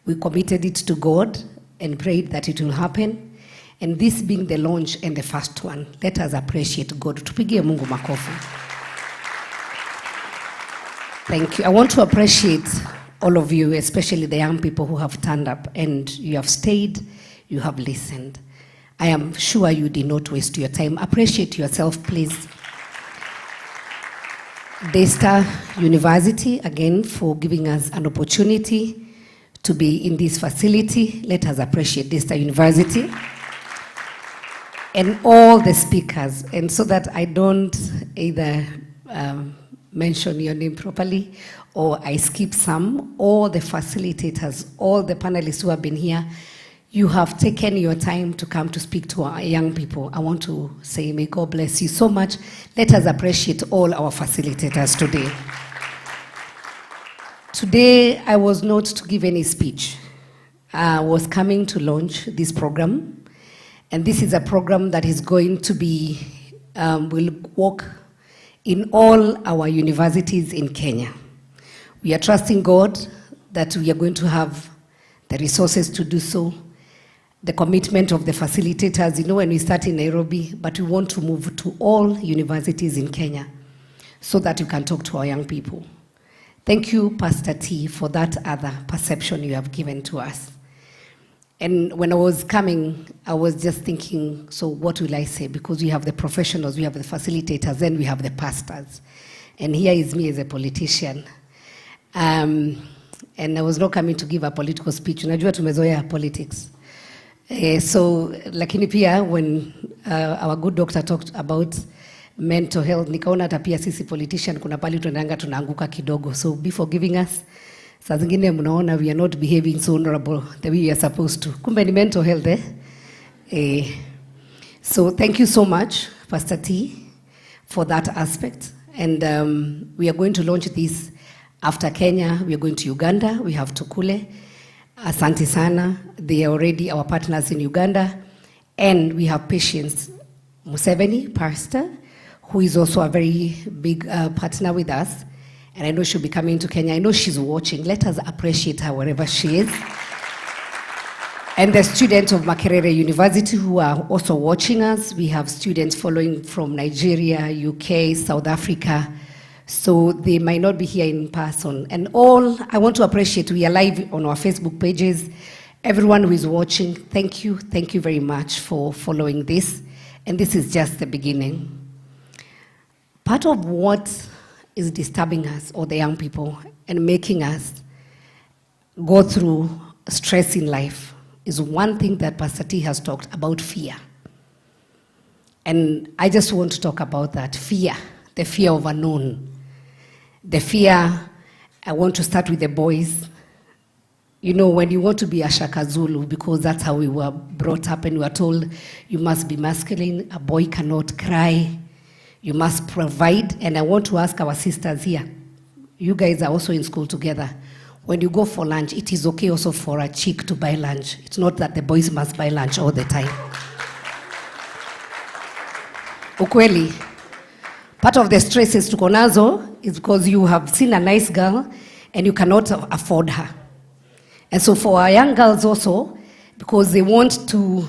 We committed it to God and prayed that it will happen. And this being the launch and the first one, let us appreciate God. Tupigie Mungu makofi. Thank you. I want to appreciate all of you, especially the young people who have turned up and you have stayed, you have listened. I am sure you did not waste your time. Appreciate yourself, please. Daystar University, again, for giving us an opportunity to be in this facility. Let us appreciate Daystar University and all the speakers. And so that I don't either mention your name properly or I skip some, all the facilitators, all the panelists who have been here, you have taken your time to come to speak to our young people. I want to say, may God bless you so much. Let us appreciate all our facilitators today. Today, I was not to give any speech. I was coming to launch this program. And this is a program that is going to be, will work in all our universities in Kenya. We are trusting God that we are going to have the resources to do so, the commitment of the facilitators. You know, when we start in Nairobi, but we want to move to all universities in Kenya so that you can talk to our young people. Thank you, Pastor T, for that other perception you have given to us. And when I was coming, I was just thinking, so what will I say? Because we have the professionals, we have the facilitators, then we have the pastors. And here is me as a politician. And I was not coming to give a political speech. Unajua tumezoea politics. So, lakini pia, when our good doctor talked about mental health. Nikaona hata pia sisi politician kuna pali tunaanguka kidogo. So be forgiving us. Saa zingine mnaona we are not behaving so honorable the way we are supposed to. Kumbe ni mental health, So thank you so much, Pastor T, for that aspect. And we are going to launch this after Kenya. We are going to Uganda. We have Tukule, Asante Sana. They are already our partners in Uganda. And we have Patience Museveni, pastor, who is also a very big partner with us. And I know she'll be coming to Kenya. I know she's watching. Let us appreciate her wherever she is. And the students of Makerere University who are also watching us. We have students following from Nigeria, UK, South Africa. So they might not be here in person. And all, I want to appreciate, we are live on our Facebook pages. Everyone who is watching, thank you very much for following this. And this is just the beginning. Part of what is disturbing us, or the young people, and making us go through stress in life, is one thing that Pastor T has talked about, fear. And I just want to talk about that, fear, the fear of unknown. The fear, I want to start with the boys. You know, when you want to be a Shaka Zulu, because that's how we were brought up, and we were told you must be masculine, a boy cannot cry, you must provide. And I want to ask our sisters here, you guys are also in school together. When you go for lunch, it is okay also for a chick to buy lunch. It's not that the boys must buy lunch all the time. Ukweli, part of the stresses tuko nazo is because you have seen a nice girl and you cannot afford her. And so for our young girls also, because they want to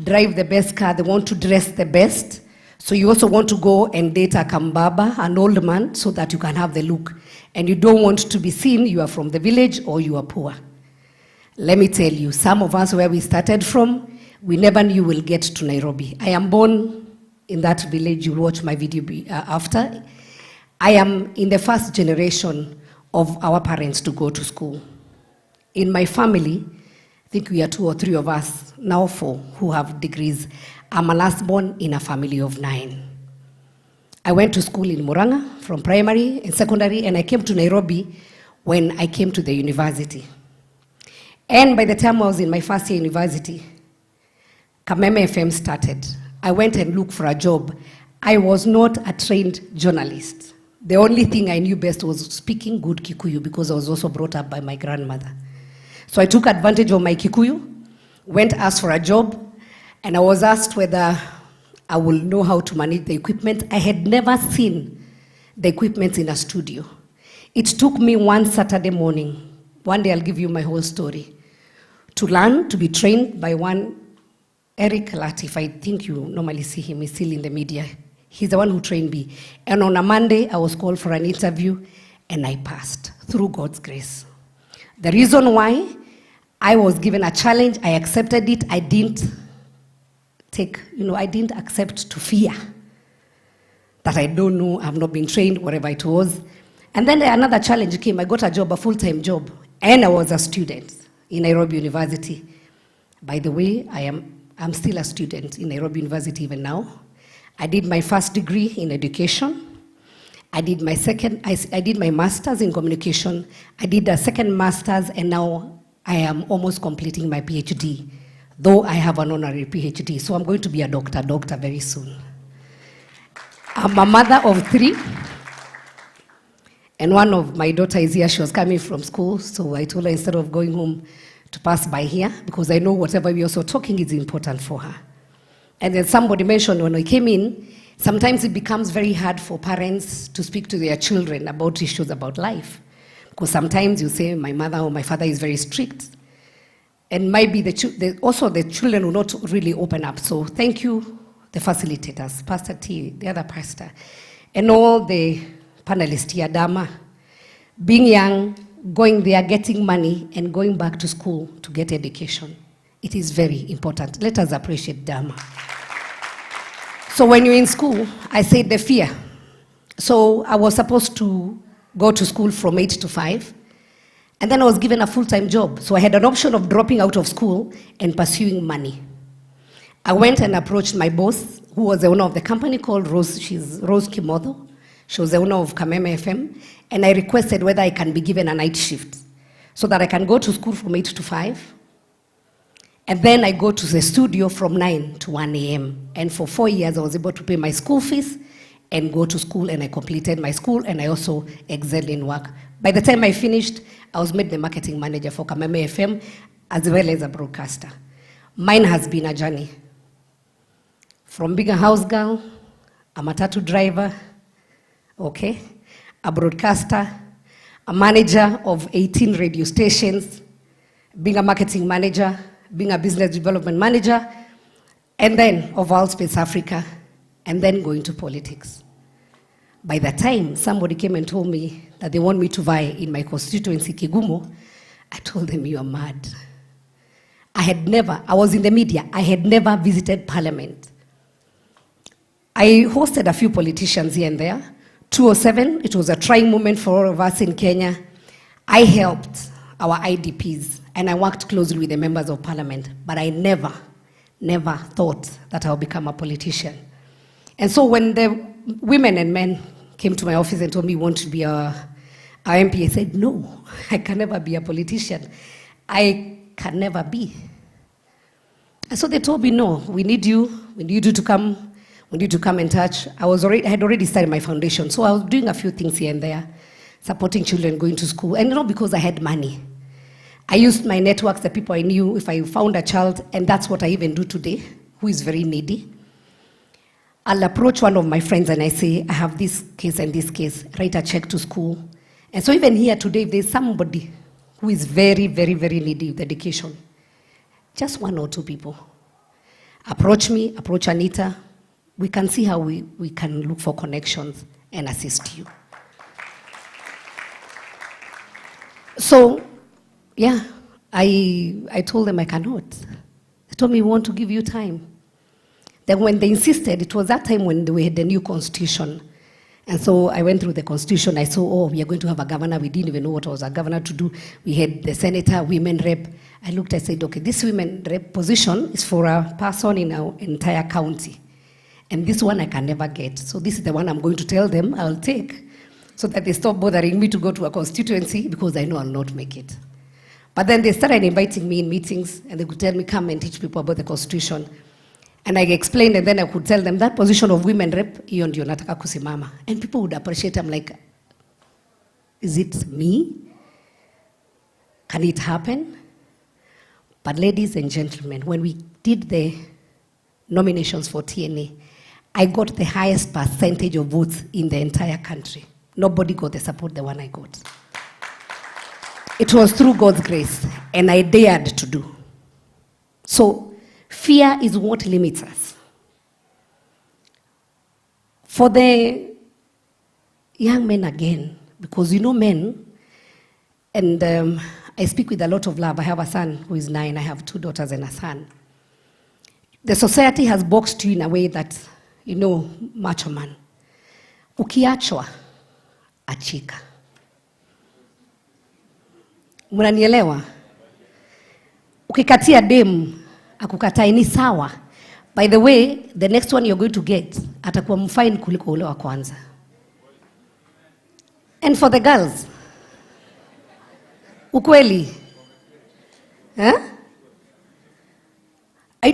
drive the best car, they want to dress the best, so you also want to go and date a kambaba, an old man, so that you can have the look. And you don't want to be seen you are from the village or you are poor. Let me tell you, some of us where we started from, we never knew we'll get to Nairobi. I am born in that village. You'll watch my video after. I am in the first generation of our parents to go to school. In my family, I think we are 2 or 3 of us, now 4, who have degrees. I'm a last born in a family of 9. I went to school in Murang'a from primary and secondary, and I came to Nairobi when I came to the university. And by the time I was in my first year university, Kameme FM started. I went and looked for a job. I was not a trained journalist. The only thing I knew best was speaking good Kikuyu, because I was also brought up by my grandmother. So I took advantage of my Kikuyu, went asked for a job, and I was asked whether I will know how to manage the equipment. I had never seen the equipment in a studio. It took me one Saturday morning, one day I'll give you my whole story, to learn, to be trained by one Eric Latif. I think you normally see him, he's still in the media. He's the one who trained me. And on a Monday, I was called for an interview, and I passed, through God's grace. The reason why, I was given a challenge, I accepted it, I didn't accept to fear that I don't know, I've not been trained, whatever it was. And then another challenge came. I got a job, a full-time job, and I was a student in Nairobi University. By the way, I'm still a student in Nairobi University even now. I did my first degree in education. I did my master's in communication. I did a second master's, and now I am almost completing my PhD, though I have an honorary PhD. So I'm going to be a doctor very soon. I'm a mother of 3, and one of my daughters is here. She was coming from school, so I told her instead of going home to pass by here, because I know whatever we're also talking is important for her. And then somebody mentioned when I came in, sometimes it becomes very hard for parents to speak to their children about issues about life. Because sometimes you say, my mother or my father is very strict. And maybe also the children will not really open up. So thank you, the facilitators, Pastor T, the other pastor, and all the panelists here, Dama. Being young, going there, getting money, and going back to school to get education. It is very important. Let us appreciate Dama. So when you're in school, I said the fear. So I was supposed to go to school from 8 to 5, and then I was given a full-time job. So I had an option of dropping out of school and pursuing money. I went and approached my boss, who was the owner of the company called Rose. She's Rose Kimotho. She was the owner of Kameme FM. And I requested whether I can be given a night shift so that I can go to school from 8 to 5. And then I go to the studio from 9 to 1 a.m. And for 4 years, I was able to pay my school fees and go to school, and I completed my school, and I also excelled in work. By the time I finished, I was made the marketing manager for Kameme FM, as well as a broadcaster. Mine has been a journey. From being a house girl, a matatu driver, okay, a broadcaster, a manager of 18 radio stations, being a marketing manager, being a business development manager, and then of Allspace Africa, and then going to politics. By the time somebody came and told me that they want me to vie in my constituency, Kigumo, I told them, you are mad. I was in the media, I had never visited Parliament. I hosted a few politicians here and there. 2007, it was a trying moment for all of us in Kenya. I helped our IDPs, and I worked closely with the members of Parliament, but I never thought that I'll become a politician. And so when the women and men came to my office and told me, you want to be a MP, I said, no, I can never be a politician. I can never be. And so they told me, no, we need you to come. We need to come and touch. I had already started my foundation, so I was doing a few things here and there, supporting children going to school, and not because I had money. I used my networks, the people I knew. If I found a child, and that's what I even do today, who is very needy, I'll approach one of my friends and I say, I have this case and this case, write a check to school. And so even here today, if there's somebody who is very, very, very needy with education, just 1 or 2 people, approach me, approach Anita. We can see how we can look for connections and assist you. So, yeah, I told them I cannot. They told me, we want to give you time. Then when they insisted, it was that time when we had the new constitution. And so I went through the constitution. I saw, oh, we are going to have a governor. We didn't even know what was a governor to do. We had the senator, women rep. I looked, I said, okay, this women rep position is for a person in our entire county. And this one I can never get. So this is the one I'm going to tell them I'll take, so that they stop bothering me to go to a constituency, because I know I'll not make it. But then they started inviting me in meetings, and they could tell me, come and teach people about the constitution. And I explained, and then I could tell them that position of women rep, hiyo ndio nataka kusimama. And people would appreciate. I'm like, is it me? Can it happen? But ladies and gentlemen, when we did the nominations for TNA, I got the highest percentage of votes in the entire country. Nobody got the support the one I got. It was through God's grace, and I dared to do. So fear is what limits us. For the young men again, because you know men, and I speak with a lot of love. I have a son who is 9, I have 2 daughters and a son. The society has boxed you in a way that, you know, macho man. Ukiachwa, achika. Mnanielewa? Ukikatia dem, akukatai ni sawa. By the way, the next one you're going to get, atakuwa mfine kuliko ule wa kwanza. And for the girls, ukweli, huh?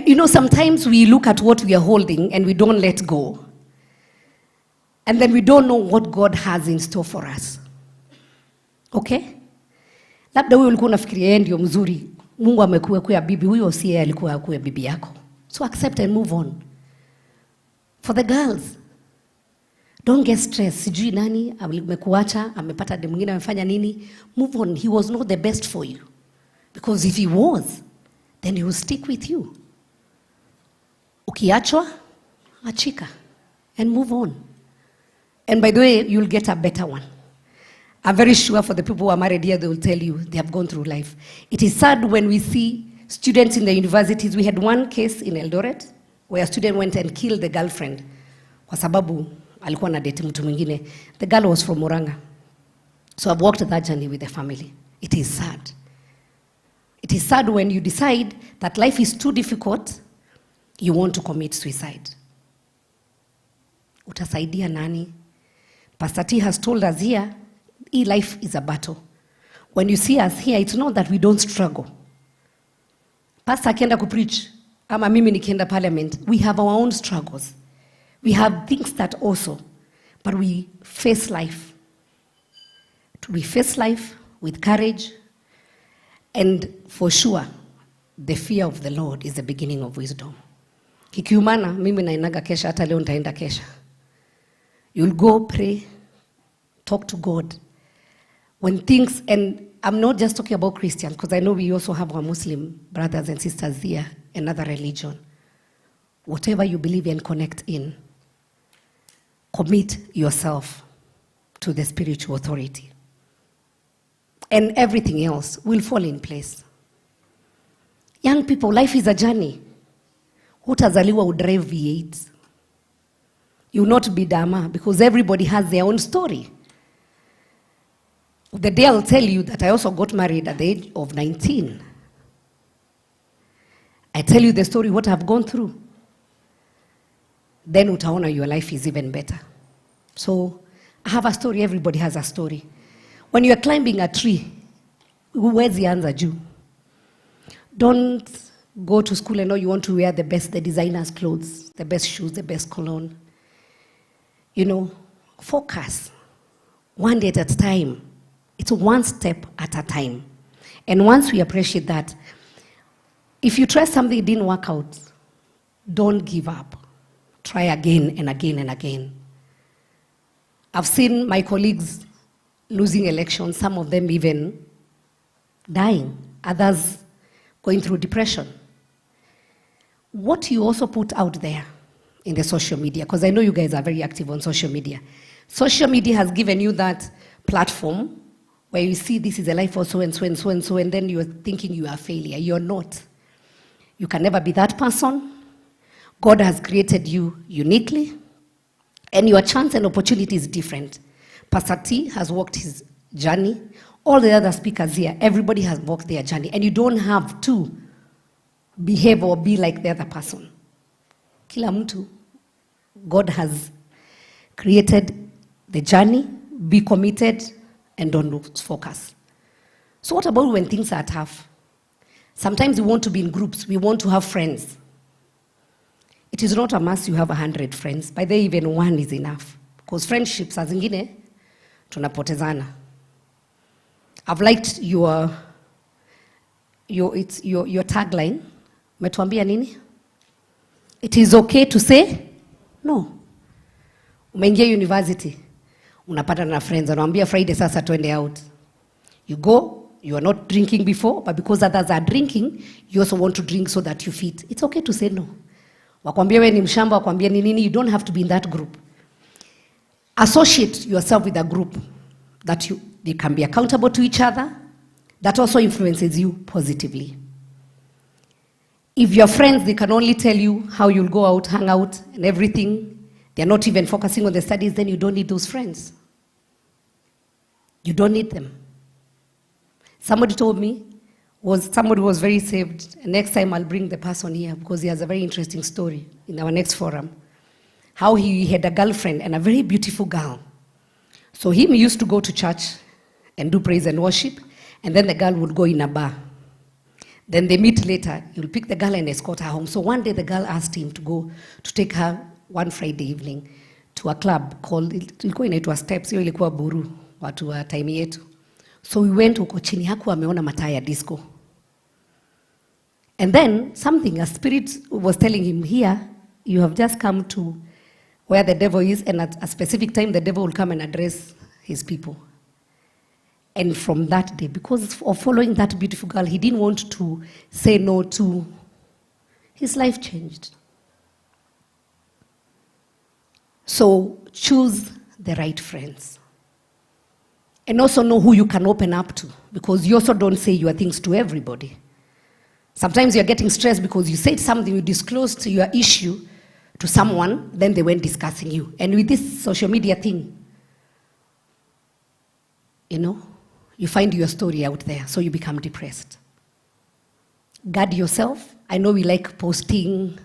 You know, sometimes we look at what we are holding and we don't let go. And then we don't know what God has in store for us. Okay? Labda wewe ulikuwa unafikiria yeye ndio mzuri. Mungu amekuwekea bibi, huyo si yeye alikuwa akuwe bibi yako. So accept and move on. For the girls, don't get stressed. Sijui nani amekuacha, amepata demu mwingine amefanya nini. Move on. He was not the best for you. Because if he was, then he will stick with you. Ukiachwa, achika, and move on. And by the way, you'll get a better one. I'm very sure for the people who are married here, they will tell you they have gone through life. It is sad when we see students in the universities. We had one case in Eldoret where a student went and killed the girlfriend kwa sababu alikuwa na date mtu mwingine. The girl was from Murang'a. So I've walked that journey with the family. It is sad. It is sad when you decide that life is too difficult you want to commit suicide. Utasaidia nani? Pastor T has told us here, life is a battle. When you see us here, it's not that we don't struggle. Pastor akienda kupreach, ama mimi nikienda parliament, we have our own struggles. We have things that also, but we face life. We face life with courage, and for sure, the fear of the Lord is the beginning of wisdom. Kikiumana, mimi nainaga kesha, hata leo nitaenda kesha. You'll go pray, talk to God. When things, and I'm not just talking about Christians, because I know we also have our Muslim brothers and sisters here, another religion. Whatever you believe and connect in, commit yourself to the spiritual authority. And everything else will fall in place. Young people, life is a journey. Hutazaliwa udrive V8. You will not be Dama, because everybody has their own story. The day I'll tell you that I also got married at the age of 19. I tell you the story, what I've gone through. Then utaona your life is even better. So I have a story, everybody has a story. When you're climbing a tree, huwezi anza juu. Don't go to school and know you want to wear the best, the designer's clothes, the best shoes, the best cologne. You know, focus. One day at a time. It's one step at a time. And once we appreciate that, if you try something that didn't work out, don't give up. Try again and again and again. I've seen my colleagues losing elections, some of them even dying, others going through depression. What you also put out there in the social media, because I know you guys are very active on social media. Social media has given you that platform where you see this is a life for so and so and so and so, and then you're thinking you are a failure. You're not. You can never be that person. God has created you uniquely, and your chance and opportunity is different. Pastor T has walked his journey. All the other speakers here, everybody has walked their journey, and you don't have to behave or be like the other person. Kila mtu, God has created the journey. Be committed and don't lose focus. So what about when things are tough? Sometimes we want to be in groups. We want to have friends. It is not a must you have 100 friends. By the way, even one is enough. Because friendships, saa zingine, tunapotezana. I've liked your tagline. Umetuambia nini? It is okay to say no. Umeingia university, unapata na friends, unawambia Friday sasa tuende out. You go, you are not drinking before, but because others are drinking, you also want to drink so that you fit. It's okay to say no. Wakwambia we ni mshamba, wakwambia ni nini, you don't have to be in that group. Associate yourself with a group that you can be accountable to each other, that also influences you positively. If your friends, they can only tell you how you'll go out, hang out, and everything, they're not even focusing on the studies, then you don't need those friends. You don't need them. Somebody told me, somebody was very saved, and next time I'll bring the person here because he has a very interesting story in our next forum. How he had a girlfriend and a very beautiful girl. So he used to go to church and do praise and worship, and then the girl would go in a bar. Then they meet later. You'll pick the girl and escort her home. So one day the girl asked him to go to take her one Friday evening to a club called, ilikuwa inaitwa Steps, hiyo ilikuwa Buru, watu wa time yetu. So we went huko chini, hakuwa ameona mataa ya disco. And then something, a spirit was telling him, here, you have just come to where the devil is, and at a specific time the devil will come and address his people. And from that day, because of following that beautiful girl, he didn't want to say no to, his life changed. So choose the right friends. And also know who you can open up to, because you also don't say your things to everybody. Sometimes you're getting stressed because you said something, you disclosed your issue to someone, then they went discussing you. And with this social media thing, you know, you find your story out there, so you become depressed. Guard yourself. I know we like posting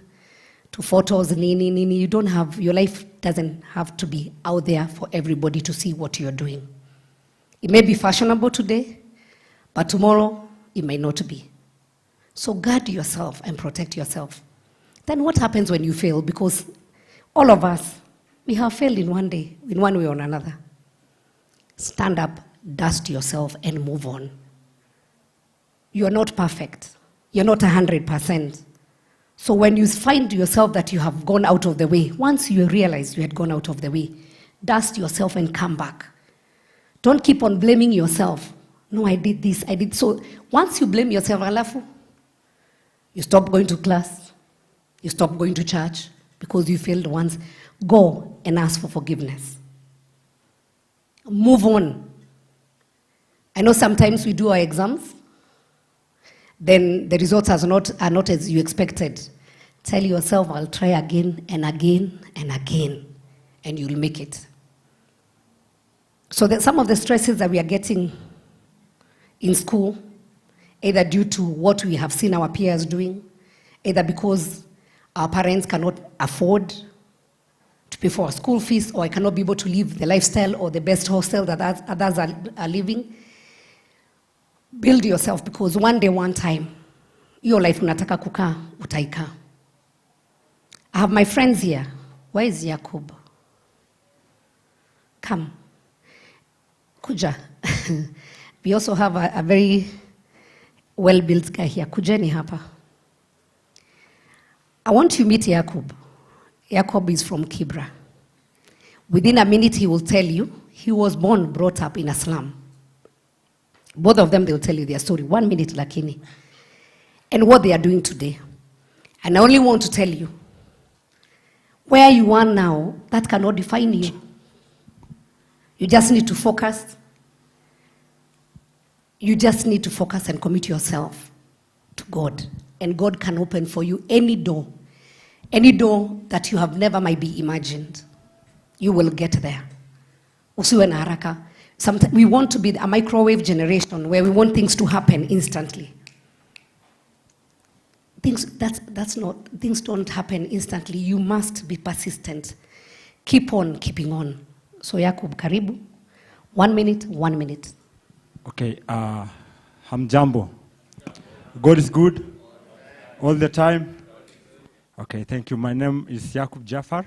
to photos, nini, nini. You don't have, your life doesn't have to be out there for everybody to see what you're doing. It may be fashionable today, but tomorrow it may not be. So guard yourself and protect yourself. Then what happens when you fail? Because all of us, we have failed in one day, in one way or another. Stand up, dust yourself, and move on. You are not perfect. You're not 100%. So when you find yourself that you have gone out of the way, once you realize you had gone out of the way, dust yourself and come back. Don't keep on blaming yourself. No, I did this, I did so. Once you blame yourself, alafu, you stop going to class, you stop going to church because you failed once. Go and ask for forgiveness. Move on. I know sometimes we do our exams, then the results are not as you expected. Tell yourself, I'll try again and again and again, and you'll make it. So that some of the stresses that we are getting in school, either due to what we have seen our peers doing, either because our parents cannot afford to pay for our school fees, or I cannot be able to live the lifestyle or the best hostel that others are living. Build yourself, because one day, one time, your life unataka kukaa, utaika. I have my friends here. Where is Jacob? Come. Kuja. We also have a very well-built guy here. Kujeni hapa. I want to meet Jacob. Jacob is from Kibra. Within a minute, he will tell you, he was born, brought up in a slum. Both of them, they will tell you their story. 1 minute, lakini. And what they are doing today. And I only want to tell you, where you are now, that cannot define you. You just need to focus. You just need to focus and commit yourself to God. And God can open for you any door that you have never might be imagined. You will get there. Usiwe na haraka. Sometimes we want to be a microwave generation where we want things to happen instantly. Things don't happen instantly. You must be persistent. Keep on keeping on. So Yakub, karibu. 1 minute, 1 minute. Okay, hamjambo. God is good all the time. Okay, thank you. My name is Yakub Jafar.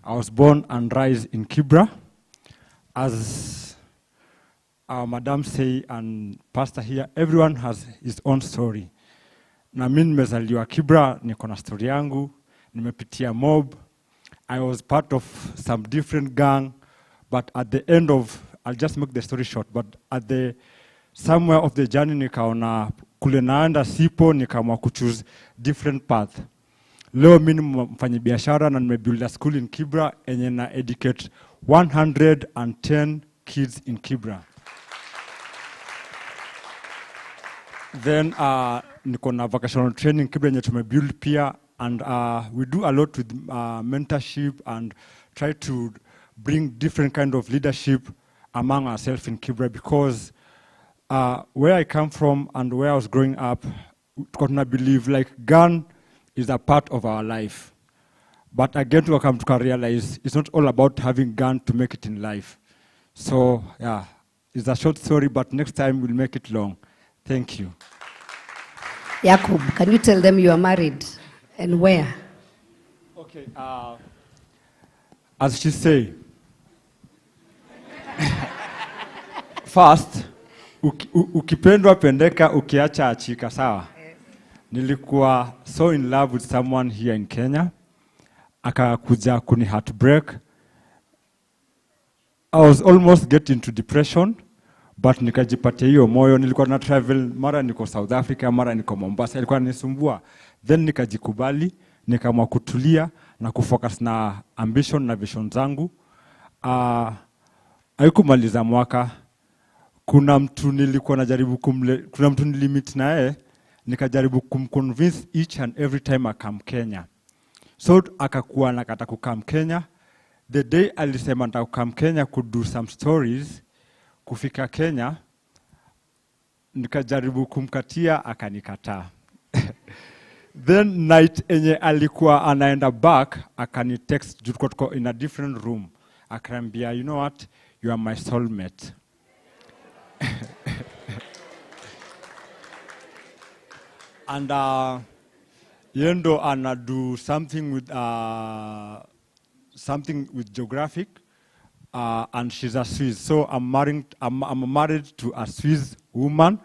I was born and raised in Kibra. As our madam say and pastor here, everyone has his own story. Na mimi nimezaliwa Kibra, niko na story yangu, nimepitia mob. I was part of some different gang, but at the end of, I'll just make the story short, but at the somewhere of the journey nikaona kule naenda sipo, nikaamua kuchoose different path. Leo mimi mfanya biashara na nimebuild a school in Kibra enye na educate 110 kids in Kibra. Then niko na vocational training Kibra yenye tumebuild pia, and we do a lot with mentorship and try to bring different kind of leadership among ourselves in Kibra, because where I come from and where I was growing up, I believe like gun is a part of our life. But again, to come to realize it's not all about having gun to make it in life. So yeah, it's a short story, but next time we'll make it long. Thank you. Jacob, can you tell them you are married and where? Okay, as she say, first, ukipendwa pendeka, ukiacha achika, sawa? Nilikuwa so in love with someone here in Kenya. Akakuja kuni heartbreak. I was almost getting into depression, but nikajipatia hiyo moyo. Nilikuwa na travel, mara niko South Africa, mara niko Mombasa, ilikuwa nisumbua. Then nikajikubali, nikaamua kutulia na kufocus na ambition na vision zangu. Haikumaliza mwaka, kuna mtu nilikuwa najaribu kuna mtu nilimit na yeye, nikajaribu kumconvince each and every time I come Kenya. So akakuwa nakata kukam Kenya. The day alisema nataka kukam Kenya could do some stories, kufika Kenya nikajaribu kumkatia akanikataa. Then night enye alikuwa anaenda back, akani text, tulikuwa tuko in a different room. Akaniambia, you know what, you are my soulmate. And yendo ana do something with geographic, and she's a Swiss. So I'm married to a Swiss woman,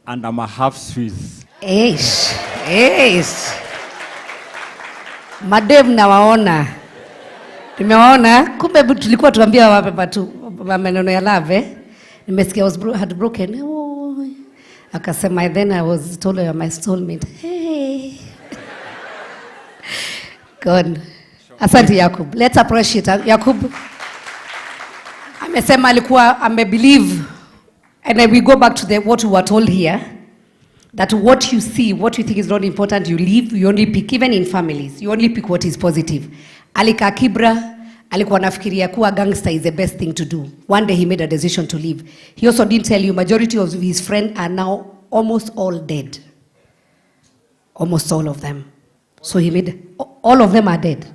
and I'm a half Swiss. Eish. Madem nawaona. Nimewaona, kumbe tulikuwa tuambia wapepa tu maneno ya love. Nimesikia I was heartbroken. Oh. Akasema, then I was told you are my soulmate. Hey. God. Asante Yakub. Let's appreciate Yakub. Amesema alikuwa amebelieve, and then we go back to what we were told here, that what you see, what you think is not important, you leave, you only pick, even in families, you only pick what is positive. Alika Kibra, alikuwa nafikiria kuwa gangster is the best thing to do. One day he made a decision to leave. He also didn't tell you, majority of his friends are now almost all dead. Almost all of them. So he made, all of them are dead.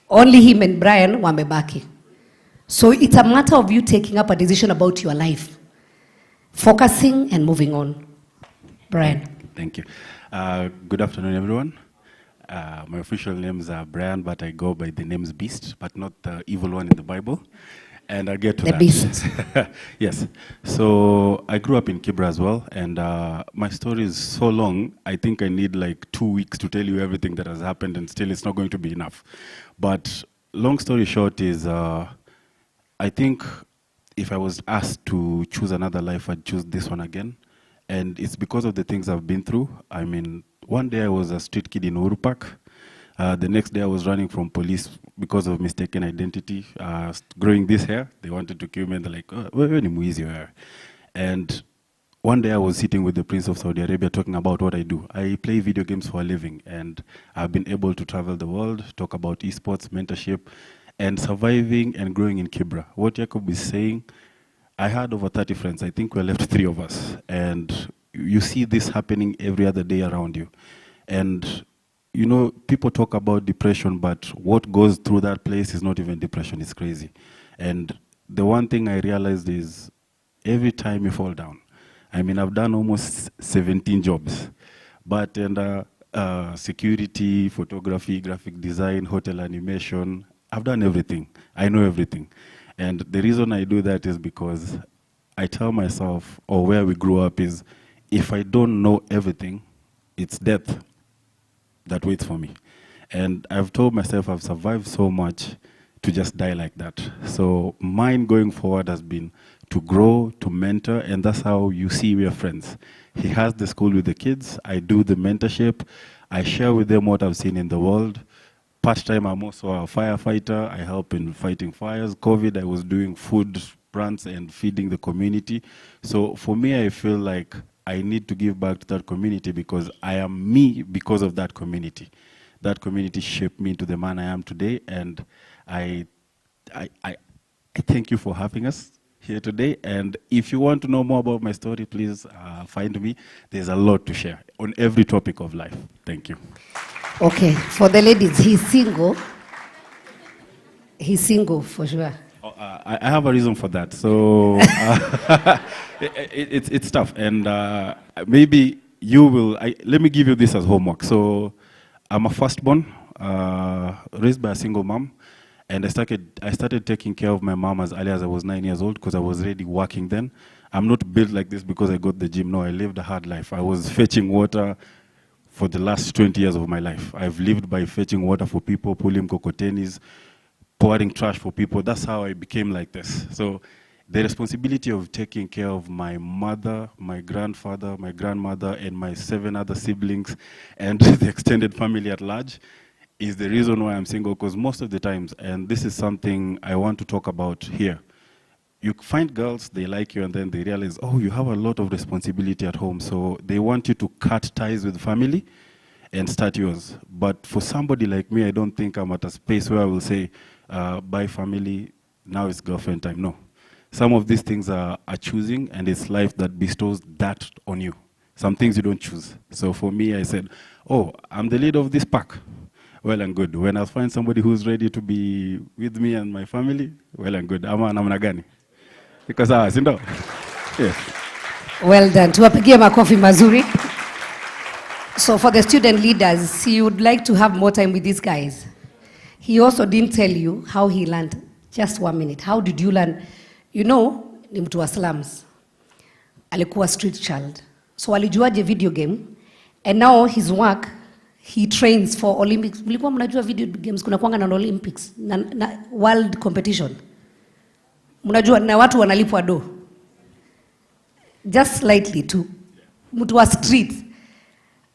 Only him and Brian wamebaki. So it's a matter of you taking up a decision about your life, focusing and moving on. Brian. Thank you. Good afternoon, everyone. My official names are Brian, but I go by the names Beast, but not the evil one in the Bible. And I'll get to that. The Beast. Yes. So I grew up in Kibra as well, and my story is so long, I think I need like 2 weeks to tell you everything that has happened, and still it's not going to be enough. But long story short is, I think if I was asked to choose another life, I'd choose this one again. And it's because of the things I've been through. I mean, one day I was a street kid in Uhuru Park. The next day I was running from police because of mistaken identity. Growing this hair, they wanted to kill me, and they're like, oh, where ni mwizi wewe? And one day I was sitting with the Prince of Saudi Arabia talking about what I do. I play video games for a living, and I've been able to travel the world, talk about esports, mentorship, and surviving and growing in Kibra. What Jacob is saying, I had over 30 friends. I think we're left 3 of us. And you see this happening every other day around you. And, you know, people talk about depression, but what goes through that place is not even depression, it's crazy. And the one thing I realized is every time you fall down, I mean, I've done almost 17 jobs, but security, photography, graphic design, hotel animation, I've done everything. I know everything. And the reason I do that is because I tell myself, or where we grew up is, if I don't know everything, it's death that waits for me. And I've told myself I've survived so much to just die like that. So mine going forward has been to grow, to mentor, and that's how you see we are friends. He has the school with the kids, I do the mentorship, I share with them what I've seen in the world. Part-time, I'm also a firefighter. I help in fighting fires. COVID, I was doing food runs and feeding the community. So for me, I feel like I need to give back to that community because I am me because of that community. That community shaped me into the man I am today, and I thank you for having us here today. And if you want to know more about my story, please find me. There's a lot to share on every topic of life. Thank you. Okay, for the ladies, he's single. He's single for sure. I have a reason for that. So it's tough, and maybe you will. Let me give you this as homework. So I'm a firstborn, raised by a single mom, and I started taking care of my mom as early as I was 9 years old because I was already working then. I'm not built like this because I got the gym. No, I lived a hard life. I was fetching water for the last 20 years of my life. I've lived by fetching water for people, pulling cocotenis, pouring trash for people. That's how I became like this. So the responsibility of taking care of my mother, my grandfather, my grandmother, and my 7 other siblings, and the extended family at large is the reason why I'm single, because most of the times, and this is something I want to talk about here, you find girls, they like you, and then they realize, oh, you have a lot of responsibility at home, so they want you to cut ties with family and start yours. But for somebody like me, I don't think I'm at a space where I will say, bye family, now it's girlfriend time. No. Some of these things are choosing, and it's life that bestows that on you. Some things you don't choose. So for me, I said, oh, I'm the leader of this pack. Well and good. When I find somebody who's ready to be with me and my family, well and good. Ama namna gani? Because sindo. Yes. Well done. Tuwapigie makofi mazuri. So for the student leaders, he would like to have more time with these guys. He also didn't tell you how he learned. Just 1 minute. How did you learn? You know, ni mtu wa slums. Alikuwa street child. So alijuaje video game. And now his work, he trains for Olympics. Mlikuwa mnajua video games kuna kuanga na Olympics, na world competition. Mnajua na watu wanalipwa do. Just slightly too. Mtu wa street.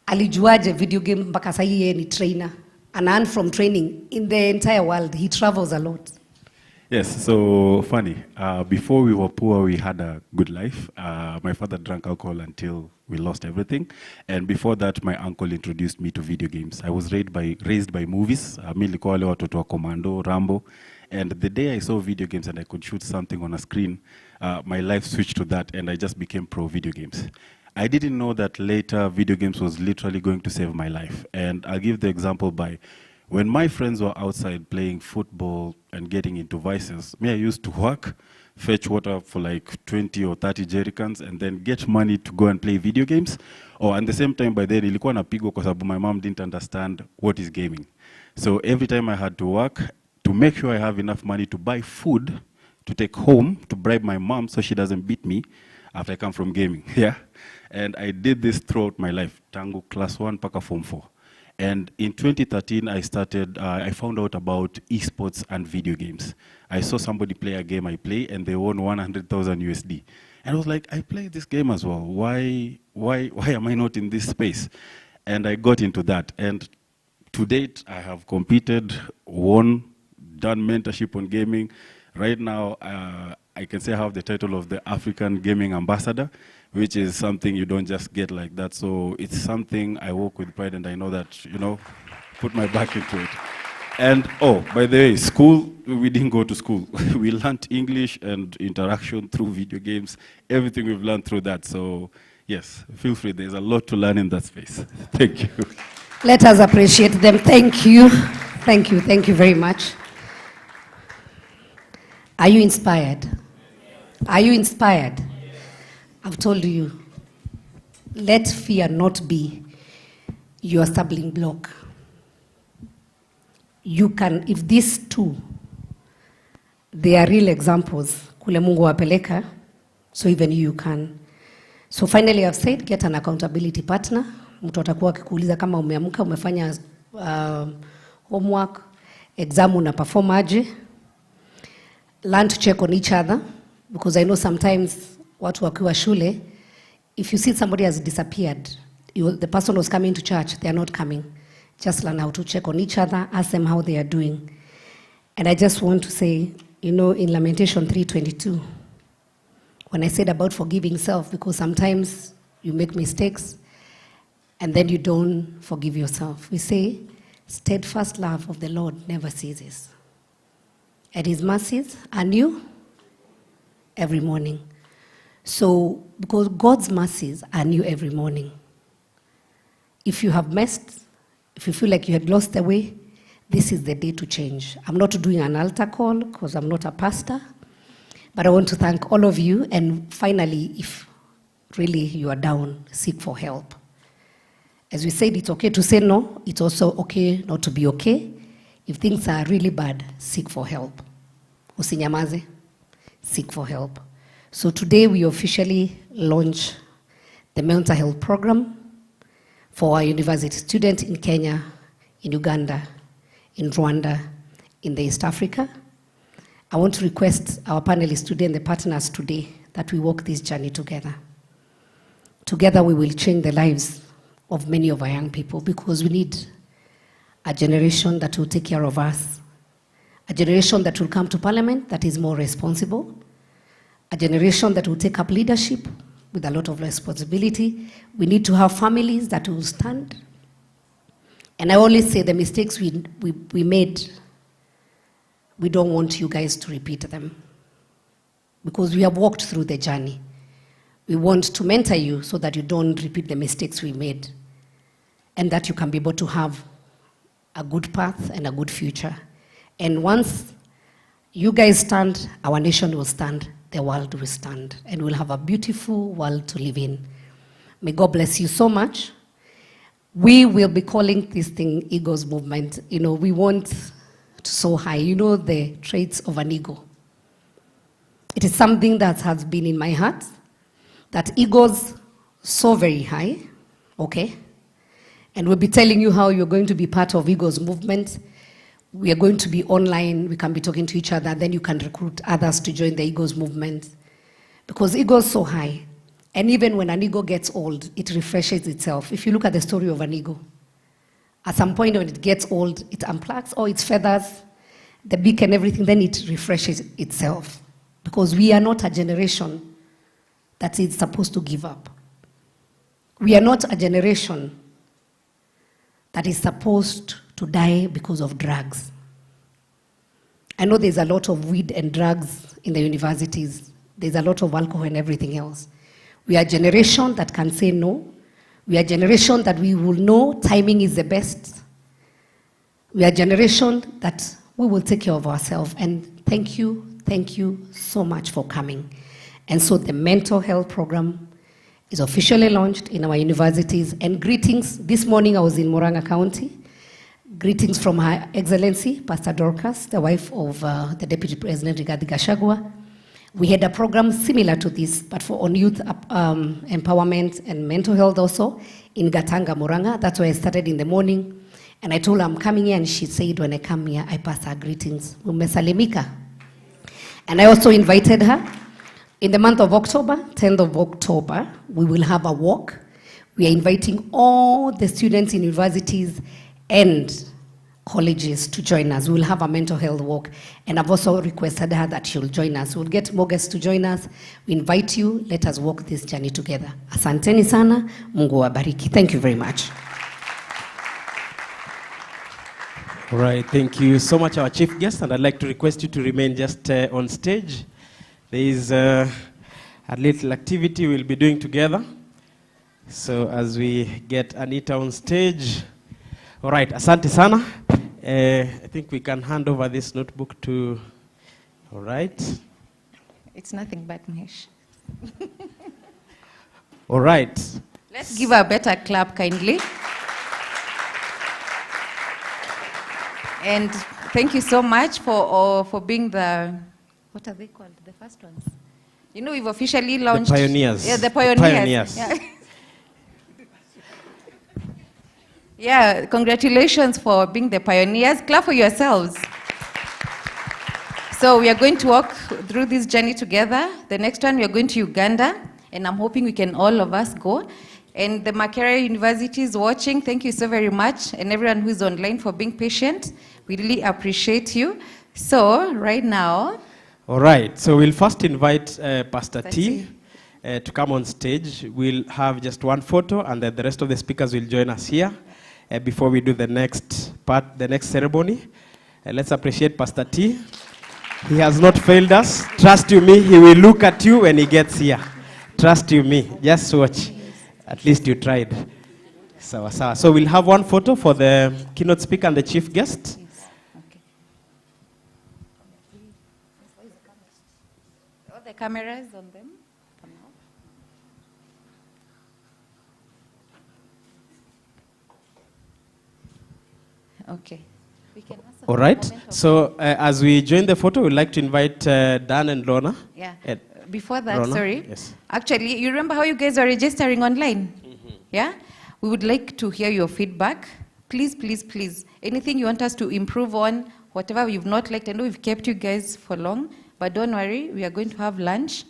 Alijuaje video game mpaka sasa yeye ni trainer. And earn from training in the entire world. He travels a lot. Yes, so funny. Before we were poor, we had a good life. My father drank alcohol until we lost everything. And before that, my uncle introduced me to video games. I was raised by movies. Mi nilikuwa wale watoto wa Commando, Rambo. And the day I saw video games and I could shoot something on a screen, my life switched to that and I just became pro video games. I didn't know that later video games was literally going to save my life. And I'll give the example by when my friends were outside playing football and getting into vices, me, I used to work, fetch water for like 20 or 30 jerrycans, and then get money to go and play video games. Or at the same time, by then, nilikuwa napigwa kwa sababu my mom didn't understand what is gaming. So every time I had to work, to make sure I have enough money to buy food, to take home, to bribe my mom so she doesn't beat me after I come from gaming. Yeah, and I did this throughout my life, tangu class 1 paka form 4. And in 2013, I found out about esports and video games. I saw somebody play a game I play, and they won 100,000 USD. And I was like, I play this game as well. Why am I not in this space? And I got into that. And to date, I have competed, won, done mentorship on gaming. Right now, I can say I have the title of the African Gaming Ambassador, which is something you don't just get like that. So it's something I work with pride, and I know that, put my back into it. And, oh, by the way, school, we didn't go to school. We learned English and interaction through video games, everything we've learned through that. So, yes, feel free. There's a lot to learn in that space. Thank you. Let us appreciate them. Thank you. Thank you. Thank you very much. Are you inspired? Are you inspired? I've told you, let fear not be your stumbling block. You can, if these two, they are real examples, kule Mungu wapeleka, so even you can. So finally I've said, get an accountability partner. Mtu atakuwa akikuuliza kama umeamka, umefanya homework, exam una perform aje. Learn to check on each other, because I know sometimes watu wakiwa shule, if you see somebody has disappeared, the person who's coming to church, they are not coming. Just learn how to check on each other, ask them how they are doing. And I just want to say, in Lamentation 3:22, when I said about forgiving self, because sometimes you make mistakes and then you don't forgive yourself. We say, steadfast love of the Lord never ceases, and his mercies are new every morning. So, because God's mercies are new every morning. If you have messed, if you feel like you had lost the way, this is the day to change. I'm not doing an altar call because I'm not a pastor, but I want to thank all of you. And finally, if really you are down, seek for help. As we said, it's okay to say no. It's also okay not to be okay. If things are really bad, seek for help. Usinyamaze, seek for help. So today we officially launch the mental health program for our university students in Kenya, in Uganda, in Rwanda, in the East Africa. I want to request our panelists today and the partners today that we walk this journey together. Together we will change the lives of many of our young people, because we need a generation that will take care of us, a generation that will come to parliament that is more responsible, a generation that will take up leadership with a lot of responsibility. We need to have families that will stand. And I always say the mistakes we made, we don't want you guys to repeat them, because we have walked through the journey. We want to mentor you so that you don't repeat the mistakes we made and that you can be able to have a good path and a good future. And once you guys stand, our nation will stand, the world will stand, and we'll have a beautiful world to live in. May God bless you so much. We will be calling this thing Eagles Movement. You know, we want to soar high. You know the traits of an eagle. It is something that has been in my heart, that eagles soar very high, okay? And we'll be telling you how you're going to be part of Eagles Movement. We are going to be online, we can be talking to each other, then you can recruit others to join the Eagles Movement. Because eagles soar high, and even when an eagle gets old, it refreshes itself. If you look at the story of an eagle, at some point when it gets old, it unplugs all its feathers, the beak and everything, then it refreshes itself. Because we are not a generation that is supposed to give up. We are not a generation that is supposed to die because of drugs. I know there's a lot of weed and drugs in the universities. There's a lot of alcohol and everything else. We are a generation that can say no. We are a generation that we will know timing is the best. We are a generation that we will take care of ourselves. And thank you so much for coming. And so the mental health program is officially launched in our universities. And greetings, this morning I was in Murang'a County. Greetings from Her Excellency, Pastor Dorcas, the wife of the Deputy President Rigathi Gachagua. We had a program similar to this, but for on youth empowerment and mental health also in Gatanga, Murang'a. That's why I started in the morning. And I told her I'm coming here, and she said when I come here, I pass her greetings. Umesalimika. And I also invited her. In the month of October, 10th of October, we will have a walk. We are inviting all the students in universities and colleges to join us. We will have a mental health walk. And I've also requested her that she'll join us. We'll get more guests to join us. We invite you. Let us walk this journey together. Asanteni sana. Mungu wabariki. Thank you very much. All right, thank you so much, our chief guest. And I'd like to request you to remain just on stage. There is a little activity we'll be doing together. So as we get Anita on stage. All right, asante sana. I think we can hand over this notebook to, all right. It's nothing but Mesh. All right. Let's give her a better clap, kindly. And thank you so much for being the, what are they called? The first ones. You know, we've officially launched. The pioneers. Yeah, the pioneers. Yeah. Yeah, congratulations for being the pioneers. Clap for yourselves. So we are going to walk through this journey together. The next one, we are going to Uganda, and I'm hoping we can all of us go. And the Makerere University is watching. Thank you so very much, and everyone who is online for being patient. We really appreciate you. So right now. All right, so we'll first invite Pastor T to come on stage. We'll have just one photo, and then the rest of the speakers will join us here before we do the next part, the next ceremony. Let's appreciate Pastor T. He has not failed us. Trust you me, he will look at you when he gets here. Trust you me, just watch. At least you tried. So we'll have one photo for the keynote speaker and the chief guest. All the cameras on them. Okay. We can All right. So as we join the photo, we'd like to invite Dan and Lorna. Yeah. Before that, Lorna? sorry. Yes. Actually, you remember how you guys are registering online? Yeah? We would like to hear your feedback. Please, please, please. Anything you want us to improve on, whatever you've not liked. I know we've kept you guys for long, but don't worry. We are going to have lunch.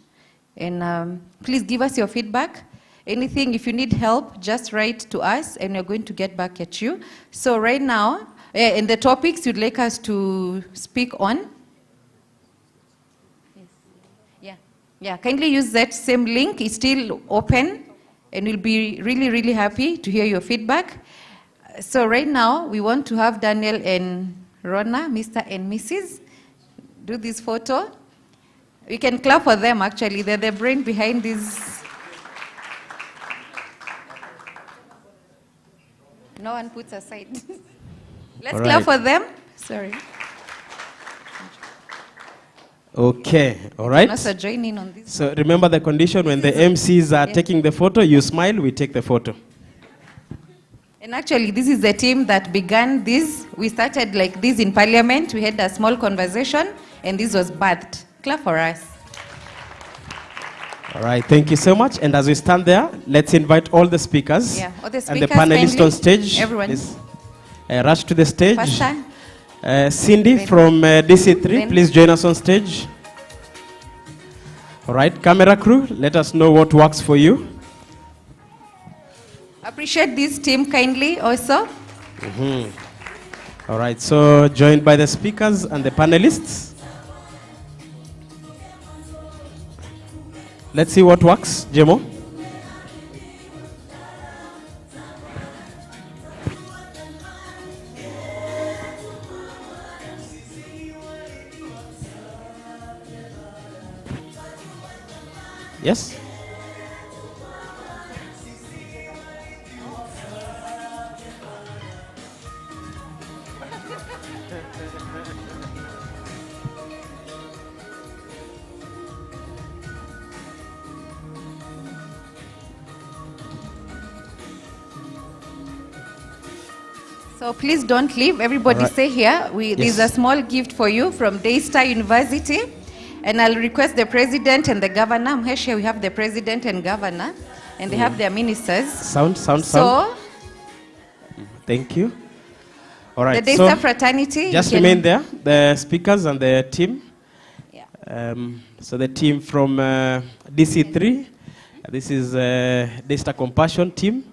And please give us your feedback. Anything, if you need help, just write to us, and we're going to get back at you. So right now, in the topics you'd like us to speak on. Yes. Yeah, kindly use that same link. It's still open, and we'll be really, really happy to hear your feedback. So right now, we want to have Daniel and Rona, Mr. and Mrs., do this photo. We can clap for them, actually. They're the brain behind this No one puts aside. Let's All clap right. for them. Sorry. Okay, all right. Also join in on this. So remember the condition when the MCs are taking the photo, you smile, we take the photo. And actually, this is the team that began this. We started like this in Parliament. We had a small conversation, and this was birthed. Clap for us. All right, thank you so much. And as we stand there, let's invite all the speakers, Yeah, all the and the speakers, panelists kindly. on stage. Everyone. Please, rush to the stage. First time. Cindy Then- from DC3, then- please join us on stage. All right, camera crew, let us know what works for you. Appreciate this team kindly also. All right, so joined by the speakers and the panelists. Let's see what works, Jemo. Yes? So please don't leave. Everybody All right. stay here. There's a Yes. small gift for you from Daystar University. And I'll request the president and the governor. I'm here we have the president and governor. And they have their ministers. Sound. So, Thank you. All right. the Daystar fraternity. Just you can- remain there, the speakers and the team. So the team from DC3, this is Daystar Compassion team.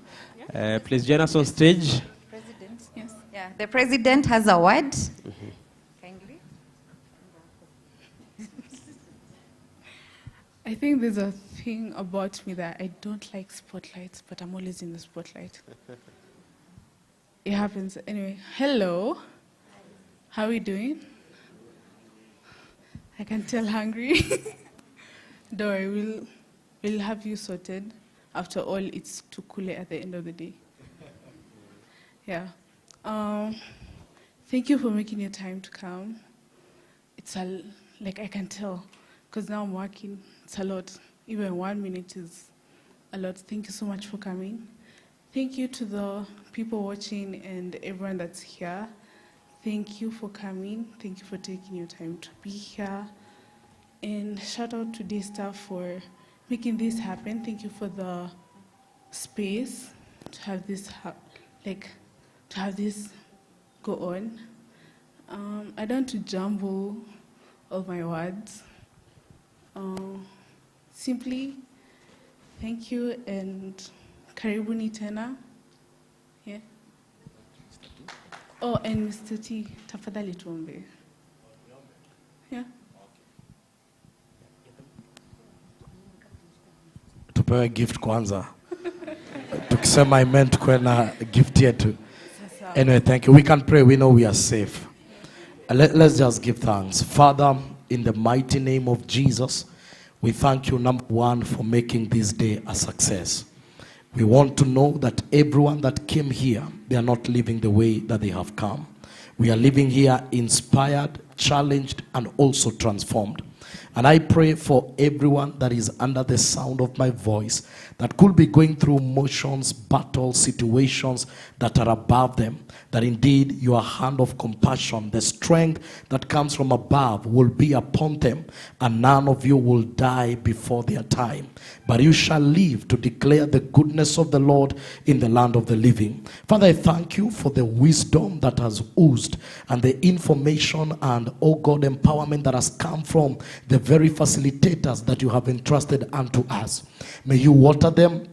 Please join us on stage. Yeah, the president has a word. Kindly. I think there's a thing about me that I don't like spotlights, but I'm always in the spotlight. It happens. Anyway, hello. How are we doing? I can tell hungry. Don't worry, we'll have you sorted. After all, it's Tukule at the end of the day. Yeah. Thank you for making your time to come. It's like I can tell, because now I'm working. It's a lot. Even 1 minute is a lot. Thank you so much for coming. Thank you to the people watching and everyone that's here. Thank you for coming. Thank you for taking your time to be here. And shout out to Daystar for making this happen. Thank you for the space to have this to have this go on. I don't want to jumble all my words. Simply, thank you and karibuni tena. Yeah. Oh, and Mr. T, tafadhali tuombe. Yeah. Tupewe gift kwanza. Tukisema I meant kwena gift yetu. Anyway, thank you. We can pray. We know we are safe. Let's just give thanks. Father, in the mighty name of Jesus, we thank you, number one, for making this day a success. We want to know that everyone that came here, they are not living the way that they have come. We are living here inspired, challenged, and also transformed. And I pray for everyone that is under the sound of my voice that could be going through motions, battles, situations that are above them, that indeed your hand of compassion, the strength that comes from above will be upon them, and none of you will die before their time. But you shall live to declare the goodness of the Lord in the land of the living. Father, I thank you for the wisdom that has oozed and the information and, oh God, empowerment that has come from the very facilitators that you have entrusted unto us. May you water them.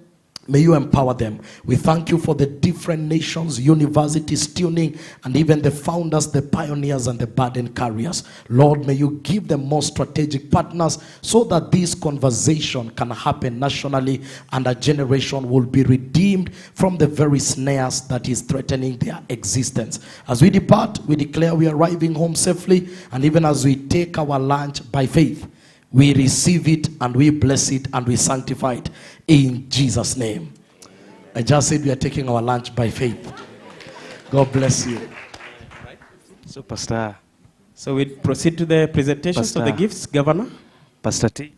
May you empower them. We thank you for the different nations, universities, tuning, and even the founders, the pioneers, and the burden carriers. Lord, may you give them more strategic partners so that this conversation can happen nationally and a generation will be redeemed from the very snares that is threatening their existence. As we depart, we declare we are arriving home safely, and even as we take our lunch by faith, we receive it and we bless it and we sanctify it in Jesus' name. I just said we are taking our lunch by faith. God bless you. Superstar. So we proceed to the presentations of the gifts, Governor. Pastor T.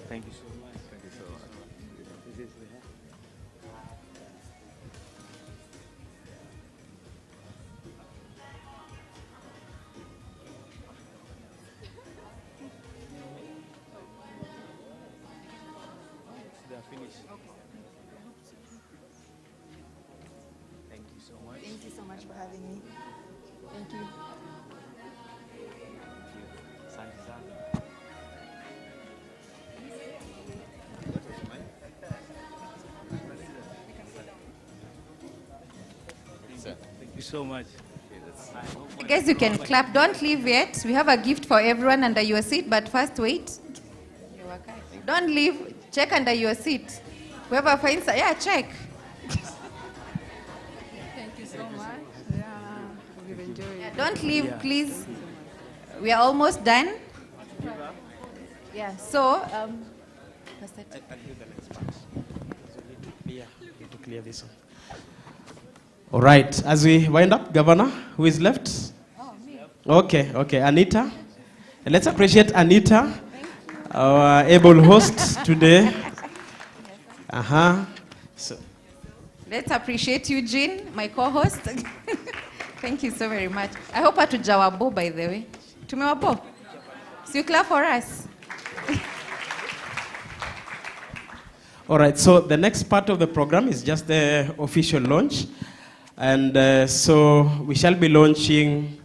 Thank you so much. Thank you so much. They are finished. Thank you so much. Thank you so much for having me. Thank you. Thank you so much. Guys, you can clap. Don't leave yet. We have a gift for everyone under your seat, but first wait. Don't leave. Check under your seat. Whoever finds, yeah, check. Thank you so much. Yeah, we've enjoyed. Yeah, don't leave, please. We are almost done. Yeah, so, Pastor T. I'll do the next part. So need to clear this one. All right, as we wind up, Governor, who is left? Oh, me. Okay, Anita. And let's appreciate Anita, our able host today. So. Let's appreciate Eugene, my co-host. Thank you so very much. I hope hatujawabo, by the way. Tumewabo? So you clap for us. All right, so the next part of the program is just the official launch. And so we shall be launching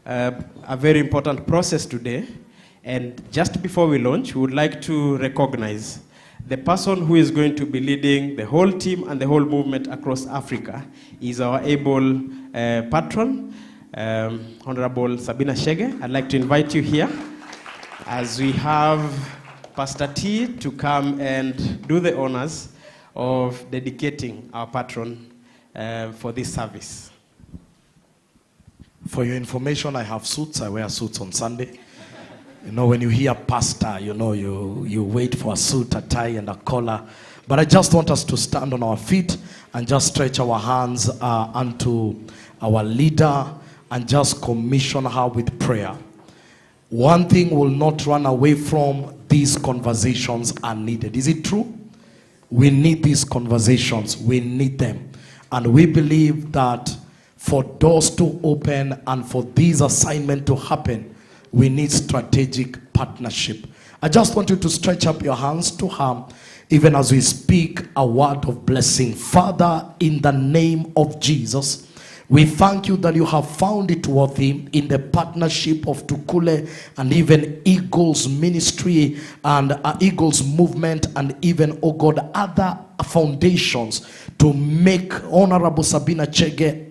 a very important process today. And just before we launch, we would like to recognize the person who is going to be leading the whole team and the whole movement across Africa is our able patron, Honorable Sabina Shege. I'd like to invite you here as we have Pastor T to come and do the honors of dedicating our patron for this service. For your information, I have suits. I wear suits on Sunday. You know, when you hear pastor, you know, you wait for a suit, a tie, and a collar. But I just want us to stand on our feet and just stretch our hands unto our leader and just commission her with prayer. One thing will not run away from: these conversations are needed. Is it true? We need these conversations. We need them. And we believe that for doors to open and for this assignment to happen, we need strategic partnership. I just want you to stretch up your hands to her, even as we speak a word of blessing. Father, in the name of Jesus, we thank you that you have found it worthy in the partnership of Tukule and even Eagles Ministry and Eagles Movement and even, oh God, other foundations to make Honorable Sabina Chege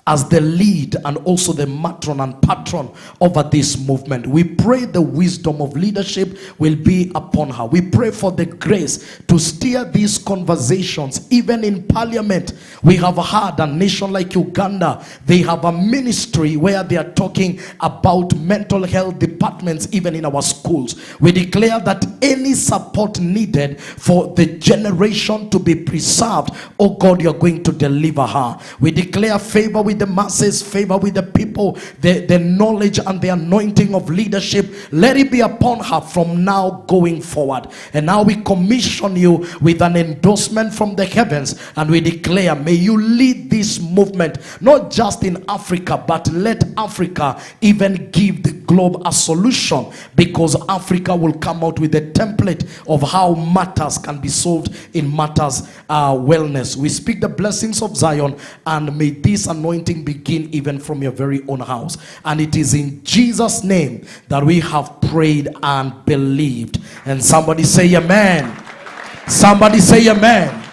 as the lead and also the matron and patron over this movement. We pray the wisdom of leadership will be upon her. We pray for the grace to steer these conversations. Even in parliament, we have had a nation like Uganda. They have a ministry where they are talking about mental health departments even in our schools. We declare that any support needed for the generation to be preserved, oh God, you're going to deliver her. We declare favor with the masses, favor with the people, the knowledge and the anointing of leadership. Let it be upon her from now going forward. And now we commission you with an endorsement from the heavens, and we declare, may you lead this movement, not just in Africa, but let Africa even give the globe a solution, because Africa will come out with a template of how matters can be solved in matters wellness. We speak the blessings of Zion, and may this anointing begin even from your very own house. And it is in Jesus' name that we have prayed and believed. And somebody say amen. Somebody say amen.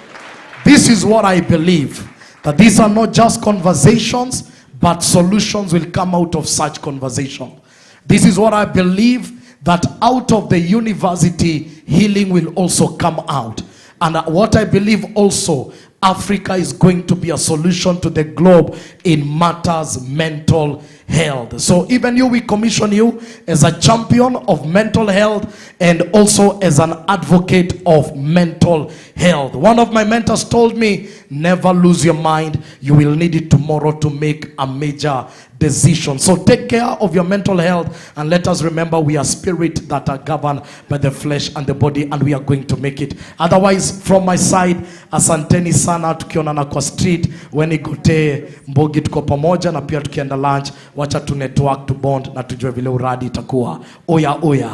This is what I believe, That these are not just conversations, but solutions will come out of such conversation. This is what I believe, that out of the university, healing will also come out. And what I believe also, Africa is going to be a solution to the globe in matters mental health. So even you, we commission you as a champion of mental health and also as an advocate of mental health. One of my mentors told me, never lose your mind. You will need it tomorrow to make a major decision. So take care of your mental health, and let us remember we are spirit that are governed by the flesh and the body, and we are going to make it. Otherwise, from my side, asanteni sana, tukionana kwa street, wenigote mbogi tuko pamoja, na pia tukienda lunch, wacha tu network to bond na tujue vile uradi itakuwa. Oya oya.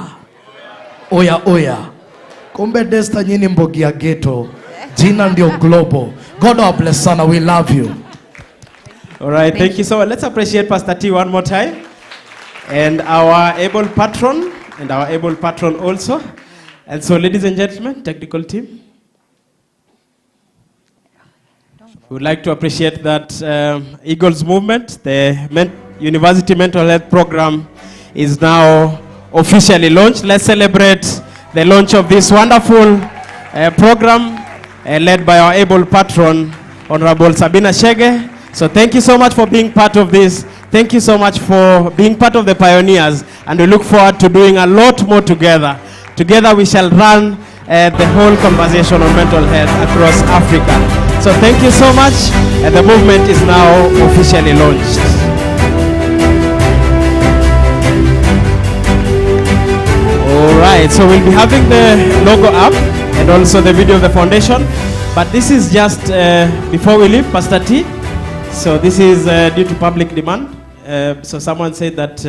Oya oya. Kumbe Daystar nyini mbogi ya ghetto. Jina ndio global. God bless sana, we love you. All right, thank you so much. Let's appreciate Pastor T one more time. And our able patron, also. And so, ladies and gentlemen, technical team. We would like to appreciate that Eagles Movement, the University Mental Health Program, is now officially launched. Let's celebrate the launch of this wonderful program led by our able patron, Honorable Sabina Shege. So thank you so much for being part of this. Thank you so much for being part of the pioneers, and we look forward to doing a lot more together. Together we shall run the whole conversation on mental health across Africa. So thank you so much, and the movement is now officially launched. All right, so we'll be having the logo up and also the video of the foundation. But this is just before we leave, Pastor T. So this is due to public demand. So someone said that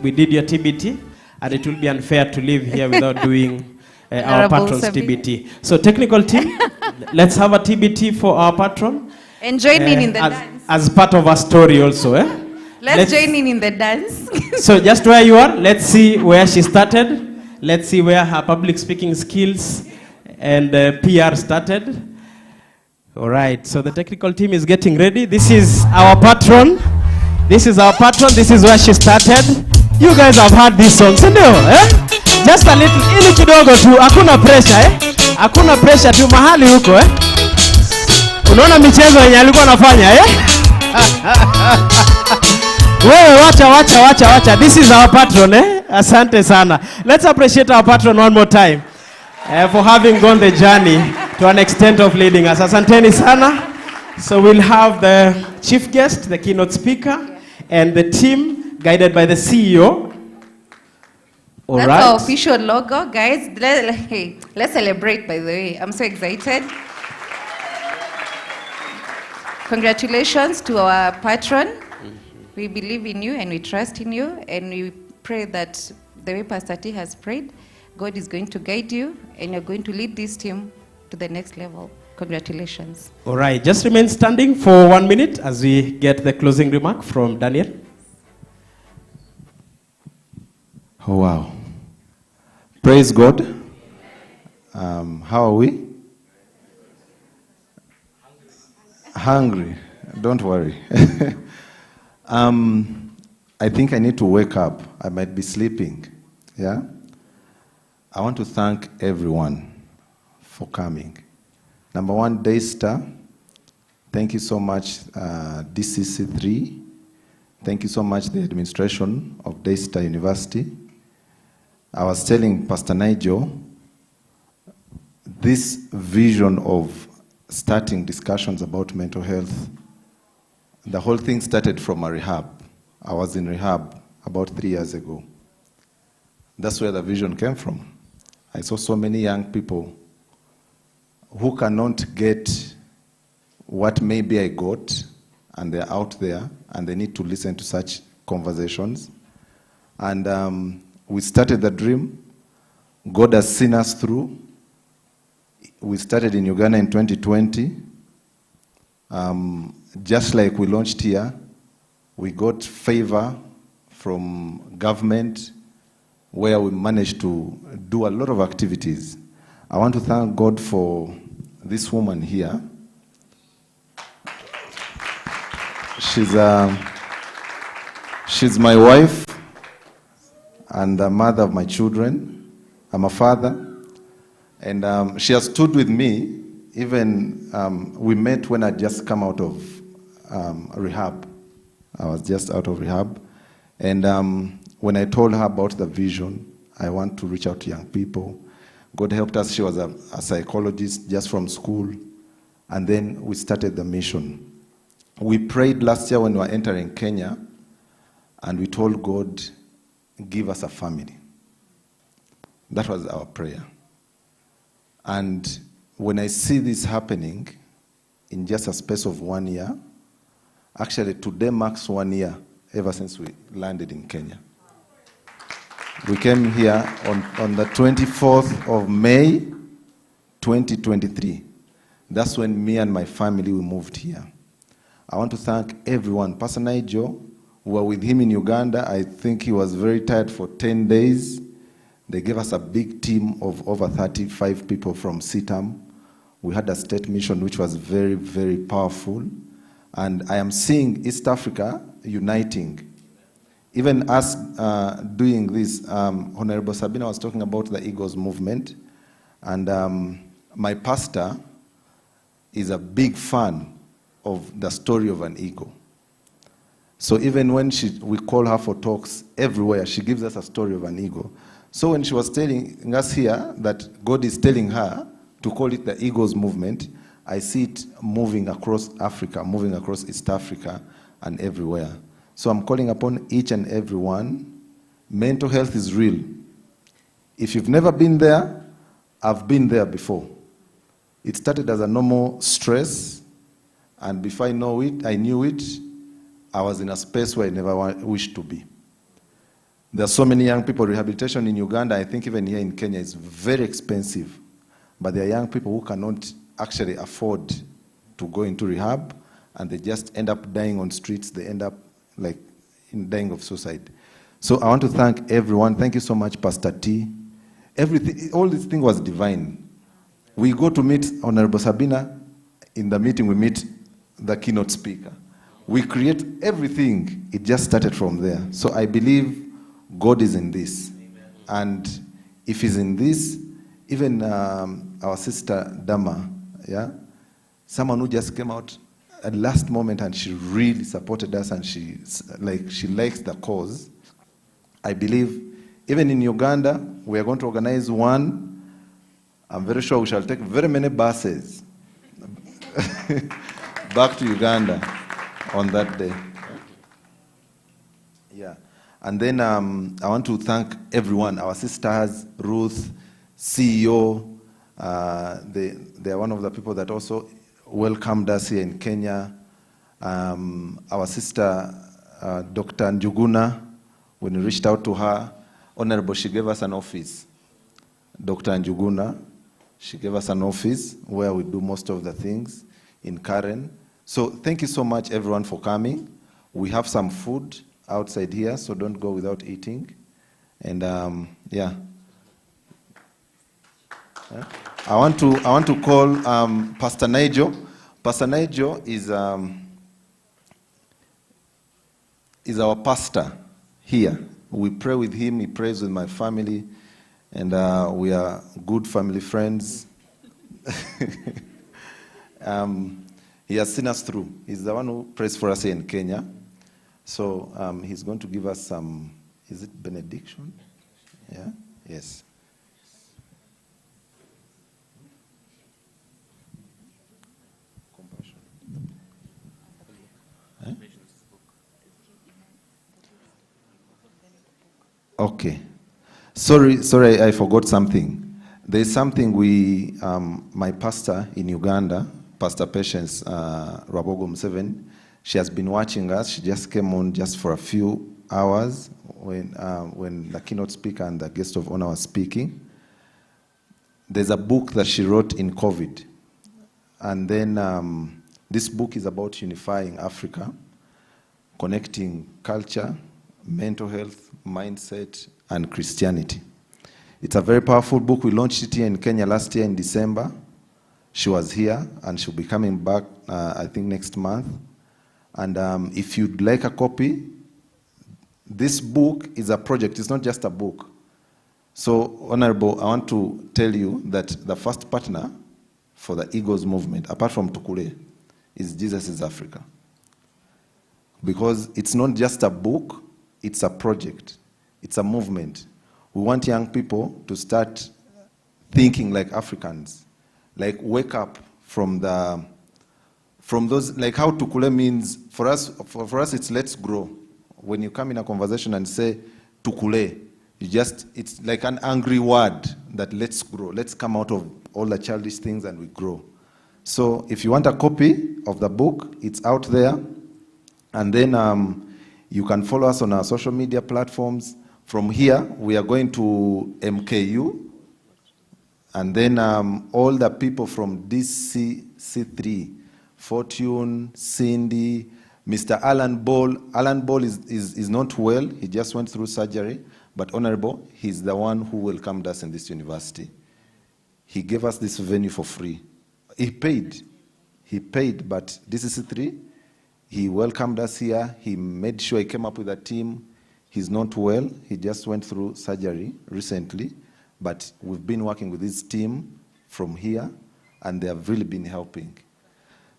we did your TBT, and it will be unfair to leave here without doing our patron's TBT. So technical team, let's have a TBT for our patron. And join in the dance. As part of our story also. Let's join in the dance. So just where you are, let's see where she started. Let's see where her public speaking skills and PR started. All right, so the technical team is getting ready. This is our patron. This is our patron. This is where she started. You guys have heard this song, so just a little, ili kidogo tu, hakuna pressure hakuna pressure tu, mahali huko unaona michezo yenye alikuwa anafanya wewe wacha. This is our patron asante sana. Let's appreciate our patron one more time for having gone the journey to an extent of leading us. Asanteni sana. So we'll have the chief guest, the keynote speaker, and the team guided by the CEO. All That's right. our official logo, guys. Let's celebrate, by the way. I'm so excited. Congratulations to our patron. We believe in you and we trust in you, and we pray that the way Pastor T has prayed, God is going to guide you and you're going to lead this team to the next level. Congratulations. All right, just remain standing for 1 minute as we get the closing remark from Daniel. Oh, wow. Praise God. How are we? Hungry. Don't worry. I think I need to wake up. I might be sleeping. Yeah? I want to thank everyone for coming. Number one, Daystar. Thank you so much, DCC3. Thank you so much, the administration of Daystar University. I was telling Pastor Nigel, this vision of starting discussions about mental health, the whole thing started from a rehab. I was in rehab about 3 years ago. That's where the vision came from. I saw so many young people who cannot get what maybe I got, and they're out there, and they need to listen to such conversations. And we started the dream. God has seen us through. We started in Uganda in 2020. Just like we launched here, we got favor from government where we managed to do a lot of activities. I want to thank God for this woman here. She's my wife and the mother of my children. I'm a father. And she has stood with me. Even we met when I just come out of rehab. I was just out of rehab. And when I told her about the vision, I want to reach out to young people. God helped us. She was a psychologist just from school. And then we started the mission. We prayed last year when we were entering Kenya, and we told God, give us a family. That was our prayer. And when I see this happening in just a space of 1 year, actually today marks 1 year ever since we landed in Kenya. We came here on the 24th of May, 2023. That's when me and my family, we moved here. I want to thank everyone. Pastor Nigel, we were with him in Uganda. I think he was very tired for 10 days. They gave us a big team of over 35 people from CITAM. We had a state mission which was very, very powerful. And I am seeing East Africa uniting. Even us doing this, Honorable Sabina was talking about the Eagles movement. And my pastor is a big fan of the story of an eagle. So even when we call her for talks everywhere, she gives us a story of an eagle. So when she was telling us here that God is telling her to call it the Eagles movement, I see it moving across Africa, moving across East Africa and everywhere. So I'm calling upon each and every one. Mental health is real. If you've never been there, I've been there before. It started as a normal stress, and before I knew it, I was in a space where I never wished to be. There are so many young people. Rehabilitation in Uganda, I think even here in Kenya, is very expensive. But there are young people who cannot actually afford to go into rehab, and they just end up dying on streets. They end up like dying of suicide. So I want to thank everyone. Thank you so much, Pastor T. Everything, all this thing was divine. We go to meet Honorable Sabina. In the meeting, we meet the keynote speaker. We create everything. It just started from there. So I believe God is in this. Amen. And if he's in this, even our sister Dama, yeah, someone who just came out at the last moment and she really supported us and she likes the cause. I believe even in Uganda, we are going to organize one. I'm very sure we shall take very many buses back to Uganda on that day. Yeah. And then I want to thank everyone, our sisters, Ruth, CEO. They are one of the people that also welcomed us here in Kenya. Our sister, Dr. Njuguna, when we reached out to her, Honorable, she gave us an office. Dr. Njuguna, she gave us an office where we do most of the things in Karen. So thank you so much, everyone, for coming. We have some food outside here, so don't go without eating. And yeah. I want to call Pastor Nigel. Pastor Nigel is our pastor here. We pray with him. He prays with my family, and we are good family friends. He has seen us through. He's the one who prays for us here in Kenya. So he's going to give us some, is it benediction? Yeah? Yes. Compassion. Eh? Okay. Sorry, I forgot something. There's something my pastor in Uganda, Pastor Patience Rabogo Museveni, she has been watching us. She just came on just for a few hours when the keynote speaker and the guest of honor was speaking. There's a book that she wrote in COVID. And then this book is about unifying Africa, connecting culture, mental health, mindset, and Christianity. It's a very powerful book. We launched it here in Kenya last year in December. She was here, and she'll be coming back, I think, next month. And if you'd like a copy, this book is a project. It's not just a book. So, Honorable, I want to tell you that the first partner for the Eagles movement, apart from Tukule, is Jesus is Africa. Because it's not just a book, it's a project. It's a movement. We want young people to start thinking like Africans. Like wake up from those, like how Tukule means, for us it's let's grow. When you come in a conversation and say Tukule, it's like an angry word that let's grow. Let's come out of all the childish things and we grow. So if you want a copy of the book, it's out there. And then you can follow us on our social media platforms. From here, we are going to MKU. And then all the people from DCC3, Fortune, Cindy, Mr. Alan Ball. Alan Ball is not well. He just went through surgery. But Honorable, he's the one who welcomed us in this university. He gave us this venue for free. He paid, but DCC3, he welcomed us here. He made sure he came up with a team. He's not well. He just went through surgery recently. But we've been working with this team from here, and they have really been helping.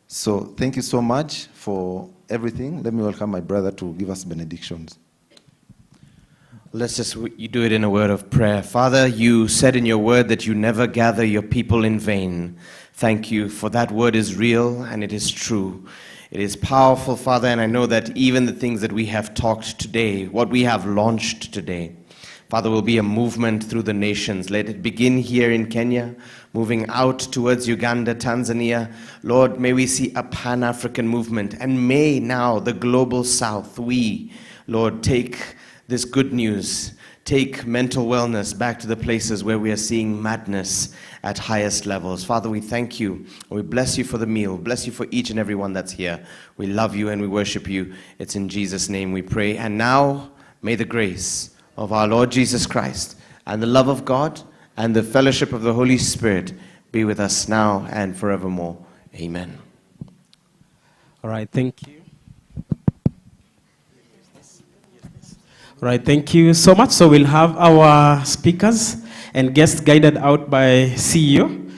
So thank you so much for everything. Let me welcome my brother to give us benedictions. Let's just you do it in a word of prayer. Father, you said in your word that you never gather your people in vain. Thank you, for that word is real and it is true. It is powerful, Father, and I know that even the things that we have talked today, what we have launched today, Father, will be a movement through the nations. Let it begin here in Kenya, moving out towards Uganda, Tanzania. Lord, may we see a Pan-African movement, and may now the global South, we, Lord, take this good news, take mental wellness back to the places where we are seeing madness at highest levels. Father, we thank you. We bless you for the meal. Bless you for each and every one that's here. We love you and we worship you. It's in Jesus' name we pray. And now, may the grace of our Lord Jesus Christ and the love of God and the fellowship of the Holy Spirit be with us now and forevermore. Amen. All right, thank you. All right, thank you so much. So we'll have our speakers and guests guided out by CEO.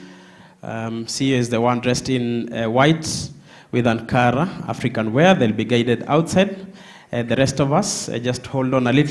CEO is the one dressed in white with Ankara African wear. They'll be guided outside. The rest of us, just hold on a little.